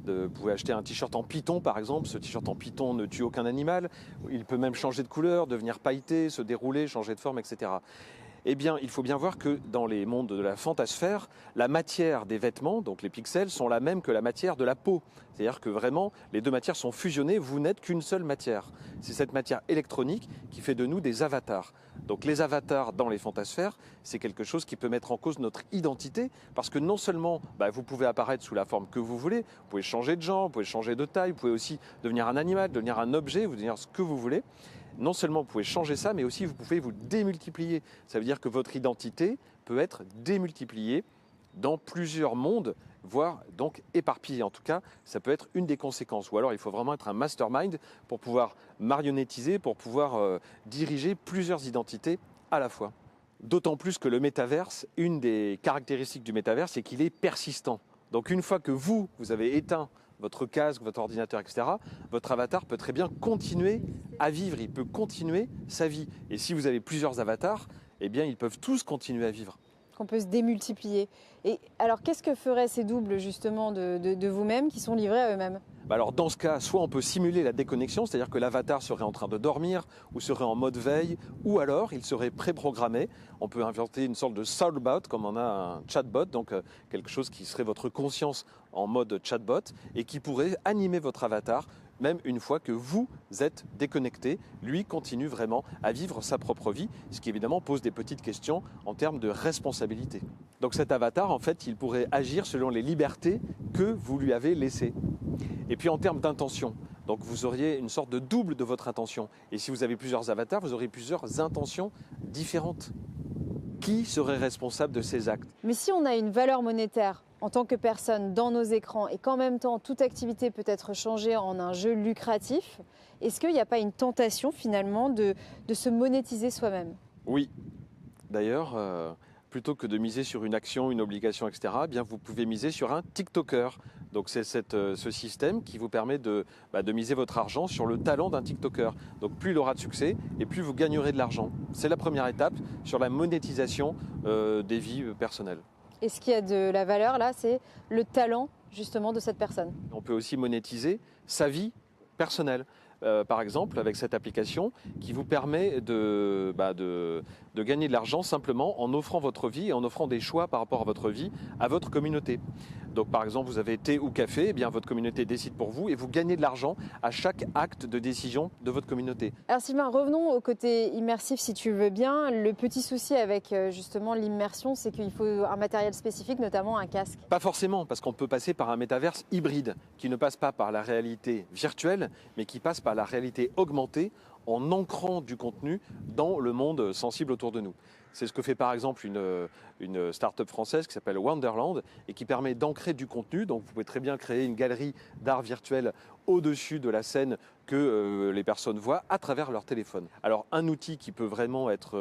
Speaker 11: vous pouvez acheter un t-shirt en python par exemple, ce t-shirt en python ne tue aucun animal, il peut même changer de couleur, devenir pailleté, se dérouler, changer de forme, etc. Eh bien, il faut bien voir que dans les mondes de la fantasphère, la matière des vêtements, donc les pixels, sont la même que la matière de la peau. C'est-à-dire que vraiment, les deux matières sont fusionnées, vous n'êtes qu'une seule matière. C'est cette matière électronique qui fait de nous des avatars. Donc les avatars dans les fantasphères, c'est quelque chose qui peut mettre en cause notre identité, parce que non seulement vous pouvez apparaître sous la forme que vous voulez, vous pouvez changer de genre, vous pouvez changer de taille, vous pouvez aussi devenir un animal, devenir un objet, vous devenir ce que vous voulez. Non seulement vous pouvez changer ça, mais aussi vous pouvez vous démultiplier. Ça veut dire que votre identité peut être démultipliée dans plusieurs mondes, voire donc éparpillée. En tout cas, ça peut être une des conséquences. Ou alors il faut vraiment être un mastermind pour pouvoir marionnettiser, pour pouvoir diriger plusieurs identités à la fois. D'autant plus que le métaverse, une des caractéristiques du métaverse, c'est qu'il est persistant. Donc une fois que vous avez éteint votre casque, votre ordinateur, etc., votre avatar peut très bien continuer à vivre, il peut continuer sa vie. Et si vous avez plusieurs avatars, eh bien, ils peuvent tous continuer à vivre.
Speaker 1: qu'on peut se démultiplier. Et alors, qu'est-ce que feraient ces doubles, justement, de vous-même qui sont livrés à eux-mêmes?
Speaker 11: Alors dans ce cas, soit on peut simuler la déconnexion, c'est-à-dire que l'avatar serait en train de dormir ou serait en mode veille, ou alors il serait préprogrammé. On peut inventer une sorte de soulbot, comme on a un chatbot, donc quelque chose qui serait votre conscience en mode chatbot et qui pourrait animer votre avatar même une fois que vous êtes déconnecté. Lui continue vraiment à vivre sa propre vie, ce qui évidemment pose des petites questions en termes de responsabilité. Donc cet avatar, en fait, il pourrait agir selon les libertés que vous lui avez laissées. Et puis en termes d'intention, donc vous auriez une sorte de double de votre intention. Et si vous avez plusieurs avatars, vous aurez plusieurs intentions différentes. Qui serait responsable de ces actes?
Speaker 1: Mais si on a une valeur monétaire en tant que personne dans nos écrans et qu'en même temps toute activité peut être changée en un jeu lucratif, est-ce qu'il n'y a pas une tentation finalement de se monétiser soi-même?
Speaker 11: Oui. D'ailleurs, plutôt que de miser sur une action, une obligation, etc., eh bien vous pouvez miser sur un TikToker. Donc c'est ce système qui vous permet de miser votre argent sur le talent d'un TikToker. Donc plus il aura de succès et plus vous gagnerez de l'argent. C'est la première étape sur la monétisation des vies personnelles.
Speaker 1: Et ce qui a de la valeur là, c'est le talent justement de cette personne.
Speaker 11: On peut aussi monétiser sa vie personnelle. Par exemple, avec cette application qui vous permet de gagner de l'argent simplement en offrant votre vie et en offrant des choix par rapport à votre vie à votre communauté. Donc par exemple, vous avez thé ou café, eh bien votre communauté décide pour vous et vous gagnez de l'argent à chaque acte de décision de votre communauté.
Speaker 1: Alors Sylvain, revenons au côté immersif si tu veux bien. Le petit souci avec justement l'immersion, c'est qu'il faut un matériel spécifique, notamment un casque.
Speaker 11: Pas forcément, parce qu'on peut passer par un métaverse hybride qui ne passe pas par la réalité virtuelle, mais qui passe par la réalité augmentée en ancrant du contenu dans le monde sensible autour de nous. C'est ce que fait par exemple une start-up française qui s'appelle Wonderland et qui permet d'ancrer du contenu. Donc vous pouvez très bien créer une galerie d'art virtuel au-dessus de la scène que les personnes voient à travers leur téléphone. Alors un outil qui peut vraiment être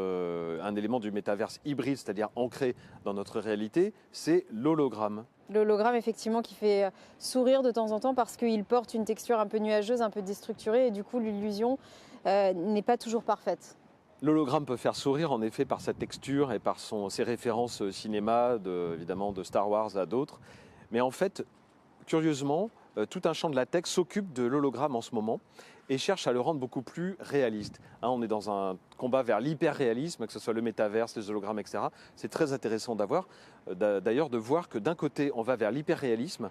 Speaker 11: un élément du métaverse hybride, c'est-à-dire ancré dans notre réalité, c'est l'hologramme.
Speaker 1: L'hologramme, effectivement, qui fait sourire de temps en temps parce qu'il porte une texture un peu nuageuse, un peu déstructurée et du coup l'illusion n'est pas toujours parfaite.
Speaker 11: L'hologramme peut faire sourire en effet par sa texture et par ses références cinéma, évidemment de Star Wars à d'autres. Mais en fait, curieusement, tout un champ de la tech s'occupe de l'hologramme en ce moment et cherche à le rendre beaucoup plus réaliste. On est dans un combat vers l'hyper-réalisme, que ce soit le métaverse, les hologrammes, etc. C'est très intéressant d'ailleurs de voir que d'un côté, on va vers l'hyper-réalisme,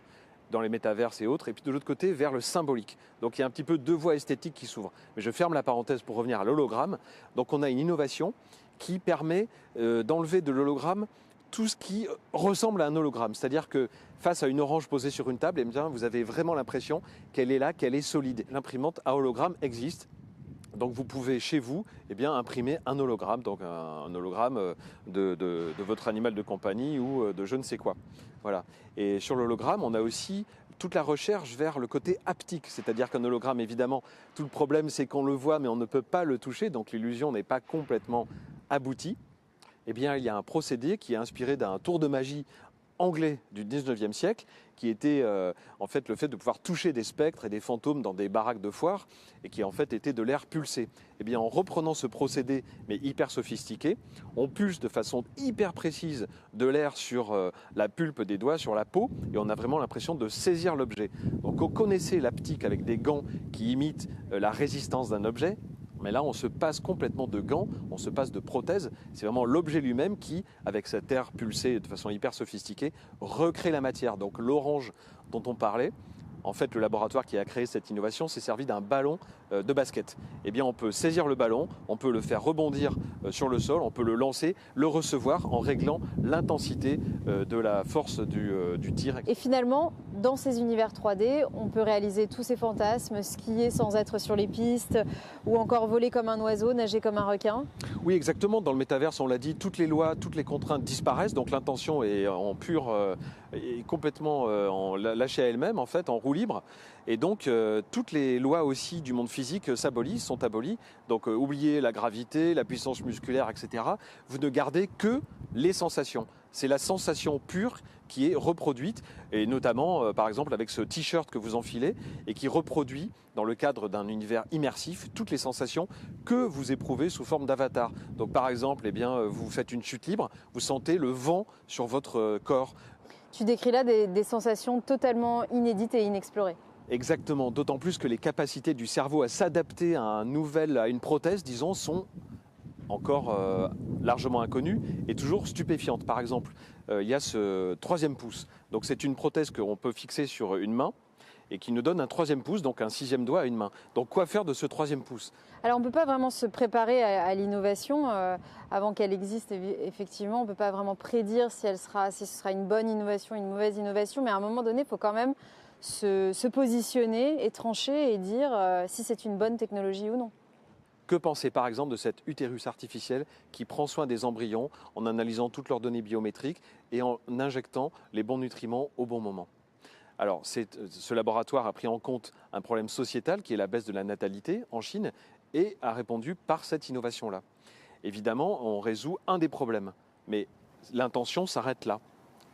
Speaker 11: dans les métaverses et autres, et puis de l'autre côté, vers le symbolique. Donc il y a un petit peu deux voies esthétiques qui s'ouvrent. Mais je ferme la parenthèse pour revenir à l'hologramme. Donc on a une innovation qui permet d'enlever de l'hologramme tout ce qui ressemble à un hologramme. C'est-à-dire que face à une orange posée sur une table, eh bien, vous avez vraiment l'impression qu'elle est là, qu'elle est solide. L'imprimante à hologramme existe. Donc vous pouvez chez vous imprimer un hologramme, donc un hologramme de votre animal de compagnie ou de je ne sais quoi. Voilà. Et sur l'hologramme, on a aussi toute la recherche vers le côté haptique, c'est-à-dire qu'un hologramme, évidemment, tout le problème c'est qu'on le voit mais on ne peut pas le toucher, donc l'illusion n'est pas complètement aboutie. Eh bien, il y a un procédé qui est inspiré d'un tour de magie anglais du 19e siècle, qui était en fait le fait de pouvoir toucher des spectres et des fantômes dans des baraques de foire, et qui en fait était de l'air pulsé. Eh bien, en reprenant ce procédé, mais hyper sophistiqué, on pulse de façon hyper précise de l'air sur la pulpe des doigts, sur la peau, et on a vraiment l'impression de saisir l'objet. Donc, on connaissait l'haptique avec des gants qui imitent la résistance d'un objet. Mais là, on se passe complètement de gants, on se passe de prothèses. C'est vraiment l'objet lui-même qui, avec cet air pulsé de façon hyper sophistiquée, recrée la matière. Donc l'orange dont on parlait, en fait, le laboratoire qui a créé cette innovation s'est servi d'un ballon de basket. Eh bien, on peut saisir le ballon, on peut le faire rebondir sur le sol, on peut le lancer, le recevoir en réglant l'intensité de la force du tir.
Speaker 1: Et finalement, dans ces univers 3D, on peut réaliser tous ces fantasmes, skier sans être sur les pistes, ou encore voler comme un oiseau, nager comme un requin.
Speaker 11: Oui, exactement. Dans le métaverse, on l'a dit, toutes les lois, toutes les contraintes disparaissent, donc l'intention est complètement lâchée à elle-même, en fait, en roue libre. Et donc, toutes les lois aussi du monde physique sont abolies. Donc, oubliez la gravité, la puissance musculaire, etc. Vous ne gardez que les sensations. C'est la sensation pure qui est reproduite, et notamment par exemple avec ce t-shirt que vous enfilez et qui reproduit dans le cadre d'un univers immersif toutes les sensations que vous éprouvez sous forme d'avatar. Donc par exemple, vous faites une chute libre, vous sentez le vent sur votre corps.
Speaker 1: Tu décris là des sensations totalement inédites et inexplorées.
Speaker 11: Exactement, d'autant plus que les capacités du cerveau à s'adapter à une prothèse, disons, sont encore largement inconnues et toujours stupéfiantes. Par exemple, il y a ce 3e pouce. Donc c'est une prothèse qu'on peut fixer sur une main et qui nous donne un 3e pouce, donc un 6e doigt à une main. Donc quoi faire de ce 3e pouce?
Speaker 1: Alors on ne peut pas vraiment se préparer à l'innovation avant qu'elle existe, effectivement. On ne peut pas vraiment prédire si ce sera une bonne innovation, une mauvaise innovation, mais à un moment donné, il faut quand même se positionner et trancher et dire si c'est une bonne technologie ou non.
Speaker 11: Que penser par exemple de cet utérus artificiel qui prend soin des embryons en analysant toutes leurs données biométriques et en injectant les bons nutriments au bon moment? Alors, ce laboratoire a pris en compte un problème sociétal qui est la baisse de la natalité en Chine et a répondu par cette innovation-là. Évidemment, on résout un des problèmes, mais l'intention s'arrête là.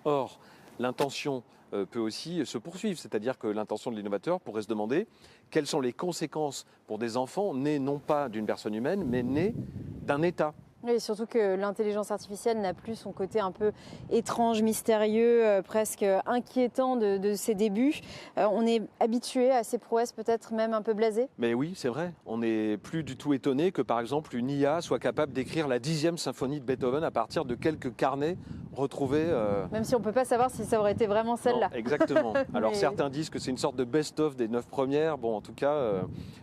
Speaker 11: Or, l'intention peut aussi se poursuivre, c'est-à-dire que l'intention de l'innovateur pourrait se demander quelles sont les conséquences pour des enfants nés non pas d'une personne humaine, mais nés d'un État.
Speaker 1: Oui, surtout que l'intelligence artificielle n'a plus son côté un peu étrange, mystérieux, presque inquiétant de ses débuts. On est habitué à ces prouesses peut-être même un peu blasées.
Speaker 11: Mais oui, c'est vrai. On n'est plus du tout étonné que par exemple une IA soit capable d'écrire la 10e symphonie de Beethoven à partir de quelques carnets retrouvés.
Speaker 1: Même si on ne peut pas savoir si ça aurait été vraiment celle-là.
Speaker 11: Exactement. Alors
Speaker 1: Mais...
Speaker 11: certains disent que c'est une sorte de best-of des 9 premières. Bon, en tout cas,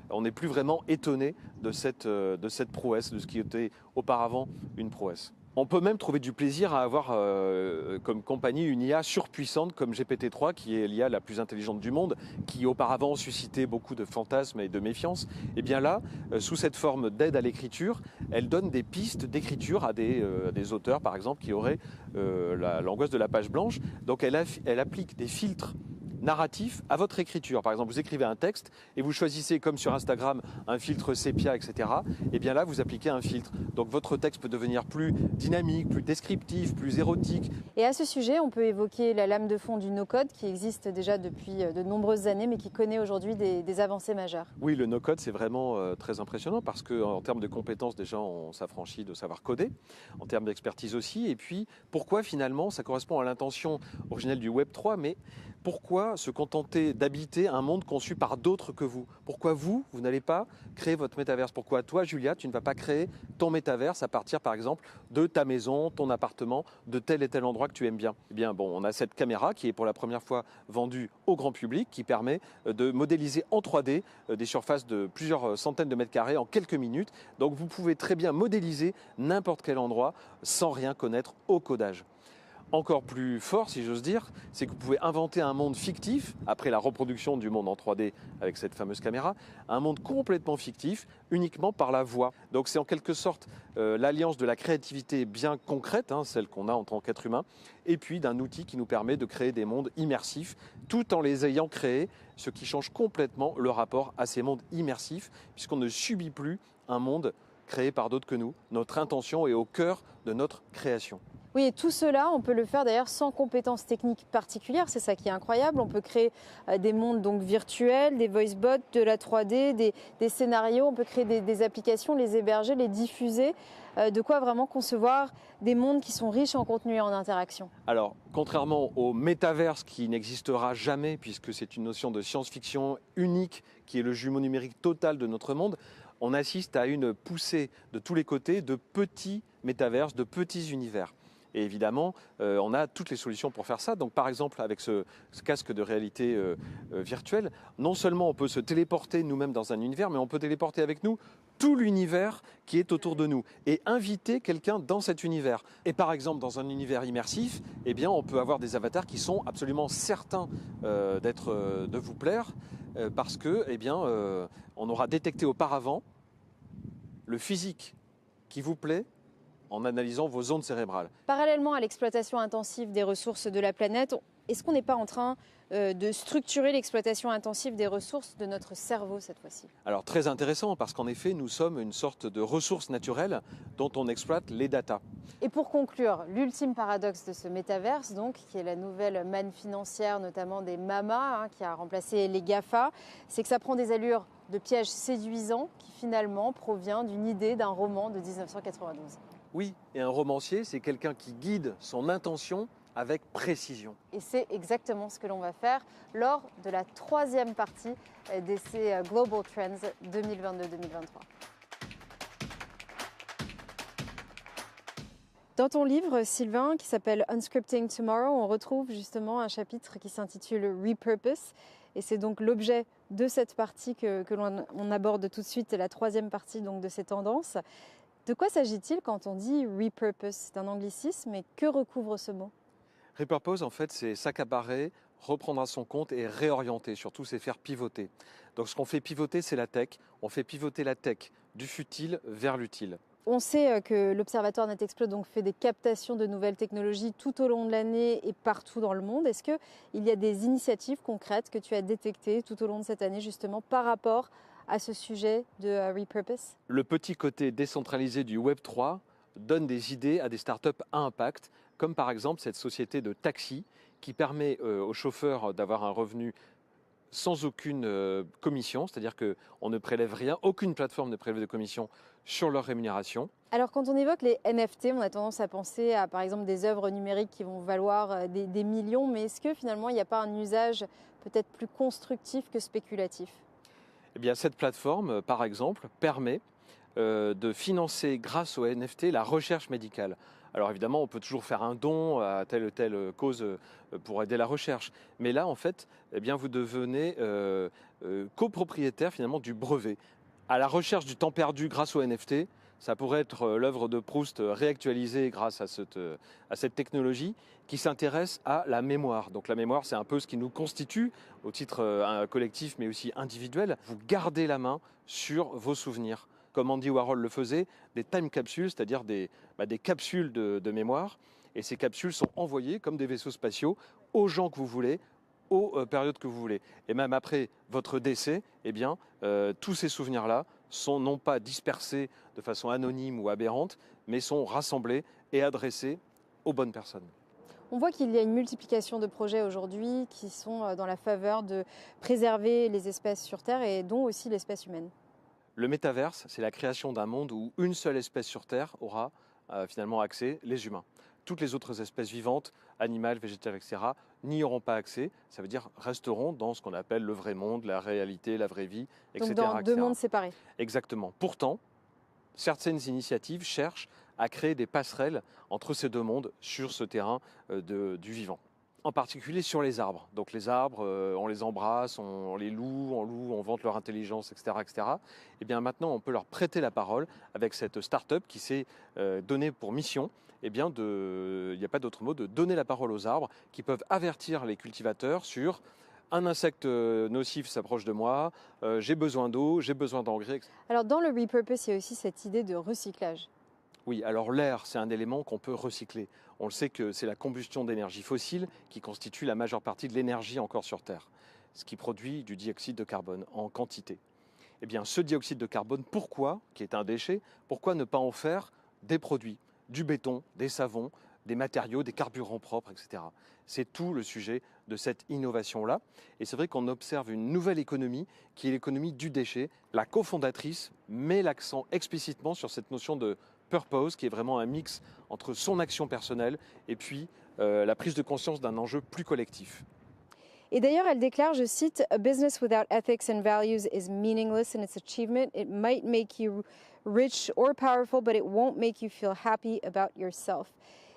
Speaker 11: on n'est plus vraiment étonné de cette prouesse, de ce qui était auparavant une prouesse. On peut même trouver du plaisir à avoir comme compagnie une IA surpuissante comme GPT-3, qui est l'IA la plus intelligente du monde, qui auparavant suscitait beaucoup de fantasmes et de méfiance. Et bien là, sous cette forme d'aide à l'écriture, elle donne des pistes d'écriture à des auteurs, par exemple, qui auraient l'angoisse de la page blanche. Donc elle applique des filtres narratif à votre écriture. Par exemple, vous écrivez un texte et vous choisissez, comme sur Instagram, un filtre sépia, etc. Et bien là, vous appliquez un filtre. Donc votre texte peut devenir plus dynamique, plus descriptif, plus érotique.
Speaker 1: Et à ce sujet, on peut évoquer la lame de fond du no-code qui existe déjà depuis de nombreuses années, mais qui connaît aujourd'hui des avancées majeures.
Speaker 11: Oui, le no-code, c'est vraiment très impressionnant parce qu'en termes de compétences, déjà, on s'affranchit de savoir coder, en termes d'expertise aussi. Et puis, pourquoi finalement, ça correspond à l'intention originelle du Web 3, mais pourquoi se contenter d'habiter un monde conçu par d'autres que vous? Pourquoi vous n'allez pas créer votre métaverse? Pourquoi toi, Julia, tu ne vas pas créer ton métaverse à partir, par exemple, de ta maison, ton appartement, de tel et tel endroit que tu aimes bien? Eh bien, bon, on a cette caméra qui est pour la première fois vendue au grand public, qui permet de modéliser en 3D des surfaces de plusieurs centaines de mètres carrés en quelques minutes. Donc, vous pouvez très bien modéliser n'importe quel endroit sans rien connaître au codage. Encore plus fort, si j'ose dire, c'est que vous pouvez inventer un monde fictif, après la reproduction du monde en 3D avec cette fameuse caméra, un monde complètement fictif, uniquement par la voix. Donc c'est en quelque sorte l'alliance de la créativité bien concrète, celle qu'on a en tant qu'être humain, et puis d'un outil qui nous permet de créer des mondes immersifs, tout en les ayant créés, ce qui change complètement le rapport à ces mondes immersifs, puisqu'on ne subit plus un monde créé par d'autres que nous. Notre intention est au cœur de notre création.
Speaker 1: Oui, et tout cela, on peut le faire d'ailleurs sans compétences techniques particulières, c'est ça qui est incroyable. On peut créer des mondes donc virtuels, des voice bots, de la 3D, des scénarios, on peut créer des applications, les héberger, les diffuser. De quoi vraiment concevoir des mondes qui sont riches en contenu et en interaction.
Speaker 11: Alors, contrairement au métaverse qui n'existera jamais, puisque c'est une notion de science-fiction unique qui est le jumeau numérique total de notre monde, on assiste à une poussée de tous les côtés de petits métaverses, de petits univers. Et évidemment, on a toutes les solutions pour faire ça. Donc par exemple, avec ce casque de réalité virtuelle, non seulement on peut se téléporter nous-mêmes dans un univers, mais on peut téléporter avec nous tout l'univers qui est autour de nous et inviter quelqu'un dans cet univers. Et par exemple, dans un univers immersif, eh bien, on peut avoir des avatars qui sont absolument certains de vous plaire parce que, eh bien, on aura détecté auparavant le physique qui vous plaît
Speaker 14: en analysant vos ondes cérébrales.
Speaker 1: Parallèlement à l'exploitation intensive des ressources de la planète, est-ce qu'on n'est pas en train de structurer l'exploitation intensive des ressources de notre cerveau cette fois-ci?
Speaker 14: Alors très intéressant parce qu'en effet nous sommes une sorte de ressource naturelle dont on exploite les datas.
Speaker 1: Et pour conclure, l'ultime paradoxe de ce métaverse, donc, qui est la nouvelle manne financière, notamment des mamas, qui a remplacé les GAFA, c'est que ça prend des allures de piège séduisant qui finalement provient d'une idée d'un roman de 1992.
Speaker 14: Oui, et un romancier, c'est quelqu'un qui guide son intention avec précision.
Speaker 1: Et c'est exactement ce que l'on va faire lors de la troisième partie d'essai Global Trends 2022-2023. Dans ton livre, Sylvain, qui s'appelle Unscripting Tomorrow, on retrouve justement un chapitre qui s'intitule Repurpose. Et c'est donc l'objet de cette partie que l'on aborde tout de suite, la troisième partie donc, de ces tendances. De quoi s'agit-il quand on dit repurpose? C'est un anglicisme, mais que recouvre ce mot?
Speaker 14: Repurpose, en fait, c'est s'accaparer, reprendre à son compte et réorienter, surtout c'est faire pivoter. Donc ce qu'on fait pivoter, c'est la tech. On fait pivoter la tech du futile vers l'utile.
Speaker 1: On sait que l'Observatoire Netexplo donc fait des captations de nouvelles technologies tout au long de l'année et partout dans le monde. Est-ce qu'il y a des initiatives concrètes que tu as détectées tout au long de cette année justement par rapport à ce sujet de repurpose?
Speaker 14: Le petit côté décentralisé du Web 3 donne des idées à des startups à impact, comme par exemple cette société de taxi qui permet aux chauffeurs d'avoir un revenu sans aucune commission, c'est-à-dire qu'on ne prélève rien, aucune plateforme ne prélève de commission sur leur rémunération.
Speaker 1: Alors quand on évoque les NFT, on a tendance à penser à par exemple des œuvres numériques qui vont valoir des millions, mais est-ce que finalement il n'y a pas un usage peut-être plus constructif que spéculatif?
Speaker 14: Eh bien cette plateforme, par exemple, permet de financer grâce aux NFT la recherche médicale. Alors évidemment, on peut toujours faire un don à telle ou telle cause pour aider la recherche. Mais là, en fait, eh bien, vous devenez copropriétaire finalement du brevet. À la recherche du temps perdu grâce aux NFT, ça pourrait être l'œuvre de Proust réactualisée grâce à cette technologie qui s'intéresse à la mémoire. Donc la mémoire, c'est un peu ce qui nous constitue au titre collectif mais aussi individuel. Vous gardez la main sur vos souvenirs. Comme Andy Warhol le faisait, des time capsules, c'est-à-dire des capsules de mémoire. Et ces capsules sont envoyées comme des vaisseaux spatiaux aux gens que vous voulez, aux périodes que vous voulez. Et même après votre décès, eh bien, tous ces souvenirs-là sont non pas dispersés de façon anonyme ou aberrante, mais sont rassemblés et adressés aux bonnes personnes.
Speaker 1: On voit qu'il y a une multiplication de projets aujourd'hui qui sont dans la faveur de préserver les espèces sur Terre et dont aussi l'espèce humaine.
Speaker 14: Le métaverse, c'est la création d'un monde où une seule espèce sur Terre aura finalement accès, les humains. Toutes les autres espèces vivantes, animales, végétales, etc., n'y auront pas accès. Ça veut dire resteront dans ce qu'on appelle le vrai monde, la réalité, la vraie vie, etc.
Speaker 1: Donc dans deux mondes séparés.
Speaker 14: Exactement. Pourtant, certaines initiatives cherchent à créer des passerelles entre ces deux mondes sur ce terrain du vivant. En particulier sur les arbres. Donc les arbres, on les embrasse, on les loue, on vante leur intelligence, etc., etc. Et bien maintenant, on peut leur prêter la parole avec cette start-up qui s'est donnée pour mission, eh bien il n'y a pas d'autre mot, de donner la parole aux arbres qui peuvent avertir les cultivateurs sur un insecte nocif s'approche de moi, j'ai besoin d'eau, j'ai besoin d'engrais, etc.
Speaker 1: Alors dans le repurpose, il y a aussi cette idée de recyclage.
Speaker 14: Oui, alors l'air, c'est un élément qu'on peut recycler. On le sait que c'est la combustion d'énergie fossile qui constitue la majeure partie de l'énergie encore sur Terre, ce qui produit du dioxyde de carbone en quantité. Eh bien, ce dioxyde de carbone, pourquoi, qui est un déchet, pourquoi ne pas en faire des produits, du béton, des savons, des matériaux, des carburants propres, etc. C'est tout le sujet de cette innovation-là. Et c'est vrai qu'on observe une nouvelle économie qui est l'économie du déchet. La cofondatrice met l'accent explicitement sur cette notion de purpose, qui est vraiment un mix entre son action personnelle et puis la prise de conscience d'un enjeu plus collectif.
Speaker 1: Et d'ailleurs, elle déclare, je cite, « A business without ethics and values is meaningless in its achievement. It might make you rich or powerful, but it won't make you feel happy about yourself. »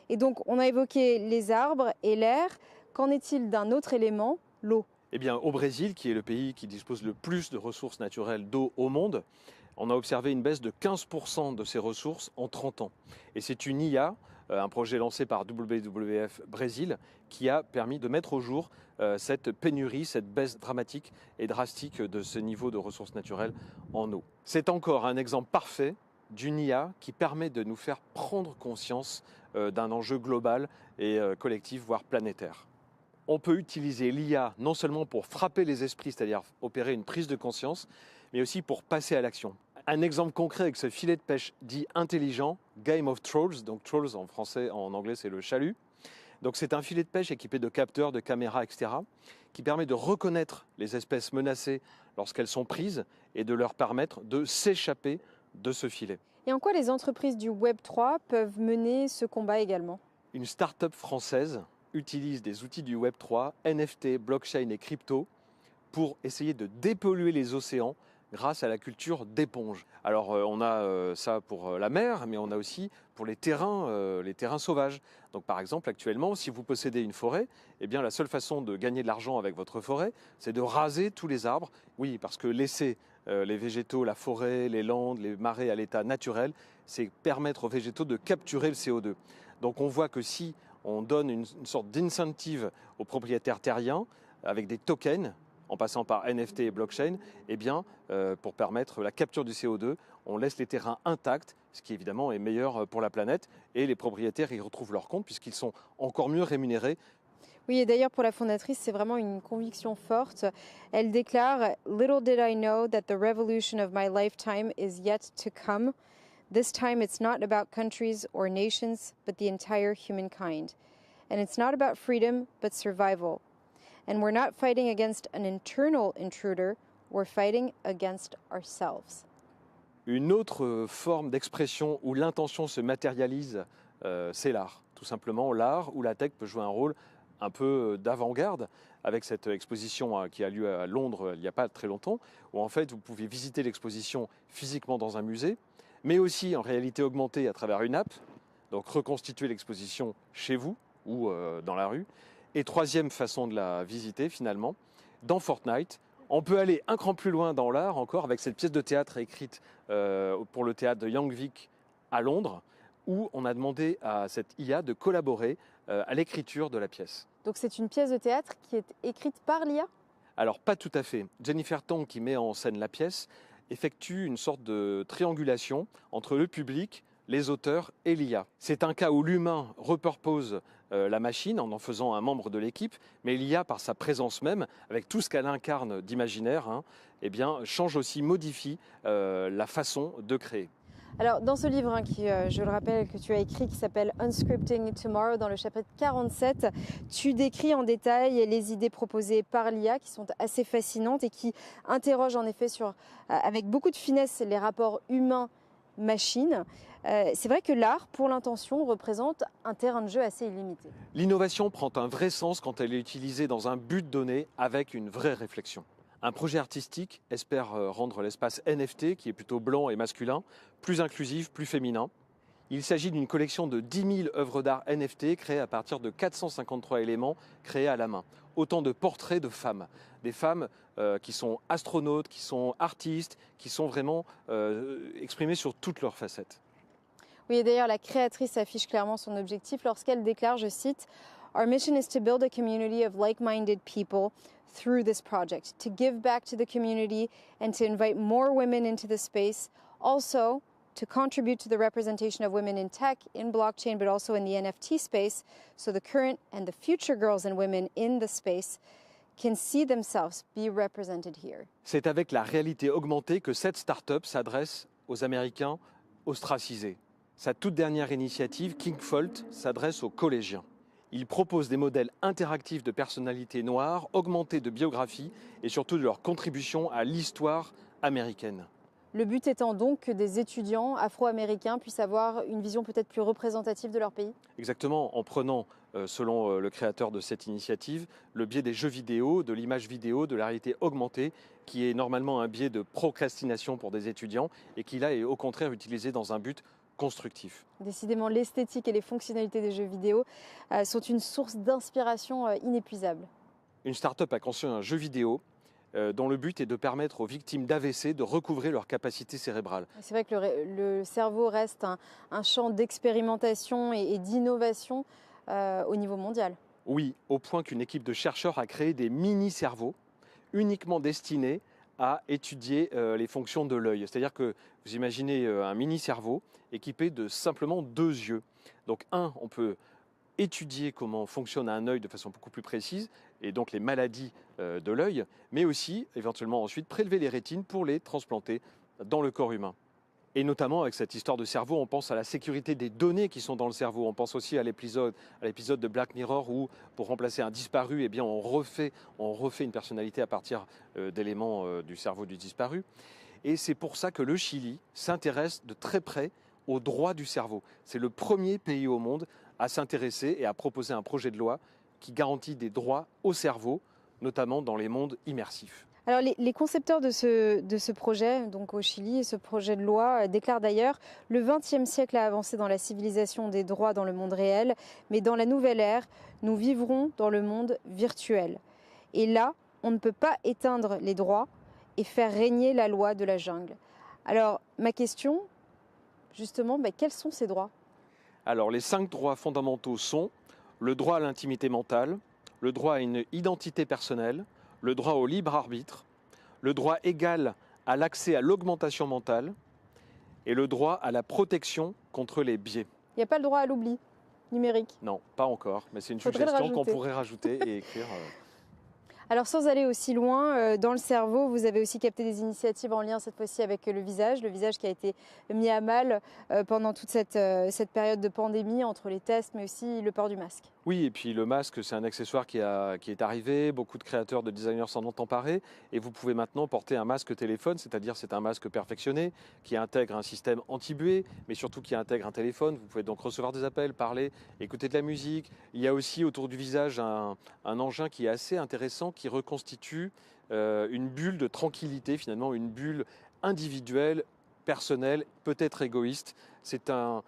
Speaker 1: Et donc, on a évoqué les arbres et l'air. Qu'en est-il d'un autre élément, l'eau?
Speaker 14: Eh bien, au Brésil, qui est le pays qui dispose le plus de ressources naturelles d'eau au monde, on a observé une baisse de 15% de ces ressources en 30 ans. Et c'est une IA, un projet lancé par WWF Brésil, qui a permis de mettre au jour cette pénurie, cette baisse dramatique et drastique de ce niveau de ressources naturelles en eau. C'est encore un exemple parfait d'une IA qui permet de nous faire prendre conscience d'un enjeu global et collectif, voire planétaire. On peut utiliser l'IA non seulement pour frapper les esprits, c'est-à-dire opérer une prise de conscience, mais aussi pour passer à l'action. Un exemple concret avec ce filet de pêche dit intelligent, Game of Trolls, donc Trolls en français, en anglais c'est le chalut. Donc c'est un filet de pêche équipé de capteurs, de caméras, etc., qui permet de reconnaître les espèces menacées lorsqu'elles sont prises et de leur permettre de s'échapper de ce filet.
Speaker 1: Et en quoi les entreprises du Web 3 peuvent mener ce combat également?
Speaker 14: Une start-up française utilise des outils du Web 3, NFT, blockchain et crypto, pour essayer de dépolluer les océans grâce à la culture d'éponge. Alors on a ça pour la mer, mais on a aussi pour les terrains sauvages. Donc par exemple actuellement, si vous possédez une forêt, eh bien la seule façon de gagner de l'argent avec votre forêt, c'est de raser tous les arbres. Oui, parce que laisser les végétaux, la forêt, les landes, les marais à l'état naturel, c'est permettre aux végétaux de capturer le CO2. Donc on voit que si on donne une sorte d'incentive aux propriétaires terriens avec des tokens, en passant par NFT et blockchain, eh bien, pour permettre la capture du CO2, on laisse les terrains intacts, ce qui évidemment est meilleur pour la planète, et les propriétaires y retrouvent leur compte puisqu'ils sont encore mieux rémunérés.
Speaker 1: Oui, et d'ailleurs pour la fondatrice, c'est vraiment une conviction forte. Elle déclare « Little did I know that the revolution of my lifetime is yet to come. This time it's not about countries or nations, but the entire humankind. And it's not about freedom, but survival. And we're not fighting against an internal intruder, we're fighting against ourselves. »
Speaker 14: Une autre forme d'expression où l'intention se matérialise, c'est l'art. Tout simplement, l'art où la tech peut jouer un rôle un peu d'avant-garde, avec cette exposition qui a lieu à Londres il n'y a pas très longtemps, où en fait vous pouvez visiter l'exposition physiquement dans un musée, mais aussi en réalité augmentée à travers une app, donc reconstituer l'exposition chez vous ou dans la rue. Et troisième façon de la visiter finalement, dans Fortnite, on peut aller un cran plus loin dans l'art encore avec cette pièce de théâtre écrite pour le théâtre de Young Vic à Londres, où on a demandé à cette IA de collaborer à l'écriture de la pièce.
Speaker 1: Donc c'est une pièce de théâtre qui est écrite par l'IA?
Speaker 14: Alors pas tout à fait. Jennifer Tong, qui met en scène la pièce, effectue une sorte de triangulation entre le public, les auteurs et l'IA. C'est un cas où l'humain repurpose la machine en faisant un membre de l'équipe, mais l'IA, par sa présence même, avec tout ce qu'elle incarne d'imaginaire, eh bien, change aussi, modifie la façon de créer.
Speaker 1: Alors, dans ce livre, qui, je le rappelle, que tu as écrit, qui s'appelle Unscripting Tomorrow, dans le chapitre 47, tu décris en détail les idées proposées par l'IA qui sont assez fascinantes et qui interrogent en effet avec beaucoup de finesse les rapports humains-machines. C'est vrai que l'art, pour l'intention, représente un terrain de jeu assez illimité.
Speaker 14: L'innovation prend un vrai sens quand elle est utilisée dans un but donné avec une vraie réflexion. Un projet artistique espère rendre l'espace NFT, qui est plutôt blanc et masculin, plus inclusif, plus féminin. Il s'agit d'une collection de 10 000 œuvres d'art NFT créées à partir de 453 éléments créés à la main. Autant de portraits de femmes. Des femmes qui sont astronautes, qui sont artistes, qui sont vraiment exprimées sur toutes leurs facettes.
Speaker 1: Oui, et d'ailleurs, la créatrice affiche clairement son objectif lorsqu'elle déclare, je cite, « Our mission is to build a community of like-minded people through this project, to give back to the community and to invite more women into the space, also to contribute to the representation of women in tech, in blockchain, but also in the NFT space, so the current and the future girls and women in the space can see themselves be represented here. »
Speaker 14: C'est avec la réalité augmentée que cette start-up s'adresse aux Américains ostracisés. Sa toute dernière initiative, Kingfold, s'adresse aux collégiens. Il propose des modèles interactifs de personnalités noires, augmentés de biographie et surtout de leur contribution à l'histoire américaine.
Speaker 1: Le but étant donc que des étudiants afro-américains puissent avoir une vision peut-être plus représentative de leur pays?
Speaker 14: Exactement, en prenant, selon le créateur de cette initiative, le biais des jeux vidéo, de l'image vidéo, de la réalité augmentée, qui est normalement un biais de procrastination pour des étudiants et qui là est au contraire utilisé dans un but constructif.
Speaker 1: Décidément, l'esthétique et les fonctionnalités des jeux vidéo sont une source d'inspiration inépuisable.
Speaker 14: Une start-up a conçu un jeu vidéo dont le but est de permettre aux victimes d'AVC de recouvrer leur capacité cérébrale.
Speaker 1: C'est vrai que le cerveau reste un champ d'expérimentation et d'innovation au niveau mondial.
Speaker 14: Oui, au point qu'une équipe de chercheurs a créé des mini-cerveaux uniquement destinés à étudier les fonctions de l'œil. C'est-à-dire que vous imaginez un mini-cerveau équipé de simplement 2 yeux. Donc on peut étudier comment fonctionne un œil de façon beaucoup plus précise, et donc les maladies de l'œil, mais aussi éventuellement ensuite prélever les rétines pour les transplanter dans le corps humain. Et notamment avec cette histoire de cerveau, on pense à la sécurité des données qui sont dans le cerveau. On pense aussi à l'épisode de Black Mirror où, pour remplacer un disparu, eh bien, on refait une personnalité à partir d'éléments du cerveau du disparu. Et c'est pour ça que le Chili s'intéresse de très près aux droits du cerveau. C'est le premier pays au monde à s'intéresser et à proposer un projet de loi qui garantit des droits au cerveau, notamment dans les mondes immersifs.
Speaker 1: Alors les concepteurs de ce projet, donc au Chili, et ce projet de loi déclarent d'ailleurs « Le XXe siècle a avancé dans la civilisation des droits dans le monde réel, mais dans la nouvelle ère, nous vivrons dans le monde virtuel. Et là, on ne peut pas éteindre les droits et faire régner la loi de la jungle. » Alors ma question, justement, quels sont ces droits ?
Speaker 14: Alors les 5 droits fondamentaux sont le droit à l'intimité mentale, le droit à une identité personnelle, le droit au libre arbitre, le droit égal à l'accès à l'augmentation mentale et le droit à la protection contre les biais.
Speaker 1: Il n'y a pas le droit à l'oubli numérique?
Speaker 14: Non, pas encore, mais c'est une
Speaker 1: Faudrait
Speaker 14: suggestion qu'on pourrait rajouter et écrire.
Speaker 1: Alors sans aller aussi loin, dans le cerveau, vous avez aussi capté des initiatives en lien cette fois-ci avec le visage qui a été mis à mal pendant toute cette période de pandémie, entre les tests mais aussi le port du masque.
Speaker 14: Oui, et puis le masque, c'est un accessoire qui est arrivé, beaucoup de créateurs, de designers s'en ont emparé, et vous pouvez maintenant porter un masque téléphone, c'est-à-dire c'est un masque perfectionné, qui intègre un système anti-buée, mais surtout qui intègre un téléphone. Vous pouvez donc recevoir des appels, parler, écouter de la musique. Il y a aussi autour du visage un engin qui est assez intéressant, qui reconstitue une bulle de tranquillité, finalement, une bulle individuelle, personnelle, peut-être égoïste. C'est une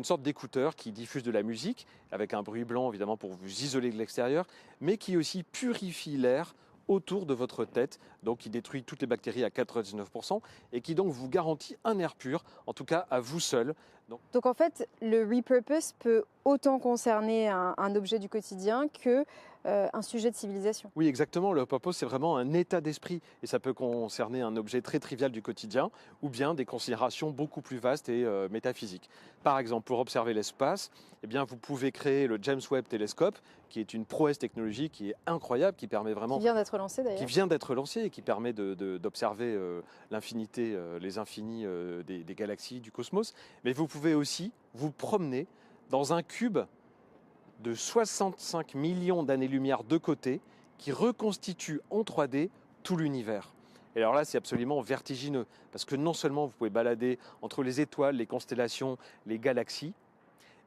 Speaker 14: sorte d'écouteur qui diffuse de la musique, avec un bruit blanc évidemment pour vous isoler de l'extérieur, mais qui aussi purifie l'air autour de votre tête, donc qui détruit toutes les bactéries à 99% et qui donc vous garantit un air pur, en tout cas à vous seul.
Speaker 1: Donc en fait, le repurpose peut autant concerner un objet du quotidien que un sujet de civilisation.
Speaker 14: Oui, exactement. Le repurpose, c'est vraiment un état d'esprit et ça peut concerner un objet très trivial du quotidien ou bien des considérations beaucoup plus vastes et métaphysiques. Par exemple, pour observer l'espace, eh bien, vous pouvez créer le James Webb Télescope, qui est une prouesse technologique qui est incroyable, qui permet vraiment...
Speaker 1: Qui vient d'être lancé d'ailleurs.
Speaker 14: Qui vient d'être lancé et qui permet d'observer l'infinité, les infinis des galaxies, du cosmos. Mais vous pouvez aussi vous promener dans un cube de 65 millions d'années-lumière de côté qui reconstitue en 3D tout l'univers. Et alors là, c'est absolument vertigineux parce que non seulement vous pouvez balader entre les étoiles, les constellations, les galaxies,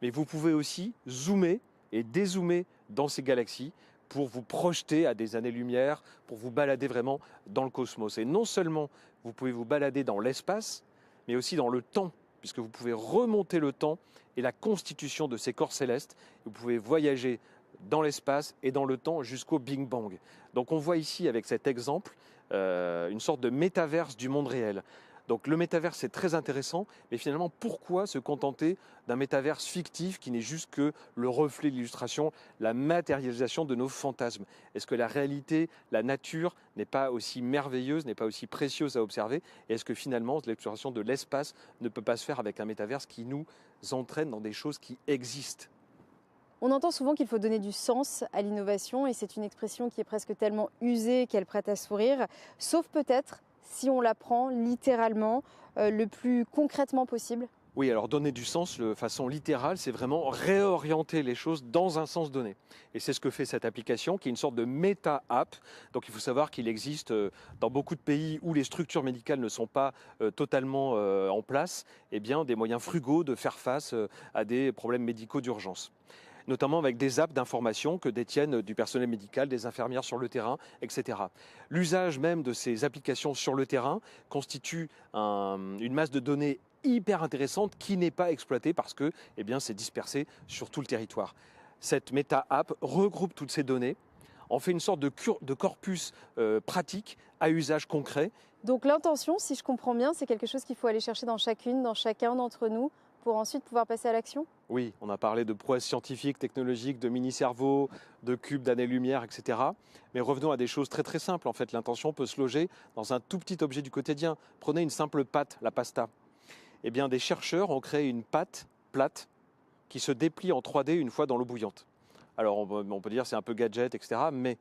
Speaker 14: mais vous pouvez aussi zoomer et dézoomer dans ces galaxies pour vous projeter à des années-lumière, pour vous balader vraiment dans le cosmos. Et non seulement vous pouvez vous balader dans l'espace, mais aussi dans le temps, puisque vous pouvez remonter le temps et la constitution de ces corps célestes. Vous pouvez voyager dans l'espace et dans le temps jusqu'au Big Bang. Donc on voit ici avec cet exemple une sorte de métaverse du monde réel. Donc le métaverse, c'est très intéressant, mais finalement, pourquoi se contenter d'un métaverse fictif qui n'est juste que le reflet de l'illustration, la matérialisation de nos fantasmes? Est-ce que la réalité, la nature n'est pas aussi merveilleuse, n'est pas aussi précieuse à observer? Et est-ce que finalement, l'exploration de l'espace ne peut pas se faire avec un métaverse qui nous entraîne dans des choses qui existent?
Speaker 1: On entend souvent qu'il faut donner du sens à l'innovation et c'est une expression qui est presque tellement usée qu'elle prête à sourire, sauf peut-être si on la prend littéralement, le plus concrètement possible.
Speaker 14: Oui, alors donner du sens de façon littérale, c'est vraiment réorienter les choses dans un sens donné. Et c'est ce que fait cette application, qui est une sorte de méta-app. Donc il faut savoir qu'il existe dans beaucoup de pays où les structures médicales ne sont pas totalement en place, eh bien, des moyens frugaux de faire face à des problèmes médicaux d'urgence, notamment avec des apps d'information que détiennent du personnel médical, des infirmières sur le terrain, etc. L'usage même de ces applications sur le terrain constitue une masse de données hyper intéressante qui n'est pas exploitée parce que c'est dispersé sur tout le territoire. Cette méta-app regroupe toutes ces données, en fait une sorte de corpus pratique à usage concret.
Speaker 1: Donc l'intention, si je comprends bien, c'est quelque chose qu'il faut aller chercher dans chacun d'entre nous
Speaker 15: pour ensuite pouvoir passer à l'action?
Speaker 14: Oui, on a parlé de prouesses scientifiques, technologiques, de mini-cerveaux, de cubes d'années-lumière, etc. Mais revenons à des choses très très simples. En fait, l'intention peut se loger dans un tout petit objet du quotidien. Prenez une simple pâte, la pasta. Eh bien, des chercheurs ont créé une pâte plate qui se déplie en 3D une fois dans l'eau bouillante. Alors, on peut dire c'est un peu gadget, etc. Mais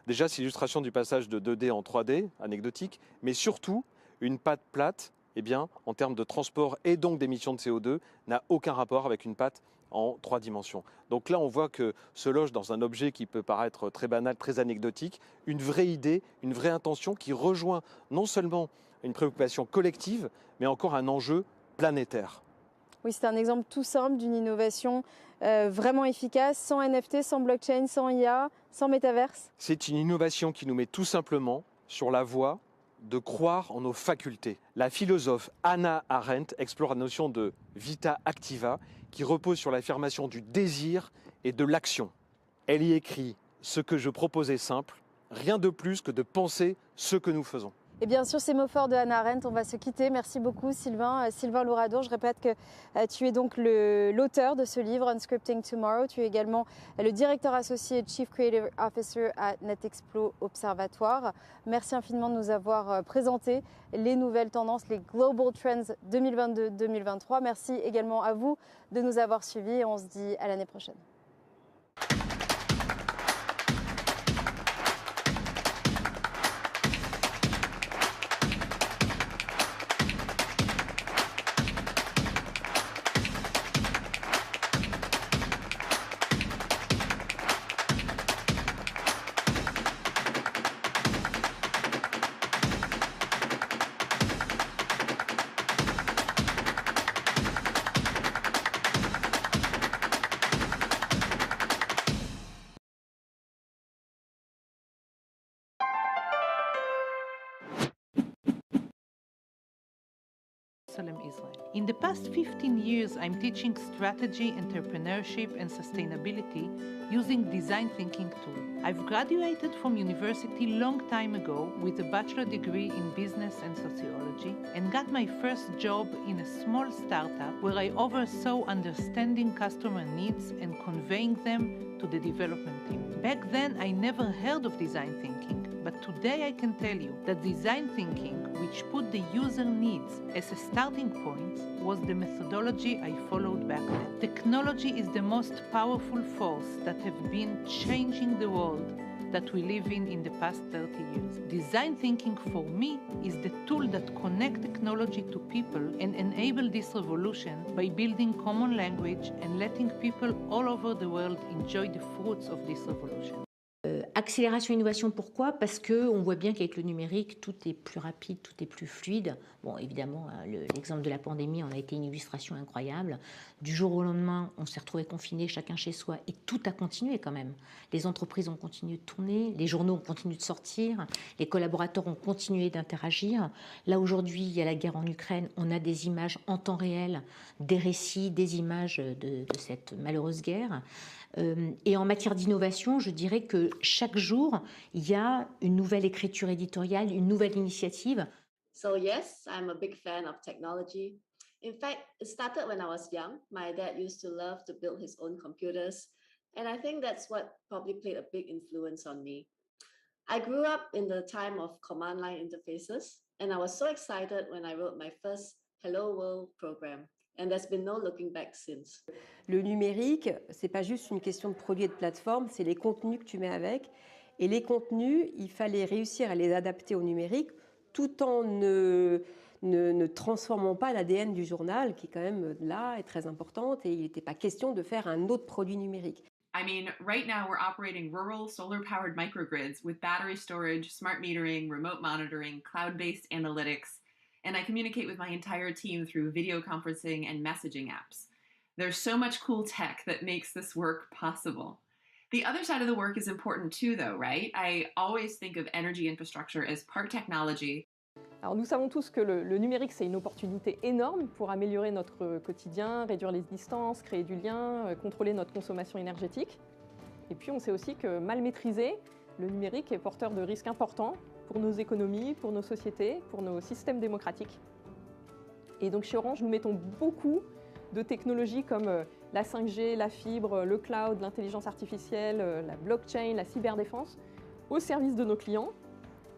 Speaker 14: déjà, c'est l'illustration du passage de 2D en 3D, anecdotique. Mais surtout, une pâte plate, eh bien, en termes de transport et donc d'émissions de CO2, n'a aucun rapport avec une pâte en 3 dimensions. Donc là, on voit que se loge dans un objet qui peut paraître très banal, très anecdotique, une vraie idée, une vraie intention qui rejoint non seulement une préoccupation collective, mais encore un enjeu planétaire.
Speaker 15: Oui, c'est un exemple tout simple d'une innovation vraiment efficace, sans NFT, sans blockchain, sans IA, sans metaverse.
Speaker 14: C'est une innovation qui nous met tout simplement sur la voie de croire en nos facultés. La philosophe Hannah Arendt explore la notion de vita activa qui repose sur l'affirmation du désir et de l'action. Elle y écrit « Ce que je propose est simple, rien de plus que de penser ce que nous faisons ».
Speaker 15: Et bien sûr, ces mots forts de Hannah Arendt, on va se quitter. Merci beaucoup Sylvain. Sylvain Louradour, je répète que tu es donc l'auteur de ce livre, Unscripting Tomorrow. Tu es également le directeur associé et Chief Creative Officer à Netexplo Observatoire. Merci infiniment de nous avoir présenté les nouvelles tendances, les Global Trends 2022-2023. Merci également à vous de nous avoir suivis et on se dit à l'année prochaine.
Speaker 16: Israel. In the past 15 years, I'm teaching strategy, entrepreneurship, and sustainability using design thinking tool. I've graduated from university long time ago with a bachelor degree in business and sociology and got my first job in a small startup where I oversaw understanding customer needs and conveying them to the development team. Back then, I never heard of design thinking. But today I can tell you that design thinking, which put the user needs as a starting point, was the methodology I followed back then. Technology is the most powerful force that have been changing the world that we live in the past 30 years. Design thinking for me is the tool that connects technology to people and enable this revolution by building common language and letting people all over the world enjoy the fruits of this revolution.
Speaker 17: Accélération innovation, pourquoi? Parce qu'on voit bien qu'avec le numérique, tout est plus rapide, tout est plus fluide. Bon, évidemment, l'exemple de la pandémie en a été une illustration incroyable. Du jour au lendemain, on s'est retrouvés confinés, chacun chez soi, et tout a continué quand même. Les entreprises ont continué de tourner, les journaux ont continué de sortir, les collaborateurs ont continué d'interagir. Là, aujourd'hui, il y a la guerre en Ukraine, on a des images en temps réel, des récits, des images de cette malheureuse guerre. Et en matière d'innovation, je dirais que chaque jour, il y a une nouvelle écriture éditoriale, une nouvelle initiative.
Speaker 24: So yes, I'm a big fan of technology. In fact, it started when I was young. My dad used to love to build his own computers, and I think that's what probably played a big influence on me. I grew up in the time of command line interfaces, and I was so excited when I wrote my first Hello World program. And there's been no looking back since.
Speaker 25: Le numérique, c'est pas juste une question de produit et de plateforme, c'est les contenus que tu mets avec. Et les contenus, il fallait réussir à les adapter au numérique tout en ne transformant pas l'ADN du journal, qui est quand même là et très importante. Et il n'était pas question de faire un autre produit numérique.
Speaker 26: I mean, right now we're operating rural solar-powered microgrids with battery storage, smart metering, remote monitoring, cloud-based analytics. And I communicate with my entire team through video conferencing and messaging apps. There's so much cool tech that makes this work possible. The other side of the work is important too, though, right? I always think of energy infrastructure as part technology.
Speaker 27: Alors nous savons tous que le numérique, c'est une opportunité énorme pour améliorer notre quotidien, réduire les distances, créer du lien, contrôler notre consommation énergétique. Et puis on sait aussi que mal maîtrisé, le numérique est porteur de risques importants pour nos économies, pour nos sociétés, pour nos systèmes démocratiques. Et donc chez Orange, nous mettons beaucoup de technologies comme la 5G, la fibre, le cloud, l'intelligence artificielle, la blockchain, la cyberdéfense, au service de nos clients.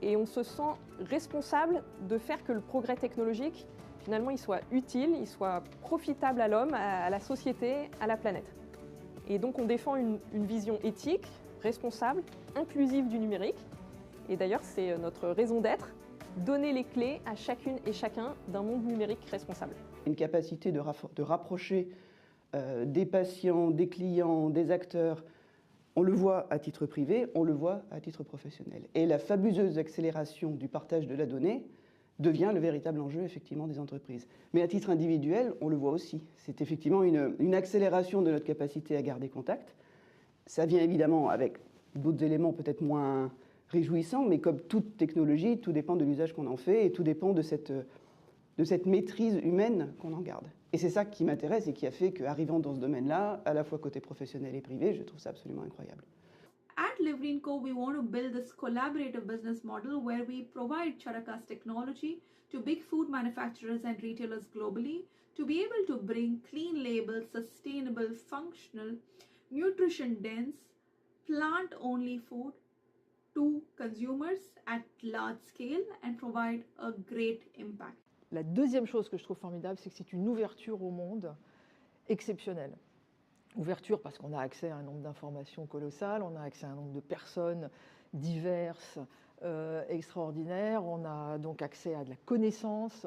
Speaker 27: Et on se sent responsable de faire que le progrès technologique, finalement, il soit utile, il soit profitable à l'homme, à la société, à la planète. Et donc on défend une vision éthique, responsable, inclusive du numérique. Et d'ailleurs, c'est notre raison d'être, donner les clés à chacune et chacun d'un monde numérique responsable.
Speaker 3: Une capacité de rapprocher des patients, des clients, des acteurs, on le voit à titre privé, on le voit à titre professionnel. Et la fabuleuse accélération du partage de la donnée devient le véritable enjeu effectivement des entreprises. Mais à titre individuel, on le voit aussi. C'est effectivement une accélération de notre capacité à garder contact. Ça vient évidemment avec d'autres éléments peut-être moins réjouissants, mais comme toute technologie, tout dépend de l'usage qu'on en fait et tout dépend de cette maîtrise humaine qu'on en garde. Et c'est ça qui m'intéresse et qui a fait qu'arrivant dans ce domaine-là, à la fois côté professionnel et privé, je trouve ça absolument incroyable.
Speaker 4: At Livery & Co, we want to build this collaborative business model where we provide Charaka's technology to big food manufacturers and retailers globally to be able to bring clean label, sustainable, functional, nutrition-dense, plant-only food to consumers at large scale and provide a great impact.
Speaker 27: La deuxième chose que je trouve formidable, c'est que c'est une ouverture au monde exceptionnelle. Ouverture parce qu'on a accès à un nombre d'informations colossal, on a accès à un nombre de personnes diverses, extraordinaires, on a donc accès à de la connaissance.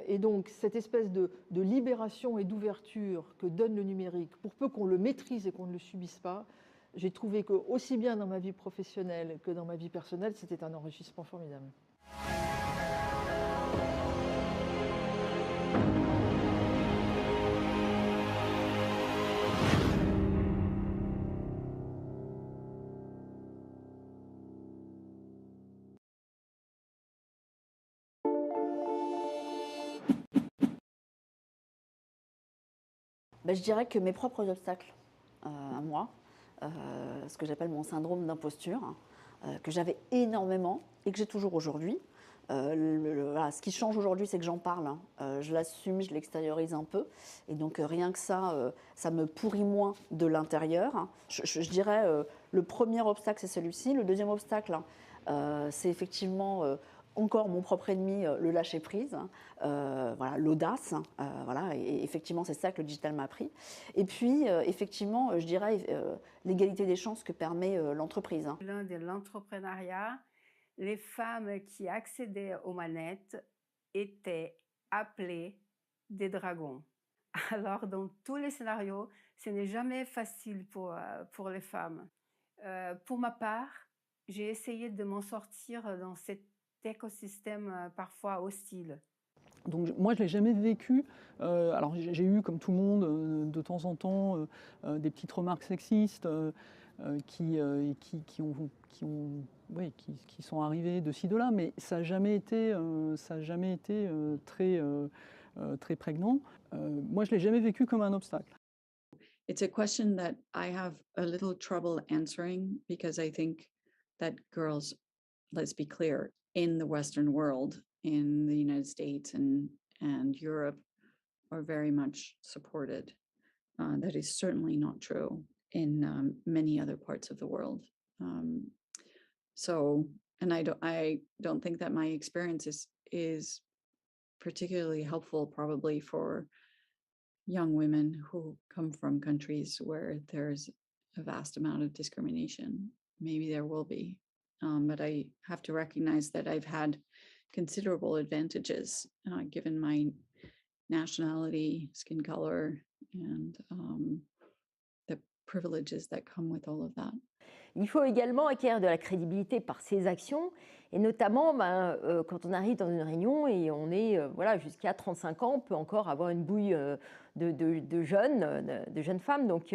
Speaker 27: Et donc cette espèce de libération et d'ouverture que donne le numérique, pour peu qu'on le maîtrise et qu'on ne le subisse pas, j'ai trouvé que aussi bien dans ma vie professionnelle que dans ma vie personnelle, c'était un enrichissement formidable.
Speaker 7: Je dirais que mes propres obstacles à moi, ce que j'appelle mon syndrome d'imposture, que j'avais énormément et que j'ai toujours aujourd'hui. Voilà, ce qui change aujourd'hui, c'est que j'en parle. Je l'assume, je l'extériorise un peu. Et donc rien que ça, ça me pourrit moins de l'intérieur. Je dirais, le premier obstacle, c'est celui-ci. Le deuxième obstacle, c'est effectivement... encore mon propre ennemi, le lâcher-prise, voilà, l'audace, voilà, et effectivement c'est ça que le digital m'a appris. Et puis effectivement, je dirais l'égalité des chances que permet l'entreprise.
Speaker 18: L'un de l'entrepreneuriat, les femmes qui accédaient aux manettes étaient appelées des dragons. Alors dans tous les scénarios, ce n'est jamais facile pour les femmes. Pour ma part, j'ai essayé de m'en sortir dans cette écosystème parfois hostile.
Speaker 19: Donc moi, je ne l'ai jamais vécu. Alors j'ai eu, comme tout le monde, de temps en temps, des petites remarques sexistes qui sont arrivées de ci, de là, mais ça n'a jamais été, très prégnant. Moi, je ne l'ai jamais vécu comme un obstacle.
Speaker 21: It's a question that I have a little trouble answering because I think that girls, let's be clear, in the Western world, in the United States and Europe, are very much supported. That is certainly not true in many other parts of the world. And I don't think that my experience is particularly helpful, probably for young women who come from countries where there's a vast amount of discrimination. Maybe there will be. But I have to recognize that I've had considerable advantages given my nationality, skin color, and the privileges that come with all of that.
Speaker 25: Il faut également acquérir de la crédibilité par ses actions, et notamment quand on arrive dans une réunion et on est voilà, jusqu'à 35 ans, on peut encore avoir une bouille de jeunes femmes. Donc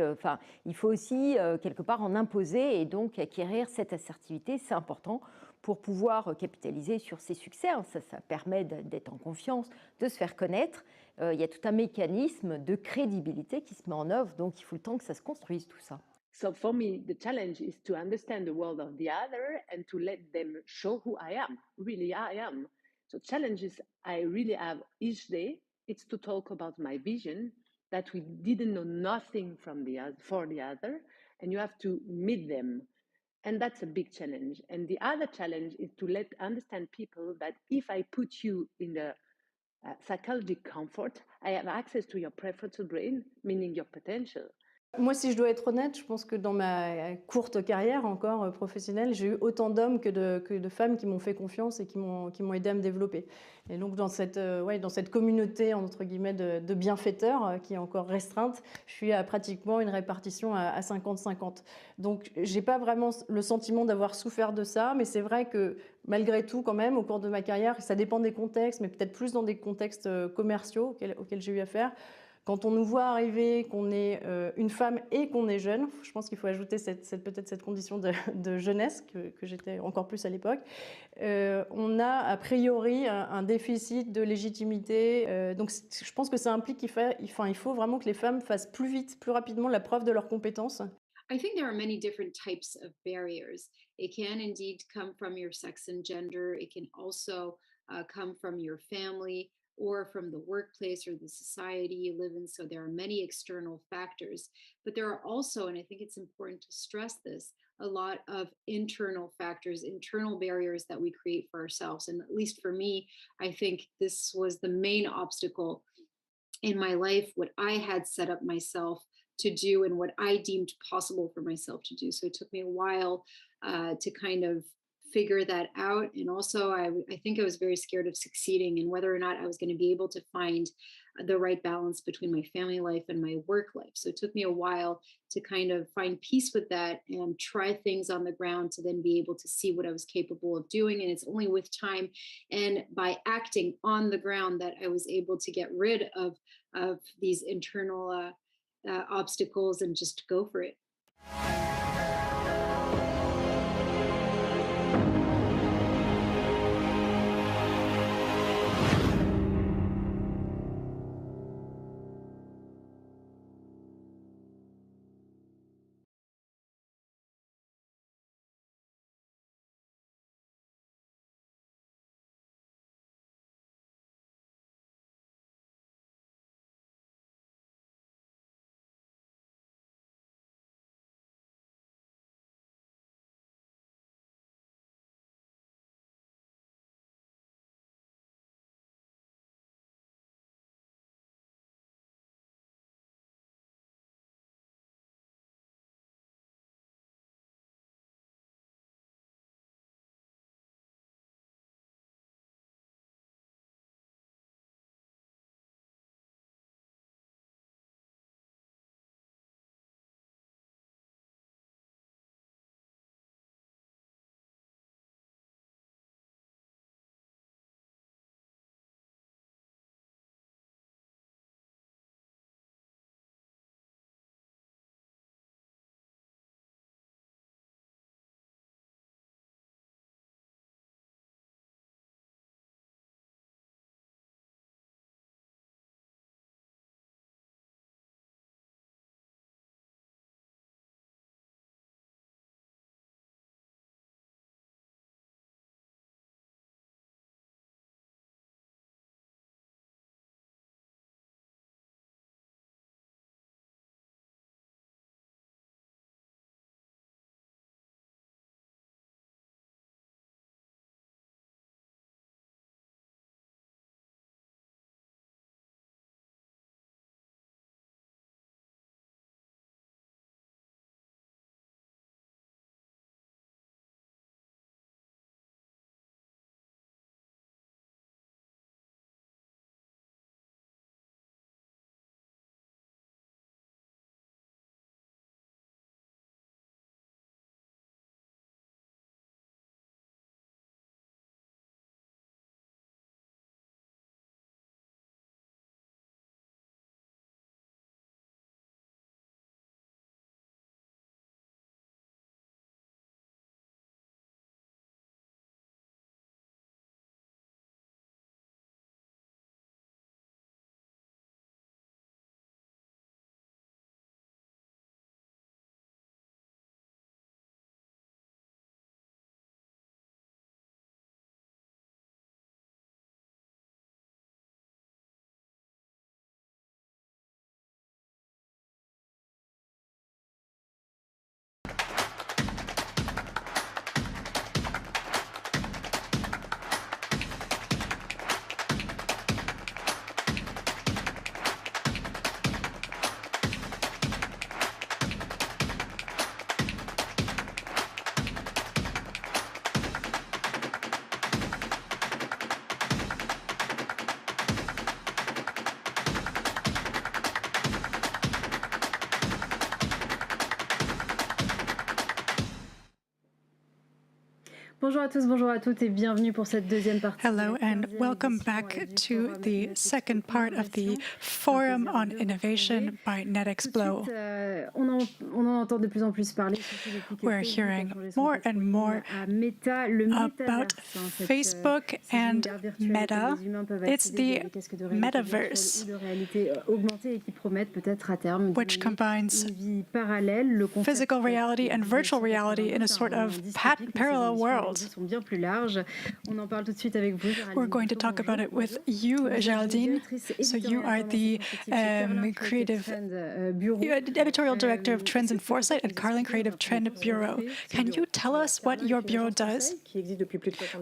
Speaker 25: il faut aussi quelque part en imposer et donc acquérir cette assertivité, c'est important pour pouvoir capitaliser sur ses succès. Ça permet d'être en confiance, de se faire connaître. Il y a tout un mécanisme de crédibilité qui se met en œuvre, donc il faut le temps que ça se construise tout ça.
Speaker 10: So for me, the challenge is to understand the world of the other and to let them show who I am, really I am. So challenges I really have each day it's to talk about my vision, that we didn't know nothing from for the other, and you have to meet them. And that's a big challenge. And the other challenge is to understand people that if I put you in the psychological comfort, I have access to your prefrontal brain, meaning your potential.
Speaker 27: Moi, si je dois être honnête, je pense que dans ma courte carrière encore professionnelle, j'ai eu autant d'hommes que de femmes qui m'ont fait confiance et qui m'ont aidé à me développer. Et donc dans cette communauté entre guillemets de bienfaiteurs qui est encore restreinte, je suis à pratiquement une répartition à 50-50. Donc j'ai pas vraiment le sentiment d'avoir souffert de ça, mais c'est vrai que malgré tout quand même au cours de ma carrière, ça dépend des contextes, mais peut-être plus dans des contextes commerciaux auxquels j'ai eu affaire. Quand on nous voit arriver, qu'on est une femme et qu'on est jeune, je pense qu'il faut ajouter peut-être cette condition de jeunesse que j'étais encore plus à l'époque, on a a priori un déficit de légitimité. Donc je pense que ça implique il faut vraiment que les femmes fassent plus vite, plus rapidement la preuve de leurs compétences.
Speaker 5: I think there are many different types of barriers. It can indeed come from your sex and gender. It can also come from your family or from the workplace or the society you live in. So there are many external factors. But there are also, and I think it's important to stress this, a lot of internal factors, internal barriers that we create for ourselves. And at least for me, I think this was the main obstacle in my life, what I had set up myself to do and what I deemed possible for myself to do. So it took me a while to kind of figure that out. And also, I think I was very scared of succeeding and whether or not I was going to be able to find the right balance between my family life and my work life. So it took me a while to kind of find peace with that and try things on the ground to then be able to see what I was capable of doing. And it's only with time and by acting on the ground that I was able to get rid of these internal obstacles and just go for it.
Speaker 15: Bonjour à tous, bonjour à toutes et bienvenue pour cette deuxième partie.
Speaker 6: Hello and welcome back to the second part of the Forum on Innovation by Netexplo.
Speaker 15: On en entend de plus en plus parler.
Speaker 6: We're hearing more and more about Facebook and Meta. It's the metaverse, which combines physical reality and virtual reality in a sort of parallel world. We're going to talk about it with you, Geraldine. So you are the editorial director of Trends and Foresight at Carlin Creative Trend Bureau. Can you tell us what your bureau does?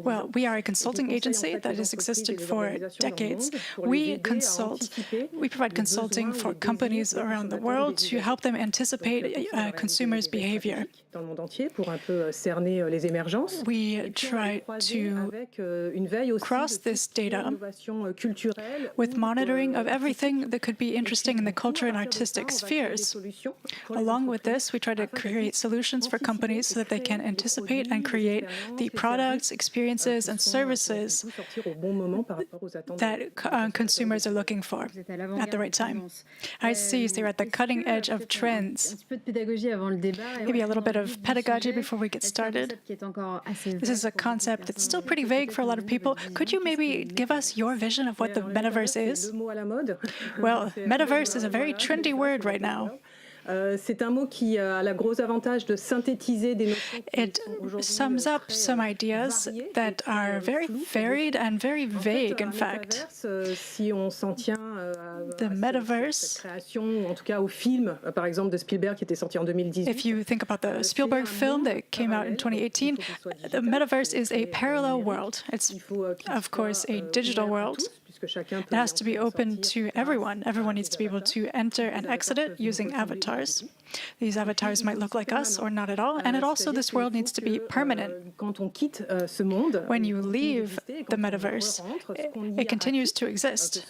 Speaker 6: Well, we are a consulting agency that has existed for decades. We provide consulting for companies around the world to help them anticipate consumers' behavior. We try to cross this data with monitoring of everything that could be interesting in the culture and artistic spheres. Along with this, we try to create solutions for companies so that they can anticipate and create the products, experiences, and services that consumers are looking for at the right time. I see, so you're at the cutting edge of trends. Maybe a little bit of pedagogy before we get started. This is a concept that's still pretty vague for a lot of people. Could you maybe give us your vision of what the metaverse is? Well, metaverse is a very trendy word right now.
Speaker 27: C'est un mot qui a la grosse avantage de synthétiser des
Speaker 6: notions. It sums up some ideas that are very varied and very vague, in fact.
Speaker 27: Si on s'en tient
Speaker 6: the metaverse,
Speaker 27: création, en tout cas au film, par exemple de Spielberg qui était sorti en 2018.
Speaker 6: If you think about the Spielberg film that came out in 2018, the metaverse is a parallel world. It's, of course, a digital world. It has to be open to everyone. Everyone needs to be able to enter and exit it using avatars. These avatars might look like us or not at all, and this world needs to be permanent. When you leave the metaverse, it continues to exist.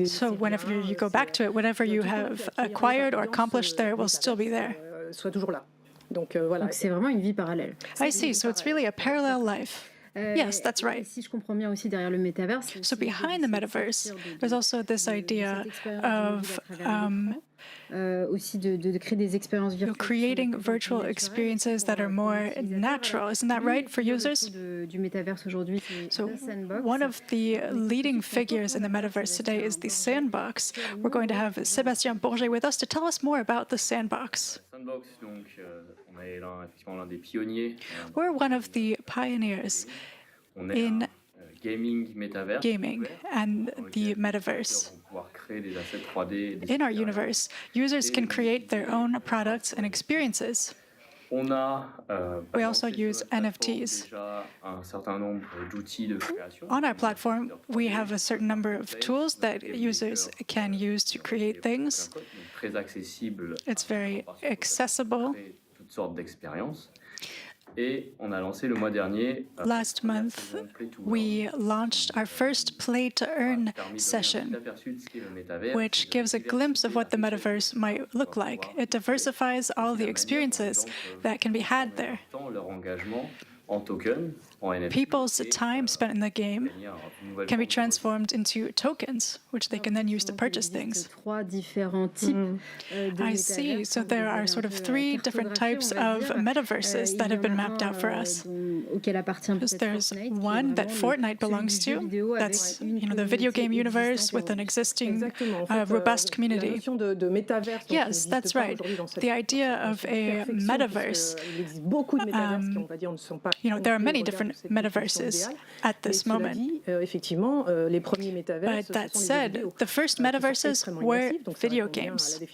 Speaker 6: So whenever you go back to it, whatever you have acquired or accomplished there will still be there.
Speaker 15: Donc c'est vraiment une vie parallèle.
Speaker 6: I see, so it's really a parallel life. Yes, that's right. So behind the metaverse, there's also this idea of creating virtual experiences that are more natural. Isn't that right for users? So one of the leading figures in the metaverse today is the Sandbox. We're going to have Sébastien Bourget with us to tell us more about the Sandbox. We're one of the pioneers in gaming and the metaverse. In our universe, users can create their own products and experiences. We also use NFTs. On our platform, we have a certain number of tools that users can use to create things. It's very accessible. Last month, we launched our first play-to-earn session, which gives a glimpse of what the metaverse might look like. It diversifies all the experiences that can be had there. People's time spent in the game can be transformed into tokens, which they can then use to purchase things. I see. So there are sort of three different types of metaverses that have been mapped out for us. There's one that Fortnite belongs to. That's the video game universe with an existing robust community. Yes, that's right. The idea of a metaverse. There are many different metaverses at this moment. But that said, the first metaverses were video games. They're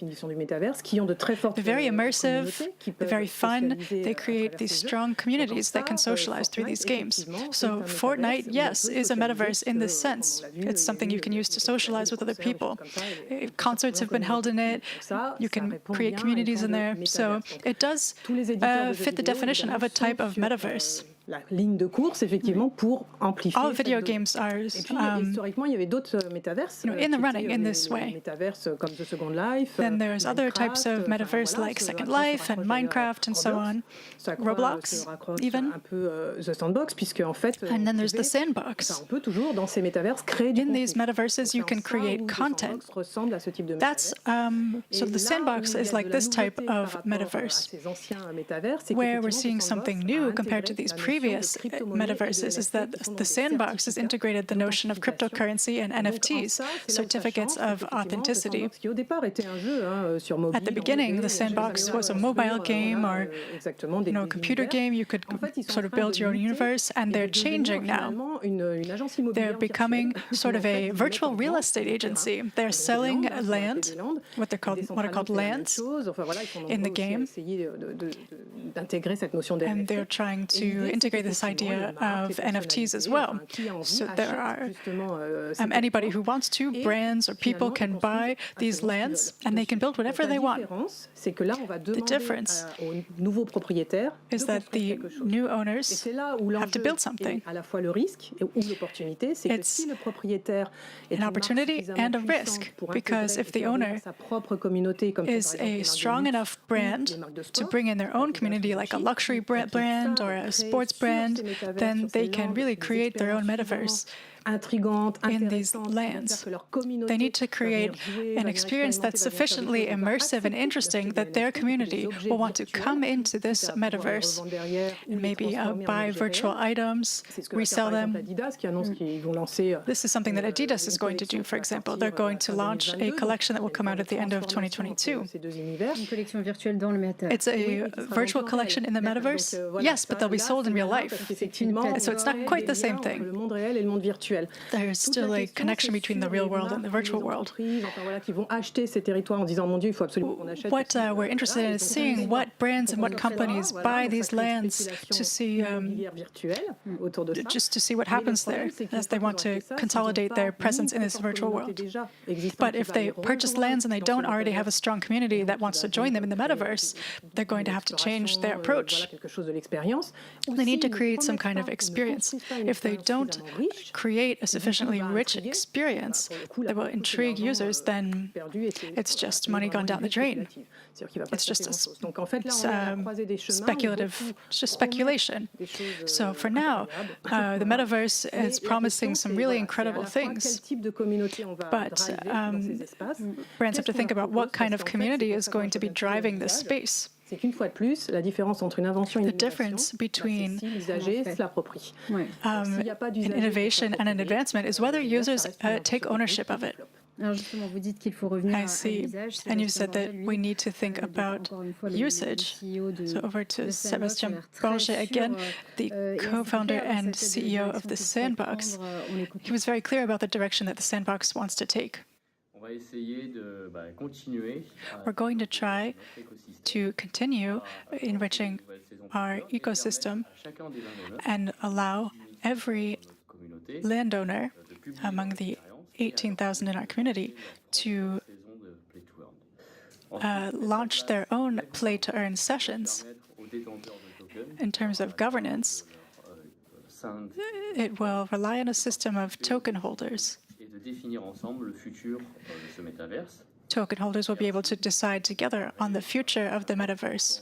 Speaker 6: very immersive, they're very fun, they create these strong communities that can socialize through these games. So Fortnite, yes, is a metaverse in this sense. It's something you can use to socialize with other people. Concerts have been held in it, you can create communities in there, so it does fit the definition of a type of metaverse.
Speaker 19: la ligne de course, effectivement, pour amplifier.
Speaker 6: All video games are
Speaker 19: Et puis, historiquement, il y avait d'autres métaverses.
Speaker 6: in the running in this way.
Speaker 19: Métaverses comme The Second Life.
Speaker 6: Then there's other types of metaverse like Second Life and Minecraft and so on. Roblox, even.
Speaker 19: Un peu The Sandbox, puisque en fait.
Speaker 6: And then there's the sandbox.
Speaker 19: On peut toujours dans ces métaverses créer du
Speaker 6: In these metaverses, you can create content.
Speaker 19: Ressemble à ce type de
Speaker 6: That's so the sandbox is like this type of metaverse. Where we're seeing something new compared to these previous metaverses is that the sandbox has integrated the notion of cryptocurrency and NFTs, certificates of authenticity. At the beginning, the sandbox was a mobile game or a computer game. You could sort of build your own universe, and they're changing now. They're becoming sort of a virtual real estate agency. They're selling land, what are called lands in the game. And they're trying to integrate this idea of NFTs as well. So there are anybody who wants to, brands or people can buy these lands and they can build whatever they want. The difference is that the new owners have to build something. It's an opportunity and a risk, because if the owner is a strong enough brand to bring in their own community, like a luxury brand or a sports brand, then they can really create their own metaverse in these lands. They need to create an experience that's sufficiently immersive and interesting that their community will want to come into this metaverse and maybe buy virtual items, resell them. This is something that Adidas is going to do, for example. They're going to launch a collection that will come out at the end of 2022. It's a virtual collection in the metaverse? Yes, but they'll be sold in real life. So it's not quite the same thing. There's still a connection between the real world and the virtual world. What we're interested in is seeing what brands and what companies buy these lands to see, just to see what happens there, as they want to consolidate their presence in this virtual world. But if they purchase lands and they don't already have a strong community that wants to join them in the metaverse, they're going to have to change their approach. They need to create some kind of experience. If they don't create a sufficiently rich experience that will intrigue users, then it's just money gone down the drain. It's just speculation. So for now, the metaverse is promising some really incredible things. But brands have to think about what kind of community is going to be driving this space. The difference between an innovation and an advancement is whether users take ownership of it. I see. And you said that we need to think about usage. So over to Sébastien Borget again, the co-founder and CEO of the Sandbox. He was very clear about the direction that the Sandbox wants to take. We're going to try to continue enriching our ecosystem and allow every landowner among the 18,000 in our community to launch their own play-to-earn sessions. In terms of governance, it will rely on a system of token holders. Token holders will be able to decide together on the future of the metaverse.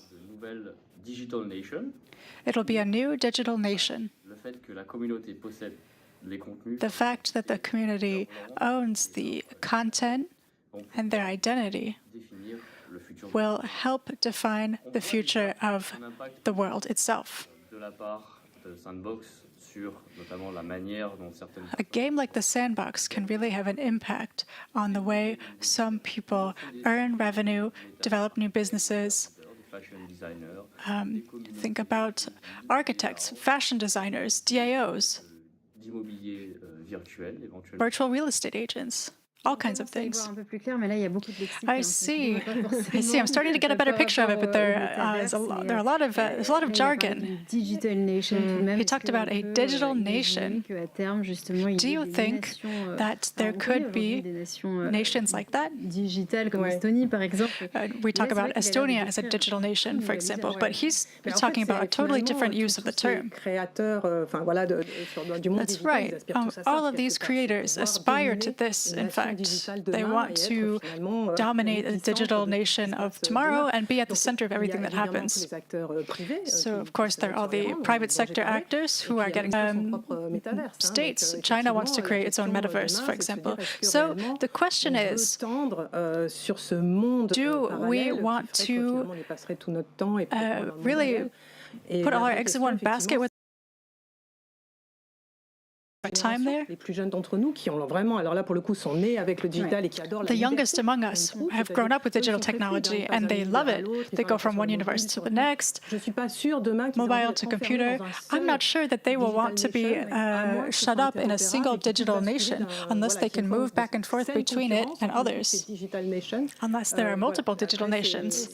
Speaker 6: It'll be a new digital nation. The fact that the community owns the content and their identity will help define the future of the world itself. A game like the Sandbox can really have an impact on the way some people earn revenue, develop new businesses. Think about architects, fashion designers, DAOs, virtual real estate agents. all kinds of things.
Speaker 1: I
Speaker 6: see. I see. I'm starting to get a better picture of it, but there's a lot of jargon. He talked about a digital nation. Do you think that there could be nations like that? We talk about Estonia as a digital nation, for example, but he's talking about a totally different use of the term. That's right. All of these creators aspire to this, in fact. They want to dominate the digital nation of tomorrow and be at the center of everything that happens. So, of course, there are all the private sector actors who are getting states. China wants to create its own metaverse, for example. So the question is, do we want to really put all our eggs in one basket with time there? The youngest among us have grown up with digital technology and they love it. They go from one universe to the next, mobile to computer. I'm not sure that they will want to be shut up in a single digital nation unless they can move back and forth between it and others, unless there are multiple digital nations.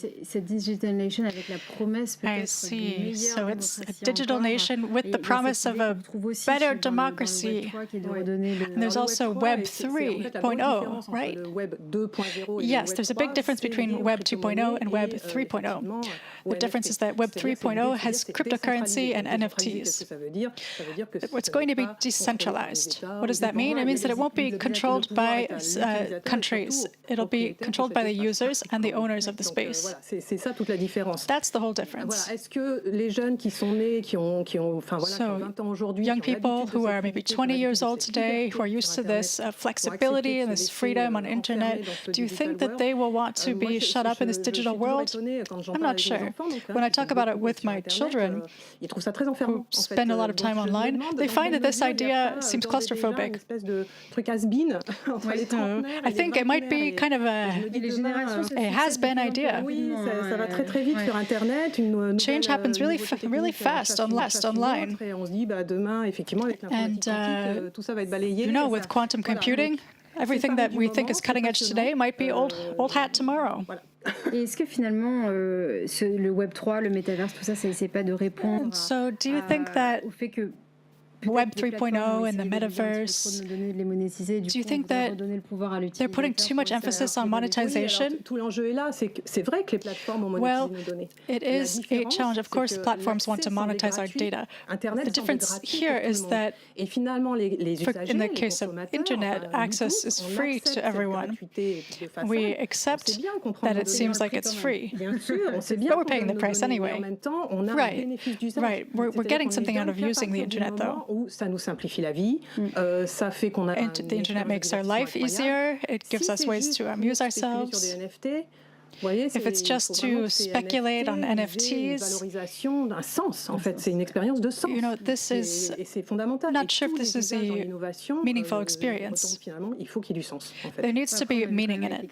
Speaker 6: I see. So it's a digital nation with the promise of a better democracy. And there's also Web 3.0, right? Yes, there's a big difference between Web 2.0 and Web 3.0. The difference is that Web 3.0 has cryptocurrency and NFTs. It's going to be decentralized. What does that mean? It means that it won't be controlled by countries. It'll be controlled by the users and the owners of the space. That's the whole difference. So, young people who are maybe 20 years old today, who are used to this flexibility and this freedom on internet, do you think that they will want to be shut up in this digital world? I'm not sure. When I talk about it with my children, who spend a lot of time online, they find that this idea seems claustrophobic. I think it might be kind of a has-been idea. Change happens really fast online. And with quantum computing, everything that we think is cutting edge today might be old hat tomorrow.
Speaker 1: Est-ce que finalement, le Web 3, le metaverse, tout ça, c'est pas de répondre
Speaker 6: So do you think that
Speaker 1: au fait que
Speaker 6: Web 3.0 and the metaverse, do you think that they're putting too much emphasis on monetization? Well, it is a challenge. Of course, platforms want to monetize our data. The difference here is that in the case of internet, access is free to everyone. We accept that it seems like it's free, but we're paying the price anyway. Right. We're getting something out of using the internet, though.
Speaker 8: And the
Speaker 6: internet makes our life easier. It gives us ways to amuse ourselves. If it's just to speculate on NFTs, this is not sure if this is a meaningful experience. There needs to be meaning in it.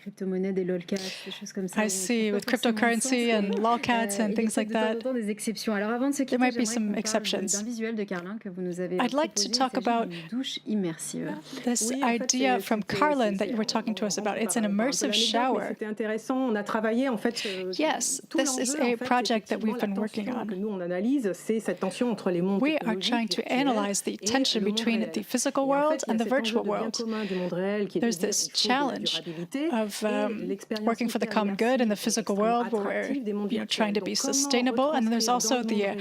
Speaker 6: I see with cryptocurrency and lolcats and things like that, there might be some exceptions. I'd like to talk about this idea from Carlin that you were talking to us about. It's an immersive shower. Yes, this is a project that we've been working on. We are trying to analyze the tension between the physical world and the virtual world. There's this challenge of working for the common good in the physical world where we're trying to be sustainable, and there's also the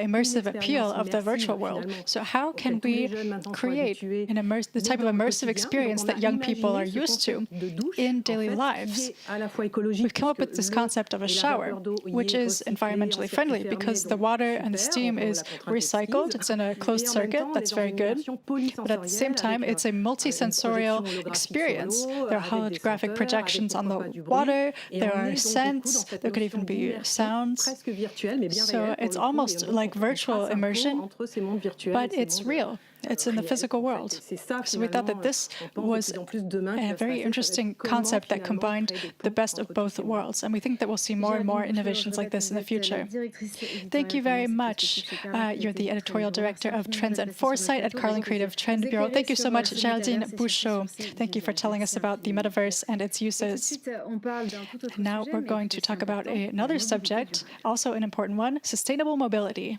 Speaker 6: immersive appeal of the virtual world. So how can we create the type of immersive experience that young people are used to in daily lives? We've come up with this concept of a shower, which is environmentally friendly because the water and the steam is recycled. It's in a closed circuit. That's very good. But at the same time, it's a multi-sensorial experience. There are holographic projections on the water. There are scents. There could even be sounds. So it's almost like virtual immersion, but it's real. It's in the physical world. So we thought that this was a very interesting concept that combined the best of both worlds. And we think that we'll see more and more innovations like this in the future. Thank you very much. You're the editorial director of Trends and Foresight at Carlin Creative Trend Bureau. Thank you so much, Geraldine Bouchot. Thank you for telling us about the metaverse and its uses. And now we're going to talk about another subject, also an important one, sustainable mobility.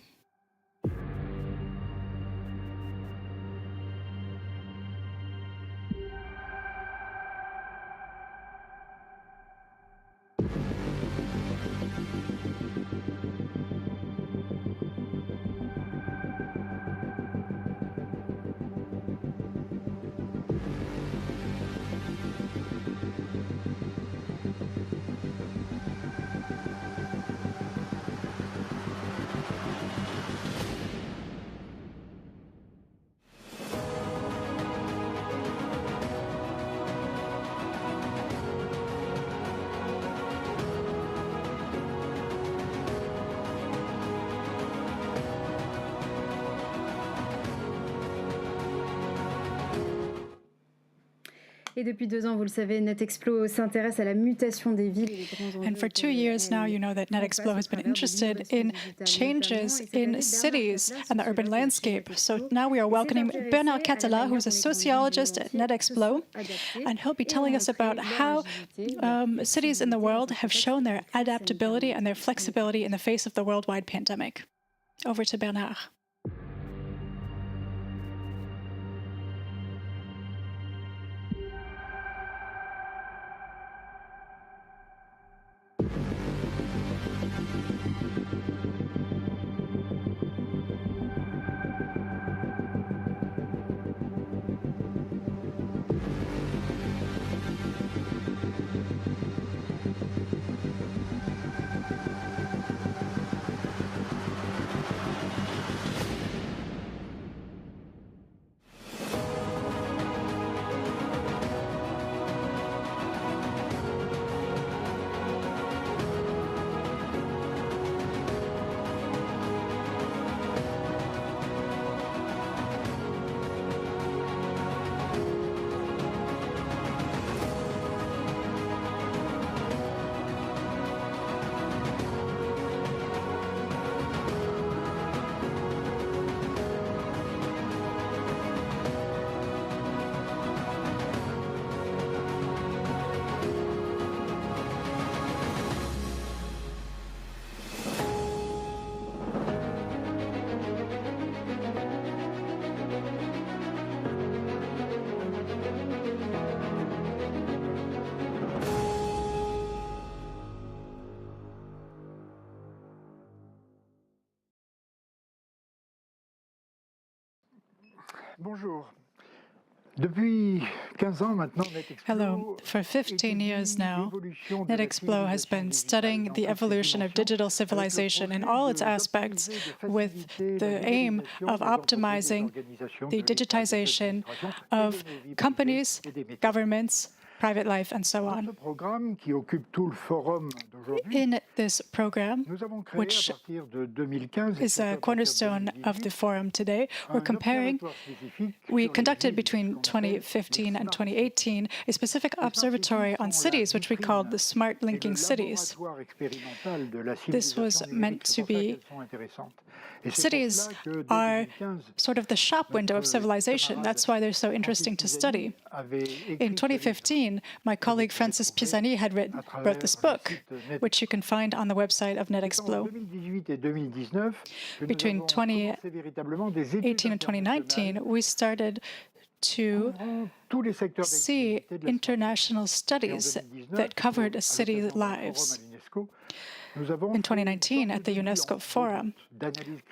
Speaker 1: Et depuis 2 ans, vous le savez, Netexplo s'intéresse à la mutation des villes et des grands enjeux.
Speaker 6: And for 2 years now, you know that Netexplo has been interested in changes in cities and the urban landscape. So now we are welcoming Bernard Catala, who's a sociologist at Netexplo, and he'll be telling us about how cities in the world have shown their adaptability and their flexibility in the face of the worldwide pandemic. Over to Bernard.
Speaker 8: Bonjour. Depuis 15 ans maintenant,
Speaker 6: Hello. For 15 years now, Netexplo has been studying the evolution of digital civilization in all its aspects with the aim of optimizing the digitization of companies, governments, private life, and so on. In this program, which is a cornerstone of the forum today, we conducted between 2015 and 2018 a specific observatory on cities, which we called the Smart Linking Cities. This was meant to be cities are sort of the shop window of civilization. That's why they're so interesting to study. In 2015, my colleague Francis Pisani wrote this book, which you can find on the website of Netexplo. Between 2018 and 2019, we started to see international studies that covered city lives. In 2019, at the UNESCO Forum,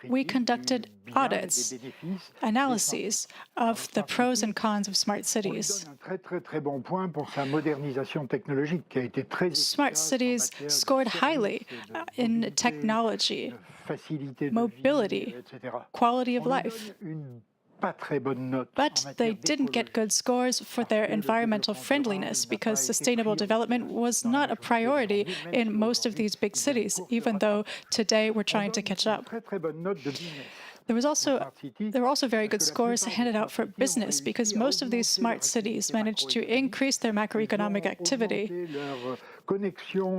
Speaker 6: we conducted audits, analyses of the pros and cons of smart cities. Smart cities scored highly in technology, mobility, quality of life. But they didn't get good scores for their environmental friendliness because sustainable development was not a priority in most of these big cities, even though today we're trying to catch up. There were also very good scores handed out for business because most of these smart cities managed to increase their macroeconomic activity.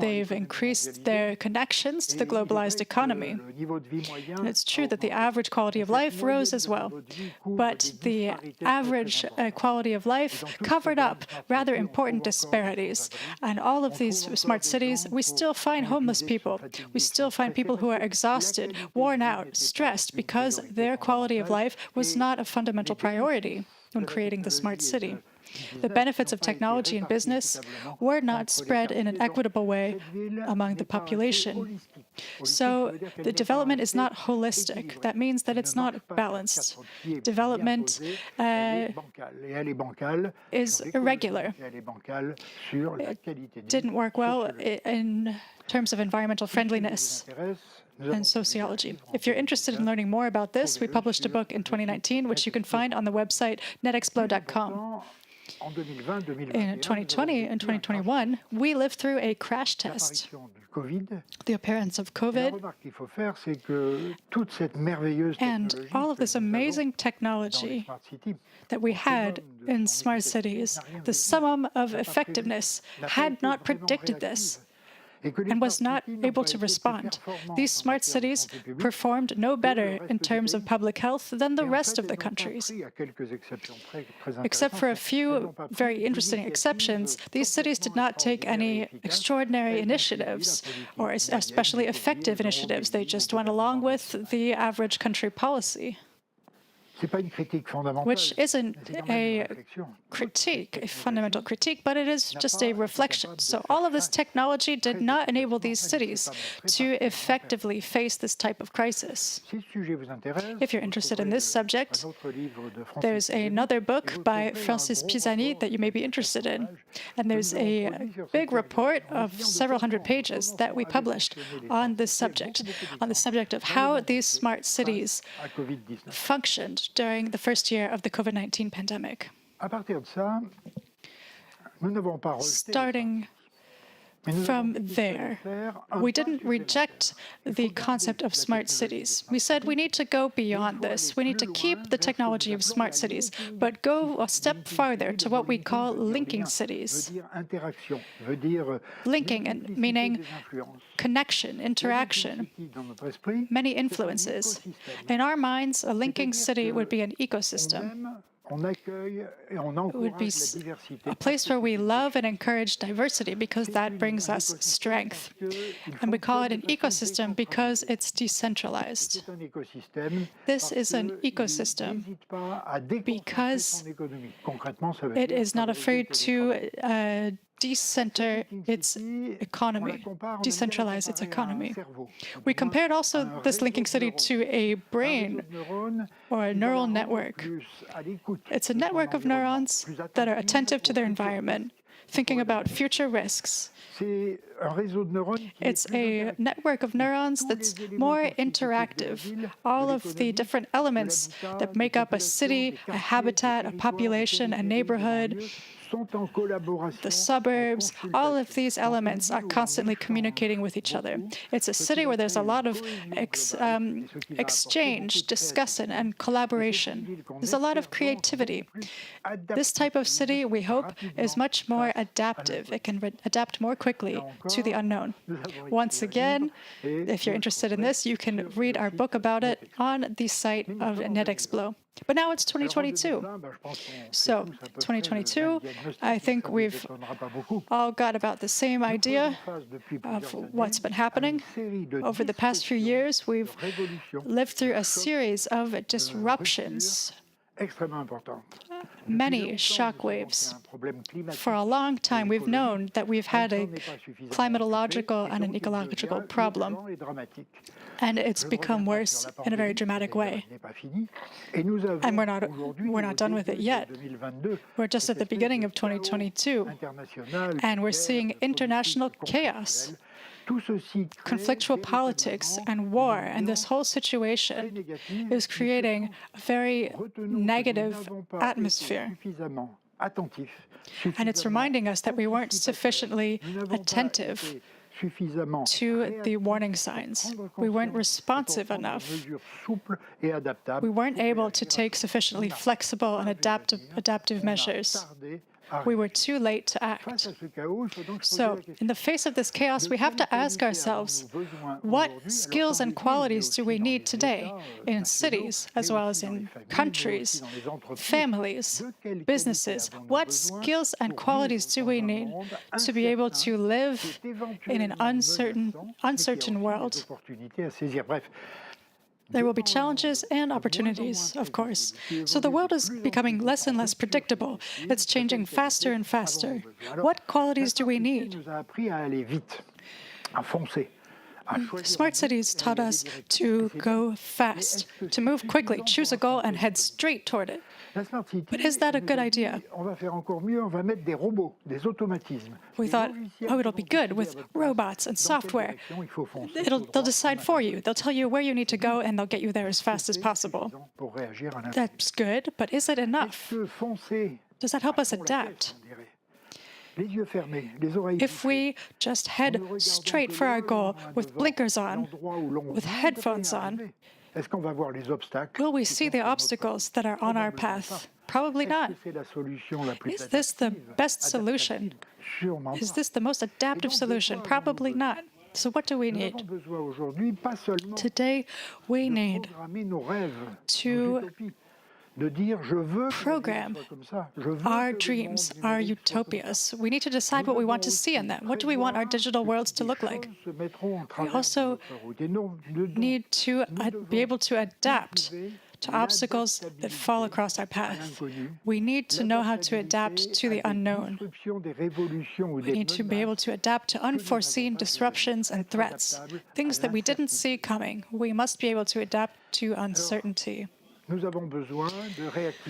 Speaker 6: They've increased their connections to the globalized economy. And it's true that the average quality of life rose as well, but the average quality of life covered up rather important disparities. And all of these smart cities, we still find homeless people. We still find people who are exhausted, worn out, stressed because their quality of life was not a fundamental priority when creating the smart city. The benefits of technology and business were not spread in an equitable way among the population. So the development is not holistic. That means that it's not balanced. Development is irregular. It didn't work well in terms of environmental friendliness and sociology. If you're interested in learning more about this, we published a book in 2019, which you can find on the website netexplo.com. In 2020 and 2021, we lived through a crash test. The appearance of COVID and all of this amazing technology that we had in smart cities, the summum of effectiveness had not predicted this and was not able to respond. These smart cities performed no better in terms of public health than the rest of the countries. Except for a few very interesting exceptions, these cities did not take any extraordinary initiatives or especially effective initiatives. They just went along with the average country policy, which isn't a critique, a fundamental critique, but it is just a reflection. So all of this technology did not enable these cities to effectively face this type of crisis. If you're interested in this subject, there's another book by Francis Pisani that you may be interested in. And there's a big report of several hundred pages that we published on this subject, of how these smart cities functioned during the first year of the COVID-19 pandemic. Starting from there, we didn't reject the concept of smart cities. We said we need to go beyond this. We need to keep the technology of smart cities, but go a step farther to what we call linking cities. Linking, meaning connection, interaction, many influences. In our minds, a linking city would be an ecosystem. It would be a place where we love and encourage diversity because that brings us strength. And we call it an ecosystem because it's decentralized. This is an ecosystem because it is not afraid to decenter its economy, decentralize its economy. We compared also this linking city to a brain or a neural network. It's a network of neurons that are attentive to their environment, thinking about future risks. It's a network of neurons that's more interactive. All of the different elements that make up a city, a habitat, a population, a neighborhood, the suburbs, all of these elements are constantly communicating with each other. It's a city where there's a lot of exchange, discussion, and collaboration. There's a lot of creativity. This type of city, we hope, is much more adaptive. It can adapt more quickly to the unknown. Once again, if you're interested in this, you can read our book about it on the site of Netexplo. But now it's 2022. So 2022, I think we've all got about the same idea of what's been happening. Over the past few years, we've lived through a series of disruptions, many shockwaves. For a long time, we've known that we've had a climatological and an ecological problem, and it's become worse in a very dramatic way. And we're not done with it yet. We're just at the beginning of 2022, and we're seeing international chaos, conflictual politics and war, and this whole situation is creating a very negative atmosphere. And it's reminding us that we weren't sufficiently attentive to the warning signs. We weren't responsive enough. We weren't able to take sufficiently flexible and adaptive measures. We were too late to act. So, in the face of this chaos, we have to ask ourselves, what skills and qualities do we need today in cities, as well as in countries, families, businesses? What skills and qualities do we need to be able to live in an uncertain world? There will be challenges and opportunities, of course. So the world is becoming less and less predictable. It's changing faster and faster. What qualities do we need? Smart cities taught us to go fast, to move quickly, choose a goal, and head straight toward it. But is that a good idea? We thought, oh, it'll be good with robots and software. They'll decide for you. They'll tell you where you need to go, and they'll get you there as fast as possible. That's good, but is it enough? Does that help us adapt? If we just head straight for our goal with blinkers on, with headphones on, will we see the obstacles that are on our path? Probably not. Is this the best solution? Is this the most adaptive solution? Probably not. So what do we need? Today, we need to program our dreams, our utopias. We need to decide what we want to see in them. What do we want our digital worlds to look like? We also need to be able to adapt to obstacles that fall across our path. We need to know how to adapt to the unknown. We need to be able to adapt to unforeseen disruptions and threats, things that we didn't see coming. We must be able to adapt to uncertainty.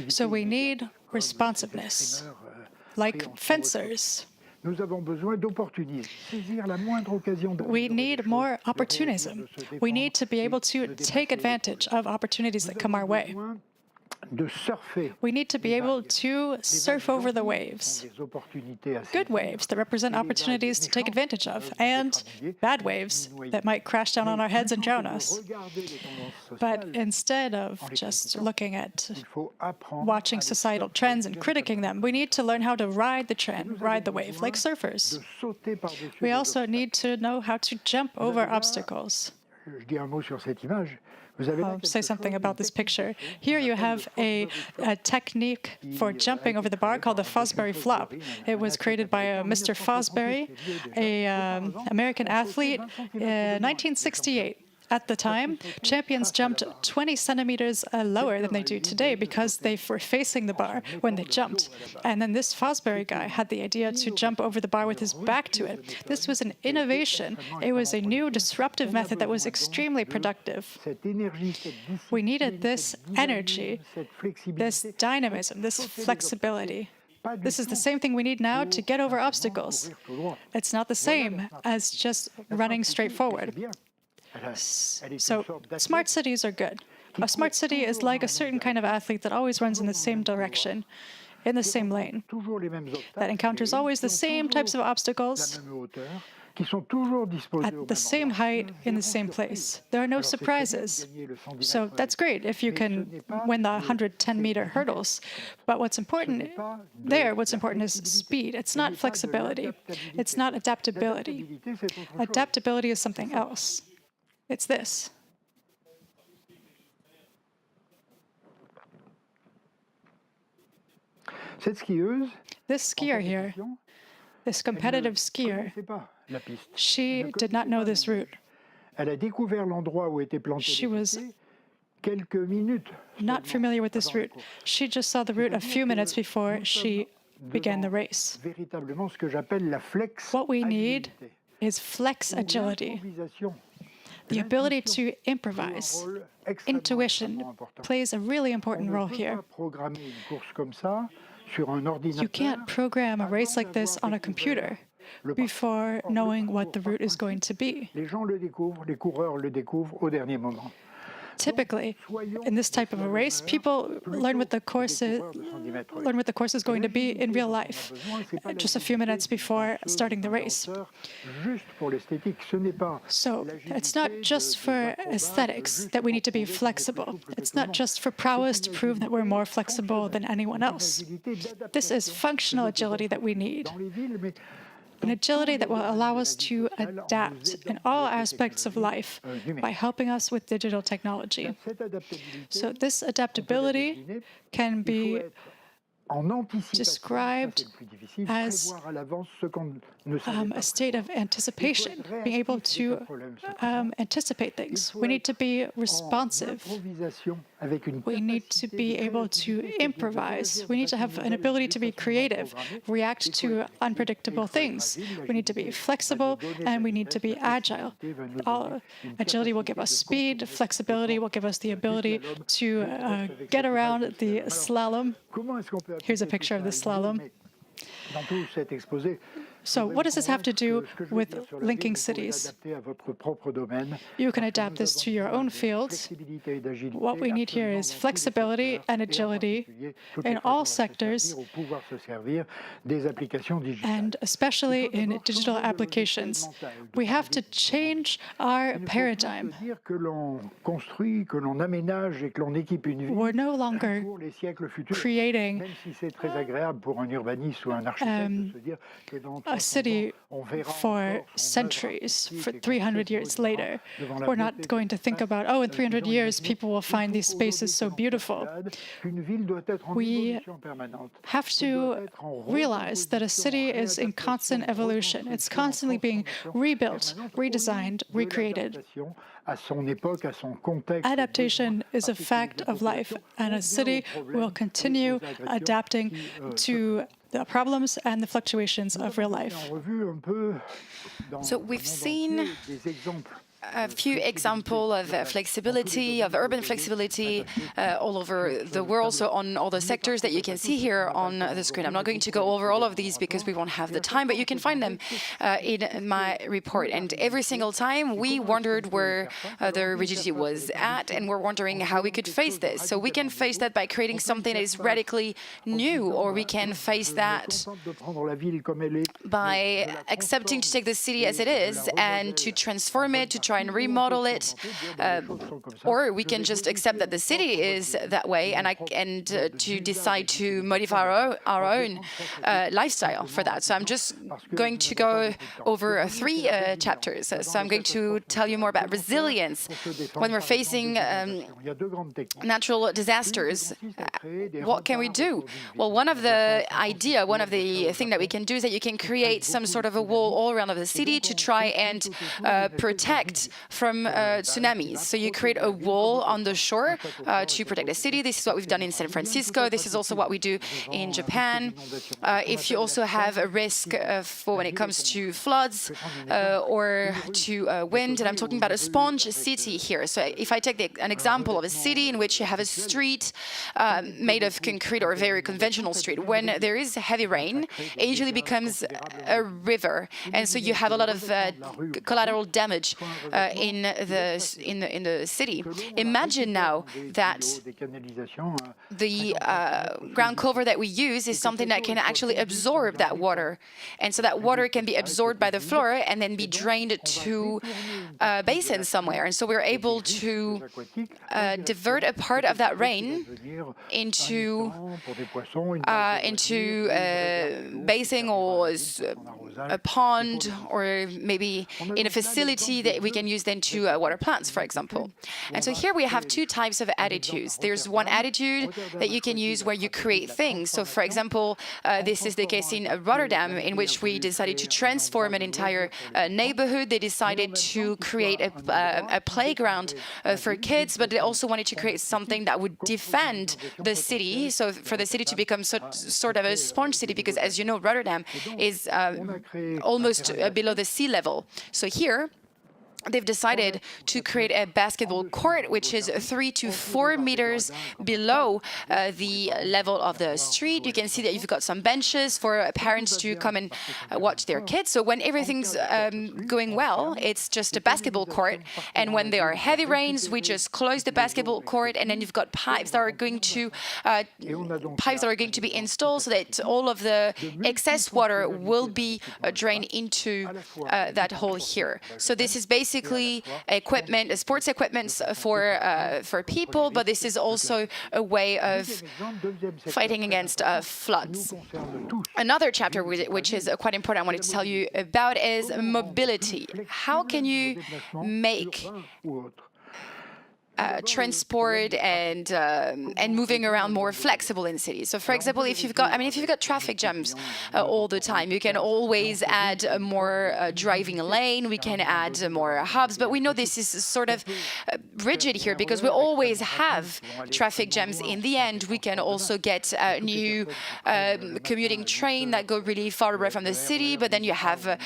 Speaker 6: So we need responsiveness, like fencers. We need more opportunism. We need to be able to take advantage of opportunities that come our way. We need to be able to surf over the waves. Good waves that represent opportunities to take advantage of, and bad waves that might crash down on our heads and drown us. But instead of just looking at watching societal trends and critiquing them, we need to learn how to ride the trend, ride the wave, like surfers. We also need to know how to jump over obstacles. I'll say something about this picture. Here you have a technique for jumping over the bar called the Fosbury flop. It was created by Mr. Fosbury, an American athlete, in 1968. At the time, champions jumped 20 centimeters lower than they do today because they were facing the bar when they jumped. And then this Fosbury guy had the idea to jump over the bar with his back to it. This was an innovation. It was a new disruptive method that was extremely productive. We needed this energy, this dynamism, this flexibility. This is the same thing we need now to get over obstacles. It's not the same as just running straight forward. So smart cities are good. A smart city is like a certain kind of athlete that always runs in the same direction, in the same lane, that encounters always the same types of obstacles at the same height, in the same place. There are no surprises. So that's great if you can win the 110-meter hurdles. But what's important is speed. It's not flexibility. It's not adaptability. Adaptability is something else. It's this. This skier here, this competitive skier, she did not know this route. She was not familiar with this route. She just saw the route a few minutes before she began the race. What we need is flex agility. The ability to improvise. Intuition plays a really important role here. You can't program a race like this on a computer before knowing what the route is going to be. Typically, in this type of a race, people learn what the course is going to be in real life, just a few minutes before starting the race. So it's not just for aesthetics that we need to be flexible. It's not just for prowess to prove that we're more flexible than anyone else. This is functional agility that we need. An agility that will allow us to adapt in all aspects of life by helping us with digital technology. So this adaptability can be described as a state of anticipation, being able to anticipate things. We need to be responsive. We need to be able to improvise. We need to have an ability to be creative, react to unpredictable things. We need to be flexible, and we need to be agile. Agility will give us speed. Flexibility will give us the ability to get around the slalom. Here's a picture of the slalom. So what does this have to do with linking cities? You can adapt this to your own field. What we need here is flexibility and agility in all sectors, and especially in digital applications. We have to change our paradigm. We're no longer creating a city for centuries, for 300 years later. We're not going to think about, oh, in 300 years, people will find these spaces so beautiful. We have to realize that a city is in constant evolution. It's constantly being rebuilt, redesigned, recreated. Adaptation is a fact of life, and a city will continue adapting to the problems and the fluctuations of real life.
Speaker 2: So we've seen a few examples of flexibility, of urban flexibility all over the world, so on all the sectors that you can see here on the screen. I'm not going to go over all of these because we won't have the time, but you can find them in my report. And every single time we wondered where the rigidity was at, and we're wondering how we could face this. So we can face that by creating something that is radically new, or we can face that by accepting to take the city as it is and to transform it, to try and remodel it, or we can just accept that the city is that way and to decide to modify our own lifestyle for that. So I'm just going to go over 3 chapters. So I'm going to tell you more about resilience when we're facing natural disasters. What can we do? Well, one of the thing that we can do is that you can create some sort of a wall all around of the city to try and protect from tsunamis. So you create a wall on the shore to protect the city. This is what we've done in San Francisco. This is also what we do in Japan. If you also have a risk for when it comes to floods or to wind, and I'm talking about a sponge city here. So if I take an example of a city in which you have a street made of concrete, or a very conventional street, when there is heavy rain, it usually becomes a river, and so you have a lot of collateral damage in the city. Imagine now that the ground cover that we use is something that can actually absorb that water, and so that water can be absorbed by the floor and then be drained to a basin somewhere. And so we're able to divert a part of that rain into a basin or a pond, or maybe in a facility that we can use then to water plants, for example. And so here we have 2 types of attitudes. There's one attitude that you can use where you create things. So for example, this is the case in Rotterdam, in which we decided to transform an entire neighborhood. They decided to create a playground for kids, but they also wanted to create something that would defend the city, so for the city to become sort of a sponge city, because as you know, Rotterdam is almost below the sea level. So here, they've decided to create a basketball court, which is 3 to 4 meters below the level of the street. You can see that you've got some benches for parents to come and watch their kids. So when everything's going well, it's just a basketball court. And when there are heavy rains, we just close the basketball court, and then you've got pipes that are going to be installed so that all of the excess water will be drained into that hole here. So this is basically equipment, sports equipment for people, but this is also a way of fighting against floods. Another chapter which is quite important I wanted to tell you about is mobility. How can you make transport and moving around more flexible in cities? So, for example, if you've got traffic jams all the time, you can always add a more driving lane. We can add more hubs, but we know this is sort of rigid here because we always have traffic jams. In the end, we can also get a new commuting train that go really far away from the city, but then you have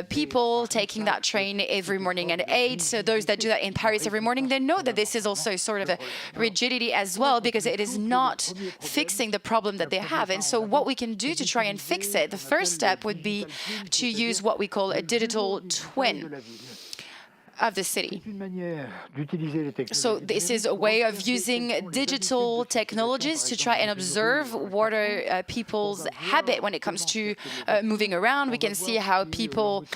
Speaker 2: people taking that train every morning at 8. So those that do that in Paris every morning, they know that this is also sort of a rigidity as well, because it is not fixing the problem that they have. And so what we can do to try and fix it, the first step would be to use what we call a digital twin of the city. So this is a way of using digital technologies to try and observe what are people's habit when it comes to moving around. We can see how people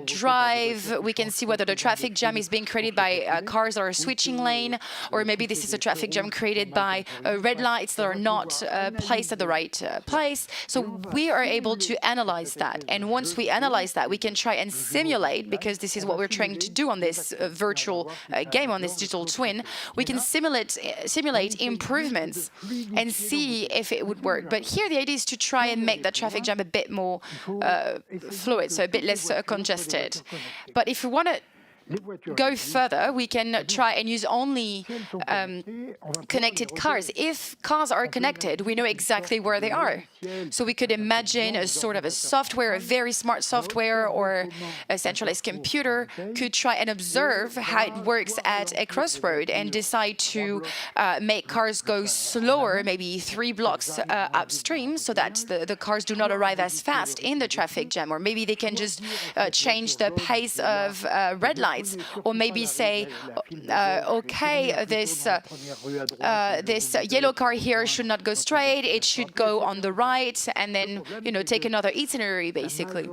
Speaker 2: drive. We can see whether the traffic jam is being created by cars that are switching lane, or maybe this is a traffic jam created by red lights that are not placed at the right place. So we are able to analyze that. And once we analyze that, we can try and simulate, because this is what we're trying to do on this virtual game, on this digital twin. We can simulate improvements and see if it would work. But here the idea is to try and make that traffic jam a bit more fluid, so a bit less congested. But if we want to go further, we can try and use only connected cars. If cars are connected, we know exactly where they are. So we could imagine a sort of a software, a very smart software, or a centralized computer could try and observe how it works at a crossroad and decide to make cars go slower, maybe 3 blocks upstream, so that the cars do not arrive as fast in the traffic jam. Or maybe they can just change the pace of red lights. Or maybe say, okay, this yellow car here should not go straight, it should go on the right, and then, take another itinerary, basically.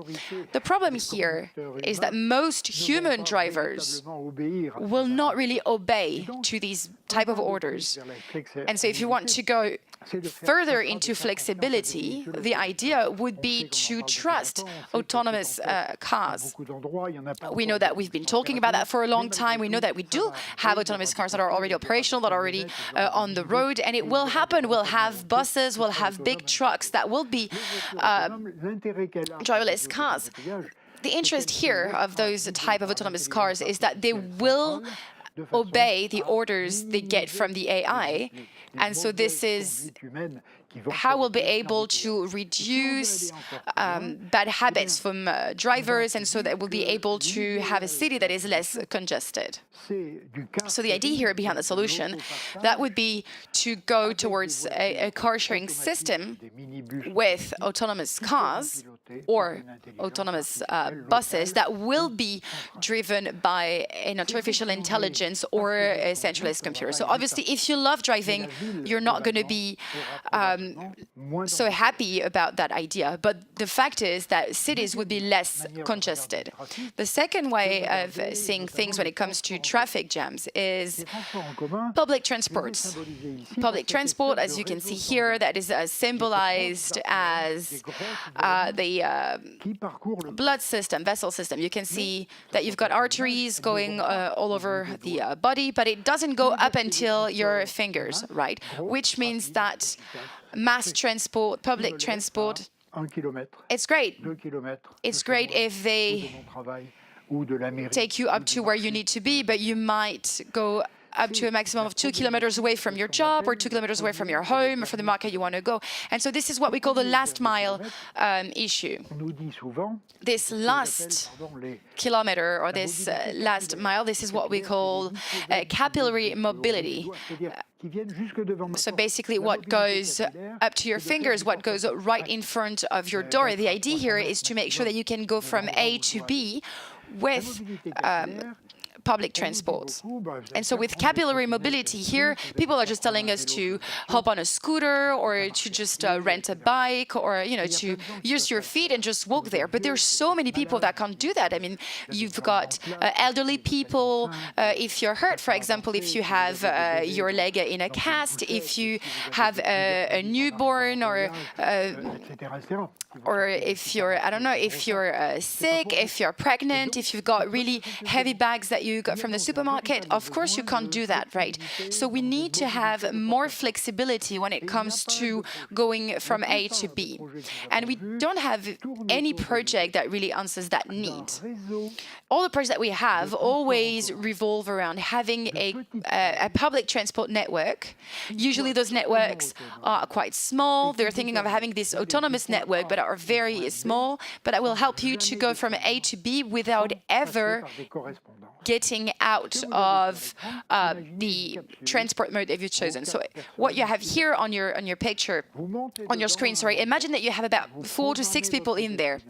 Speaker 2: The problem here is that most human drivers will not really obey to these type of orders. And so if you want to go further into flexibility, the idea would be to trust autonomous cars. We know that we've been talking about that for a long time. We know that we do have autonomous cars that are already operational, that are already on the road, and it will happen. We'll have buses, we'll have big trucks that will be driverless cars. The interest here of those type of autonomous cars is that they will obey the orders they get from the AI. And so this is how we'll be able to reduce bad habits from drivers, and so that we'll be able to have a city that is less congested. So the idea here behind the solution, that would be to go towards a car-sharing system with autonomous cars or autonomous buses that will be driven by an artificial intelligence or a centralized computer. So obviously, if you love driving, you're not going to be so happy about that idea. But the fact is that cities would be less congested. The second way of seeing things when it comes to traffic jams is public transport. Public transport, as you can see here, that is symbolized as the blood system, vessel system. You can see that you've got arteries going all over the body, but it doesn't go up until your fingers, right? Which means that mass transport, public transport, it's great. It's great if they take you up to where you need to be, but you might go up to a maximum of 2 kilometers away from your job or 2 kilometers away from your home or from the market you want to go. And so this is what we call the last mile issue. This last kilometer or this last mile, this is what we call capillary mobility. So basically what goes up to your fingers, what goes right in front of your door. The idea here is to make sure that you can go from A to B with public transport. And so with capillary mobility here, people are just telling us to hop on a scooter or to just rent a bike or, you know, to use your feet and just walk there. But there's so many people that can't do that. I mean, you've got elderly people, if you're hurt, for example, if you have your leg in a cast, if you have a newborn or if you're, I don't know, if you're sick, if you're pregnant, if you've got really heavy bags that you got from the supermarket, of course you can't do that, right? So we need to have more flexibility when it comes to going from A to B. And we don't have any project that really answers that need. All the projects that we have always revolve around having a public transport network. Usually those networks are quite small. They're thinking of having this autonomous network, but are very small, but that will help you to go from A to B without ever getting out of the transport mode that you've chosen. So what you have here on your picture, on your screen, sorry, imagine that you have about 4 to 6 people in there.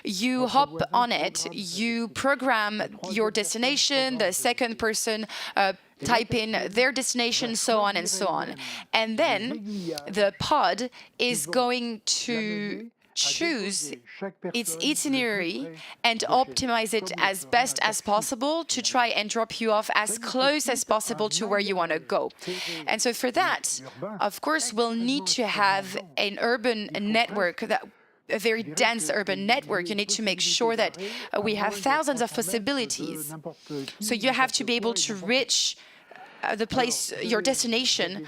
Speaker 2: You hop on it, you program your destination, the second person type in their destination, so on and so on. And then the pod is going to choose its itinerary and optimize it as best as possible to try and drop you off as close as possible to where you want to go. And so for that, of course, we'll need to have an urban network a very dense urban network. You need to make sure that we have thousands of possibilities. So you have to be able to reach the place, your destination,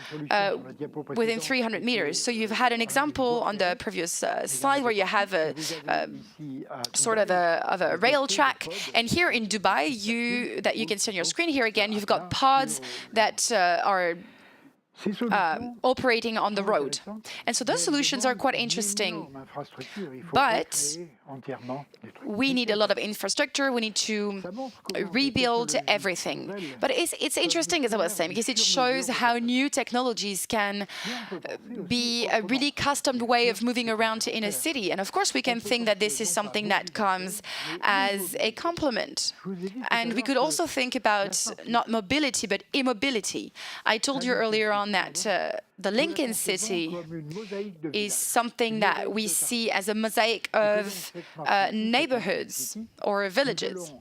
Speaker 2: within 300 meters. So you've had an example on the previous slide where you have a sort of a rail track. And here in Dubai, that you can see on your screen here again, you've got pods that are operating on the road. And so those solutions are quite interesting. But we need a lot of infrastructure. We need to rebuild everything. But it's interesting, as I was saying, because it shows how new technologies can be a really custom way of moving around in a city. And of course, we can think that this is something that comes as a complement. And we could also think about not mobility, but immobility. I told you earlier on that the Lincoln City is something that we see as a mosaic of neighborhoods or villages.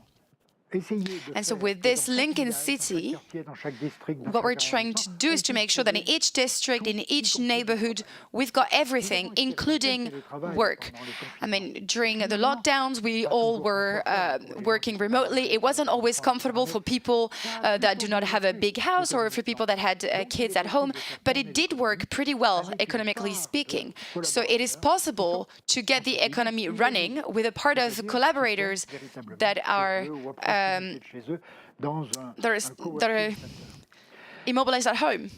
Speaker 2: And so with this Lincoln City, what we're trying to do is to make sure that in each district, in each neighborhood, we've got everything, including work. I mean, during the lockdowns, we all were working remotely. It wasn't always comfortable for people that do not have a big house or for people that had kids at home, but it did work pretty well, economically speaking. So it is possible to get the economy running with a part of collaborators that are that are immobilized at home.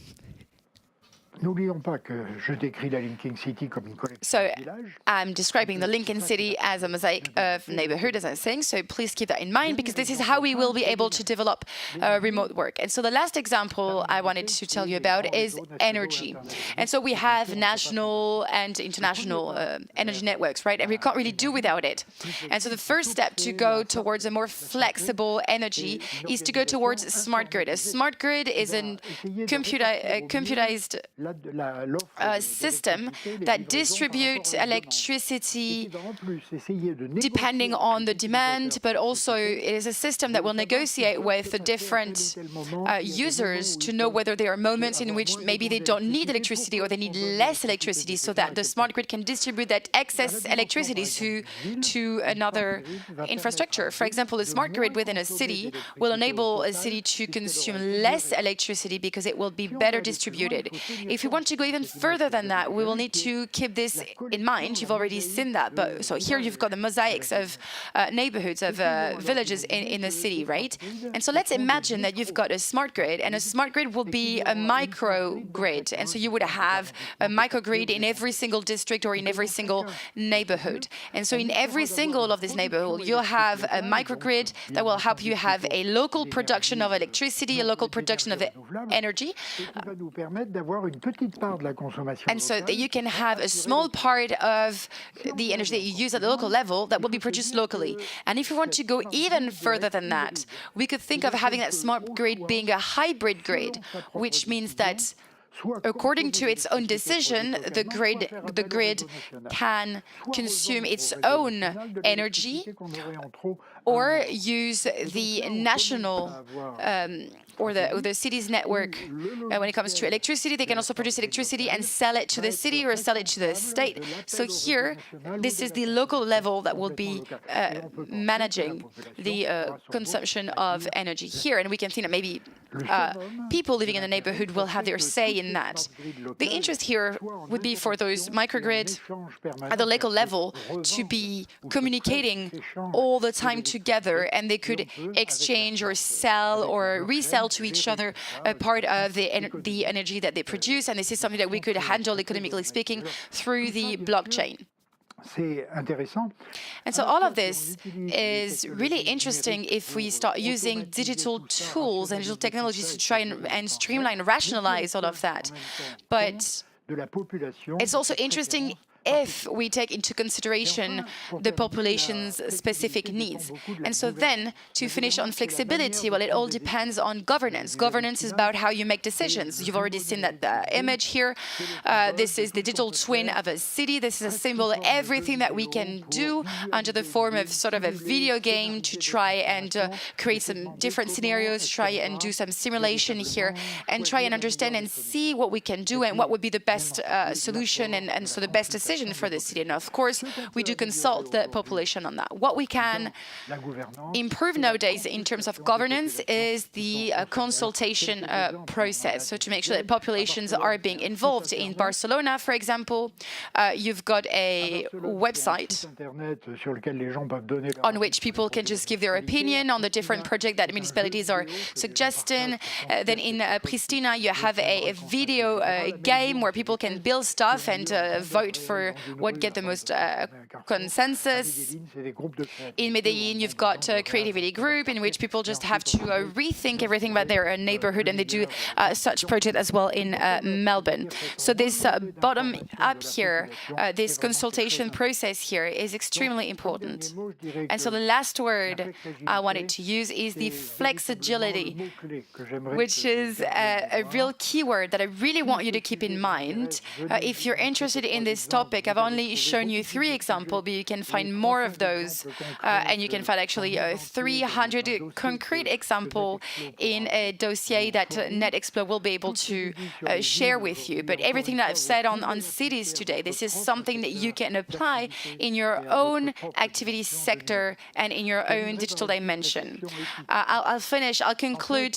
Speaker 2: So I'm describing the Lincoln City as a mosaic of neighborhood, as I was saying, so please keep that in mind, because this is how we will be able to develop remote work. And so the last example I wanted to tell you about is energy. And so we have national and international energy networks, right? And we can't really do without it. And so the first step to go towards a more flexible energy is to go towards a smart grid. A smart grid is a computerized system that distributes electricity depending on the demand, but also it is a system that will negotiate with the different users to know whether there are moments in which maybe they don't need electricity or they need less electricity, so that the smart grid can distribute that excess electricity to another infrastructure. For example, a smart grid within a city will enable a city to consume less electricity because it will be better distributed. if we want to go even further than that, we will need to keep this in mind. You've already seen that. But so here you've got the mosaics of neighborhoods, of villages in the city, right? And so let's imagine that you've got a smart grid, and a smart grid will be a microgrid. And so you would have a microgrid in every single district or in every single neighborhood. And so in every single of this neighborhood, you'll have a microgrid that will help you have a local production of electricity, a local production of energy. And so that you can have a small part of the energy that you use at the local level that will be produced locally. And if you want to go even further than that, we could think of having that smart grid being a hybrid grid, which means that according to its own decision, the grid can consume its own energy or use the national or the city's network. When it comes to electricity, they can also produce electricity and sell it to the city or sell it to the state. So here, this is the local level that will be managing the consumption of energy here. And we can think that maybe people living in the neighborhood will have their say in that. The interest here would be for those microgrids at the local level to be communicating all the time together, and they could exchange or sell or resell to each other a part of the energy that they produce. And this is something that we could handle, economically speaking, through the blockchain. And so all of this is really interesting if we start using digital tools and digital technologies to try and streamline, rationalize all of that. But it's also interesting if we take into consideration the population's specific needs. And so then, to finish on flexibility, well, it all depends on governance. Governance is about how you make decisions. You've already seen that image here. This is the digital twin of a city. This is a symbol of everything that we can do under the form of sort of a video game to try and create some different scenarios, try and do some simulation here, and try and understand and see what we can do and what would be the best solution and so the best decision for the city. And of course, we do consult the population on that. What we can improve nowadays in terms of governance is the consultation process. So to make sure that populations are being involved. In Barcelona, for example, you've got a website on which people can just give their opinion on the different projects that municipalities are suggesting. Then in Pristina, you have a video game where people can build stuff and vote for what get the most consensus. In Medellin, you've got a creativity group in which people just have to rethink everything about their neighborhood, and they do such project as well in Melbourne. So this bottom up here, this consultation process here is extremely important. And so the last word I wanted to use is the flexibility, which is a real keyword that I really want you to keep in mind. If you're interested in this topic, I've only shown you 3 examples, but you can find more of those, and you can find actually 300 concrete examples in a dossier that Netexplo will be able to share with you. But everything that I've said on cities today, this is something that you can apply in your own activity sector and in your own digital dimension. I'll conclude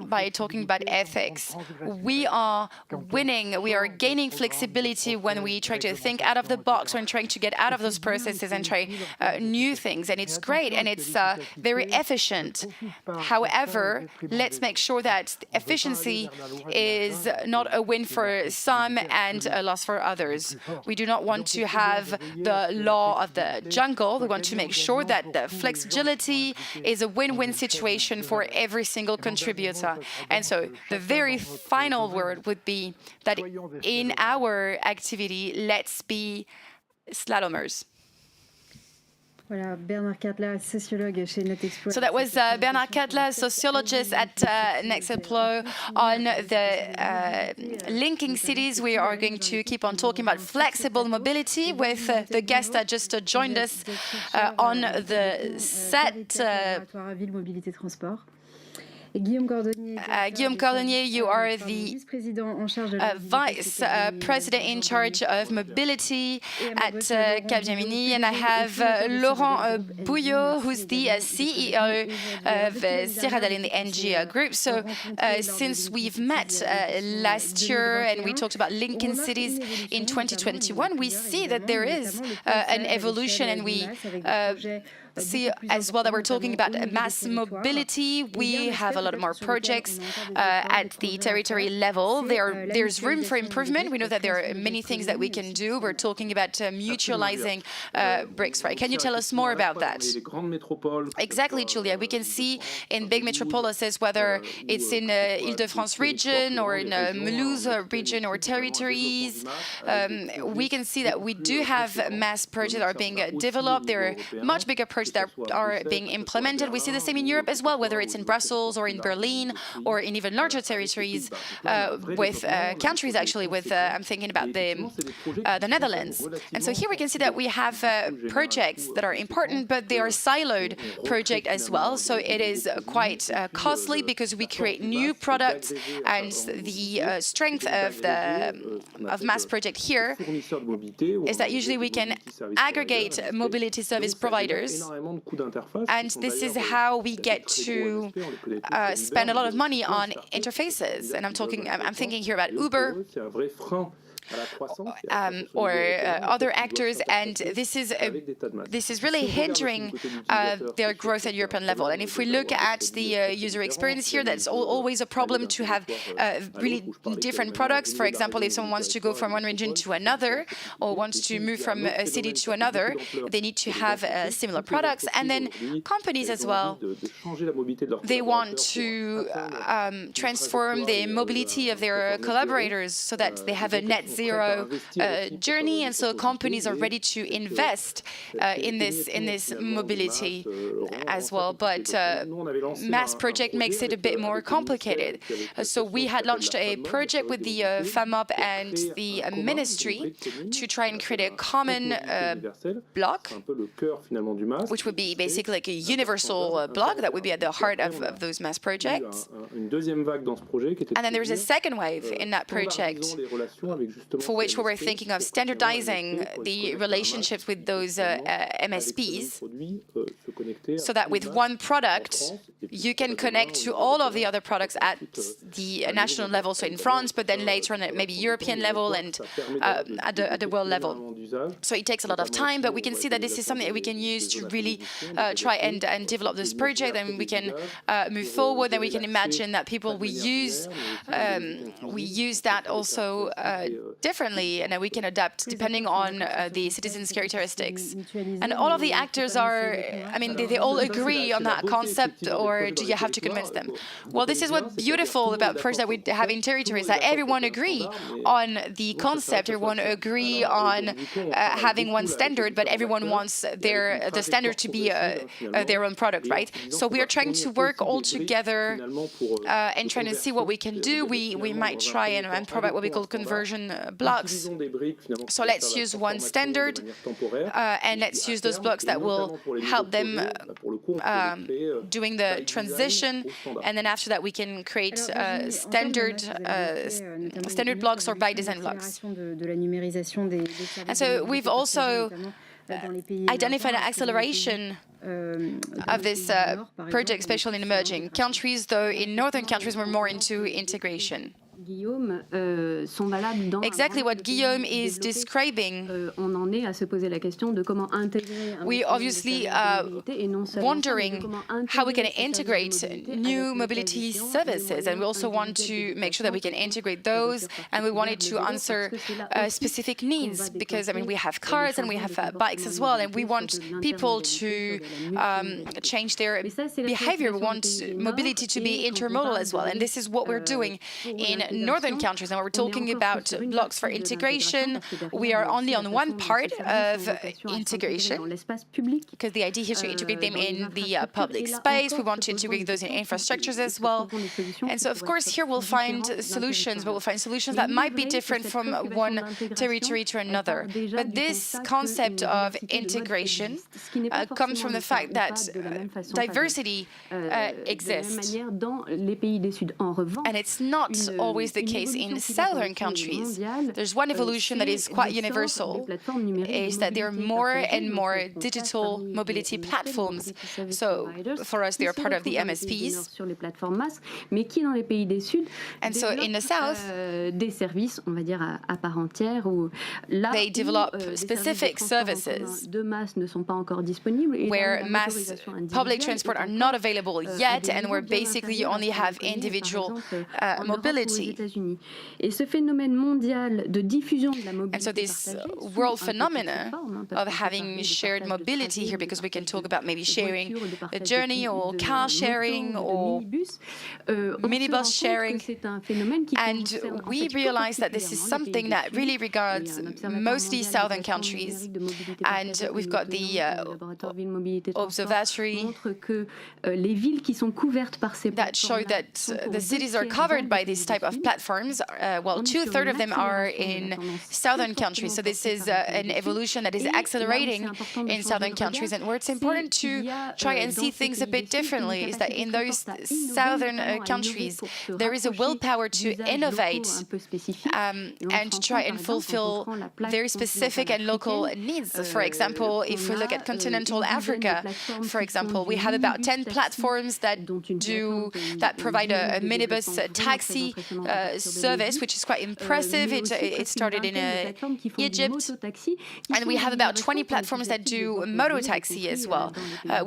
Speaker 2: by talking about ethics. We are winning, we are gaining flexibility when we try to think out of the box when trying to get out of those processes and try new things. And it's great and it's very efficient. However, let's make sure that efficiency is not a win for some and a loss for others. We do not want to have the law of the jungle. We want to make sure that the flexibility is a win-win situation for every single contributor. And so the very final word would be that in our activity, let's be slalomers.
Speaker 1: Voilà, Bernard Catla, sociologue chez Netexplo.
Speaker 2: So that was Bernard Catla, sociologist at Netexplo, on the linking cities. We are going to keep on talking about flexible mobility with the guest that just joined us on the set.
Speaker 1: Ville, mobilité, transport. Guillaume
Speaker 2: Cordonnier, you are the vice president in charge of mobility at Capgemini, and I have Laurent Bouillot, who's the CEO of Cyril in the NG group. So since we've met last year and we talked about Lincoln cities in 2021, we see that there is an evolution, and we see as well that we're talking about mass mobility. We have a lot more projects at the territory level. There's room for improvement. We know that there are many things that we can do. We're talking about mutualizing bricks, right? Can you tell us more about that? Exactly, Julia. We can see in big metropolises, whether it's in Île-de-France region or in Mulhouse region or territories, we can see that we do have mass projects that are being developed. There are much bigger projects that are being implemented. We see the same in Europe as well, whether it's in Brussels or in Berlin or in even larger territories with countries, actually, with I'm thinking about the Netherlands. And so here we can see that we have projects that are important, but they are siloed projects as well. So it is quite costly because we create new products, and the strength of mass project here is that usually we can aggregate mobility service providers, and this is how we get to spend a lot of money on interfaces. And I'm thinking here about Uber or other actors, and this is really hindering their growth at European level. And if we look at the user experience here, that's always a problem to have really different products. For example, if someone wants to go from one region to another or wants to move from a city to another, they need to have similar products. And then companies as well, they want to transform the mobility of their collaborators so that they have a net zero journey, and so companies are ready to invest in this mobility as well. But mass project makes it a bit more complicated. So we had launched a project with the FAMOP and the ministry to try and create a common block, which would be basically like a universal block that would be at the heart of those mass projects. And then there's a second wave in that project, for which we were thinking of standardizing the relationships with those MSPs, so that with one product, you can connect to all of the other products at the national level, so in France, but then later on at maybe European level and at the world level. So it takes a lot of time, but we can see that this is something that we can use to really try and develop this project, and we can move forward. And we can imagine that people we use that also differently, and that we can adapt depending on the citizens' characteristics. And all of the actors are, I mean, they all agree on that concept, or do you have to convince them? Well, this is what's beautiful about projects that we have in territories, that everyone agree on the concept, everyone agree on having one standard, but everyone wants the standard to be their own product, right? So we are trying to work all together and trying to see what we can do. We might try and provide what we call conversion blocks. So let's use one standard, and let's use those blocks that will help them doing the transition, and then after that we can create standard blocks or by design blocks. And so we've also identified an acceleration of this project, especially in emerging countries, though in northern countries we're more into integration. Exactly what Guillaume is describing. We obviously are wondering how we can integrate new mobility services, and we also want to make sure that we can integrate those, and we wanted to answer specific needs, because I mean we have cars and we have bikes as well, and we want people to change their behavior. We want mobility to be intermodal as well, and this is what we're doing in northern countries. And when we're talking about blocks for integration, we are only on one part of integration, because the idea here is to integrate them in the public space. We want to integrate those in infrastructures as well. And so, of course, here we'll find solutions, but we'll find solutions that might be different from one territory to another. But this concept of integration comes from the fact that diversity exists. And it's not always the case in southern countries. There's one evolution that is quite universal, is that there are more and more digital mobility platforms. So for us, they are part of the MSPs. And so in the south, they develop specific services where mass public transport are not available yet, and where basically you only have individual mobility. And so this world phenomena of having shared mobility here, because we can talk about maybe sharing a journey or car sharing or minibus sharing, and we realize that this is something that really regards mostly southern countries. And we've got the observatory that show that the cities are covered by this type of platforms. Well, 2/3 of them are in southern countries. So this is an evolution that is accelerating in southern countries. And where it's important to try and see things a bit differently is that in those southern countries, there is a willpower to innovate and to try and fulfill very specific and local needs. For example, if we look at continental Africa, for example, we have about 10 platforms that provide a minibus taxi service, which is quite impressive. It started in Egypt, and we have about 20 platforms that do moto taxi as well,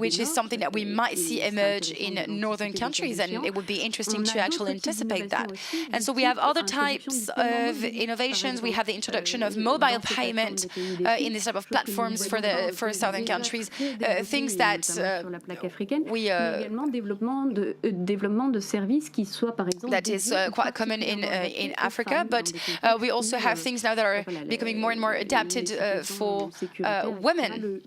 Speaker 2: which is something that we might see emerge in northern countries, and it would be interesting to actually anticipate that. And so we have other types of innovations. We have the introduction of mobile payment in this type of platforms for southern countries, things that that is quite common in Africa, but we also have things now that are becoming more and more adapted for women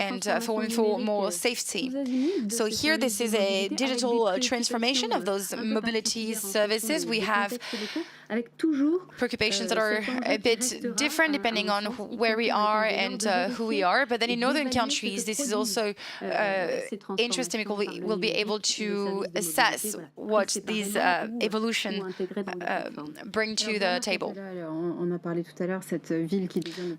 Speaker 2: and for more safety. So here, this is a digital transformation of those mobility services. We have preoccupations that are a bit different depending on where we are and who we are. But then in northern countries, this is also interesting because we'll be able to assess what these evolution bring to the table.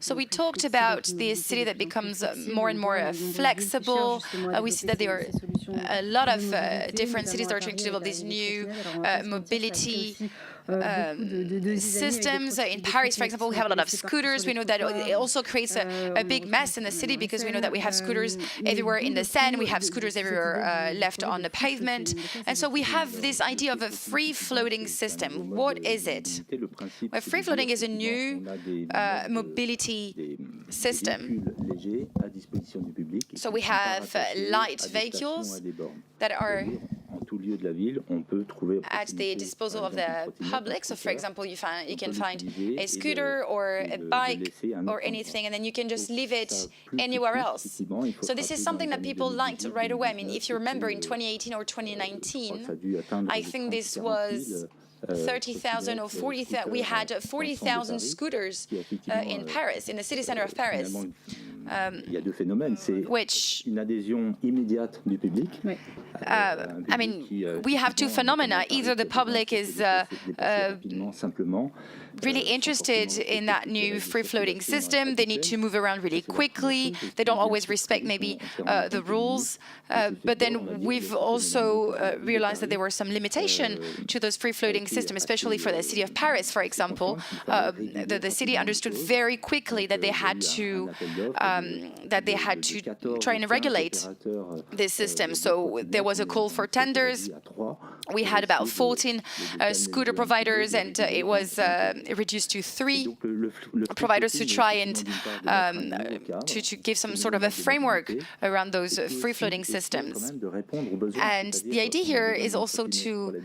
Speaker 2: So we talked about this city that becomes more and more flexible. We see that there are a lot of different cities that are trying to develop these new mobility systems. In Paris, for example, we have a lot of scooters. We know that it also creates a big mess in the city because we know that we have scooters everywhere in the Seine, we have scooters everywhere left on the pavement. And so we have this idea of a free-floating system. What is it? Well, free-floating is a new mobility system. So we have light vehicles that are at the disposal of the public. So, for example, you can find a scooter or a bike or anything, and then you can just leave it anywhere else. So this is something that people liked right away. I mean, if you remember in 2018 or 2019, I think this was 30,000 or 40,000. We had 40,000 scooters in Paris, in the city center of Paris. Which, I mean, we have two phenomena. Either the public is really interested in that new free-floating system. They need to move around really quickly. They don't always respect maybe the rules. But then we've also realized that there were some limitation to those free-floating systems, especially for the city of Paris, for example. The city understood very quickly that they had to that they had to try and regulate this system. So there was a call for tenders. We had about 14 scooter providers, and it was reduced to 3 providers to try and to give some sort of a framework around those free-floating systems. And the idea here is also to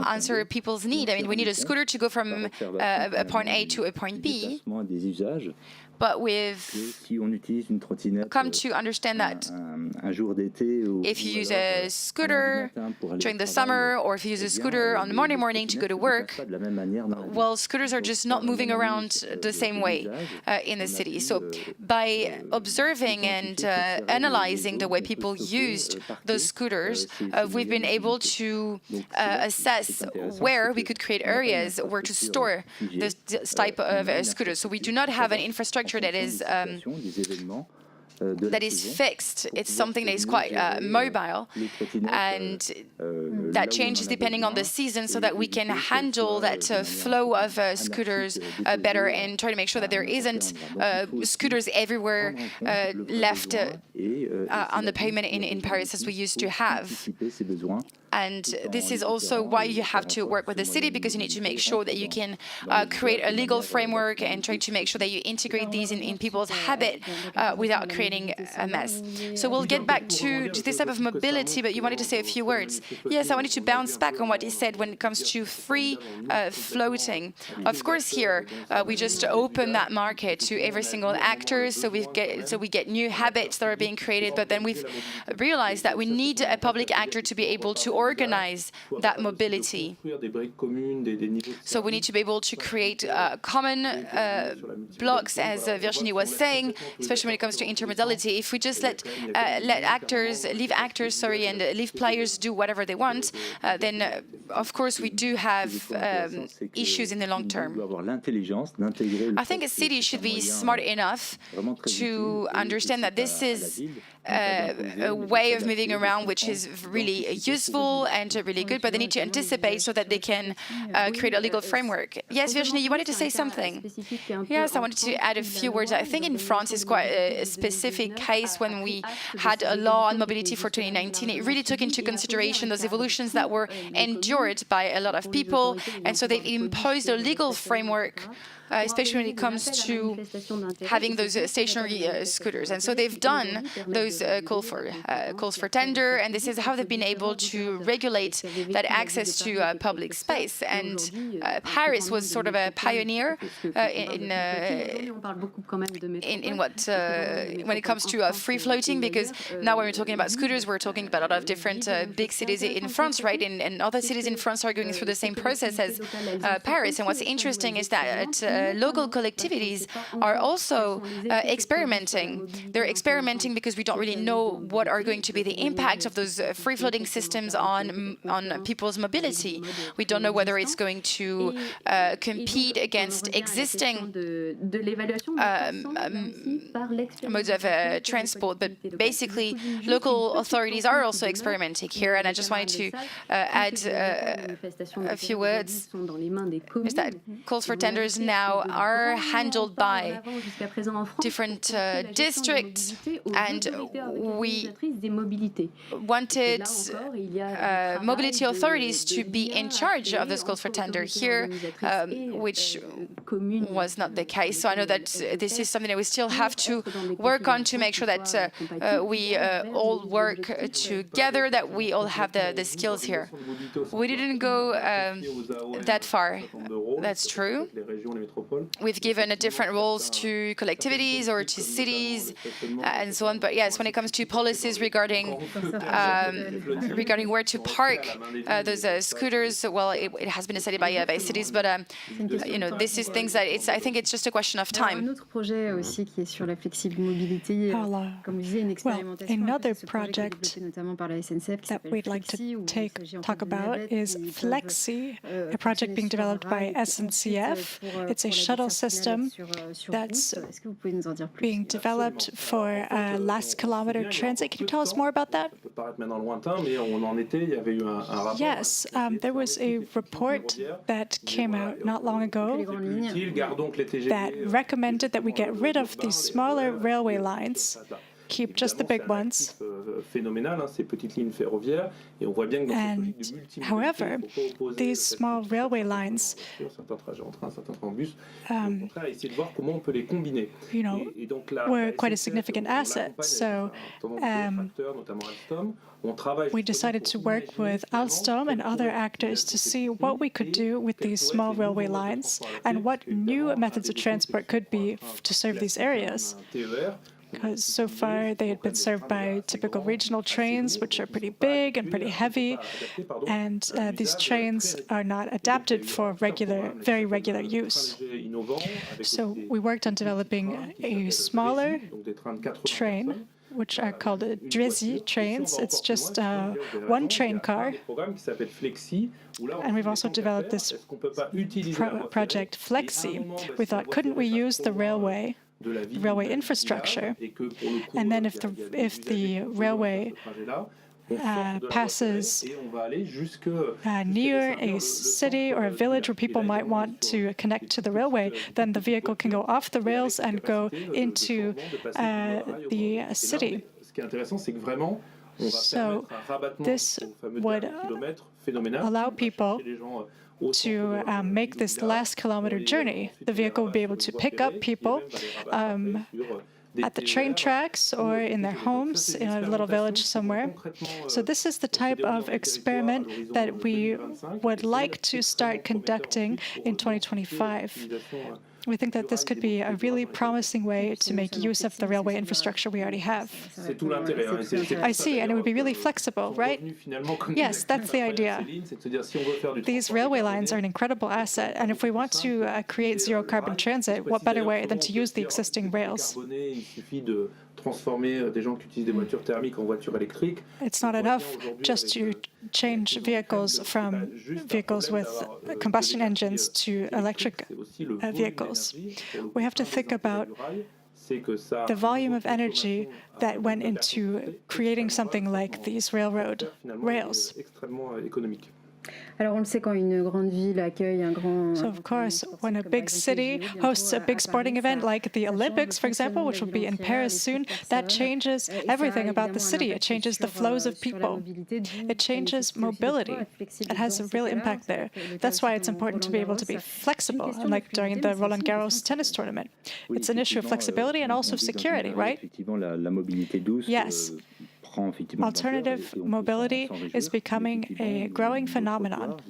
Speaker 2: answer people's need. I mean, we need a scooter to go from a point A to a point B. But we've come to understand that if you use a scooter during the summer, or if you use a scooter on the Monday morning to go to work, well, scooters are just not moving around the same way in the city. So by observing and analyzing the way people used those scooters, we've been able to assess where we could create areas where to store this type of scooters. So we do not have an infrastructure that is fixed. It's something that is quite mobile, and that changes depending on the season, so that we can handle that flow of scooters better, and try to make sure that there isn't scooters everywhere left on the pavement in Paris as we used to have. And this is also why you have to work with the city, because you need to make sure that you can create a legal framework and try to make sure that you integrate these in people's habit without creating a mess. So we'll get back to this type of mobility, but you wanted to say a few words. Yes, I wanted to bounce back on what he said when it comes to free floating. Of course, here we just open that market to every single actor, so we get new habits that are being created. But then we've realized that we need a public actor to be able to organize that mobility. So we need to be able to create common blocks, as Virginie was saying, especially when it comes to intermodality. If we just leave actors, and leave players do whatever they want, then of course we do have issues in the long term. I think a city should be smart enough to understand that this is a way of moving around which is really useful and really good, but they need to anticipate so that they can create a legal framework. Yes, Virginie, you wanted to say something? Yes, I wanted to add a few words. I think in France is quite a specific case. When we had a law on mobility for 2019, it really took into consideration those evolutions that were endured by a lot of people, and so they imposed a legal framework, especially when it comes to having those stationary scooters. And so they've done those calls for tender, and this is how they've been able to regulate that access to public space. And Paris was sort of a pioneer in what when it comes to free floating, because now when we're talking about scooters, we're talking about a lot of different big cities in France, right? And other cities in France are going through the same process as Paris. And what's interesting is that local collectivities are also experimenting. They're experimenting because we don't really know what are going to be the impact of those free-floating systems on people's mobility. We don't know whether it's going to compete against existing modes of transport. But basically, local authorities are also experimenting here, and I just wanted to add a few words. Is that calls for tenders now are handled by different districts, and we wanted mobility authorities to be in charge of those calls for tender here, which was not the case. So I know that this is something that we still have to work on to make sure that we all work together, that we all have the skills here. We didn't go that far. That's true. We've given different roles to collectivities or to cities and so on. But yes, when it comes to policies regarding where to park those scooters, well, it has been decided by cities. But you know, this is things that I think it's just a question of time.
Speaker 1: Well, another project that we'd like to talk about is Flexi, a project being developed by SNCF. It's
Speaker 6: a shuttle system that's being developed for last kilometer transit. Can you tell us more about that? Yes, there was a report that came out not long ago that recommended that we get rid of these smaller railway lines, keep just the big ones. And however, these small railway lines, were quite a significant asset. So we decided to work with Alstom and other actors to see what we could do with these small railway lines and what new methods of transport could be to serve these areas. Because so far they had been served by typical regional trains, which are pretty big and pretty heavy, and these trains are not adapted for very regular use. So we worked on developing a smaller train, which are called Drési trains. It's just one train car. And we've also developed this project Flexi. We thought, couldn't we use the railway infrastructure, and then if the railway passes near a city or a village where people might want to connect to the railway, then the vehicle can go off the rails and go into the city. So this would allow people to make this last kilometer journey. The vehicle will be able to pick up people at the train tracks or in their homes in a little village somewhere. So this is the type of experiment that we would like to start conducting in 2025. We think that this could be a really promising way to make use of the railway infrastructure we already have. I see, and it would be really flexible, right? Yes, that's the idea. These railway lines are an incredible asset, and if we want to create zero-carbon transit, what better way than to use the existing rails? It's not enough just to change vehicles from vehicles with combustion engines to electric vehicles. We have to think about the volume of energy that went into creating something like these rails.
Speaker 1: Alors on le sait, quand une grande ville accueille un grand...
Speaker 6: So of course, when a big city hosts a big sporting event like the Olympics, for example, which will be in Paris soon, that changes everything about the city. It changes the flows of people. It changes mobility. It has a real impact there. That's why it's important to be able to be flexible, like during the Roland Garros tennis tournament. It's an issue of flexibility and also of security, right? Yes. Alternative mobility is becoming a growing phenomenon.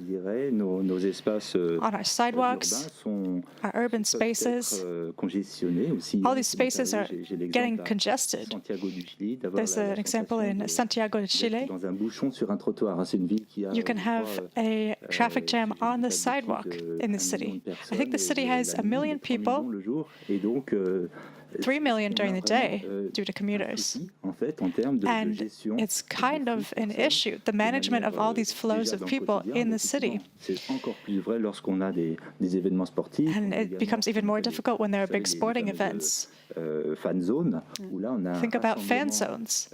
Speaker 6: On our sidewalks, our urban spaces, all these spaces are getting congested. There's an example in Santiago de Chile. You can have a traffic jam on the sidewalk in the city. I think the city has 1 million people, 3 million during the day due to commuters. And it's kind of an issue, the management of all these flows of people in the city. And it becomes even more difficult when there are big sporting events. Think about fan zones.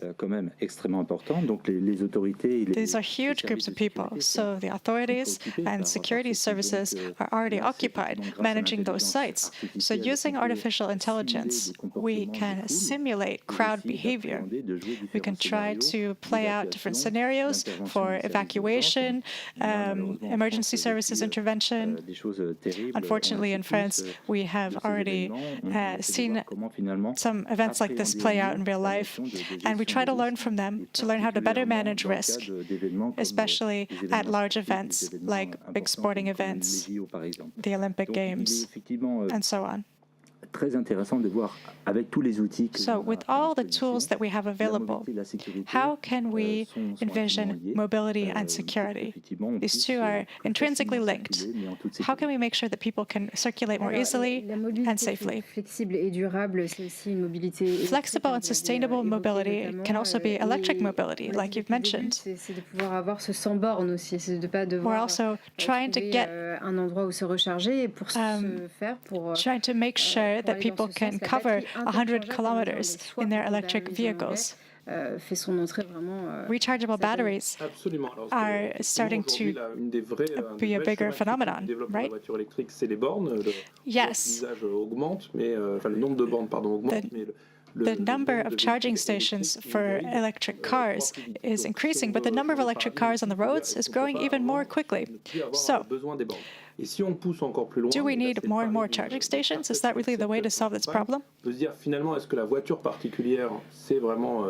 Speaker 6: These are huge groups of people, so the authorities and security services are already occupied managing those sites. So using artificial intelligence, we can simulate crowd behavior. We can try to play out different scenarios for evacuation, emergency services intervention. Unfortunately, in France, we have already seen some events like this play out in real life, and we try to learn from them to learn how to better manage risk, especially at large events like big sporting events, the Olympic Games, and so on.
Speaker 9: très intéressant de voir avec tous les outils.
Speaker 6: So with all the tools that we have available, how can we envision mobility and security? These two are intrinsically linked. How can we make sure that people can circulate more easily and safely?
Speaker 1: Flexible et durable, c'est aussi une mobilité.
Speaker 6: Flexible and sustainable mobility can also be electric mobility, like you've mentioned.
Speaker 1: C'est de pouvoir avoir ce sans borne aussi, c'est de pas devoir.
Speaker 6: We're also trying to get
Speaker 1: un endroit où se recharger et pour ce faire
Speaker 6: trying to make sure that people can cover 100 kilometers in their electric vehicles.
Speaker 1: Fait son entrée vraiment.
Speaker 6: Rechargeable batteries are starting to be a bigger phenomenon, right? Yes. The number of charging stations for electric cars is increasing, but the number of electric cars on the roads is growing even more quickly. So, do we need more and more charging stations? Is that really the way to solve this problem?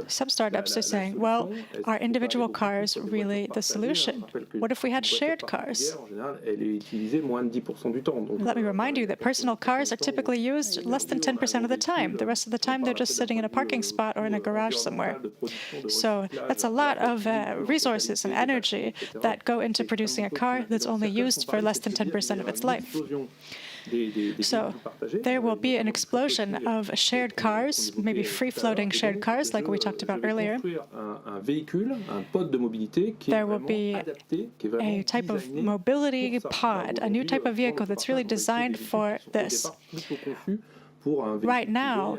Speaker 6: Some startups are saying, well, are individual cars really the solution? What if we had shared cars? Let me remind you that personal cars are typically used less than 10% of the time. The rest of the time, they're just sitting in a parking spot or in a garage somewhere. So that's a lot of resources and energy that go into producing a car that's only used for less than 10% of its life. So there will be an explosion of shared cars, maybe free-floating shared cars like we talked about earlier. There will be a type of mobility pod, a new type of vehicle that's really designed for this. Right now,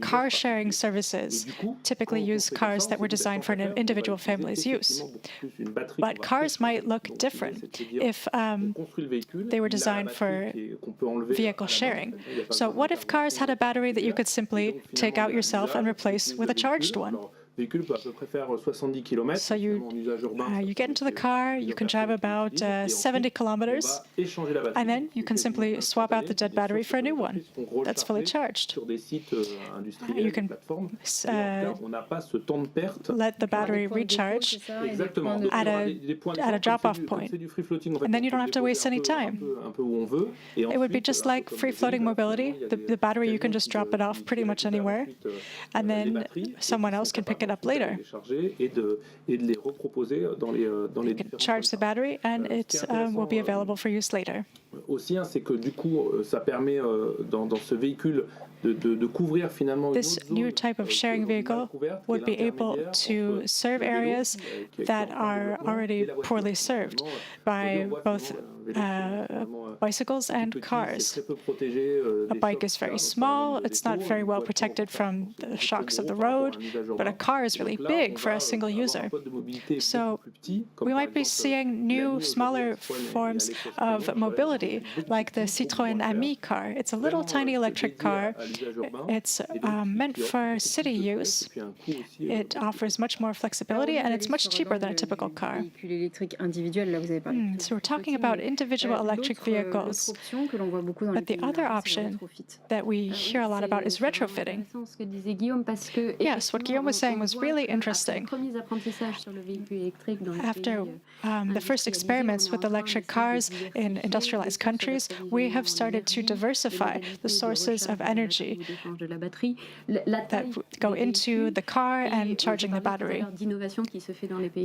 Speaker 6: car-sharing services typically use cars that were designed for an individual family's use. But cars might look different if they were designed for vehicle sharing. So what if cars had a battery that you could simply take out yourself and replace with a charged one? So you get into the car, you can drive about 70 kilometers, and then you can simply swap out the dead battery for a new one that's fully charged. You can let the battery recharge at a drop-off point, and then you don't have to waste any time. It would be just like free-floating mobility. The battery, you can just drop it off pretty much anywhere, and then someone else can pick it up later. You can charge the battery and it will be available for use later. This new type of sharing vehicle would be able to serve areas that are already poorly served by both bicycles and cars. A bike is very small, it's not very well protected from the shocks of the road, but a car is really big for a single user. So we might be seeing new, smaller forms of mobility, like the Citroën Ami car. It's a little tiny electric car. It's meant for city use. It offers much more flexibility, and it's much cheaper than a typical car. So we're talking about individual electric vehicles. But the other option that we hear a lot about is retrofitting. Yes, what Guillaume was saying was really interesting. After the first experiments with electric cars in industrialized countries, we have started to diversify the sources of energy that go into the car and charging the battery.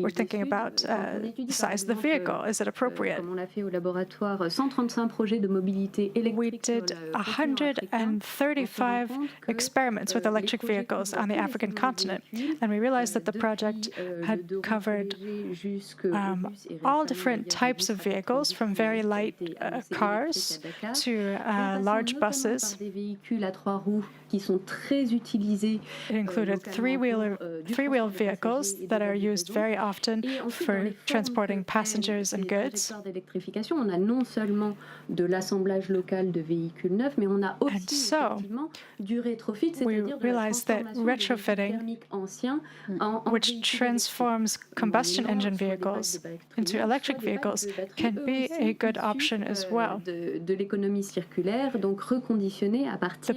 Speaker 6: We're thinking about the size of the vehicle. Is it appropriate? We did 135 experiments with electric vehicles on the African continent, and we realized that the project had covered all different types of vehicles, from very light cars to large buses. It included three-wheel vehicles that are used very often for transporting passengers and goods. And so, we realized that retrofitting, which transforms combustion engine vehicles into electric vehicles, can be a good option as well. The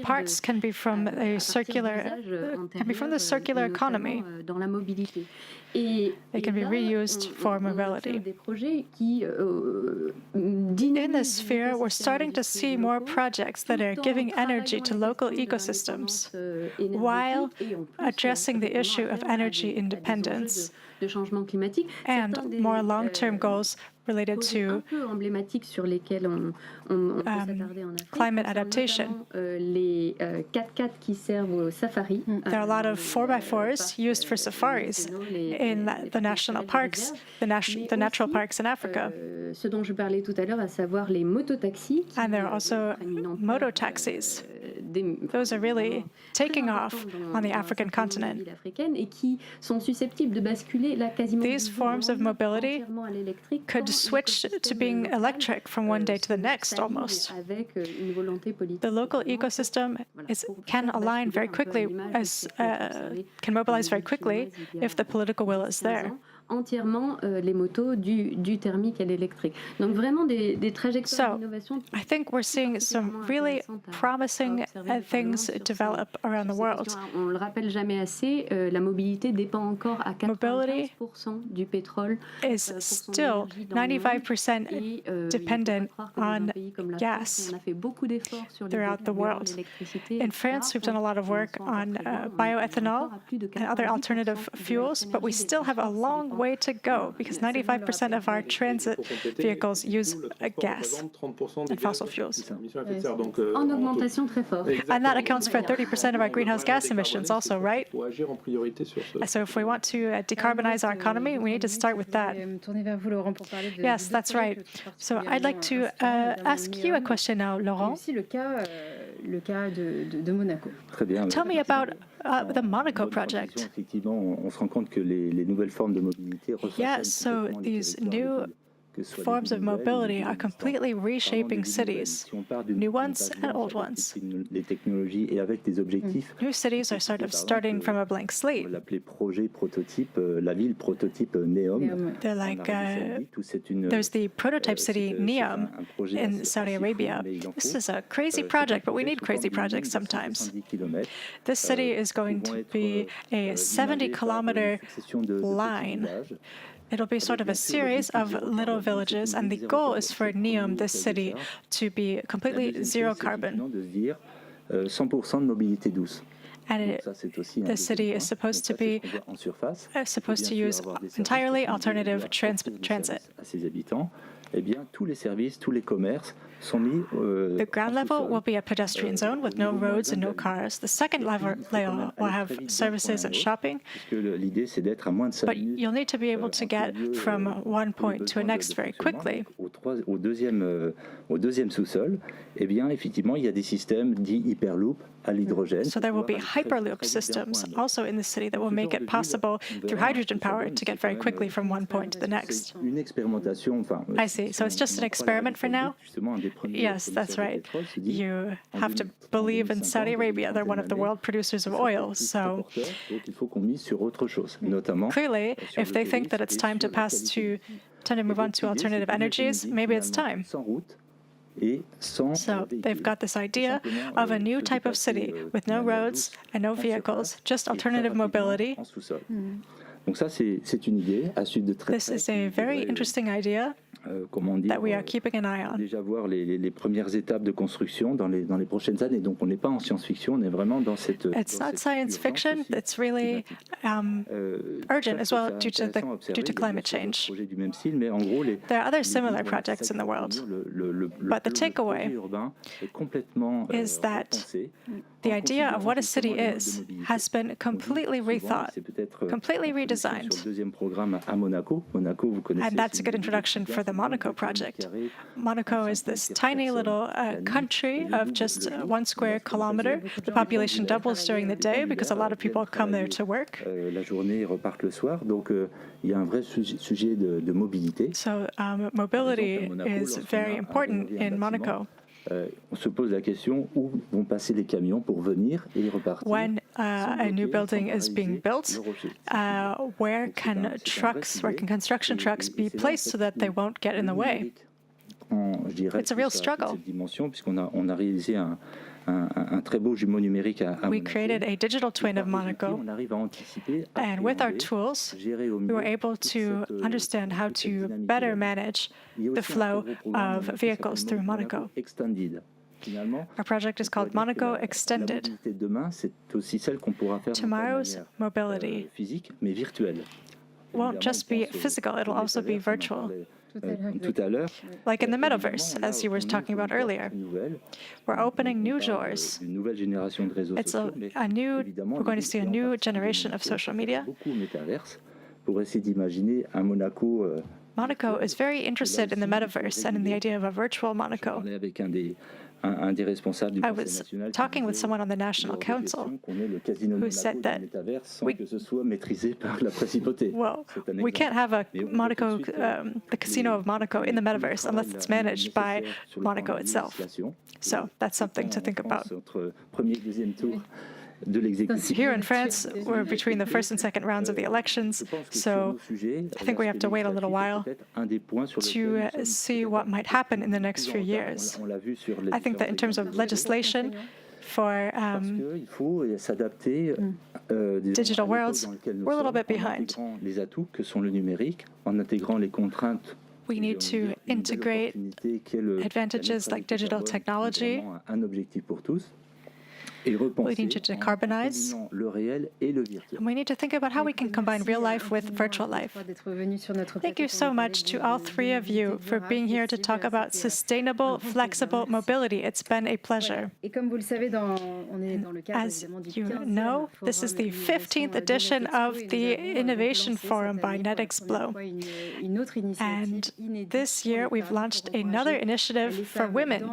Speaker 6: parts can be from the circular economy. They can be reused for mobility. In this sphere, we're starting to see more projects that are giving energy to local ecosystems while addressing the issue of energy independence and more long-term goals related to climate adaptation. There are a lot of 4x4s used for safaris in the national parks, the natural parks in Africa. And there are also moto taxis. Those are really taking off on the African continent. These forms of mobility could switch to being electric from one day to the next, almost. The local ecosystem can align very quickly, can mobilize very quickly if the political will is there.
Speaker 11: entièrement les motos du thermique à l'électrique. Donc vraiment des trajectoires d'innovation.
Speaker 6: I think we're seeing some really promising things develop around the world.
Speaker 11: On le rappelle jamais assez, la mobilité dépend encore à 95% du pétrole.
Speaker 6: Is still 95% dependent on gas throughout the world. In France, we've done a lot of work on bioethanol and other alternative fuels, but we still have a long way to go because 95% of our transit vehicles use gas and fossil fuels.
Speaker 11: En augmentation très forte.
Speaker 6: And that accounts for 30% of our greenhouse gas emissions also, right? So if we want to decarbonize our economy, we need to start with that. Yes, that's right. So I'd like to ask you a question now, Laurent.
Speaker 11: Le cas de Monaco.
Speaker 9: Très bien.
Speaker 6: Tell me about the Monaco project.
Speaker 9: Effectivement, on se rend compte que les nouvelles formes de mobilité
Speaker 6: Yes, so these new forms of mobility are completely reshaping cities, new ones and old ones.
Speaker 9: Les technologies et avec des objectifs.
Speaker 6: New cities are sort of starting from a blank slate.
Speaker 9: L'appelé projet prototype, la ville prototype Neom.
Speaker 6: They're like, there's the prototype city Neom in Saudi Arabia. This is a crazy project, but we need crazy projects sometimes. This city is going to be a 70-kilometer line. It'll be sort of a series of little villages, and the goal is for Neom, this city, to be completely zero carbon.
Speaker 9: 100% de mobilité douce.
Speaker 6: And the city is supposed to be supposed to use entirely alternative transit.
Speaker 9: Eh bien, tous les services, tous les commerces sont mis.
Speaker 6: The ground level will be a pedestrian zone with no roads and no cars. The second level will have services and shopping.
Speaker 9: L'idée, c'est d'être à moins de 5
Speaker 6: But
Speaker 9: minutes.
Speaker 6: you'll need to be able to get from one point to a next very quickly.
Speaker 9: Au deuxième sous-sol, eh bien, effectivement, il y a des systèmes dits hyperloop à l'hydrogène.
Speaker 6: So there will be hyperloop systems also in the city that will make it possible through hydrogen power to get very quickly from one point to the next.
Speaker 9: Une expérimentation, enfin.
Speaker 6: I see. So it's just an experiment for now? Yes, that's right. You have to believe in Saudi Arabia. They're one of the world producers of oil, so clearly, if they think that it's time to move on to alternative energies, maybe it's time. So they've got this idea of a new type of city with no roads and no vehicles, just alternative mobility.
Speaker 9: Donc ça, c'est une idée à suivre de très près.
Speaker 6: This is a very interesting idea that we are keeping an eye on.
Speaker 9: Déjà voir les premières étapes de construction dans les prochaines années. Donc on n'est pas en science-fiction, on est vraiment dans cette.
Speaker 6: It's not science fiction. It's really urgent as well due to climate change. There are other similar projects in the world, but the takeaway is that the idea of what a city is has been completely rethought, completely redesigned. And that's a good introduction for the Monaco project. Monaco is this tiny little country of just 1 square kilometer. The population doubles during the day because a lot of people come there to work.
Speaker 9: La journée repartent le soir, donc il y a un vrai sujet de mobilité.
Speaker 6: So mobility is very important in Monaco.
Speaker 9: On se pose la question où vont passer les camions pour venir et repartir.
Speaker 6: When a new building is being built, where can construction trucks be placed so that they won't get in the way? It's a real struggle.
Speaker 9: Cette dimension, puisqu'on a réalisé un très beau jumeau numérique à
Speaker 6: We
Speaker 9: Monaco.
Speaker 6: created a digital twin of Monaco,
Speaker 9: On arrive à anticiper,
Speaker 6: and with our
Speaker 9: appréhender,
Speaker 6: tools,
Speaker 9: gérer au
Speaker 6: we
Speaker 9: mieux
Speaker 6: were able
Speaker 9: toute
Speaker 6: to
Speaker 9: cette,
Speaker 6: understand how
Speaker 9: toute cette
Speaker 6: to
Speaker 9: dynamique
Speaker 6: better
Speaker 9: urbaine.
Speaker 6: manage
Speaker 9: Il y a
Speaker 6: the
Speaker 9: aussi un
Speaker 6: flow
Speaker 9: très gros programme
Speaker 6: of
Speaker 9: qui
Speaker 6: vehicles
Speaker 9: s'appelle
Speaker 6: through Monaco.
Speaker 9: Extended. Finalement,
Speaker 6: Our project is called Monaco Extended.
Speaker 9: La mobilité de demain, c'est aussi celle qu'on pourra faire
Speaker 6: Tomorrow's
Speaker 9: de
Speaker 6: mobility
Speaker 9: manière physique, mais virtuelle.
Speaker 6: won't just be physical, it'll also be virtual.
Speaker 9: Tout à l'heure,
Speaker 6: Like in the metaverse, as you were talking about earlier. We're opening new doors.
Speaker 9: Une nouvelle génération de réseaux
Speaker 6: It's
Speaker 9: sociaux, mais
Speaker 6: we're going to see a new generation of social media.
Speaker 9: beaucoup au métaverse pour essayer d'imaginer un Monaco.
Speaker 6: Monaco is very interested in the metaverse and in the idea of a virtual Monaco.
Speaker 9: Avec un des responsables du
Speaker 6: I
Speaker 9: Conseil
Speaker 6: was
Speaker 9: national
Speaker 6: talking with someone on the National Council who said that
Speaker 9: que ce soit maîtrisé par la principauté.
Speaker 6: well, we can't have a Monaco, the Casino of Monaco in the metaverse unless it's managed by Monaco itself. So that's something to think about.
Speaker 9: Entre premier et deuxième tour de l'exécutif.
Speaker 6: Here in France, we're between the first and second rounds of the elections, so I think we have to wait a little while to see what might happen in the next few years. I think that in terms of legislation for
Speaker 9: Il faut s'adapter
Speaker 6: digital worlds, we're a little bit behind.
Speaker 9: Les atouts que sont le numérique, en intégrant les contraintes.
Speaker 6: We need to integrate advantages like digital technology.
Speaker 9: Un objectif pour tous.
Speaker 6: We need to decarbonize.
Speaker 9: Le réel et le virtuel.
Speaker 6: And we need to think about how we can combine real life with virtual life. Thank you so much to all three of you for being here to talk about sustainable, flexible mobility. It's been a pleasure. As you know, this is the 15th edition of the Innovation Forum by Netexplo. And this year, we've launched another initiative for women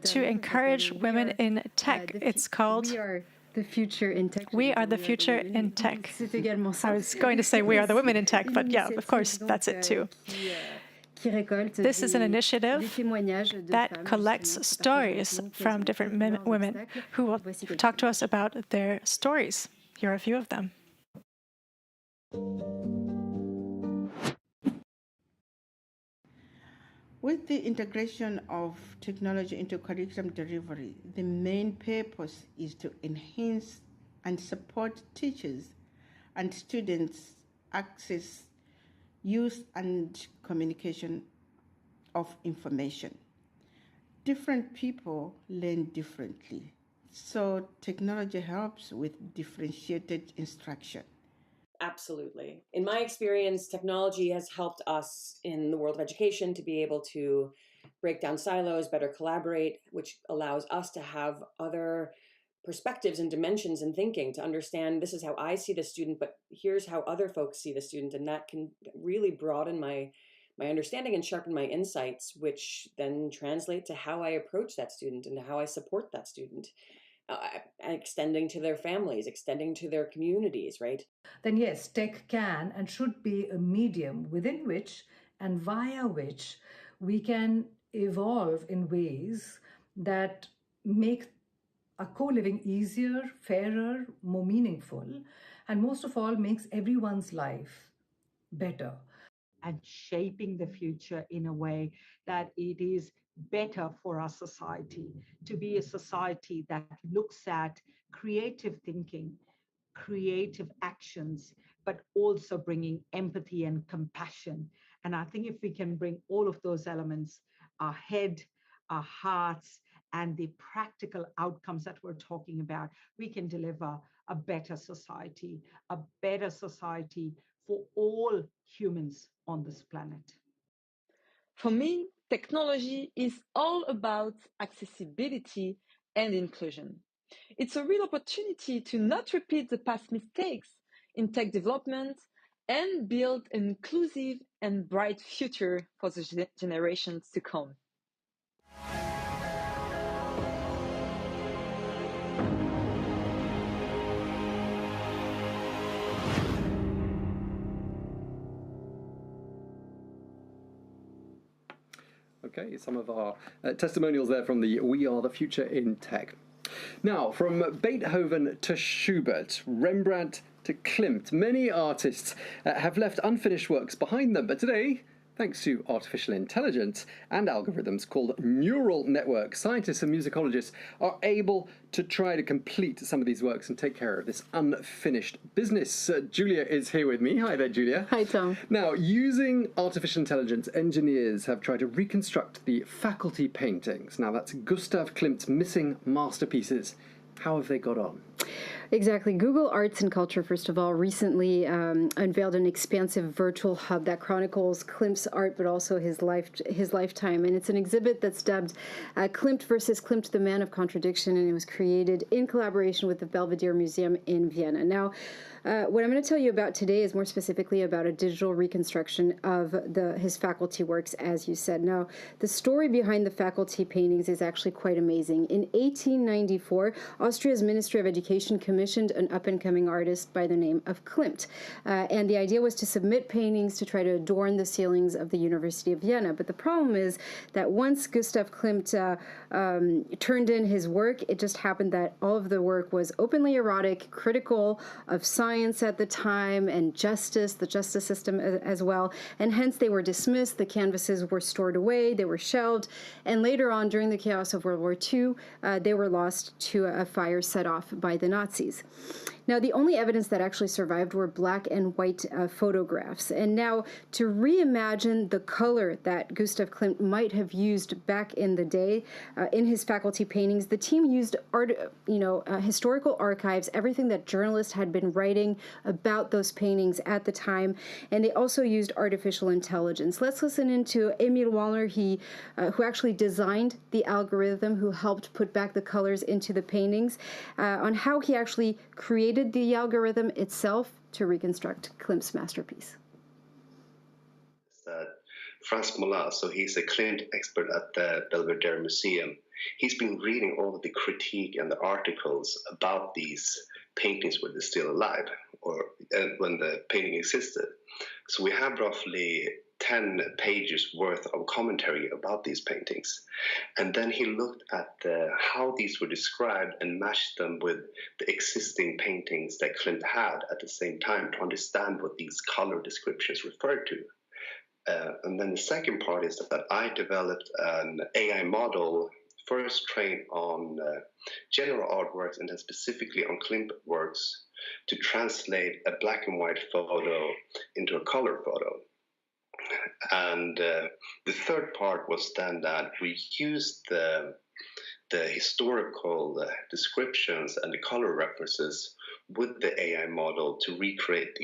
Speaker 6: to encourage women in tech. It's called
Speaker 1: We Are the Future in Tech.
Speaker 6: We Are the Future in Tech. I was going to say We Are the Women in Tech, but yeah, of course, that's it too. This is an initiative that collects stories from different women who will talk to us about their stories. Here are a few of them.
Speaker 12: With the integration of technology into curriculum delivery, the main purpose is to enhance and support teachers and students' access, use, and communication of information. Different people learn differently, so technology helps with differentiated instruction.
Speaker 13: Absolutely. In my experience, technology has helped us in the world of education to be able to break down silos, better collaborate, which allows us to have other perspectives and dimensions in thinking, to understand this is how I see the student, but here's how other folks see the student. And that can really broaden my understanding and sharpen my insights, which then translate to how I approach that student and how I support that student. Extending to their families, extending to their communities, right?
Speaker 14: Then yes, tech can and should be a medium within which and via which we can evolve in ways that make a co-living easier, fairer, more meaningful, and most of all makes everyone's life better.
Speaker 16: And shaping the future in a way that it is better for our society, to be a society that looks at creative thinking, creative actions, but also bringing empathy and compassion. And I think if we can bring all of those elements, our head, our hearts, and the practical outcomes that we're talking about, we can deliver a better society for all humans on this planet.
Speaker 20: For me, technology is all about accessibility and inclusion. It's a real opportunity to not repeat the past mistakes in tech development and build an inclusive and bright future for the generations to come.
Speaker 22: Okay, some of our testimonials there from the We Are the Future in Tech. Now, from Beethoven to Schubert, Rembrandt to Klimt, many artists have left unfinished works behind them, but today Thanks to artificial intelligence and algorithms called neural networks, scientists and musicologists are able to try to complete some of these works and take care of this unfinished business. Julia is here with me. Hi there, Julia.
Speaker 1: Hi, Tom.
Speaker 22: Now, using artificial intelligence, engineers have tried to reconstruct the faculty paintings. Now, that's Gustav Klimt's missing masterpieces. How have they got on?
Speaker 1: Exactly. Google Arts and Culture, first of all, recently unveiled an expansive virtual hub that chronicles Klimt's art, but also his lifetime. And it's an exhibit that's dubbed Klimt versus Klimt, the Man of Contradiction, and it was created in collaboration with the Belvedere Museum in Vienna. Now, what I'm going to tell you about today is more specifically about a digital reconstruction of his faculty works, as you said. Now, the story behind the faculty paintings is actually quite amazing. In 1894, Austria's Ministry of Education commissioned an up-and-coming artist by the name of Klimt. And the idea was to submit paintings to try to adorn the ceilings of the University of Vienna. But the problem is that once Gustav Klimt turned in his work, it just happened that all of the work was openly erotic, critical of science at the time, and justice, the justice system as well. And hence they were dismissed, the canvases were stored away, they were shelved, and later on, during the chaos of World War II, they were lost to a fire set off by the Nazis. Now, the only evidence that actually survived were black and white photographs. And now, to reimagine the color that Gustav Klimt might have used back in the day in his faculty paintings, the team used historical archives, everything that journalists had been writing about those paintings at the time, and they also used artificial intelligence. Let's listen into Emil Wallner, who actually designed the algorithm, who helped put back the colors into the paintings, on how he actually created the algorithm itself to reconstruct Klimt's masterpiece.
Speaker 3: Franz Mola, so he's a Klimt expert at the Belvedere Museum. He's been reading all of the critique and the articles about these paintings when they're still alive, or when the painting existed. So we have roughly 10 pages worth of commentary about these paintings. And then he looked at how these were described and matched them with the existing paintings that Klimt had at the same time to understand what these color descriptions referred to. And then the second part is that I developed an AI model first trained on general artworks and then specifically on Klimt works to translate a black and white photo into a color photo. And the third part was then that we used the historical descriptions and the color references with the AI model to recreate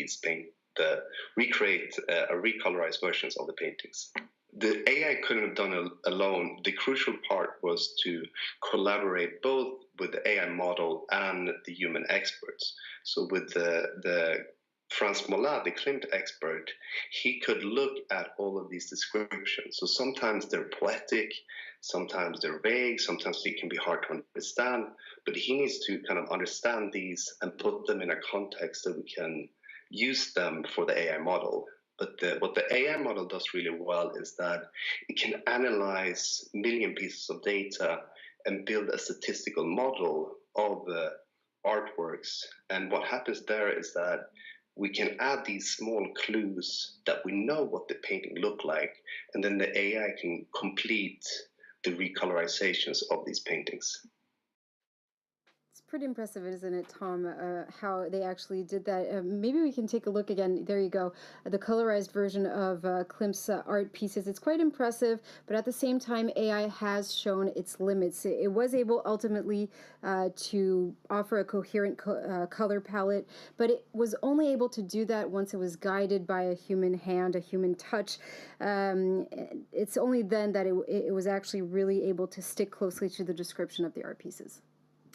Speaker 3: recolorized versions of the paintings. The AI couldn't have done it alone. The crucial part was to collaborate both with the AI model and the human experts. So with the Franz Mola, the Klimt expert, he could look at all of these descriptions. So sometimes they're poetic, sometimes they're vague, sometimes they can be hard to understand, but he needs to kind of understand these and put them in a context that we can use them for the AI model. But what the AI model does really well is that it can analyze million pieces of data and build a statistical model of the artworks. And what happens there is that we can add these small clues that we know what the painting looked like, and then the AI can complete the recolorizations of these paintings.
Speaker 1: It's pretty impressive, isn't it, Tom, how they actually did that. Maybe we can take a look again. There you go. The colorized version of Klimt's art pieces. It's quite impressive, but at the same time, AI has shown its limits. It was able ultimately to offer a coherent color palette, but it was only able to do that once it was guided by a human hand, a human touch. It's only then that it was actually really able to stick closely to the description of the art pieces.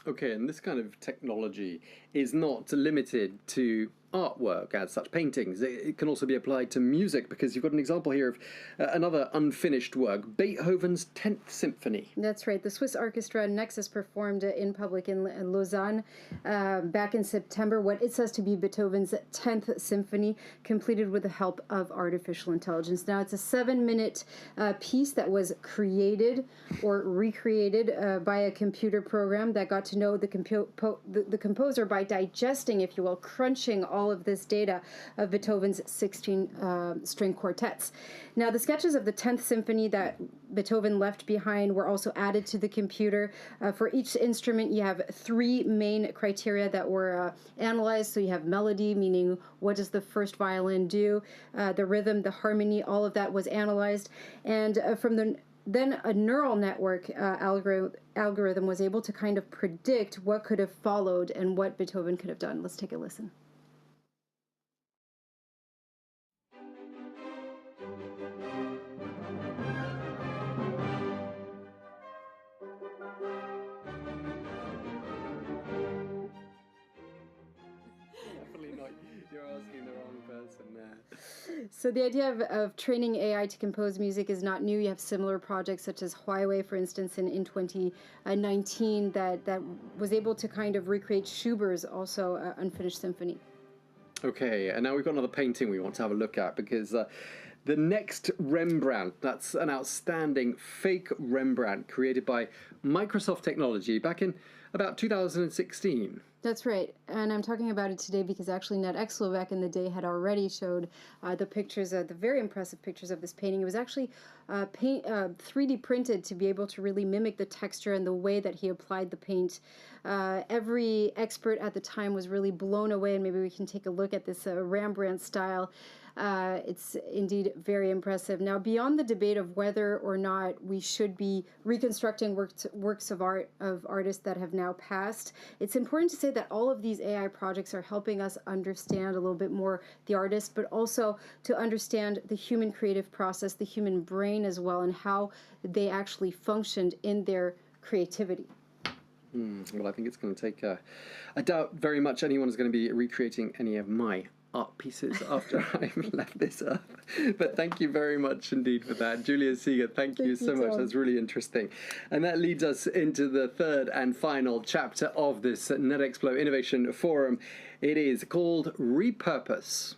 Speaker 22: Okay, and this kind of technology is not limited to artwork as such, paintings. It can also be applied to music, because you've got an example here of another unfinished work, Beethoven's 10th Symphony.
Speaker 1: That's right. The Swiss orchestra Nexus performed in public in Lausanne back in September what it says to be Beethoven's 10th Symphony, completed with the help of artificial intelligence. Now, it's a 7-minute piece that was created or recreated by a computer program that got to know the composer by digesting, if you will, crunching all all of this data of Beethoven's 16 string quartets. Now, the sketches of the 10th symphony that Beethoven left behind were also added to the computer. For each instrument, you have 3 main criteria that were analyzed. So you have melody, meaning what does the first violin do, the rhythm, the harmony, all of that was analyzed. And then a neural network algorithm was able to kind of predict what could have followed and what Beethoven could have done. Let's take a listen.
Speaker 22: Definitely not. You're asking the wrong person there.
Speaker 1: So the idea of training AI to compose music is not new. You have similar projects such as Huawei, for instance, in 2019 that was able to kind of recreate Schubert's also unfinished symphony.
Speaker 22: Okay, and now we've got another painting we want to have a look at, because the next Rembrandt, that's an outstanding fake Rembrandt created by Microsoft Technology back in about 2016.
Speaker 1: That's right, and I'm talking about it today because actually Netexplo back in the day had already showed the pictures, the very impressive pictures of this painting. It was actually 3D printed to be able to really mimic the texture and the way that he applied the paint. Every expert at the time was really blown away, and maybe we can take a look at this Rembrandt style. It's indeed very impressive. Now, beyond the debate of whether or not we should be reconstructing works of art of artists that have now passed, it's important to say that all of these AI projects are helping us understand a little bit more the artist, but also to understand the human creative process, the human brain as well, and how they actually functioned in their creativity.
Speaker 22: Well, I think it's going to take I doubt very much anyone is going to be recreating any of my art pieces after I've left this earth. But thank you very much indeed for that. Julia Seeger, thank you so much. That's really interesting. And that leads us into the third and final chapter of this Netexplo Innovation Forum. It is called Repurpose.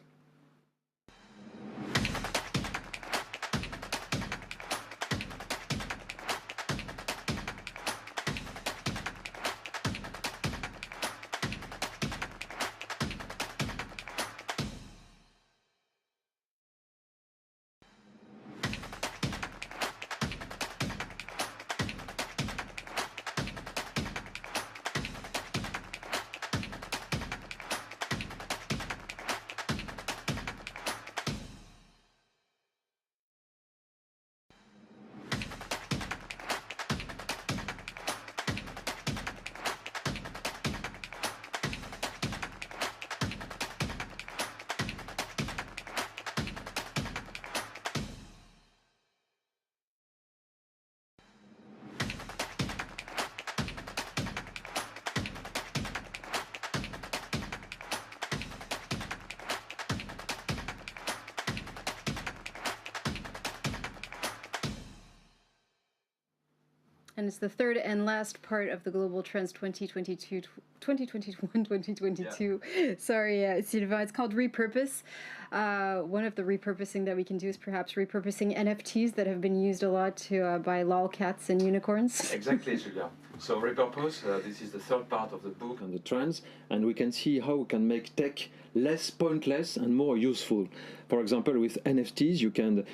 Speaker 1: And it's the third and last part of the Global Trends 2022. Yeah. Sorry, Sylvain. It's called Repurpose. One of the repurposing that we can do is perhaps repurposing NFTs that have been used a lot to buy lolcats and unicorns.
Speaker 4: Exactly, Julia. So Repurpose, this is the third part of the book on the trends, and we can see how we can make tech less pointless and more useful. For example, with NFTs, you can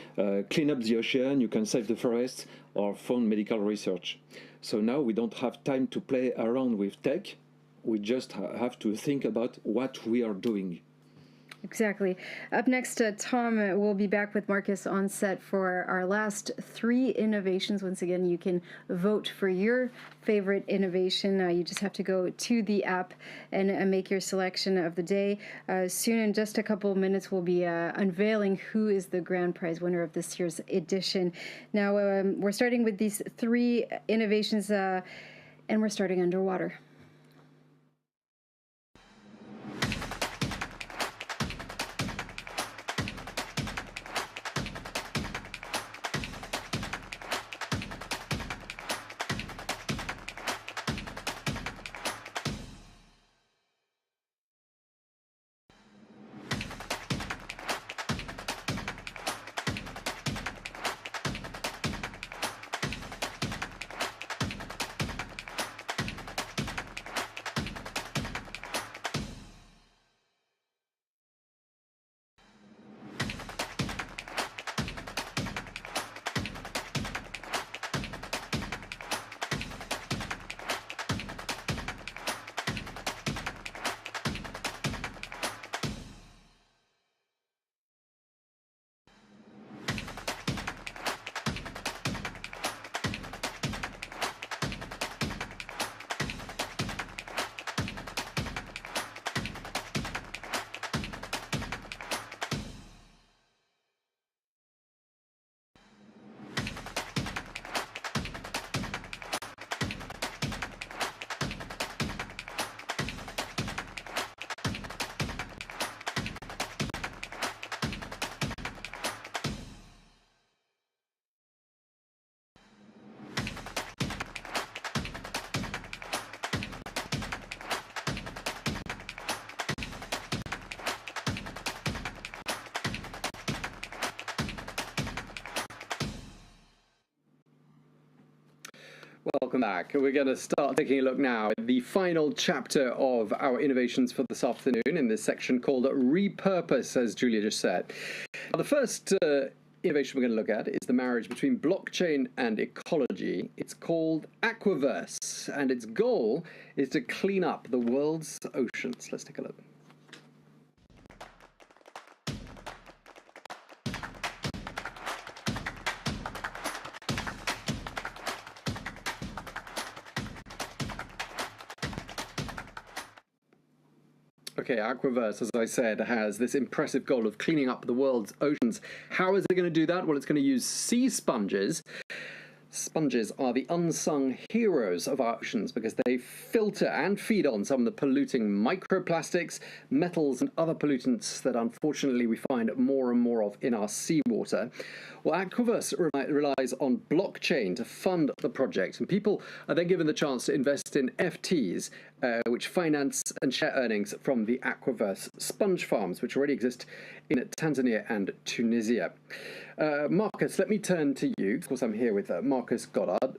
Speaker 4: clean up the ocean, you can save the forests, or fund medical research. So now we don't have time to play around with tech, we just have to think about what we are doing.
Speaker 1: Exactly. Up next, Tom will be back with Marcus on set for our last 3 innovations. Once again, you can vote for your favorite innovation. You just have to go to the app and make your selection of the day. Soon, in just a couple of minutes, we'll be unveiling who is the grand prize winner of this year's edition. Now, we're starting with these 3 innovations, and we're starting underwater.
Speaker 22: Welcome back. We're going to start taking a look now at the final chapter of our innovations for this afternoon in this section called Repurpose, as Julia just said. Now, the first innovation we're going to look at is the marriage between blockchain and ecology. It's called Aquaverse, and its goal is to clean up the world's oceans. Let's take a look. Okay, Aquaverse, as I said, has this impressive goal of cleaning up the world's oceans. How is it going to do that? Well, it's going to use sea sponges. Sponges are the unsung heroes of our oceans because they filter and feed on some of the polluting microplastics, metals and other pollutants that unfortunately we find more and more of in our seawater. Well, Aquaverse relies on blockchain to fund the project, and people are then given the chance to invest in FTs, which finance and share earnings from the Aquaverse sponge farms, which already exist in Tanzania and Tunisia. Marcus, let me turn to you. Of course, I'm here with Marcus Goddard.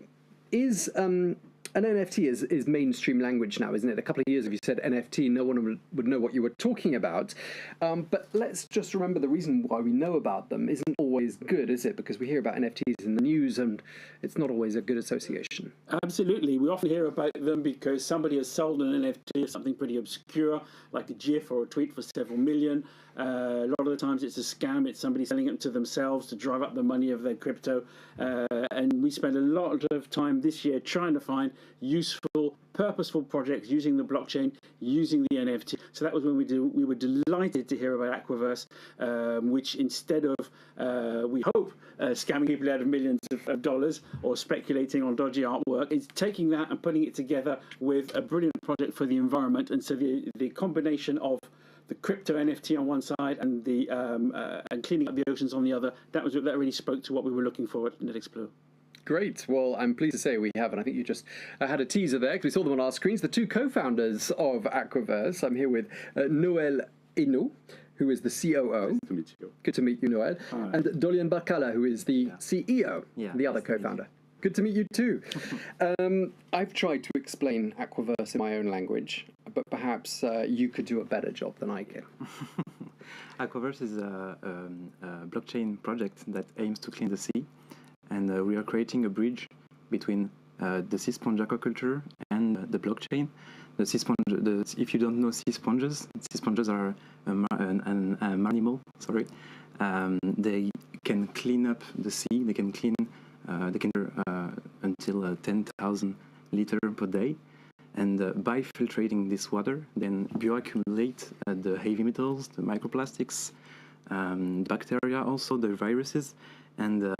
Speaker 22: Is an NFT is mainstream language now, isn't it? A couple of years ago, you said NFT, no one would know what you were talking about. But let's just remember the reason why we know about them isn't always good, is it? Because we hear about NFTs in the news, and it's not always a good association.
Speaker 7: Absolutely. We often hear about them because somebody has sold an NFT of something pretty obscure, like a GIF or a tweet for several million. A lot of the times it's a scam. It's somebody selling it to themselves to drive up the money of their crypto. And we spent a lot of time this year trying to find useful, purposeful projects using the blockchain, using the NFT. So that was when we were delighted to hear about Aquaverse, which instead of, we hope, scamming people out of millions of dollars or speculating on dodgy artwork, is taking that and putting it together with a brilliant project for the environment. And so the combination of the crypto NFT on one side and the and cleaning up the oceans on the other, that really spoke to what we were looking for at Netexplo.
Speaker 22: Great. Well, I'm pleased to say we have, and I think you just had a teaser there because we saw them on our screens, the two co-founders of Aquaverse. I'm here with Noel Eno, who is the COO.
Speaker 17: Nice to meet you.
Speaker 22: Good to meet you, Noel.
Speaker 17: Hi.
Speaker 22: And Dolian Barkala, who is the CEO, the other co-founder. Good to meet you too. I've tried to explain Aquaverse in my own language, but perhaps you could do a better job than I can.
Speaker 18: Aquaverse is a blockchain project that aims to clean the sea, and we are creating a bridge between the sea sponge aquaculture and the blockchain. The sea sponge, if you don't know sea sponges are an animal. Sorry, they can clean up the sea. They can clean. They can until 10,000 liters per day, and by filtrating this water, then bioaccumulate the heavy metals, the microplastics, bacteria, also the viruses, and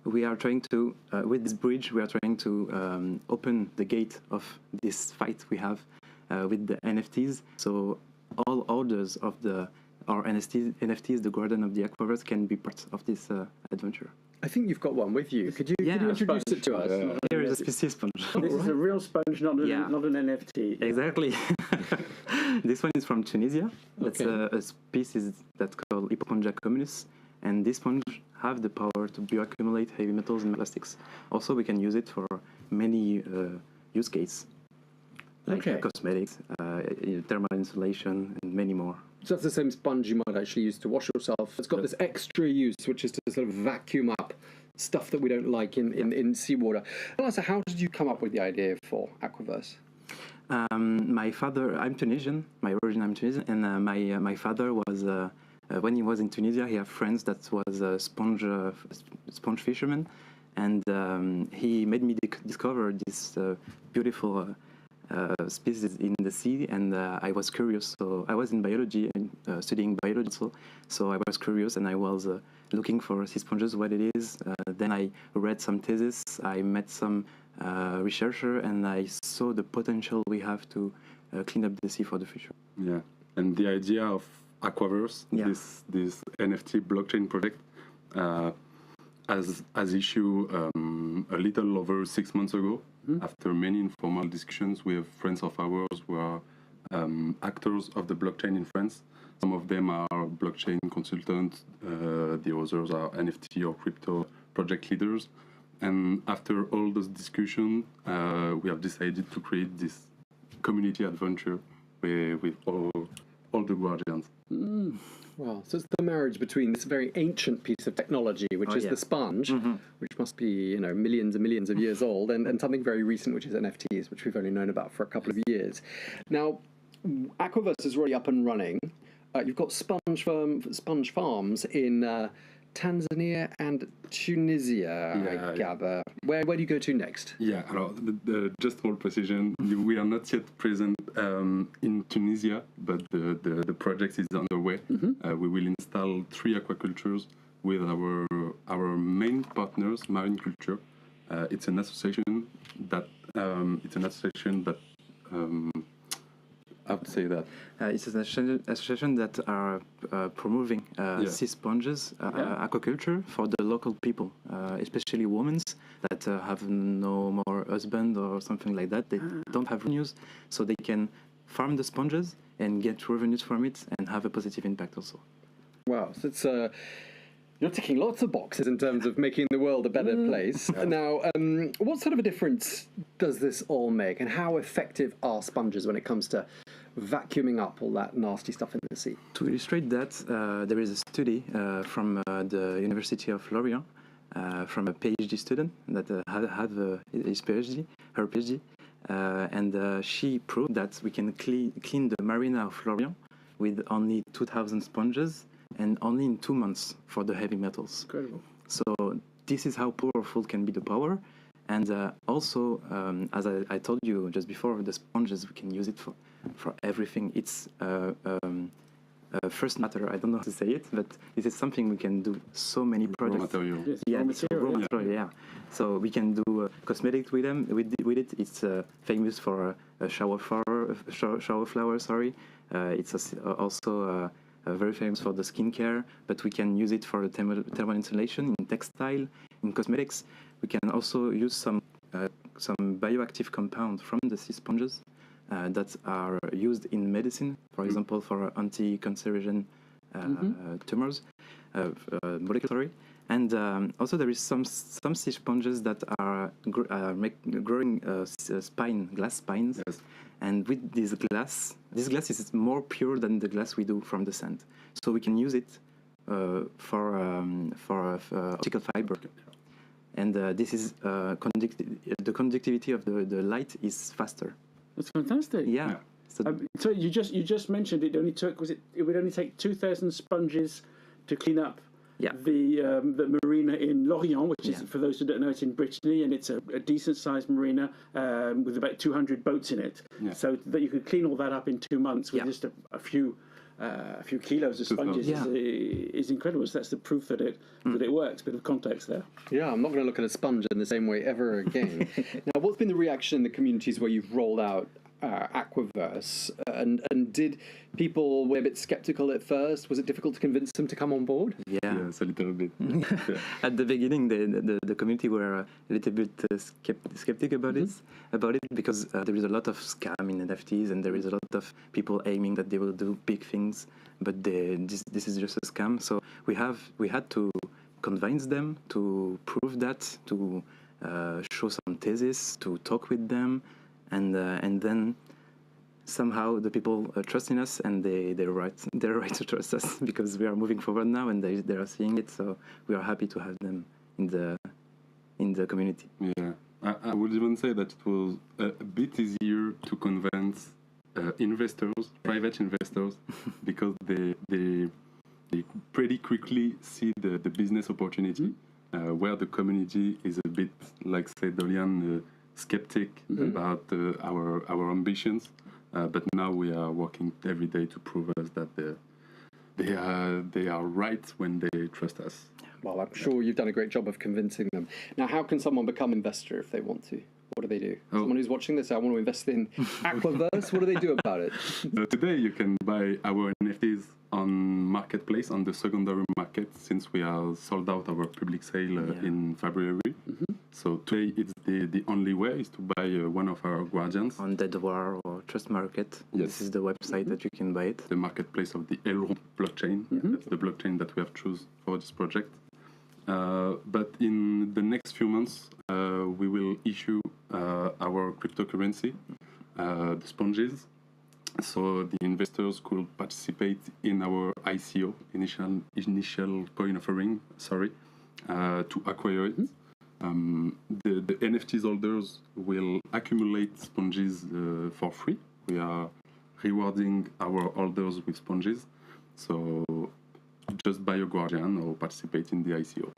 Speaker 18: we are trying to, with this bridge, we are trying to open the gate of this fight we have with the NFTs. So all orders of our NFTs, the Guardian of the Aquaverse, can be part of this adventure.
Speaker 22: I think you've got one with you. Could you introduce it to us?
Speaker 18: Here is a species sponge.
Speaker 7: This is a real sponge, not an NFT.
Speaker 18: Exactly. This one is from Tunisia. It's a species that's called Hypochondria communis, and this sponge have the power to bioaccumulate heavy metals and plastics. Also, we can use it for many use cases, like cosmetics, thermal insulation, and many more.
Speaker 22: So that's the same sponge you might actually use to wash yourself. It's got this extra use, which is to sort of vacuum up stuff that we don't like in seawater. So how did you come up with the idea for Aquaverse?
Speaker 18: My father, I'm Tunisian, I'm Tunisian, and my father was, when he was in Tunisia, he had friends that was sponge fishermen, and he made me discover this beautiful species in the sea, and I was curious. So I was in biology and studying biology, so I was curious, and I was looking for sea sponges, what it is. Then I read some thesis, I met some researcher, and I saw the potential we have to clean up the sea for the future.
Speaker 17: Yeah, and the idea of Aquaverse, this NFT blockchain project, as issued a little over 6 months ago. After many informal discussions with friends of ours who are actors of the blockchain in France. Some of them are blockchain consultants, the others are NFT or crypto project leaders. And after all those discussions, we have decided to create this community adventure with all the guardians.
Speaker 22: Well, so it's the marriage between this very ancient piece of technology, which is the sponge, which must be, millions and millions of years old, and something very recent, which is NFTs, which we've only known about for a couple of years. Now, Aquaverse is already up and running. You've got sponge farms in Tanzania and Tunisia, I gather. Where do you go to next?
Speaker 17: Yeah, just for precision, we are not yet present in Tunisia, but the project is underway. We will install 3 aquacultures with our main partners, Marine Culture. It's an association that how to say that?
Speaker 18: It's an association that are promoving sea sponges aquaculture for the local people, especially women that have no more husband or something like that. They don't have revenues, so they can farm the sponges and get revenues from it and have a positive impact also.
Speaker 22: Wow, so it's you're ticking lots of boxes in terms of making the world a better place. Now, what sort of a difference does this all make, and how effective are sponges when it comes to vacuuming up all that nasty stuff in the sea?
Speaker 18: To illustrate that, there is a study from the University of Lorient, from a PhD student that had his PhD, her PhD, and she proved that we can clean the marina of Lorient with only 2,000 sponges and only in 2 months for the heavy metals.
Speaker 22: Incredible.
Speaker 18: So this is how powerful can be the power. And also, as I told you just before, the sponges, we can use it for everything. It's first matter, I don't know how to say it, but this is something we can do so many projects.
Speaker 17: Raw material.
Speaker 22: Yes,
Speaker 18: Yeah,
Speaker 22: raw
Speaker 18: it's
Speaker 22: material.
Speaker 18: raw material, yeah. So we can do cosmetics with them. With it, it's famous for shower flower. Sorry, it's also very famous for the skincare. But we can use it for thermal insulation in textile, in cosmetics. We can also use some bioactive compound from the sea sponges that are used in medicine, for example, for anti-cancerogen tumors, molecular. And also there is some sea sponges that are growing glass spines.
Speaker 17: Yes.
Speaker 18: And with this glass is more pure than the glass we do from the sand. So we can use it for optical fiber. And this is the conductivity of the light is faster.
Speaker 7: That's fantastic.
Speaker 18: Yeah.
Speaker 7: So you just mentioned it only took it would only take 2,000 sponges to clean up the marina in Lorient, which is, for those who don't know, it's in Brittany, and it's a decent sized marina with about 200 boats in it. Yeah. So that you could clean all that up in 2 months with just a few kilos of sponges is incredible. So that's the proof that it works. Bit of context there.
Speaker 22: Yeah, I'm not going to look at a sponge in the same way ever again. Now, what's been the reaction in the communities where you've rolled out Aquaverse, and did people were a bit skeptical at first? Was it difficult to convince them to come on board?
Speaker 18: Yeah,
Speaker 17: yes, a little bit.
Speaker 18: At the beginning, the community were a little bit skeptic about it because there is a lot of scam in NFTs, and there is a lot of people aiming that they will do big things, but this is just a scam. So we had to convince them, to prove that, to show some thesis, to talk with them. And then somehow the people trust in us, and they're right to trust us because we are moving forward now, and they are seeing it. So we are happy to have them in the community.
Speaker 17: Yeah, I would even say that it was a bit easier to convince private investors, because they pretty quickly see the business opportunity, where the community is a bit, like said Dolian, skeptic about our ambitions, but now we are working every day to prove us that they are right when they trust us.
Speaker 22: Well, I'm sure you've done a great job of convincing them. Now, how can someone become an investor if they want to? What do they do? Someone who's watching this, I want to invest in Aquaverse. What do they do about it?
Speaker 17: Today you can buy our NFTs on marketplace, on the secondary market, since we are sold out our public sale in February. So today it's the only way is to buy one of our guardians
Speaker 18: on Dead War or Trust Market. Yes. This is the website that you can buy it.
Speaker 17: The marketplace of the Elrond blockchain. That's the blockchain that we have chosen for this project. But in the next few months, we will issue our cryptocurrency, the sponges. So the investors could participate in our ICO, initial coin offering, to acquire it. The NFTs holders will accumulate sponges for free. We are rewarding our holders with sponges. So just buy a Guardian or participate in the ICO.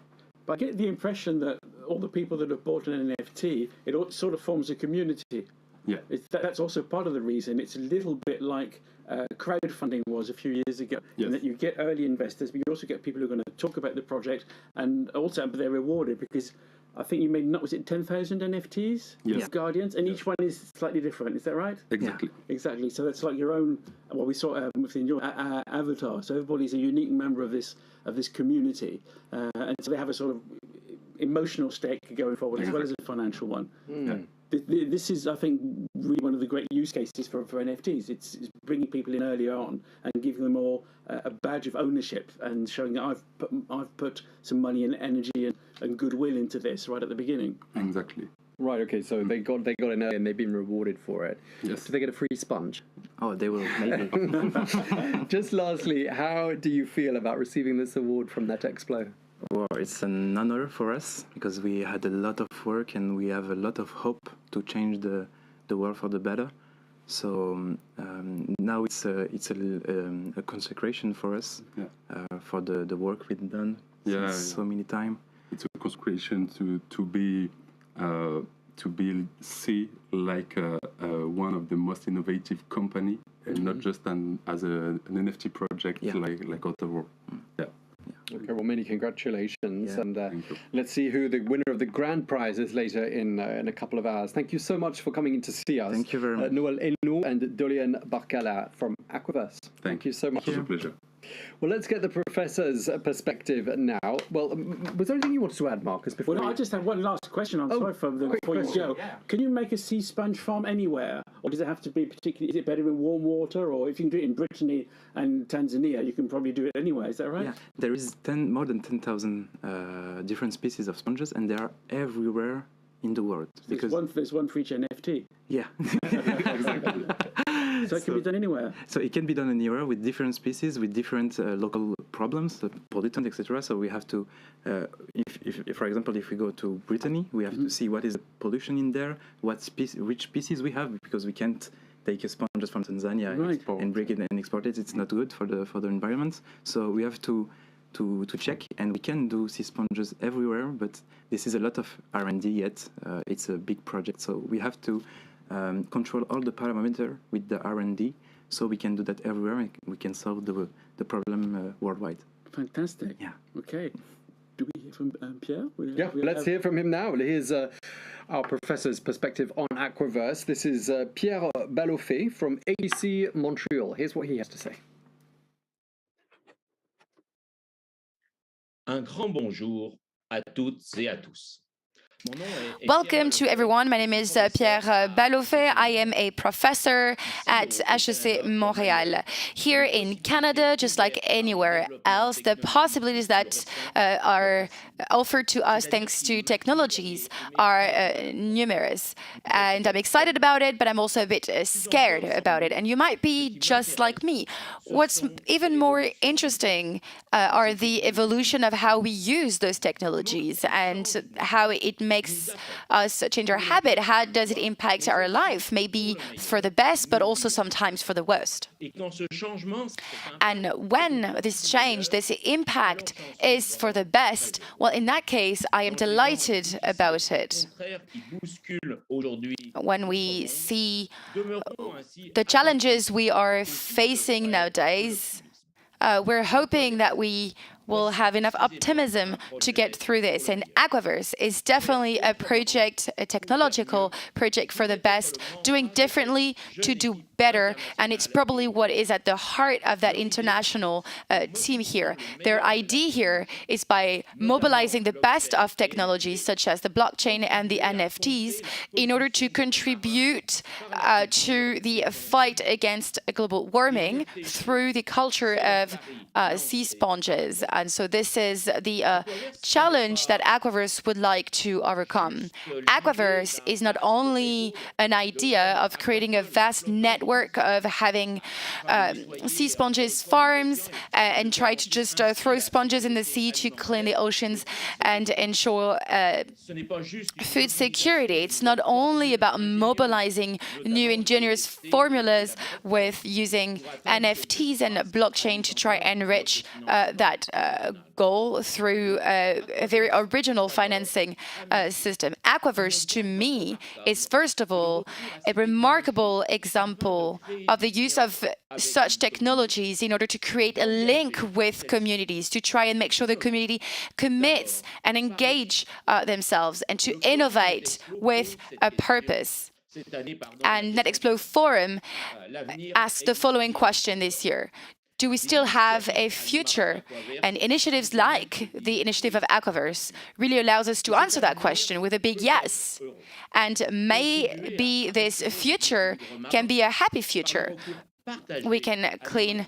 Speaker 7: But I get the impression that all the people that have bought an NFT, it sort of forms a community.
Speaker 17: Yeah.
Speaker 7: That's also part of the reason. It's a little bit like crowdfunding was a few years ago, in that you get early investors, but you also get people who are going to talk about the project, and also they're rewarded because I think you made, was it 10,000 NFTs?
Speaker 17: Yes.
Speaker 7: Guardians, and each one is slightly different. Is that right?
Speaker 17: Exactly.
Speaker 7: Yeah. Exactly. So that's like your own. Well, we saw within your avatar. So everybody's a unique member of this community, and so they have a sort of emotional stake going forward as well as a financial one.
Speaker 22: Yeah.
Speaker 7: This is, I think, really one of the great use cases for NFTs. It's bringing people in early on and giving them all a badge of ownership and showing that I've put some money and energy and goodwill into this right at the beginning.
Speaker 17: Exactly.
Speaker 22: Right. Okay. So they got in early and they've been rewarded for it.
Speaker 17: Yes.
Speaker 22: Do they get a free sponge?
Speaker 18: Oh, they will maybe.
Speaker 22: Just lastly, how do you feel about receiving this award from Netexplo?
Speaker 18: Well, it's an honor for us because we had a lot of work and we have a lot of hope to change the world for the better. So now it's a consecration for us for the work we've done so many times.
Speaker 17: It's a consecration to be seen like one of the most innovative company and not just as an NFT project like other. Yeah.
Speaker 22: Okay, well, many congratulations, and let's see who the winner of the grand prize is later in a couple of hours. Thank you so much for coming in to see us.
Speaker 18: Thank you very much.
Speaker 22: Noël Hainaut and Dolian Barkala from Aquiverse. Thank you so much.
Speaker 17: It was a pleasure.
Speaker 22: Well, let's get the professor's perspective now. Well, was there anything you wanted to add, Marcus? Before
Speaker 7: I just have one last question. I'm sorry for before you go. Yeah. Can you make a sea sponge farm anywhere, or does it have to be particularly? Is it better in warm water, or if you can do it in Brittany and Tanzania, you can probably do it anywhere? Is that right?
Speaker 18: Yeah, there is more than 10,000 different species of sponges, and they are everywhere in the world.
Speaker 7: Because there's one for each NFT.
Speaker 18: Yeah.
Speaker 7: Exactly. So it can be done anywhere.
Speaker 18: So it can be done anywhere with different species, with different local problems, pollutants, etc. So we have to, if for example, if we go to Brittany, we have to see what is the pollution in there, which species we have, because we can't take a sponge from Tanzania and break it and export it. It's not good for the environment. So we have to check, and we can do sea sponges everywhere, but this is a lot of R&D yet. It's a big project, so we have to control all the parameters with the R&D, so we can do that everywhere and we can solve the problem worldwide.
Speaker 7: Fantastic.
Speaker 18: Yeah.
Speaker 7: Okay. Do we hear from Pierre?
Speaker 22: Let's hear from him now. Here's our professor's perspective on Aquiverse. This is Pierre Balofé from ADC Montreal. Here's what he has to say.
Speaker 5: Un grand bonjour à toutes et à tous.
Speaker 2: Welcome to everyone. My name is Pierre Balofé. I am a professor at HEC Montréal. Here in Canada, just like anywhere else, the possibilities that are offered to us thanks to technologies are numerous. And I'm excited about it, but I'm also a bit scared about it. And you might be just like me. What's even more interesting are the evolution of how we use those technologies and how it makes us change our habit. How does it impact our life? Maybe for the best, but also sometimes for the worst. And when this change, this impact is for the best, well, in that case, I am delighted about it. When we see the challenges we are facing nowadays, we're hoping that we will have enough optimism to get through this. And Aquiverse is definitely a project, a technological project for the best, doing differently to do better, and it's probably what is at the heart of that international team here. Their idea here is by mobilizing the best of technologies such as the blockchain and the NFTs in order to contribute to the fight against global warming through the culture of sea sponges. And so this is the challenge that Aquaverse would like to overcome. Aquaverse is not only an idea of creating a vast network of having sea sponges farms and try to just throw sponges in the sea to clean the oceans and ensure food security. It's not only about mobilizing new ingenious formulas with using NFTs and blockchain to try and enrich that goal through a very original financing system. Aquaverse, to me, is first of all a remarkable example of the use of such technologies in order to create a link with communities, to try and make sure the community commits and engage themselves and to innovate with a purpose. And Netexplo Forum asked the following question this year. Do we still have a future? And initiatives like the initiative of Aquaverse really allows us to answer that question with a big yes. And maybe this future can be a happy future. We can clean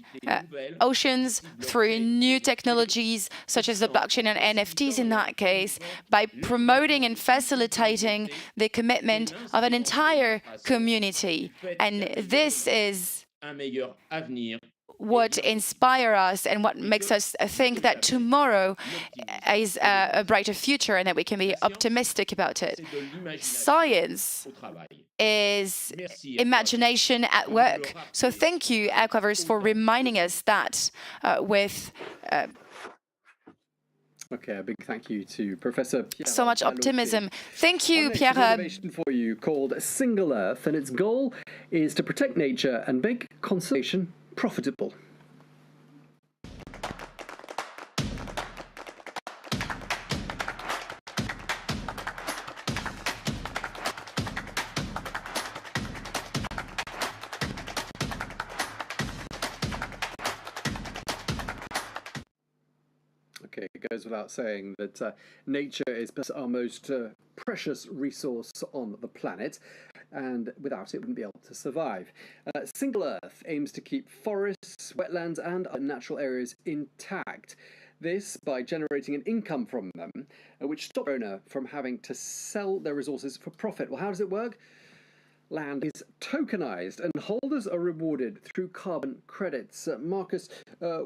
Speaker 2: oceans through new technologies, such as the blockchain and NFTs in that case, by promoting and facilitating the commitment of an entire community. And this is what inspires us and what makes us think that tomorrow is a brighter future and that we can be optimistic about it. Science is imagination at work. So thank you, Aquaverse, for reminding us that with
Speaker 22: Okay, a big thank you to Professor Pierre.
Speaker 2: So much optimism. Thank you, Pierre.
Speaker 22: Innovation for you called Single Earth, and its goal is to protect nature and make conservation profitable. Okay, it goes without saying that nature is our most precious resource on the planet, and without it, wouldn't be able to survive. Single Earth aims to keep forests, wetlands, and other natural areas intact. This by generating an income from them, which stops the owner from having to sell their resources for profit. Well, how does it work? Land is tokenized and holders are rewarded through carbon credits. Marcus,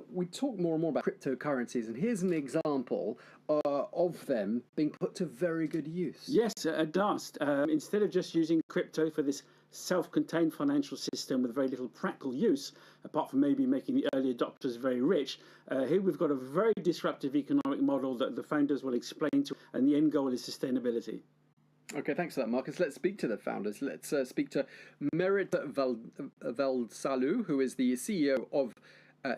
Speaker 22: we talk more and more about cryptocurrencies, and here's an example of them being put to very good use.
Speaker 7: Yes, it does. Instead of just using crypto for this self-contained financial system with very little practical use, apart from maybe making the early adopters very rich, here we've got a very disruptive economic model that the founders will explain to, and the end goal is sustainability.
Speaker 22: Okay, thanks for that, Marcus. Let's speak to the founders. Let's speak to Merit Valdsalu, who is the CEO of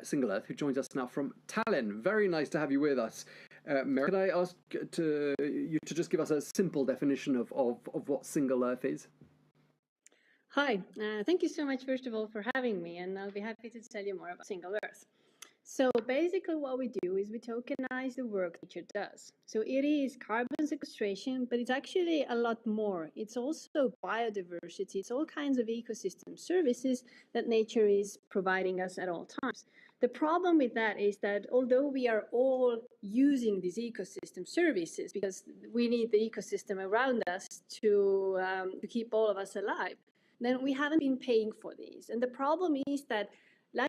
Speaker 22: Single Earth, who joins us now from Tallinn. Very nice to have you with us. Merit, could I ask you to just give us a simple definition of what Single Earth is?
Speaker 10: Hi, thank you so much, first of all, for having me, and I'll be happy to tell you more about Single Earth. So basically what we do is we tokenize the work nature does. So it is carbon sequestration, but it's actually a lot more. It's also biodiversity. It's all kinds of ecosystem services that nature is providing us at all times. The problem with that is that although we are all using these ecosystem services because we need the ecosystem around us to keep all of us alive, then we haven't been paying for these. And the problem is that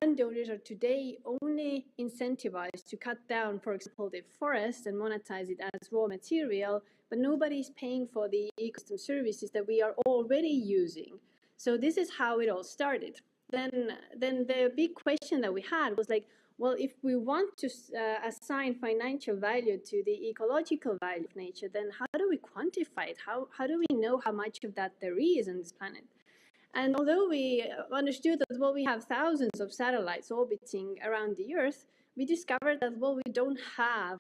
Speaker 10: landowners are today only incentivized to cut down, for example, the forest and monetize it as raw material, but nobody is paying for the ecosystem services that we are already using. So this is how it all started. Then the big question that we had was like, well, if we want to assign financial value to the ecological value of nature, then how do we quantify it? How do we know how much of that there is on this planet? And although we understood that, well, we have thousands of satellites orbiting around the Earth, we discovered that, well, we don't have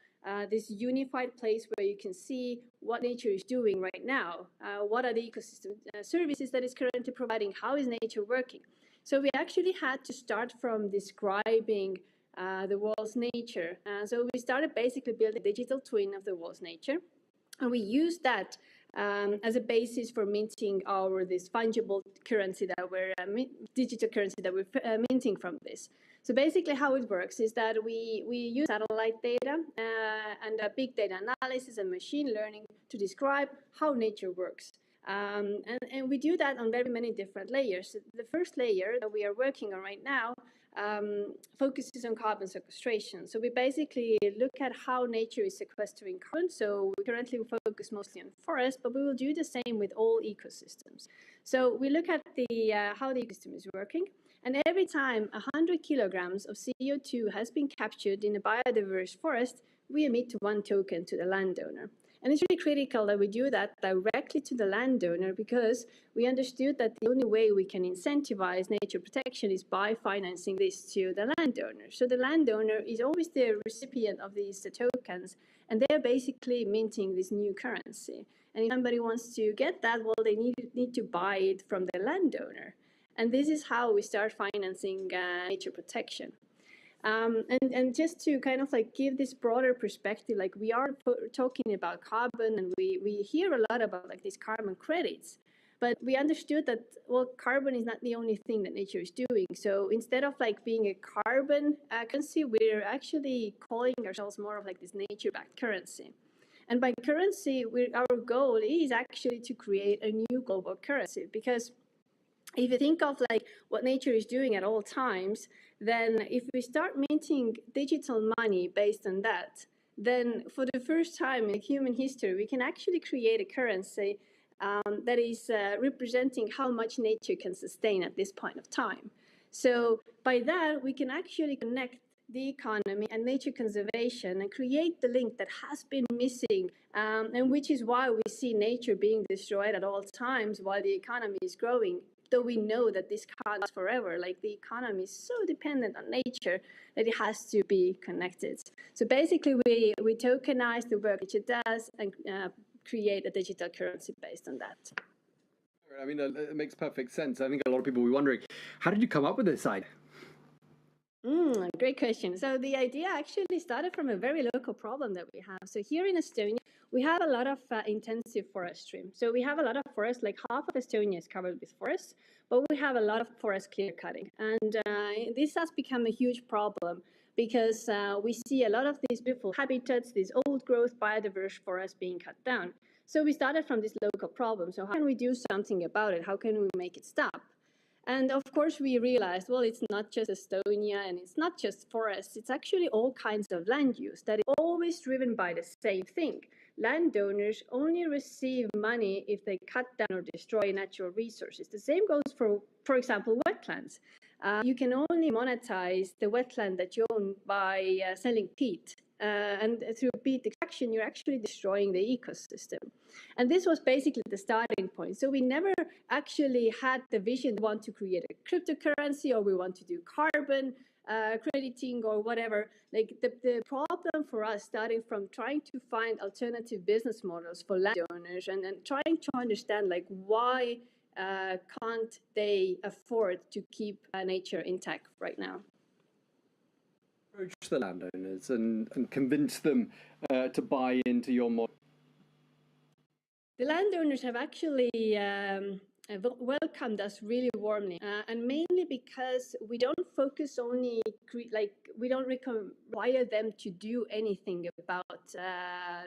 Speaker 10: this unified place where you can see what nature is doing right now. What are the ecosystem services that it's currently providing? How is nature working? So we actually had to start from describing the world's nature. So we started basically building a digital twin of the world's nature, and we used that as a basis for minting this fungible currency that we're digital currency that we're minting from this. So basically, how it works is that we use satellite data and big data analysis and machine learning to describe how nature works. And we do that on very many different layers. The first layer that we are working on right now focuses on carbon sequestration. So we basically look at how nature is sequestering carbon. So we currently focus mostly on forests, but we will do the same with all ecosystems. So we look at how the ecosystem is working. And every time 100 kilograms of CO2 has been captured in a biodiverse forest, we emit 1 token to the landowner. And it's really critical that we do that directly to the landowner, because we understood that the only way we can incentivize nature protection is by financing this to the landowner. So the landowner is always the recipient of these tokens, and they're basically minting this new currency. And if somebody wants to get that, well, they need to buy it from the landowner. And this is how we start financing nature protection. And just to kind of like give this broader perspective, like we are talking about carbon, and we hear a lot about like these carbon credits, but we understood that, well, carbon is not the only thing that nature is doing. So instead of like being a carbon currency, we're actually calling ourselves more of like this nature-backed currency. And by currency, our goal is actually to create a new global currency, because if you think of like what nature is doing at all times, then if we start minting digital money based on that, then for the first time in human history, we can actually create a currency that is representing how much nature can sustain at this point of time. So by that, we can actually connect the economy and nature conservation and create the link that has been missing, and which is why we see nature being destroyed at all times while the economy is growing. Though we know that this can't last forever, like the economy is so dependent on nature that it has to be connected. So basically, we tokenize the work nature does and create a digital currency based on that.
Speaker 22: I mean, it makes perfect sense. I think a lot of people will be wondering, how did you come up with this idea?
Speaker 10: Great question. So the idea actually started from a very local problem that we have. So here in Estonia, we have a lot of intensive forestry. So we have a lot of forests, like half of Estonia is covered with forests, but we have a lot of forest clear cutting. And this has become a huge problem because we see a lot of these beautiful habitats, these old growth biodiverse forests being cut down. So we started from this local problem. So how can we do something about it? How can we make it stop? And of course, we realized, well, it's not just Estonia and it's not just forests. It's actually all kinds of land use that is always driven by the same thing. Landowners only receive money if they cut down or destroy natural resources. The same goes for example, wetlands. You can only monetize the wetland that you own by selling peat. And through peat extraction, you're actually destroying the ecosystem. And this was basically the starting point. So we never actually had the vision to want to create a cryptocurrency, or we want to do carbon crediting or whatever. Like the problem for us starting from trying to find alternative business models for landowners and trying to understand like why can't they afford to keep nature intact right now.
Speaker 22: Approach the landowners and convince them to buy into your model?
Speaker 10: The landowners have actually welcomed us really warmly, and mainly because we don't focus only, we don't require them to do anything about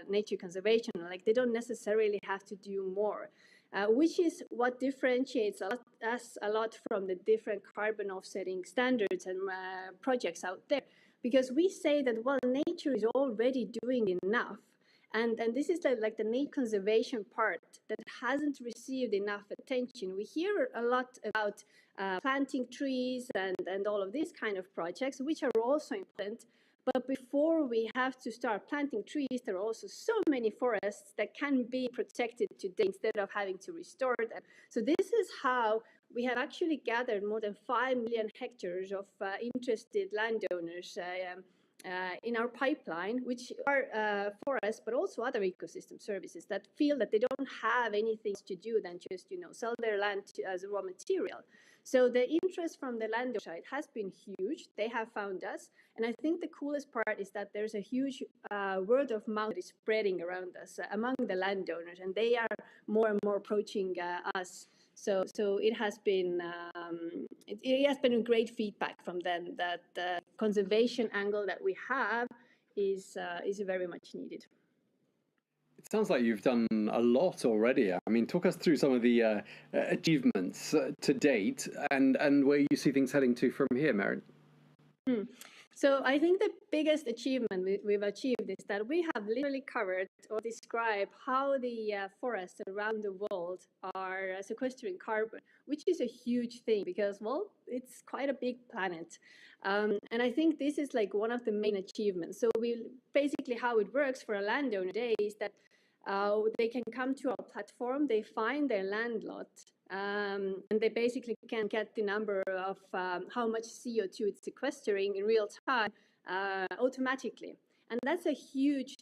Speaker 10: nature conservation. Like they don't necessarily have to do more, which is what differentiates us a lot from the different carbon offsetting standards and projects out there. Because we say that, well, nature is already doing enough. And this is like the nature conservation part that hasn't received enough attention. We hear a lot about planting trees and all of these kind of projects, which are also important. But before we have to start planting trees, there are also so many forests that can be protected today instead of having to restore them. So this is how we have actually gathered more than 5 million hectares of interested landowners in our pipeline, which are forests, but also other ecosystem services that feel that they don't have anything to do than just, sell their land as a raw material. So the interest from the landowner side has been huge. They have found us. And I think the coolest part is that there's a huge word of mouth that is spreading around us among the landowners, and they are more and more approaching us. So it has been great feedback from them that the conservation angle that we have is very much needed.
Speaker 22: It sounds like you've done a lot already. I mean, talk us through some of the achievements to date and where you see things heading to from here, Merit.
Speaker 10: So I think the biggest achievement we've achieved is that we have literally covered or described how the forests around the world are sequestering carbon, which is a huge thing because, well, it's quite a big planet. And I think this is like one of the main achievements. So basically how it works for a landowner today is that they can come to our platform, they find their land lot, and they basically can get the number of how much CO2 it's sequestering in real time automatically. And that's a huge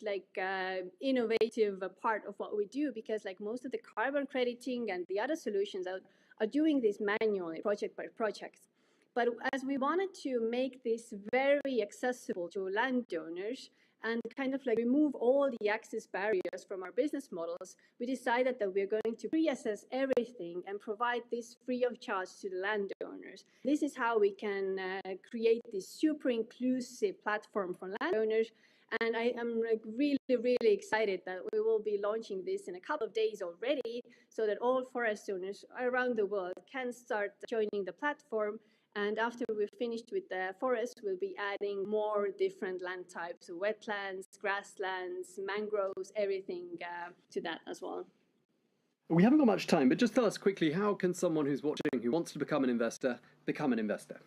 Speaker 10: innovative part of what we do because most of the carbon crediting and the other solutions are doing this manually, project by project. But as we wanted to make this very accessible to landowners, and kind of remove all the access barriers from our business models, we decided that we're going to pre-assess everything and provide this free of charge to the landowners. This is how we can create this super inclusive platform for landowners. And I am really, really excited that we will be launching this in a couple of days already so that all forest owners around the world can start joining the platform. And after we're finished with the forest, we'll be adding more different land types, so wetlands, grasslands, mangroves, everything to that as well.
Speaker 22: We haven't got much time, but just tell us quickly, how can someone who's watching, who wants to become an investor, become an investor?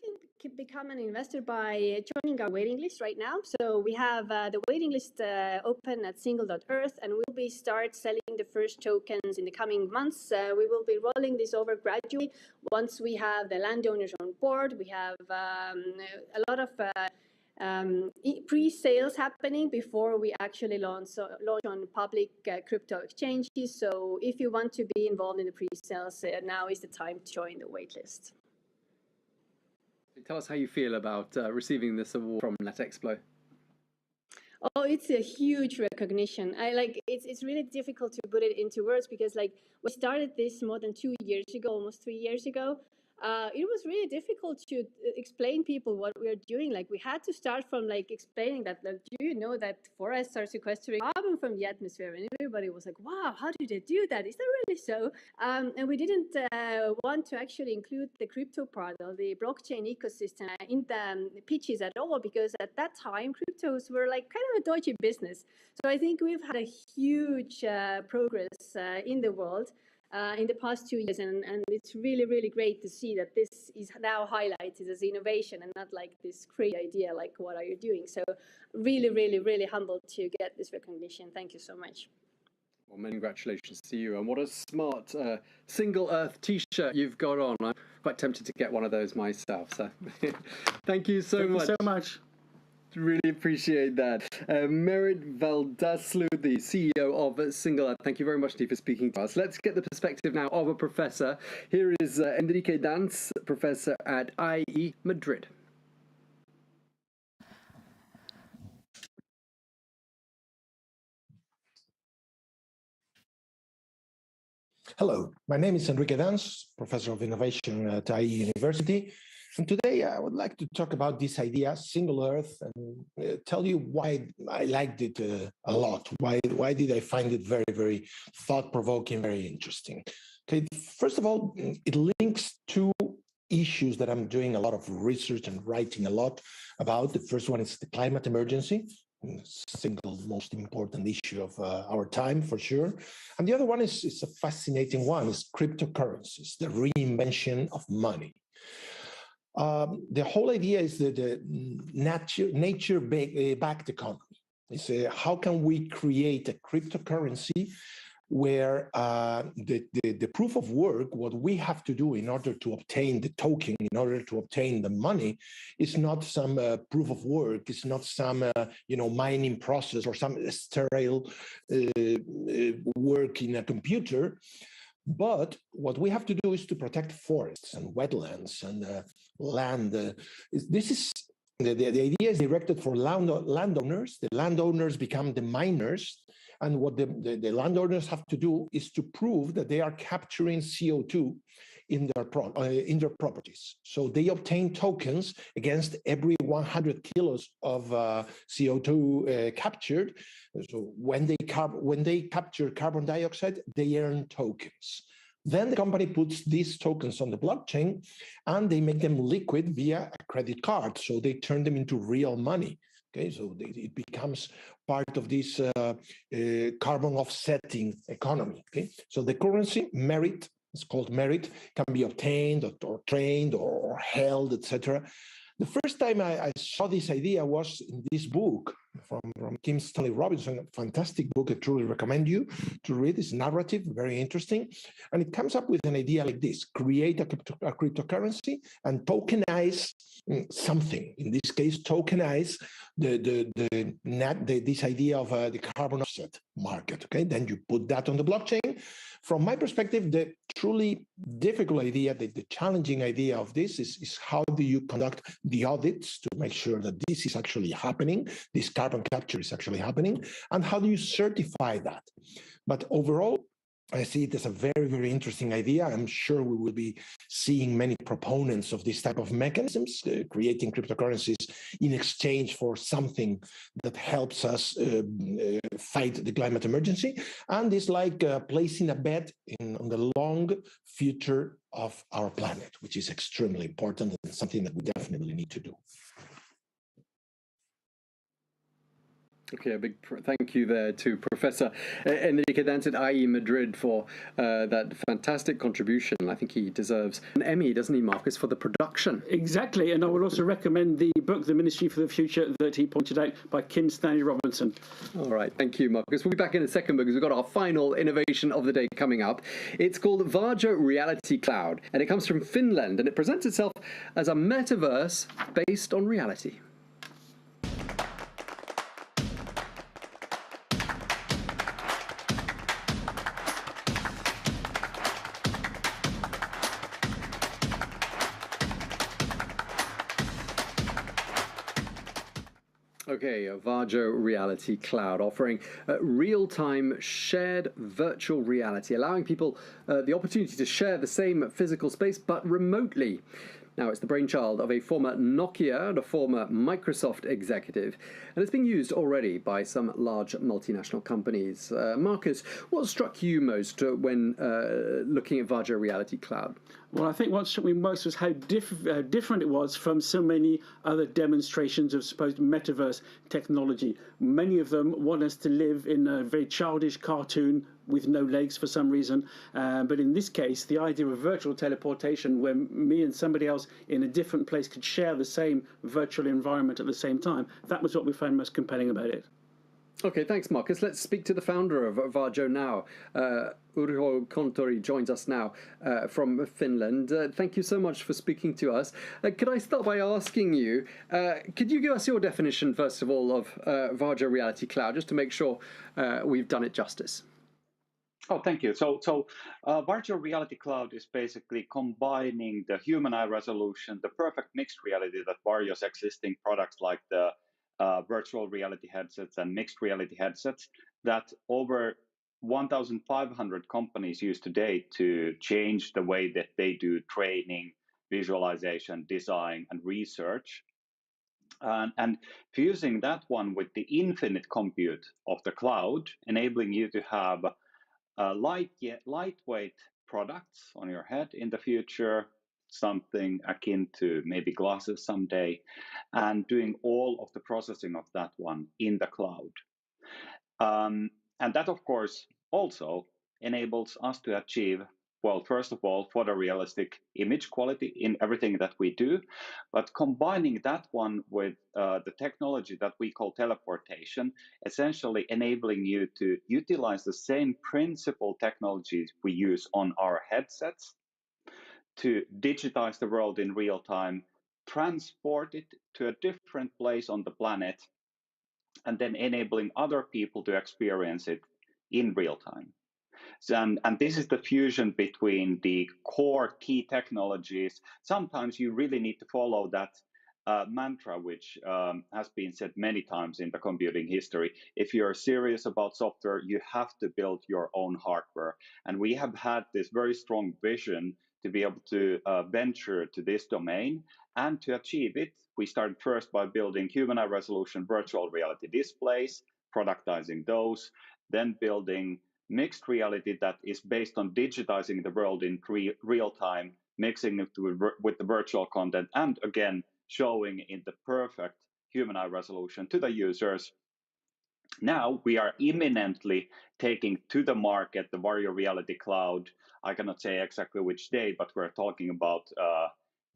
Speaker 10: You can become an investor by joining our waiting list right now. So we have the waiting list open at single.earth, and we'll be start selling the first tokens in the coming months. We will be rolling this over gradually. Once we have the landowners on board, we have a lot of pre-sales happening before we actually launch on public crypto exchanges. So if you want to be involved in the pre-sales, now is the time to join the waitlist.
Speaker 22: Tell us how you feel about receiving this award from Netexplo.
Speaker 10: Oh, it's a huge recognition. It's really difficult to put it into words because we started this more than 2 years ago, almost 3 years ago. It was really difficult to explain people what we are doing. We had to start from explaining that, do you know that forests are sequestering carbon from the atmosphere? And everybody was like, wow, how did they do that? Is that really so? And we didn't want to actually include the crypto part or the blockchain ecosystem in the pitches at all, because at that time, cryptos were kind of a dodgy business. So I think we've had a huge progress in the world in the past 2 years, and it's really, really great to see that this is now highlighted as innovation and not this crazy idea what are you doing. So really, really, really humbled to get this recognition. Thank you so much.
Speaker 22: Well, many congratulations to you, and what a smart Single Earth t-shirt you've got on. I'm quite tempted to get one of those myself, so thank you so much.
Speaker 7: Thank you so much.
Speaker 22: Really appreciate that. Merit Valdaslu, the CEO of Single Earth, thank you very much indeed for speaking to us. Let's get the perspective now of a professor. Here is Enrique Danz, professor at IE Madrid.
Speaker 15: Hello, my name is Enrique Danz, professor of innovation at IE University. And today I would like to talk about this idea, Single Earth, and tell you why I liked it a lot. Why did I find it very, very thought-provoking, very interesting? Okay, first of all, it links two issues that I'm doing a lot of research and writing a lot about. The first one is the climate emergency, single most important issue of our time, for sure. And the other one is a fascinating one, is cryptocurrencies, the reinvention of money. The whole idea is that the nature-backed economy. It's how can we create a cryptocurrency where the proof of work, what we have to do in order to obtain the token, in order to obtain the money, is not some proof of work, it's not some mining process or some sterile work in a computer. But what we have to do is to protect forests and wetlands and land. This is the idea is directed for landowners. The landowners become the miners. And what the landowners have to do is to prove that they are capturing CO2 in their properties. So they obtain tokens against every 100 kilos of CO2 captured. So when they capture carbon dioxide, they earn tokens. Then the company puts these tokens on the blockchain and they make them liquid via a credit card. So they turn them into real money. Okay, so it becomes part of this carbon offsetting economy. Okay, so the currency merit, it's called merit, can be obtained or trained or held, etc. The first time I saw this idea was in this book from Kim Stanley Robinson, a fantastic book. I truly recommend you to read. It's narrative, very interesting. And it comes up with an idea like this: create a cryptocurrency and tokenize something. In this case, tokenize this idea of the carbon offset market. Okay, then you put that on the blockchain. From my perspective, the truly difficult idea, the challenging idea of this is how do you conduct the audits to make sure that this is actually happening, this carbon capture is actually happening, and how do you certify that? But overall, I see it as a very, very interesting idea. I'm sure we will be seeing many proponents of this type of mechanisms, creating cryptocurrencies in exchange for something that helps us fight the climate emergency. And it's like placing a bet on the long future of our planet, which is extremely important and something that we definitely need to do.
Speaker 22: Okay, a big thank you there to Professor Enrique Dans at IE Madrid for that fantastic contribution. I think he deserves an Emmy, doesn't he, Marcus, for the production?
Speaker 7: Exactly, and I would also recommend the book, The Ministry for the Future, that he pointed out by Kim Stanley Robinson.
Speaker 22: All right, thank you, Marcus. We'll be back in a second because we've got our final innovation of the day coming up. It's called Varjo Reality Cloud, and it comes from Finland, and it presents itself as a metaverse based on reality. Okay, a Varjo Reality Cloud offering real-time shared virtual reality, allowing people the opportunity to share the same physical space but remotely. Now, it's the brainchild of a former Nokia and a former Microsoft executive, and it's being used already by some large multinational companies. Marcus, what struck you most when looking at Varjo Reality Cloud?
Speaker 7: Well, I think what struck me most was how different it was from so many other demonstrations of supposed metaverse technology. Many of them want us to live in a very childish cartoon with no legs for some reason. But in this case, the idea of virtual teleportation, where me and somebody else in a different place could share the same virtual environment at the same time, that was what we found most compelling about it.
Speaker 22: Okay, thanks, Marcus. Let's speak to the founder of Varjo now. Urho Kontori joins us now from Finland. Thank you so much for speaking to us. Could I start by asking you, could you give us your definition, first of all, of Varjo Reality Cloud, just to make sure we've done it justice?
Speaker 19: Oh, thank you. So Virtual Reality Cloud is basically combining the human eye resolution, the perfect mixed reality that Varjo's existing products like the virtual reality headsets and mixed reality headsets that over 1,500 companies use today to change the way that they do training, visualization, design, and research. And fusing that one with the infinite compute of the cloud, enabling you to have lightweight products on your head in the future, something akin to maybe glasses someday, and doing all of the processing of that one in the cloud. And that, of course, also enables us to achieve well, first of all, photorealistic image quality in everything that we do, but combining that one with the technology that we call teleportation, essentially enabling you to utilize the same principal technologies we use on our headsets to digitize the world in real time, transport it to a different place on the planet, and then enabling other people to experience it in real time. And this is the fusion between the core key technologies. Sometimes you really need to follow that mantra, which has been said many times in the computing history. If you're serious about software, you have to build your own hardware. And we have had this very strong vision to be able to venture to this domain. And to achieve it, we started first by building human eye resolution virtual reality displays, productizing those, then building mixed reality that is based on digitizing the world in real time, mixing it with the virtual content, and again, showing in the perfect human eye resolution to the users. Now we are imminently taking to the market the Varjo Reality Cloud. I cannot say exactly which day, but we're talking about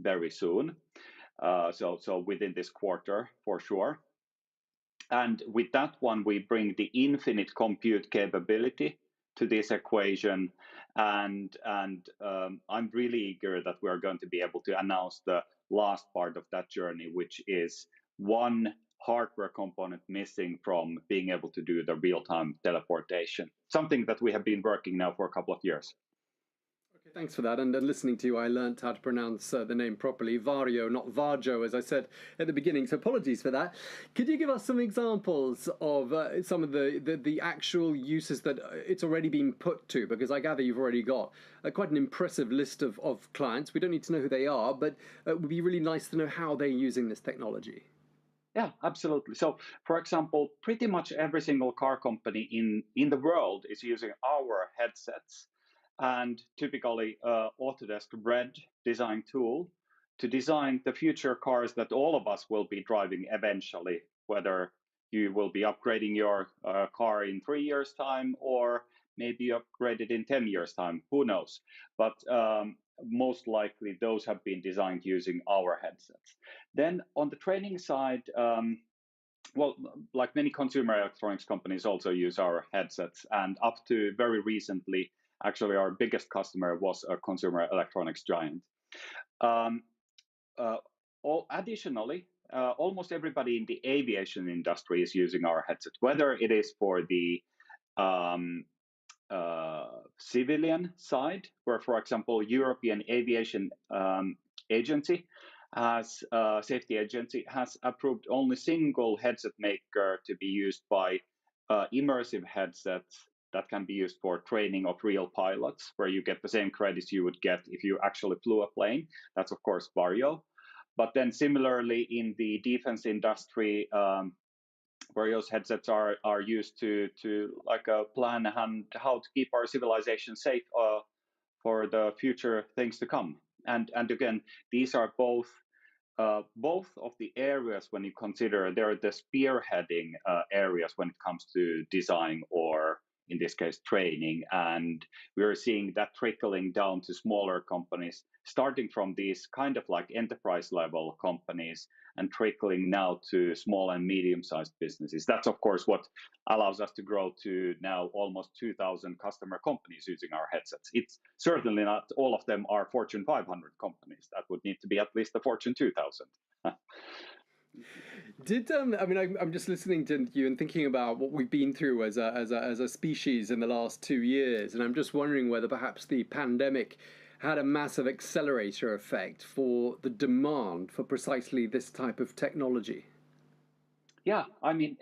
Speaker 19: very soon. So within this quarter, for sure. And with that one, we bring the infinite compute capability to this equation. And I'm really eager that we're going to be able to announce the last part of that journey, which is one hardware component missing from being able to do the real-time teleportation, something that we have been working now for a couple of years.
Speaker 22: Okay, thanks for that. And listening to you, I learnt how to pronounce the name properly, Varjo, not Varjo, as I said at the beginning. So apologies for that. Could you give us some examples of some of the actual uses that it's already been put to? Because I gather you've already got quite an impressive list of clients. We don't need to know who they are, but it would be really nice to know how they're using this technology.
Speaker 19: Yeah, absolutely. So, for example, pretty much every single car company in the world is using our headsets and typically Autodesk Red design tool to design the future cars that all of us will be driving eventually, whether you will be upgrading your car in 3 years' time or maybe upgrade it in 10 years' time, who knows? But most likely those have been designed using our headsets. Then on the training side, well, like many consumer electronics companies also use our headsets, and up to very recently, actually our biggest customer was a consumer electronics giant. Additionally, almost everybody in the aviation industry is using our headset, whether it is for the civilian side, where, for example, European Aviation Agency safety agency has approved only single headset maker to be used by immersive headsets that can be used for training of real pilots, where you get the same credits you would get if you actually flew a plane. That's of course Varjo. But then similarly in the defense industry, Varjo's headsets are used to like plan and how to keep our civilization safe for the future things to come. And again, these are both of the areas when you consider they're the spearheading areas when it comes to design or in this case training, and we're seeing that trickling down to smaller companies, starting from these kind of like enterprise level companies and trickling now to small and medium-sized businesses. That's of course what allows us to grow to now almost 2,000 customer companies using our headsets. It's certainly not all of them are Fortune 500 companies. That would need to be at least the Fortune 2000.
Speaker 22: I'm just listening to you and thinking about what we've been through as a species in the last 2 years, and I'm just wondering whether perhaps the pandemic had a massive accelerator effect for the demand for precisely this type of technology.
Speaker 19: Yeah, I mean,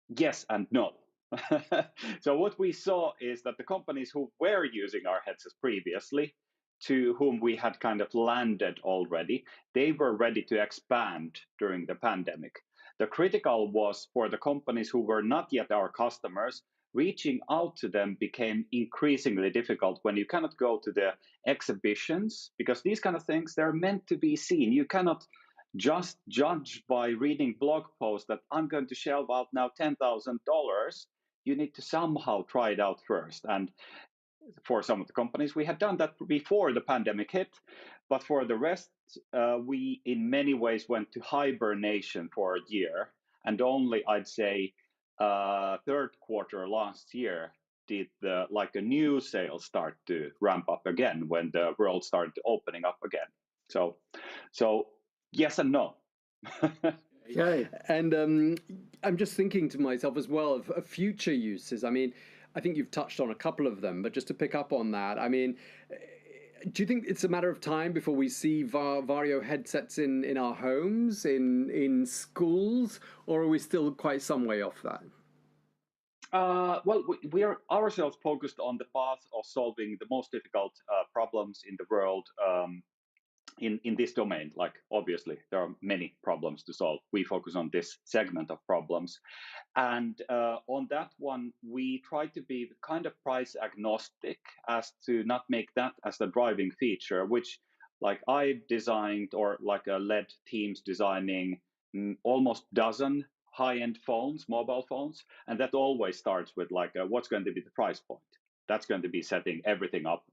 Speaker 19: yes and no. So what we saw is that the companies who were using our headsets previously, to whom we had kind of landed already, they were ready to expand during the pandemic. The critical was for the companies who were not yet our customers, reaching out to them became increasingly difficult when you cannot go to the exhibitions, because these kind of things, they're meant to be seen. You cannot just judge by reading blog posts that I'm going to shell out now $10,000. You need to somehow try it out first. And for some of the companies. We had done that before the pandemic hit, but for the rest, we in many ways went to hibernation for a year, and only I'd say third quarter last year did a new sales start to ramp up again when the world started opening up again. So yes and no.
Speaker 22: Okay. And I'm just thinking to myself as well of future uses. I mean, I think you've touched on a couple of them, but just to pick up on that, I mean, do you think it's a matter of time before we see Vario headsets in our homes, in schools, or are we still quite some way off that?
Speaker 19: Well, we are ourselves focused on the path of solving the most difficult problems in the world in this domain. Like, obviously, there are many problems to solve. We focus on this segment of problems. And on that one, we try to be kind of price agnostic as to not make that as the driving feature, which like I designed or like led teams designing almost dozen high-end phones, mobile phones, and that always starts with like what's going to be the price point. That's going to be setting everything up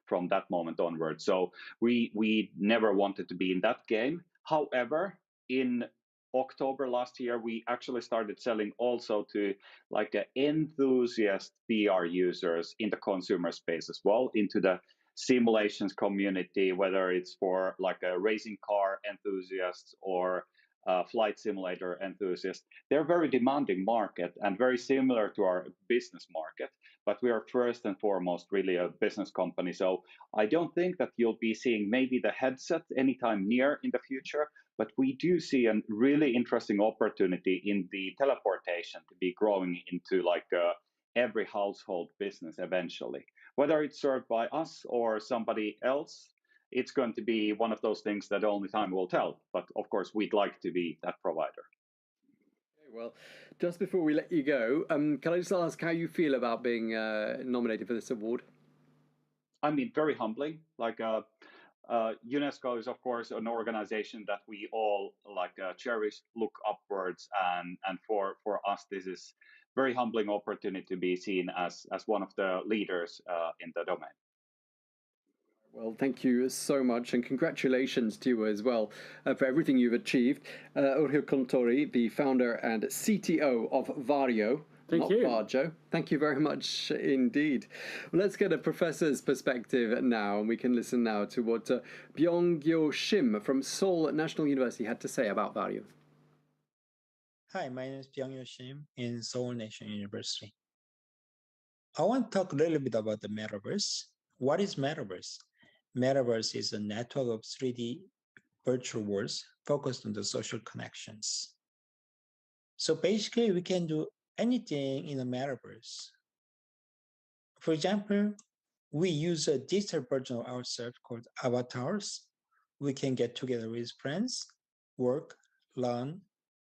Speaker 19: from that moment onward. So we never wanted to be in that game. However, in October last year, we actually started selling also to like enthusiast VR users in the consumer space as well, into the simulations community, whether it's for like a racing car enthusiasts or flight simulator enthusiasts. They're very demanding market and very similar to our business market, but we are first and foremost really a business company. So I don't think that you'll be seeing maybe the headset anytime near in the future, but we do see a really interesting opportunity in the teleportation to be growing into like every household business eventually. Whether it's served by us or somebody else, it's going to be one of those things that only time will tell. But of course, we'd like to be that provider.
Speaker 22: Okay, well, just before we let you go, can I just ask how you feel about being nominated for this award?
Speaker 19: I mean, very humbling. Like UNESCO is, of course, an organization that we all like cherish, look upwards, and for us, this is very humbling opportunity to be seen as one of the leaders in the domain.
Speaker 22: Well, thank you so much, and congratulations to you as well for everything you've achieved. Urho Kontori, the founder and CTO of Vario. Not Varjo. Thank you very much indeed. Well, let's get a professor's perspective now, and we can listen now to what Byung-Gyo Shim from Seoul National University had to say about Vario.
Speaker 8: Hi, my name is Byung-Gyo Shim in Seoul National University. I want to talk a little bit about the metaverse. What is metaverse? Metaverse is a network of 3D virtual worlds focused on the social connections. So basically, we can do anything in a metaverse. For example, we use a digital version of ourselves called avatars. We can get together with friends, work, learn,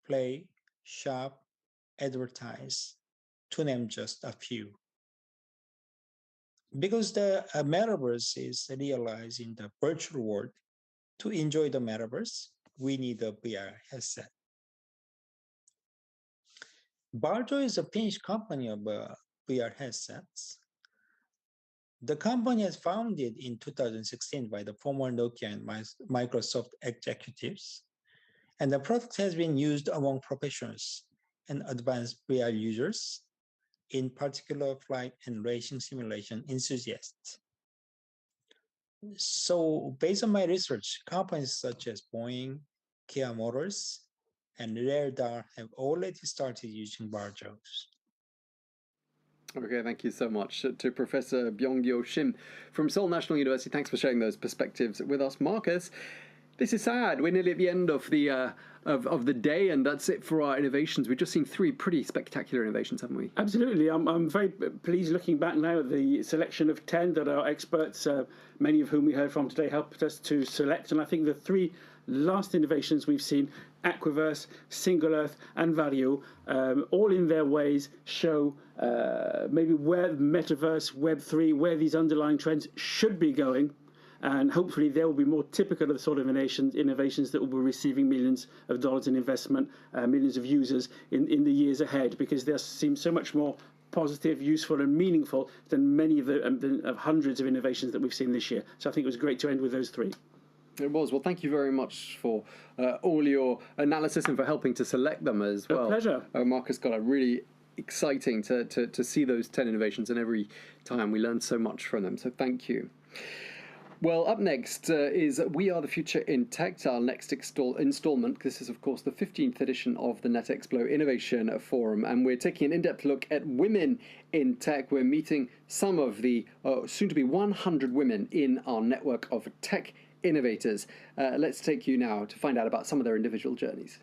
Speaker 8: play, shop, advertise, to name just a few. Because the metaverse is realized in the virtual world, to enjoy the metaverse, we need a VR headset. Varjo is a Finnish company of VR headsets. The company was founded in 2016 by the former Nokia and Microsoft executives, and the product has been used among professionals and advanced VR users, in particular flight and racing simulation enthusiasts. So based on my research, companies such as Boeing, Kia Motors, and Radar have already started using Varjos.
Speaker 22: Okay, thank you so much to Professor Byung-Gyo Shim from Seoul National University. Thanks for sharing those perspectives with us, Marcus. This is sad. We're nearly at the end of the day, and that's it for our innovations. We've just seen 3 pretty spectacular innovations, haven't we?
Speaker 7: Absolutely. I'm very pleased looking back now at the selection of 10 that our experts, many of whom we heard from today, helped us to select. And I think the 3 last innovations we've seen, Aquiverse, Single Earth, and Vario, all in their ways show maybe where metaverse, Web3, where these underlying trends should be going. And hopefully they will be more typical of the sort of innovations that will be receiving millions of dollars in investment, millions of users in the years ahead, because there seems so much more positive, useful, and meaningful than many of the hundreds of innovations that we've seen this year. So I think it was great to end with those three.
Speaker 22: It was. Well, thank you very much for all your analysis and for helping to select them as well.
Speaker 7: A pleasure.
Speaker 22: Marcus got a really exciting to see those 10 innovations, and every time we learn so much from them. So thank you. Well, up next is We Are the Future in Tech, our next installment. This is, of course, the 15th edition of the Netexplo Innovation Forum, and we're taking an in-depth look at women in tech. We're meeting some of the soon-to-be 100 women in our network of tech innovators. Let's take you now to find out about some of their individual journeys.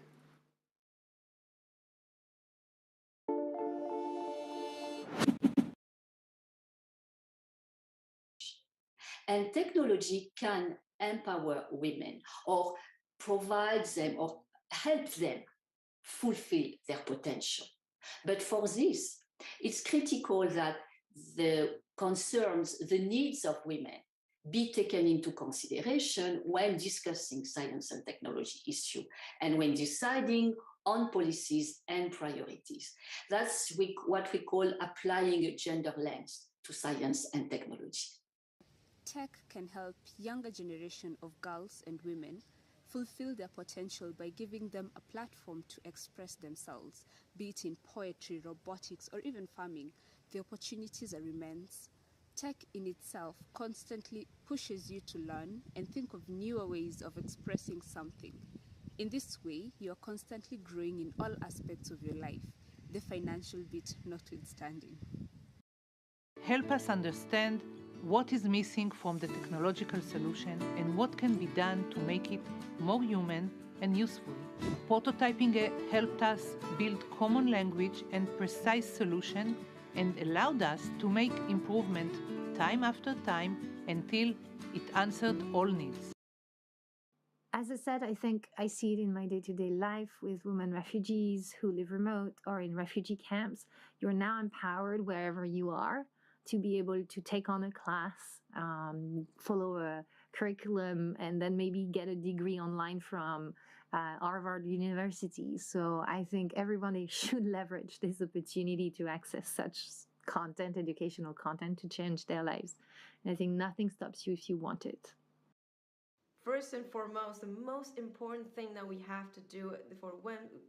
Speaker 11: And technology can empower women or provide them or help them fulfill their potential. But for this, it's critical that the concerns, the needs of women be taken into consideration when discussing science and technology issues and when deciding on policies and priorities. That's what we call applying a gender lens to science and technology.
Speaker 21: Tech can help younger generation of girls and women fulfill their potential by giving them a platform to express themselves, be it in poetry, robotics, or even farming. The opportunities are immense. Tech in itself constantly pushes you to learn and think of newer ways of expressing something. In this way, you are constantly growing in all aspects of your life, the financial bit notwithstanding.
Speaker 23: Help us understand what is missing from the technological solution and what can be done to make it more human and useful. Prototyping helped us build common language and precise solution and allowed us to make improvement time after time until it answered all needs.
Speaker 24: As I said, I think I see it in my day-to-day life with women refugees who live remote or in refugee camps. You're now empowered wherever you are to be able to take on a class, follow a curriculum, and then maybe get a degree online from Harvard University. So I think everybody should leverage this opportunity to access such content, educational content, to change their lives. And I think nothing stops you if you want it.
Speaker 25: First and foremost, the most important thing that we have to do for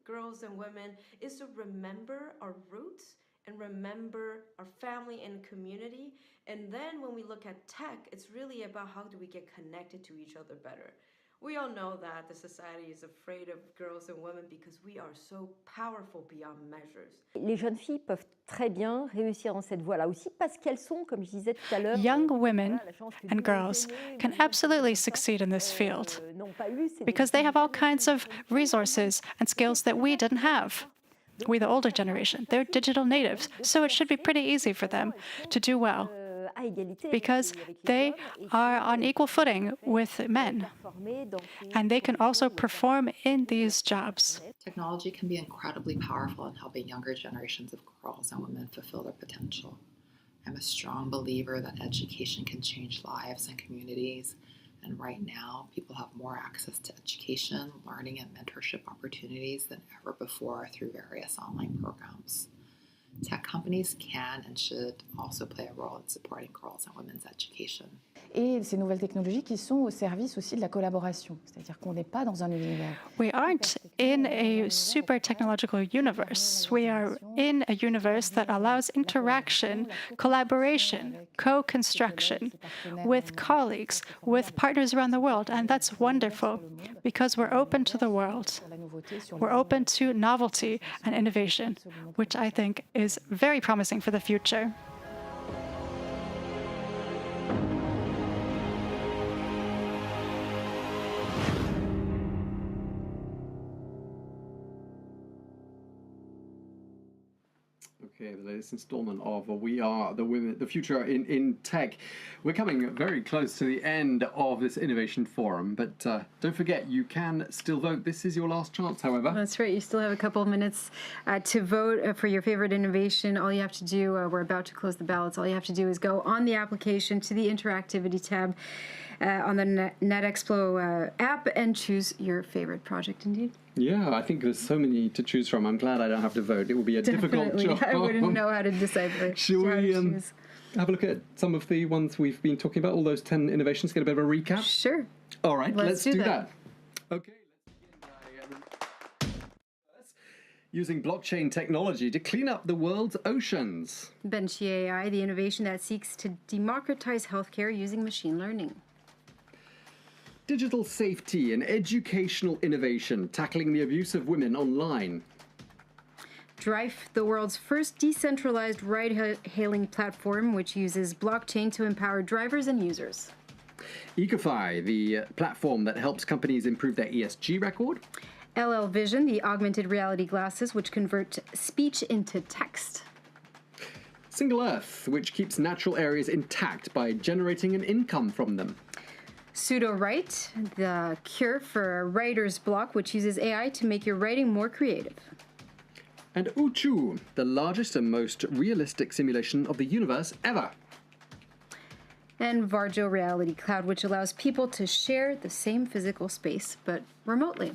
Speaker 25: girls and women is to remember our roots and remember our family and community. And then when we look at tech, it's really about how do we get connected to each other better. We all know that the society is afraid of girls and women because we are so powerful beyond measures.
Speaker 26: Les jeunes filles peuvent très bien réussir dans cette voie-là aussi parce qu'elles sont, comme je disais tout à l'heure,
Speaker 6: young women and girls can absolutely succeed in this field because they have all kinds of resources and skills that we didn't have. We, the older generation, they're digital natives, so it should be pretty easy for them to do well because they are on equal footing with men and they can also perform in these jobs.
Speaker 27: Technology can be incredibly powerful in helping younger generations of girls and women fulfill their potential. I'm a strong believer that education can change lives and communities. And right now, people have more access to education, learning, and mentorship opportunities than ever before through various online programs. Tech companies can and should also play a role in supporting girls and women's education.
Speaker 28: Et ces nouvelles technologies qui sont au service aussi de la collaboration, c'est-à-dire qu'on n'est pas dans un univers.
Speaker 6: We aren't in a super technological universe. We are in a universe that allows interaction, collaboration, co-construction with colleagues, with partners around the world, and that's wonderful because we're open to the world. We're open to novelty and innovation, which I think is very promising for the future.
Speaker 22: Okay, the latest installment of We Are the Women, the Future in Tech. We're coming very close to the end of this innovation forum, but don't forget, you can still vote. This is your last chance, however.
Speaker 1: That's right. You still have a couple of minutes to vote for your favorite innovation. All you have to do, we're about to close the ballots, all you have to do is go on the application to the interactivity tab on the Netexplo app and choose your favorite project indeed.
Speaker 22: Yeah, I think there's so many to choose from. I'm glad I don't have to vote. It will be a difficult job.
Speaker 1: I wouldn't know how to decipher.
Speaker 22: Should we have a look at some of the ones we've been talking about, all those 10 innovations, get a bit of a recap?
Speaker 1: Sure.
Speaker 22: All right, let's do that. Okay, let's begin by using blockchain technology to clean up the world's oceans.
Speaker 1: Benchy AI, the innovation that seeks to democratize healthcare using machine learning.
Speaker 22: Digital safety and educational innovation, tackling the abuse of women online.
Speaker 1: Drive, the world's first decentralized ride-hailing platform, which uses blockchain to empower drivers and users.
Speaker 22: Ecofy, the platform that helps companies improve their ESG record.
Speaker 1: LL Vision, the augmented reality glasses, which convert speech into text.
Speaker 22: Single Earth, which keeps natural areas intact by generating an income from them.
Speaker 1: Pseudo-write, the cure for writer's block, which uses AI to make your writing more creative.
Speaker 22: And Uchu, the largest and most realistic simulation of the universe ever.
Speaker 1: And Varjo Reality Cloud, which allows people to share the same physical space, but remotely.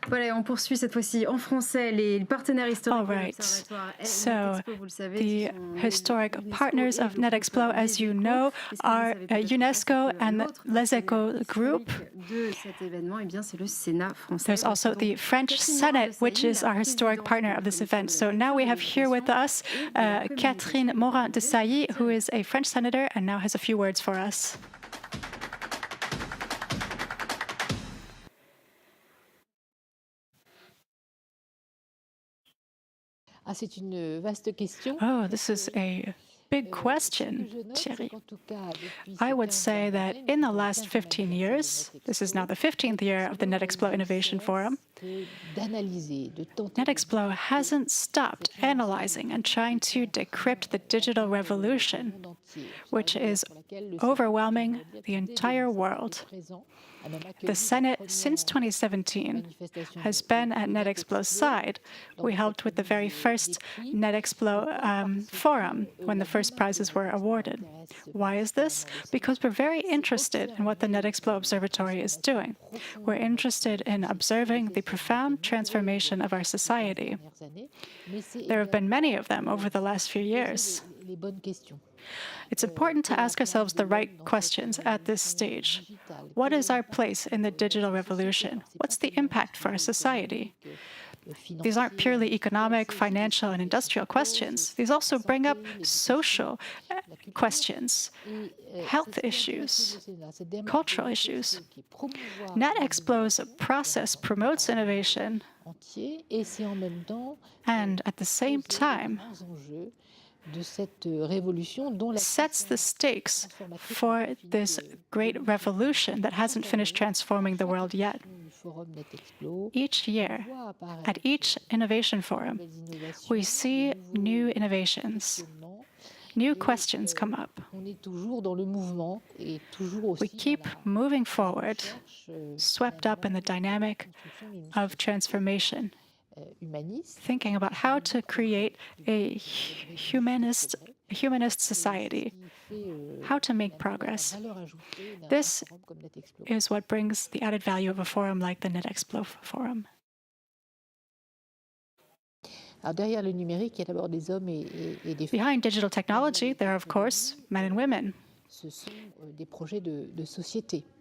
Speaker 1: Voilà, on poursuit cette fois-ci en français. Les partenaires historiques de l'Observatoire
Speaker 6: So,
Speaker 1: Netexplo, vous le savez,
Speaker 6: the historic partners of Netexplo, as you know, are UNESCO and the Les Echos Group.
Speaker 1: De cet événement, eh bien, c'est le Sénat français.
Speaker 6: There's also the French Senate, which is our historic partner of this event. So now we have here with us Catherine Morin-Desailly, who is a French senator and now has a few words for us.
Speaker 3: Ah, c'est une vaste question.
Speaker 6: Oh, this is a big question, Thierry. I would say that in the last 15 years, this is now the 15th year of the Netexplo Innovation Forum, Netexplo hasn't stopped analyzing and trying to decrypt the digital revolution, which is overwhelming the entire world. The Senate, since 2017, has been at Netexplo's side. We helped with the very first Netexplo forum when the first prizes were awarded. Why is this? Because we're very interested in what the Netexplo Observatory is doing. We're interested in observing the profound transformation of our society. There have been many of them over the last few years. It's important to ask ourselves the right questions at this stage. What is our place in the digital revolution? What's the impact for our society? These aren't purely economic, financial, and industrial questions. These also bring up social questions, health issues, cultural issues. Netexplo's process promotes innovation, and at the same time, sets the stakes for this great revolution that hasn't finished transforming the world yet. Each year, at each innovation forum, we see new innovations. New questions come up. We keep moving forward, swept up in the dynamic of transformation, thinking about how to create a humanist society, how to make progress. This is what brings the added value of a forum like the Netexplo Forum. Behind digital technology, there are, of course, men and women.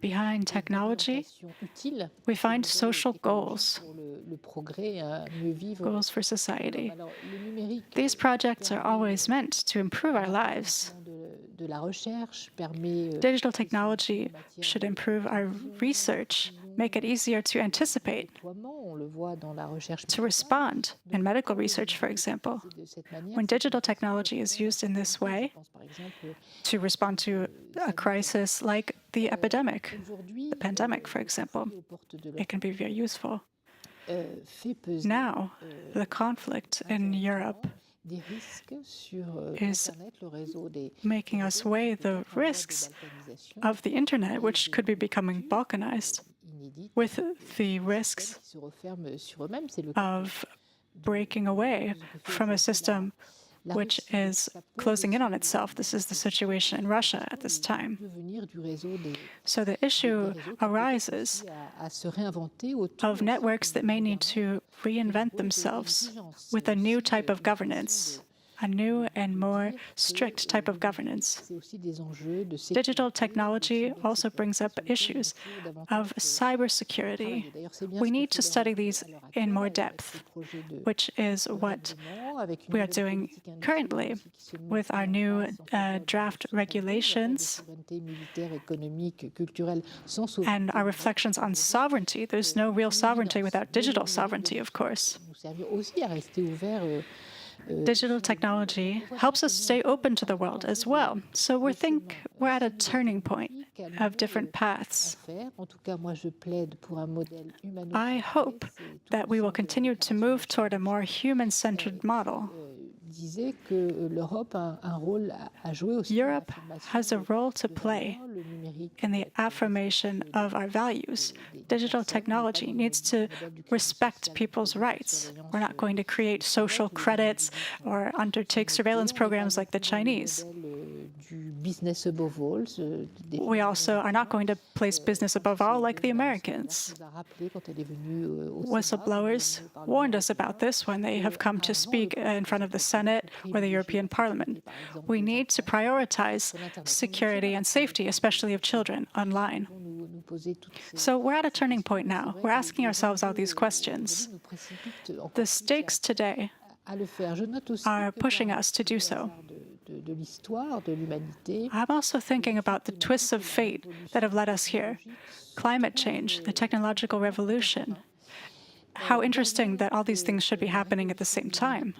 Speaker 6: Behind technology, we find social goals, goals for society. These projects are always meant to improve our lives. Digital technology should improve our research, make it easier to anticipate, to respond in medical research, for example. When digital technology is used in this way, to respond to a crisis like the epidemic, the pandemic, for example, it can be very useful. Now, the conflict in Europe is making us weigh the risks of the internet, which could be becoming balkanized, with the risks of breaking away from a system which is closing in on itself. This is the situation in Russia at this time. So the issue arises of networks that may need to reinvent themselves with a new type of governance, a new and more strict type of governance. Digital technology also brings up issues of cybersecurity. We need to study these in more depth, which is what we are doing currently with our new draft regulations and our reflections on sovereignty. There's no real sovereignty without digital sovereignty, of course. Digital technology helps us stay open to the world as well. So we think we're at a turning point of different paths. I hope that we will continue to move toward a more human-centered model. Europe has a role to play in the affirmation of our values. Digital technology needs to respect people's rights. We're not going to create social credits or undertake surveillance programs like the Chinese. We also are not going to place business above all like the Americans. Whistleblowers warned us about this when they have come to speak in front of the Senate or the European Parliament. We need to prioritize security and safety, especially of children, online. So we're at a turning point now. We're asking ourselves all these questions. The stakes today are pushing us to do so. I'm also thinking about the twists of fate that have led us here. Climate change, the technological revolution. How interesting that all these things should be happening at the same time.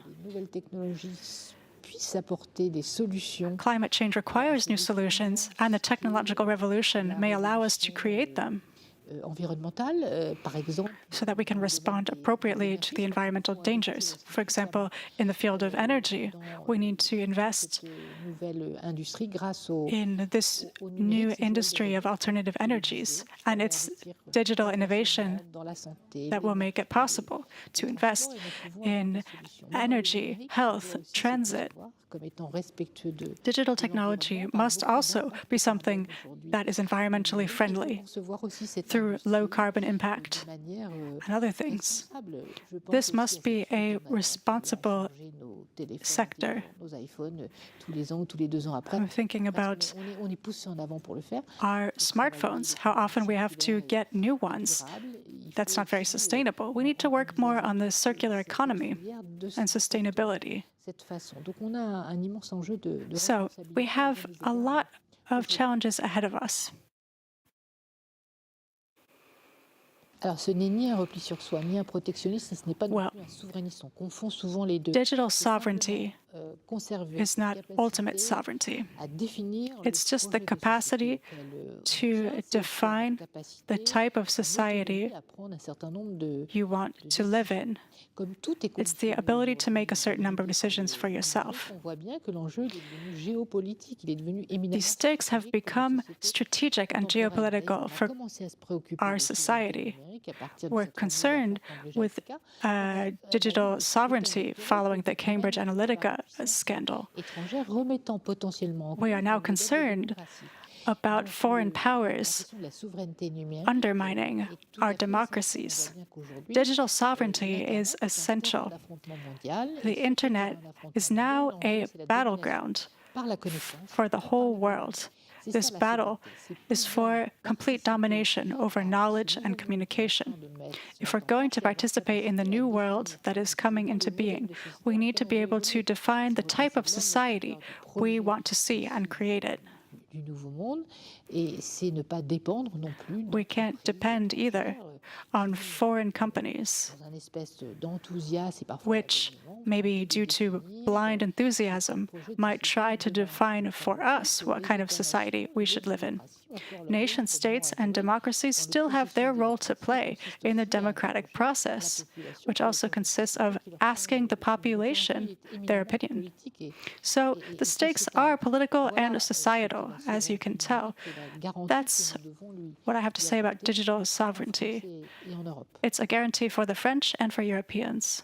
Speaker 6: Climate change requires new solutions, and the technological revolution may allow us to create them, so that we can respond appropriately to the environmental dangers. For example, in the field of energy, we need to invest in this new industry of alternative energies, and it's digital innovation that will make it possible to invest in energy, health, transit. Digital technology must also be something that is environmentally friendly through low carbon impact and other things. This must be a responsible sector. I'm thinking about our smartphones, how often we have to get new ones. That's not very sustainable. We need to work more on the circular economy and sustainability. So we have a lot of challenges ahead of us.
Speaker 3: Alors, ce n'est ni un repli sur soi, ni un protectionnisme, ce n'est pas non plus un souverainisme. On confond souvent les deux.
Speaker 6: Digital sovereignty is not ultimate sovereignty. It's just the capacity to define the type of society you want to live in. It's the ability to make a certain number of decisions for yourself. These stakes have become strategic and geopolitical for our society. We're concerned with digital sovereignty following the Cambridge Analytica scandal. We are now concerned about foreign powers undermining our democracies. Digital sovereignty is essential. The internet is now a battleground for the whole world. This battle is for complete domination over knowledge and communication. If we're going to participate in the new world that is coming into being, we need to be able to define the type of society we want to see and create it. We can't depend either on foreign companies, which, maybe due to blind enthusiasm, might try to define for us what kind of society we should live in. Nation states and democracies still have their role to play in the democratic process, which also consists of asking the population their opinion. So the stakes are political and societal, as you can tell. That's what I have to say about digital sovereignty. It's a guarantee for the French and for Europeans.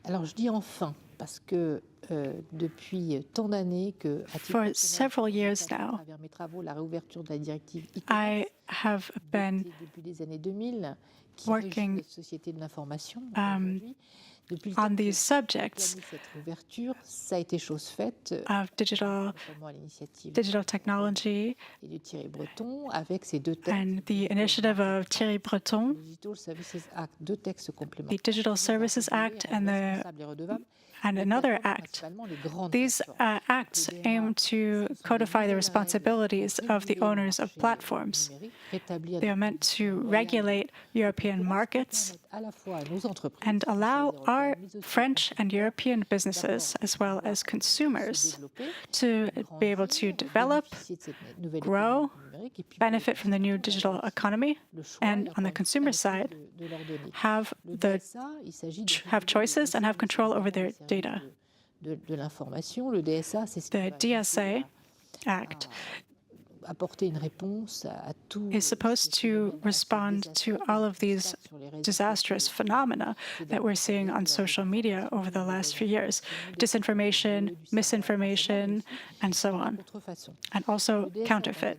Speaker 3: Alors je dis enfin parce que depuis tant d'années que
Speaker 6: For several years now,
Speaker 3: à travers mes travaux la réouverture de la directive
Speaker 6: I have been
Speaker 3: depuis les années 2000 qui
Speaker 6: working
Speaker 3: régit la société de l'information aujourd'hui. Depuis le
Speaker 6: on
Speaker 3: temps que
Speaker 6: these subjects
Speaker 3: cette réouverture, ça a été chose faite,
Speaker 6: of digital
Speaker 3: notamment à l'initiative
Speaker 6: technology
Speaker 3: et de Thierry Breton avec ces deux textes.
Speaker 6: and the initiative of Thierry Breton,
Speaker 3: Digital Services Act, deux textes complémentaires.
Speaker 6: the Digital Services Act and another act. These acts aim to codify the responsibilities of the owners of platforms. They are meant to regulate European markets and allow our French and European businesses, as well as consumers, to be able to develop, grow, benefit from the new digital economy, and on the consumer side, have choices and have control over their data.
Speaker 3: De l'information, le DSA, c'est ce
Speaker 6: The DSA Act
Speaker 3: apporter une réponse à tout
Speaker 6: is supposed to respond to all of these disastrous phenomena that we're seeing on social media over the last few years. Disinformation, misinformation, and so on. And also counterfeit.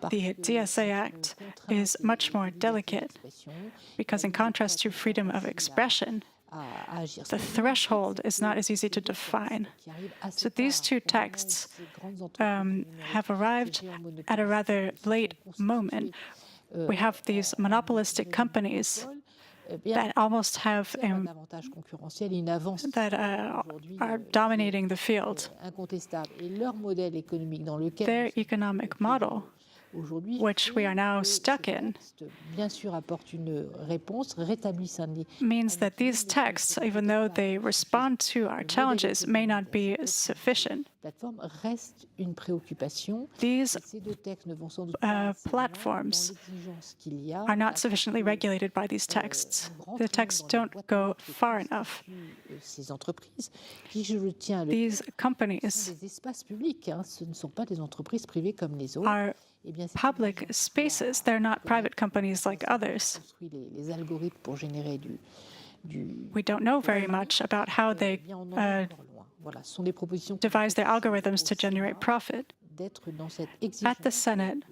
Speaker 6: The DSA Act is much more delicate because in contrast to freedom of expression, the threshold is not as easy to define. So these two texts have arrived at a rather late moment. We have these monopolistic companies that almost have that are dominating the field. Their economic model, which we are now stuck in, means that these texts, even though they respond to our challenges, may not be sufficient. These platforms are not sufficiently regulated by these texts. The texts don't go far enough. These companies are public spaces. They're not private companies like others. We don't know very much about how they devise their algorithms to generate profit. At the Senate,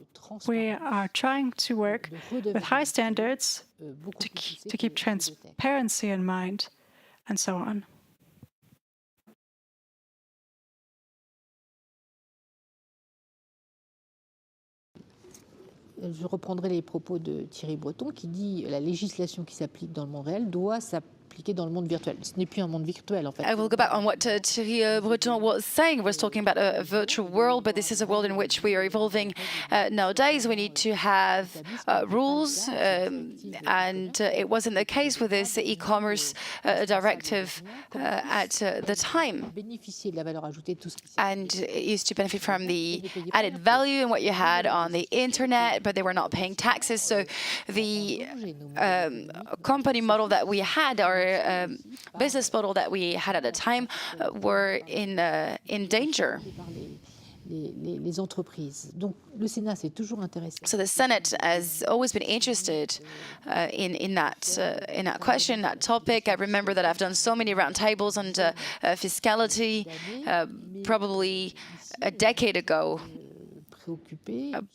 Speaker 6: we are trying to work with high standards to keep transparency in mind, and so on.
Speaker 3: Je reprendrai les propos de Thierry Breton qui dit la législation qui s'applique dans le monde réel doit s'appliquer dans le monde virtuel. Ce n'est plus un monde virtuel en fait.
Speaker 2: I will go back on what Thierry Breton was saying. Was talking about a virtual world, but this is a world in which we are evolving nowadays. We need to have rules, and it wasn't the case with this e-commerce directive at the time. And it used to benefit from the added value and what you had on the internet, but they were not paying taxes. So the company model that we had, our business model that we had at the time, were in danger.
Speaker 3: Les entreprises. Donc, le Sénat, c'est toujours intéressant.
Speaker 2: So the Senate has always been interested in that question, that topic. I remember that I've done so many roundtables on fiscality, probably a decade ago.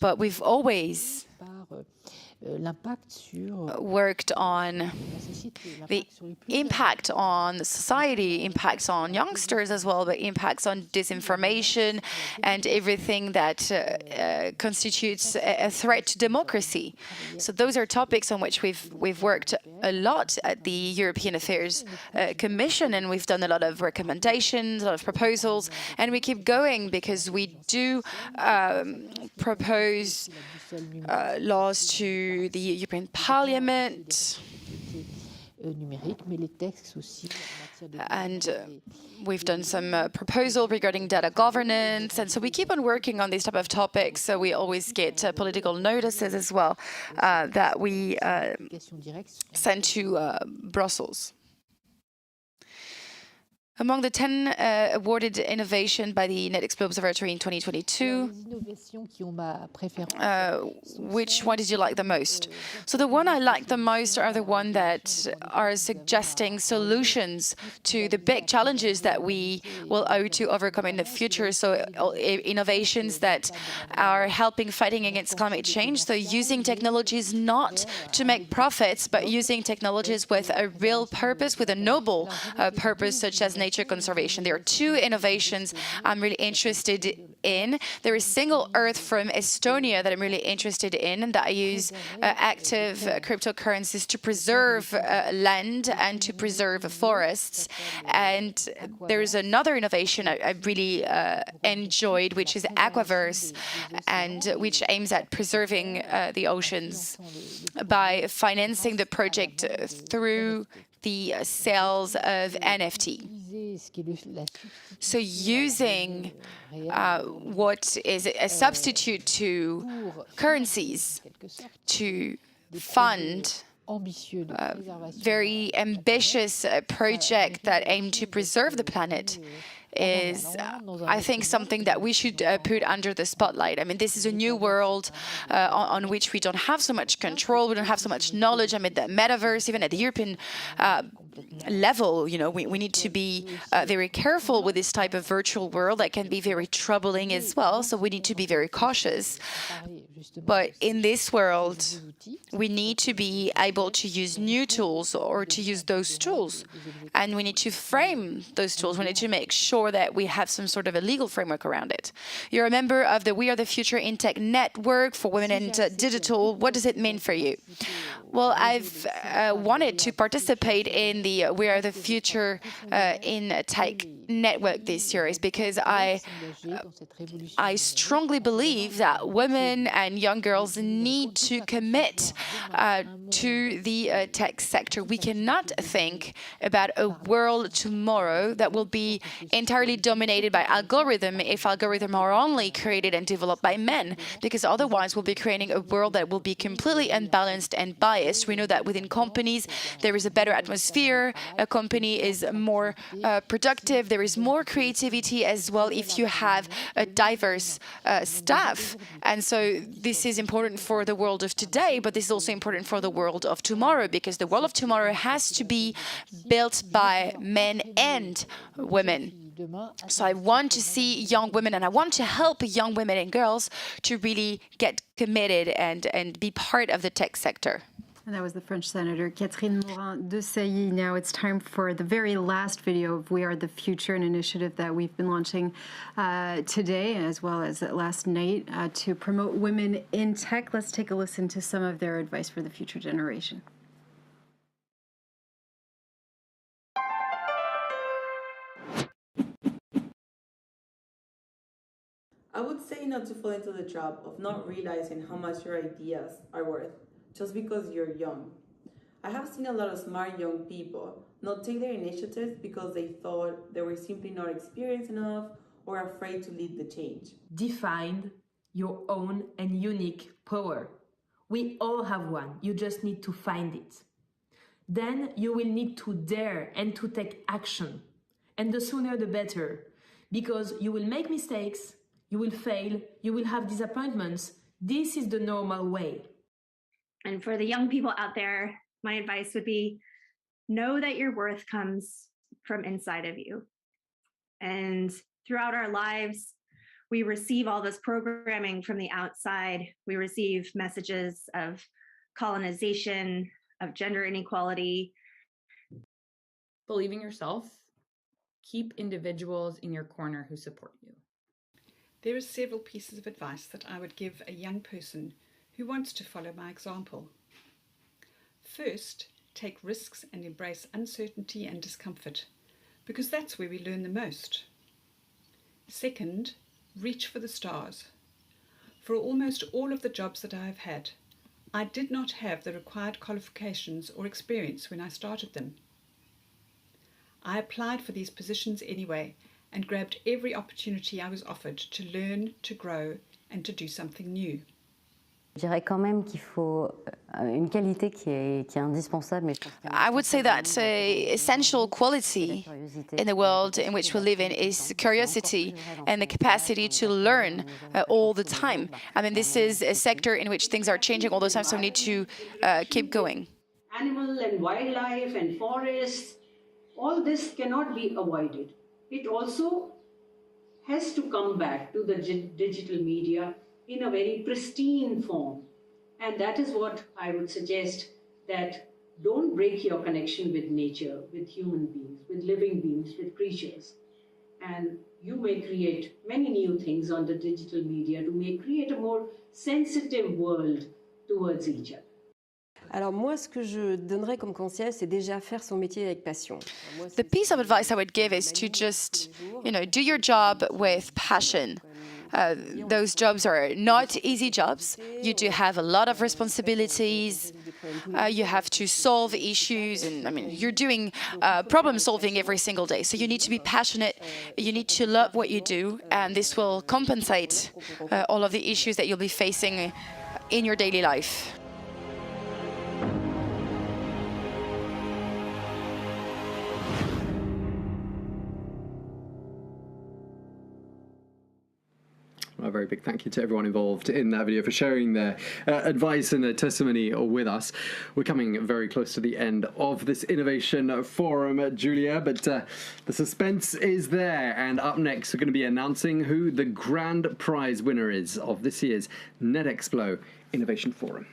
Speaker 2: But we've always worked on the impact on society, impacts on youngsters as well, but impacts on disinformation and everything that constitutes a threat to democracy. So those are topics on which we've worked a lot at the European Affairs Commission, and we've done a lot of recommendations, a lot of proposals, and we keep going because we do propose laws to the European Parliament. And we've done some proposal regarding data governance. And so we keep on working on these type of topics. So we always get political notices as well that we send to Brussels. Among the 10 awarded innovation by the Netexplo Observatory in 2022, which one did you like the most? So the one I like the most are the one that are suggesting solutions to the big challenges that we will owe to overcome in the future. So innovations that are helping fighting against climate change. So using technologies not to make profits, but using technologies with a real purpose, with a noble purpose, such as nature conservation. There are two innovations I'm really interested in. There is Single Earth from Estonia that I'm really interested in, and that use active cryptocurrencies to preserve land and to preserve forests. And there's another innovation I really enjoyed, which is Aquaverse, and which aims at preserving the oceans by financing the project through the sales of NFT. So using what is a substitute to currencies to fund very ambitious project that aim to preserve the planet is, I think, something that we should put under the spotlight. I mean, this is a new world on which we don't have so much control, we don't have so much knowledge. I mean, the metaverse, even at the European level, you know, we need to be very careful with this type of virtual world that can be very troubling as well. So we need to be very cautious. But in this world, we need to be able to use new tools or to use those tools. And we need to frame those tools. We need to make sure that we have some sort of a legal framework around it. You're a member of the We Are the Future in Tech Network for Women and Digital. What does it mean for you? Well, I've wanted to participate in the We Are the Future in Tech Network this year is because I strongly believe that women and young girls need to commit to the tech sector. We cannot think about a world tomorrow that will be entirely dominated by algorithm if algorithms are only created and developed by men, because otherwise we'll be creating a world that will be completely unbalanced and biased. We know that within companies there is a better atmosphere, a company is more productive, there is more creativity as well if you have a diverse staff. And so this is important for the world of today, but this is also important for the world of tomorrow, because the world of tomorrow has to be built by men and women. So I want to see young women, and I want to help young women and girls to really get committed and be part of the tech sector.
Speaker 1: And that was the French Senator Catherine Morin-Desailly. Now it's time for the very last video of We Are the Future, an initiative that we've been launching today as well as last night to promote women in tech. Let's take a listen to some of their advice for the future generation.
Speaker 4: I would say not to fall into the trap of not realizing how much your ideas are worth just because you're young. I have seen a lot of smart young people not take their initiatives because they thought they were simply not experienced enough or afraid to lead the change.
Speaker 9: Define your own and unique power. We all have one, you just need to find it. Then you will need to dare and to take action. And the sooner the better, because you will make mistakes, you will fail, you will have disappointments. This is the normal way.
Speaker 12: And for the young people out there, my advice would be, know that your worth comes from inside of you. And throughout our lives, we receive all this programming from the outside. We receive messages of colonization, of gender inequality.
Speaker 13: Believe in yourself. Keep individuals in your corner who support you.
Speaker 14: There are several pieces of advice that I would give a young person who wants to follow my example. First, take risks and embrace uncertainty and discomfort, because that's where we learn the most. Second, reach for the stars. For almost all of the jobs that I have had, I did not have the required qualifications or experience when I started them. I applied for these positions anyway and grabbed every opportunity I was offered to learn, to grow, and to do something new.
Speaker 26: Je dirais quand même qu'il faut une qualité qui est indispensable. Mais
Speaker 2: I would say that essential quality in the world in which we live in is curiosity and the capacity to learn all the time. I mean, this is a sector in which things are changing all the time, so we need to keep going.
Speaker 5: Animal and wildlife and forests, all this cannot be avoided. It also has to come back to the digital media in a very pristine form. And that is what I would suggest, that don't break your connection with nature, with human beings, with living beings, with creatures. And you may create many new things on the digital media to create a more sensitive world towards each other.
Speaker 10: Alors moi, ce que je donnerais comme conseil, c'est déjà faire son métier avec passion.
Speaker 2: The piece of advice I would give is to just, do your job with passion. Those jobs are not easy jobs. You do have a lot of responsibilities. You have to solve issues, and I mean, you're doing problem solving every single day. So you need to be passionate. You need to love what you do, and this will compensate all of the issues that you'll be facing in your daily life.
Speaker 22: A very big thank you to everyone involved in that video for sharing their advice and their testimony with us. We're coming very close to the end of this Innovation Forum, Julia, but the suspense is there. And up next, we're going to be announcing who the grand prize winner is of this year's Netexplo Innovation Forum.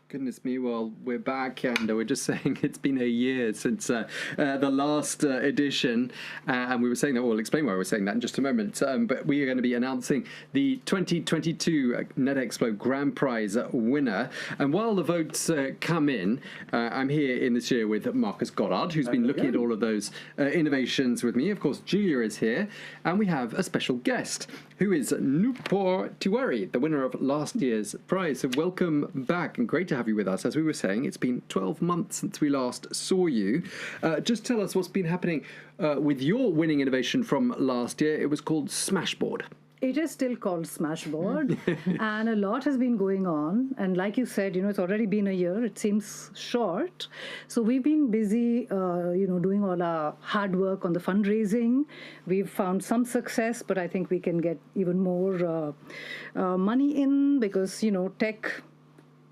Speaker 22: Goodness me, well, we're back, and we're just saying it's been a year since the last edition, and we were saying that, we'll explain why we're saying that in just a moment, but we are going to be announcing the 2022 Netexplo Grand Prize winner, and while the votes come in, I'm here in this year with Marcus Goddard, who's been looking at all of those innovations with me. Of course, Julia is here, and we have a special guest, who is Nupur Tiwari, the winner of last year's prize. So welcome back, and great to have you with us. As we were saying, it's been 12 months since we last saw you. Just tell us what's been happening with your winning innovation from last year. It was called Smashboard.
Speaker 15: It is still called Smashboard, and a lot has been going on. And like you said, it's already been a year. It seems short. So we've been busy, doing all our hard work on the fundraising. We've found some success, but I think we can get even more money in, because, tech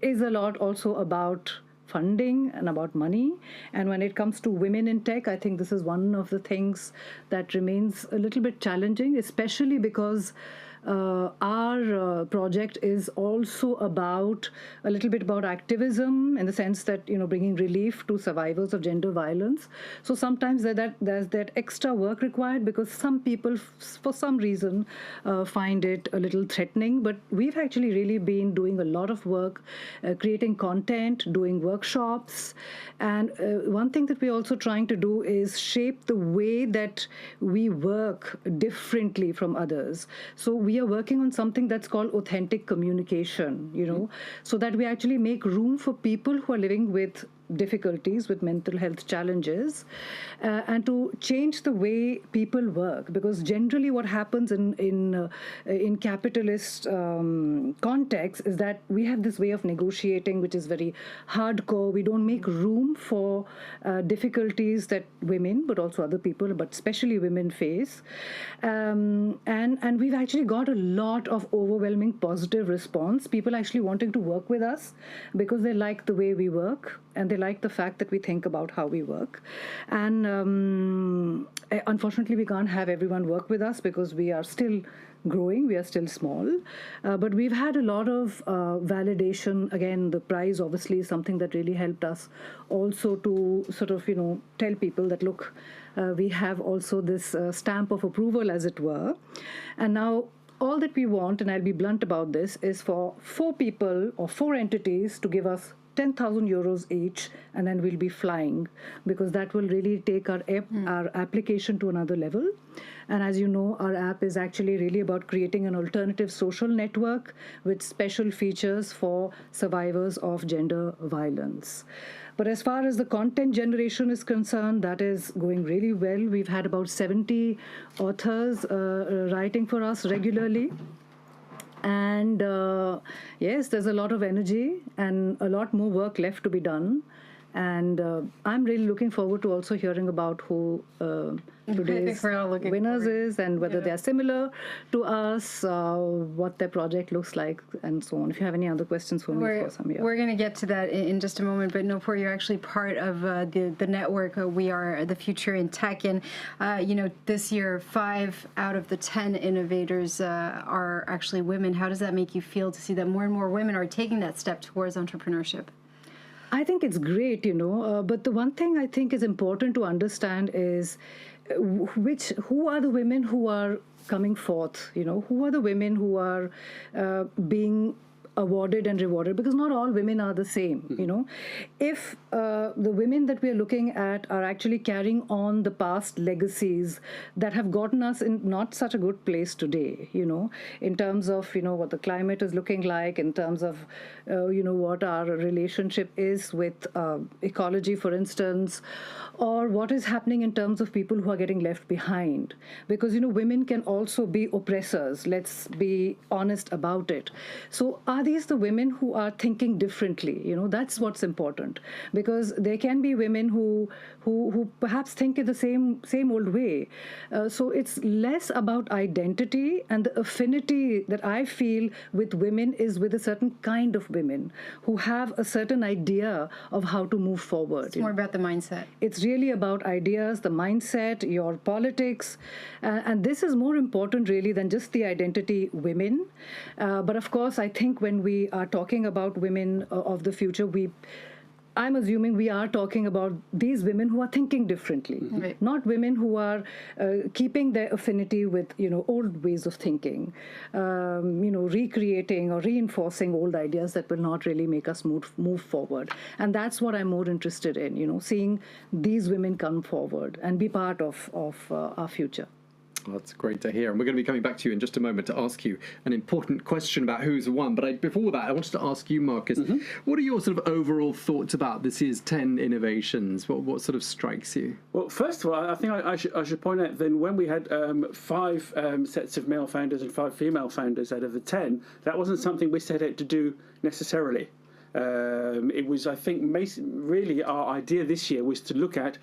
Speaker 15: is a lot also about funding and about money. And when it comes to women in tech, I think this is one of the things that remains a little bit challenging, especially because our project is also about a little bit about activism, in the sense that bringing relief to survivors of gender violence. So sometimes there's that extra work required, because some people for some reason find it a little threatening. But we've actually really been doing a lot of work, creating content, doing workshops, and one thing that we're also trying to do is shape the way that we work differently from others. So we are working on something that's called authentic communication, so that we actually make room for people who are living with difficulties, with mental health challenges, and to change the way people work. Because generally what happens in capitalist context is that we have this way of negotiating which is very hardcore. We don't make room for difficulties that women, but also other people, but especially women, face. And we've actually got a lot of overwhelming positive response. People actually wanting to work with us because they like the way we work, and they like the fact that we think about how we work. And unfortunately, we can't have everyone work with us because we are still growing. We are still small, but we've had a lot of validation. Again, the prize obviously is something that really helped us also to sort of, tell people that, look, we have also this stamp of approval, as it were. And now all that we want, and I'll be blunt about this, is for 4 people or 4 entities to give us 10,000 euros each, and then we'll be flying, because that will really take our application to another level. And as you know, our app is actually really about creating an alternative social network with special features for survivors of gender violence. But as far as the content generation is concerned, that is going really well. We've had about 70 authors writing for us regularly. And yes, there's a lot of energy and a lot more work left to be done. And I'm really looking forward to also hearing about who today's winners is, and whether they're similar to us, what their project looks like, and so on. If you have any other questions for me, of course, I'm here.
Speaker 1: We're going to get to that in just a moment, but Nupur, you're actually part of the network. We are the future in tech, and this year, 5 out of the 10 innovators are actually women. How does that make you feel to see that more and more women are taking that step towards entrepreneurship?
Speaker 15: I think it's great, but the one thing I think is important to understand is who are the women who are coming forth, who are the women who are being awarded and rewarded, because not all women are the same. If the women that we are looking at are actually carrying on the past legacies that have gotten us in not such a good place today, in terms of what the climate is looking like, in terms of what our relationship is with ecology, for instance, or what is happening in terms of people who are getting left behind, because women can also be oppressors. Let's be honest about it. So are these the women who are thinking differently? That's what's important, because there can be women who perhaps think in the same old way. So it's less about identity, and the affinity that I feel with women is with a certain kind of women who have a certain idea of how to move forward.
Speaker 1: It's more about the mindset.
Speaker 15: It's really about ideas, the mindset, your politics, and this is more important really than just the identity women. But of course, I think when we are talking about women of the future, I'm assuming we are talking about these women who are thinking differently, not women who are keeping their affinity with old ways of thinking, recreating or reinforcing old ideas that will not really make us move forward. And that's what I'm more interested in, seeing these women come forward and be part of our future.
Speaker 22: Well, that's great to hear. And we're going to be coming back to you in just a moment to ask you an important question about who's won. But before that, I wanted to ask you, Marcus, what are your sort of overall thoughts about this year's 10 innovations? What sort of strikes you?
Speaker 7: Well, first of all, I think I should point out then when we had 5 sets of male founders and 5 female founders out of the 10, that wasn't something we set out to do necessarily. It was, I think, really our idea this year was to look at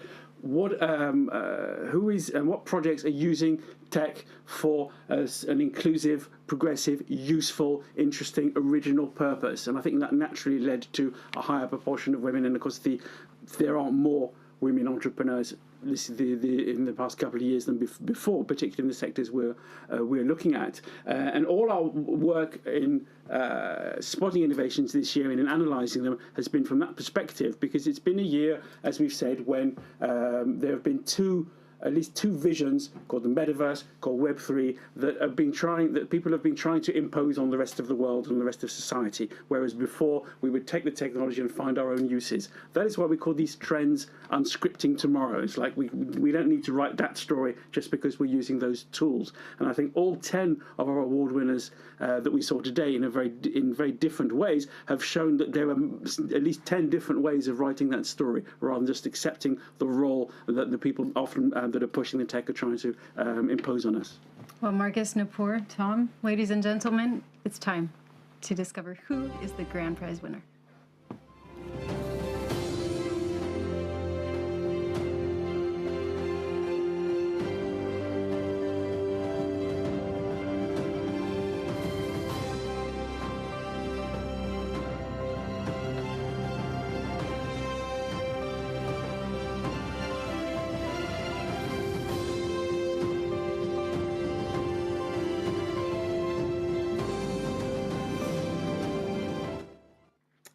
Speaker 7: who is and what projects are using tech for an inclusive, progressive, useful, interesting, original purpose. And I think that naturally led to a higher proportion of women. And of course, there are more women entrepreneurs in the past couple of years than before, particularly in the sectors we're looking at. And all our work in spotting innovations this year and in analysing them has been from that perspective, because it's been a year, as we've said, when there have been at least two visions called the metaverse, called Web3, that people have been trying to impose on the rest of the world and the rest of society, whereas before we would take the technology and find our own uses. That is why we call these trends unscripting tomorrow. It's like we don't need to write that story just because we're using those tools. And I think all 10 of our award winners that we saw today in very different ways have shown that there are at least 10 different ways of writing that story, rather than just accepting the role that the people often that are pushing the tech are trying to impose on us.
Speaker 1: Well, Marcus, Nupur, Tom, ladies and gentlemen, it's time to discover who is the grand prize winner.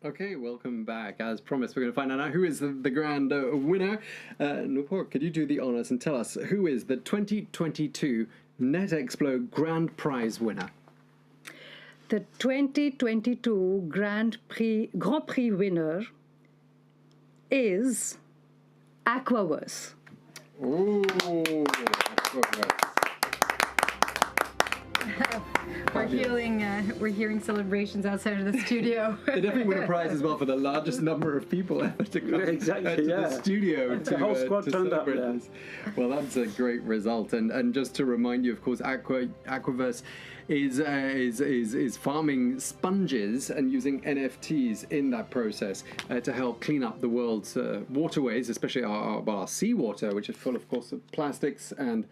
Speaker 22: Okay, welcome back. As promised, we're going to find out who is the grand winner. Nupur, could you do the honours and tell us who is the 2022 Netexplo Grand Prize winner?
Speaker 15: The 2022 Grand Prix winner is Aquaverse.
Speaker 22: Ooh, Aquaverse.
Speaker 1: We're hearing celebrations outside of the studio.
Speaker 22: They definitely win a prize as well for the largest number of people ever to come to the studio
Speaker 7: the whole squad
Speaker 22: to
Speaker 7: turned up
Speaker 22: celebrate this. Well, that's a great result, and just to remind you, of course, Aquaverse is farming sponges and using NFTs in that process to help clean up the world's waterways, especially our seawater, which is full, of course, of plastics and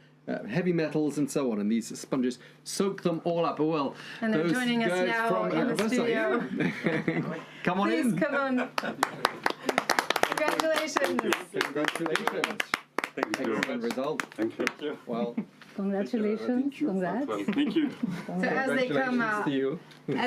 Speaker 22: heavy metals and so on, and these sponges soak them all up. Well,
Speaker 1: and they're joining us now in the studio.
Speaker 22: Come on in.
Speaker 1: Please come on. Congratulations.
Speaker 22: Congratulations.
Speaker 8: Thank you.
Speaker 22: Excellent result.
Speaker 8: Thank you.
Speaker 22: Well,
Speaker 15: congratulations. Congrats.
Speaker 8: Thank you.
Speaker 1: So as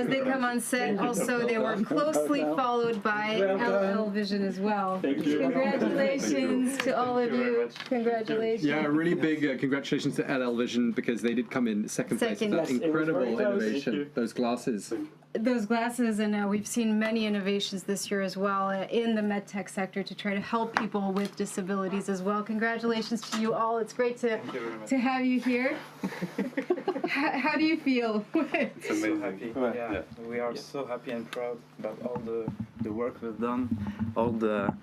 Speaker 1: they come on set, also they were closely followed by LL Vision as well.
Speaker 8: Thank you.
Speaker 1: Congratulations to all of you. Congratulations.
Speaker 22: Yeah, really big congratulations to LL Vision, because they did come in second place. That's incredible innovation. Those glasses.
Speaker 1: Those glasses, and we've seen many innovations this year as well in the medtech sector to try to help people with disabilities as well. Congratulations to you all. It's great to have you here. How do you feel?
Speaker 8: It's amazing.
Speaker 11: So happy. Yeah. We are so happy and proud about all the work we've done, all the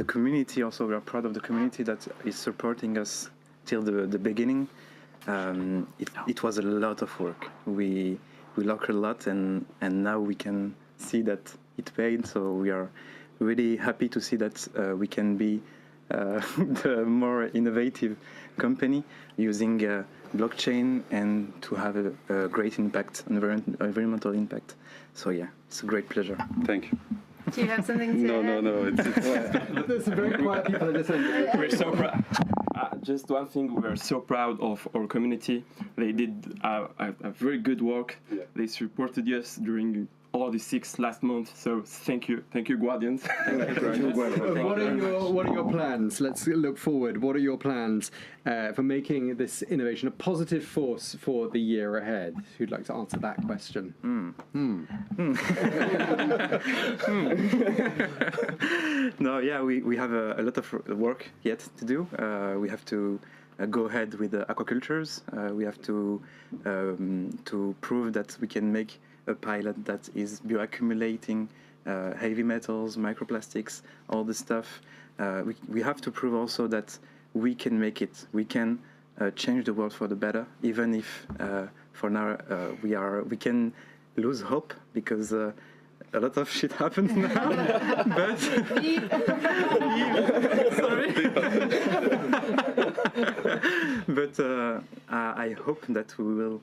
Speaker 11: community. Also, we are proud of the community that is supporting us till the beginning. It was a lot of work. We learned a lot, and now we can see that it paid. So we are really happy to see that we can be the more innovative company using blockchain and to have a great impact, environmental impact. So yeah, it's a great pleasure.
Speaker 8: Thank you.
Speaker 1: Do you have something to add?
Speaker 8: No.
Speaker 22: There's some very quiet people listening.
Speaker 11: We're so proud. Just one thing, we are so proud of our community. They did a very good work. Yeah. They supported us during all the 6 last months. So thank you, Guardians.
Speaker 22: What are your plans? Let's look forward. What are your plans for making this innovation a positive force for the year ahead? Who'd like to answer that question?
Speaker 11: No, yeah, we have a lot of work yet to do. We have to go ahead with the aquacultures. We have to prove that we can make a pilot that is bioaccumulating heavy metals, microplastics, all this stuff. We have to prove also that we can make it. We can change the world for the better, even if for now we can lose hope because a lot of shit happens now. But sorry. But I hope that we will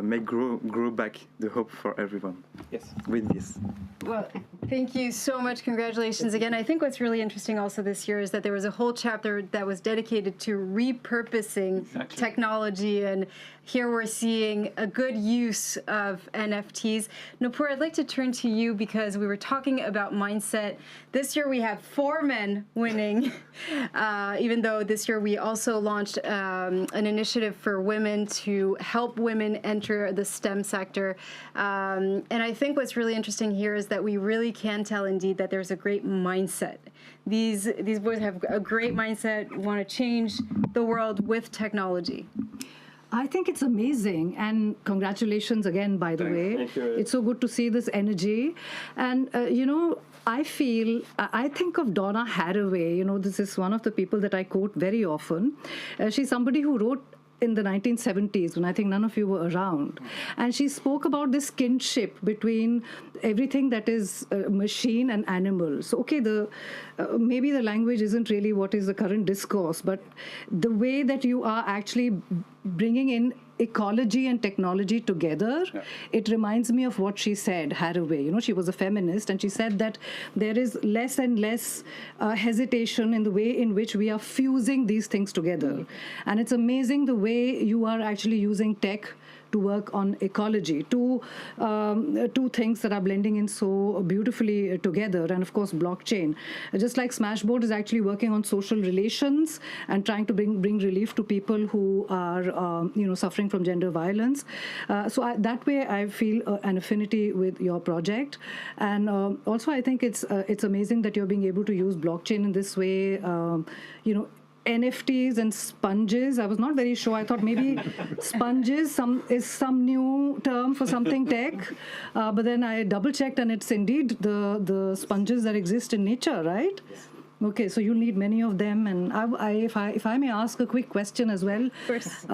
Speaker 11: make grow back the hope for everyone. Yes, with this.
Speaker 1: Well, thank you so much. Congratulations again. I think what's really interesting also this year is that there was a whole chapter that was dedicated to repurposing technology, and here we're seeing a good use of NFTs. Nupur, I'd like to turn to you because we were talking about mindset. This year we have 4 men winning, even though this year we also launched an initiative for women to help women enter the STEM sector. And I think what's really interesting here is that we really can tell indeed that there's a great mindset. These boys have a great mindset, want to change the world with technology.
Speaker 15: I think it's amazing, and congratulations again, by the way.
Speaker 11: Thank you.
Speaker 15: It's so good to see this energy. And, I think of Donna Haraway. This is one of the people that I quote very often. She's somebody who wrote in the 1970s, when I think none of you were around. And she spoke about this kinship between everything that is machine and animal. So, okay, maybe the language isn't really what is the current discourse, but the way that you are actually bringing in ecology and technology together, it reminds me of what she said, Haraway. She was a feminist, and she said that there is less and less hesitation in the way in which we are fusing these things together. And it's amazing the way you are actually using tech to work on ecology. Two things that are blending in so beautifully together, and of course blockchain. Just like Smashboard is actually working on social relations and trying to bring relief to people who are suffering from gender violence. That way I feel an affinity with your project, and also I think it's amazing that you're being able to use blockchain in this way. NFTs and sponges. I was not very sure. I thought maybe sponges is some new term for something tech, but then I double checked, and it's indeed the sponges that exist in nature, right? Okay, so you'll need many of them. And if I may ask a quick question as well.
Speaker 1: Of course.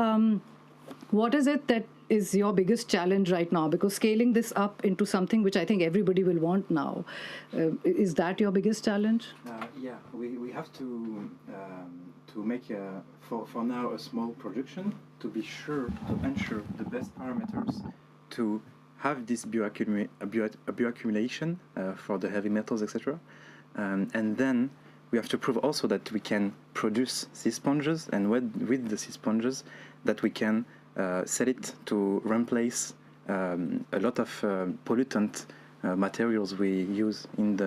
Speaker 15: What is it that is your biggest challenge right now? Because scaling this up into something which I think everybody will want now, is that your biggest challenge?
Speaker 11: Yeah, we have to make for now a small production to be sure to ensure the best parameters to have this bioaccumulation for the heavy metals, etc. And then we have to prove also that we can produce these sponges, and with the sponges that we can sell it to replace a lot of pollutant materials we use in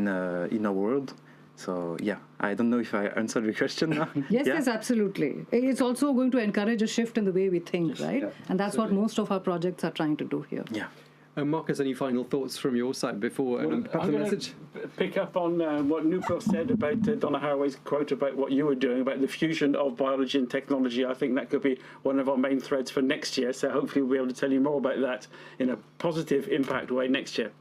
Speaker 11: our world. So yeah, I don't know if I answered your question now.
Speaker 15: Yes, absolutely. It's also going to encourage a shift in the way we think, right?
Speaker 11: Yeah,
Speaker 15: and that's what most of our projects are trying to do here.
Speaker 11: Yeah.
Speaker 22: Marcus, any final thoughts from your side before perhaps a message?
Speaker 7: Pick up on what Nupur said about Donna Haraway's quote about what you were doing about the fusion of biology and technology. I think that could be one of our main threads for next year. So hopefully we'll be able to tell you more about that in a positive impact way next year.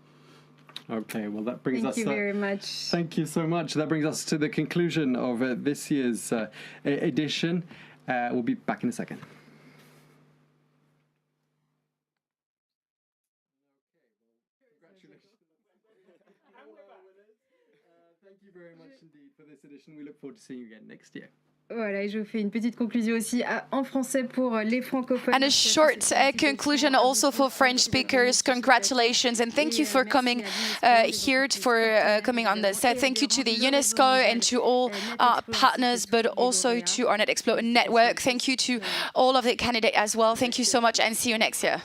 Speaker 22: Okay, well that brings us...
Speaker 1: Thank you very much.
Speaker 22: Thank you so much. That brings us to the conclusion of this year's edition. We'll be back in a second. Thank you very much indeed for this edition. We look forward to seeing you again next year.
Speaker 1: Voilà, je vous fais une petite conclusion aussi en français pour les francophones.
Speaker 2: And a short conclusion also for French speakers. Congratulations and thank you for coming here, for coming on the set. Thank you to the UNESCO and to all our partners, but also to our Netexplo network. Thank you to all of the candidates as well. Thank you so much and see you next year.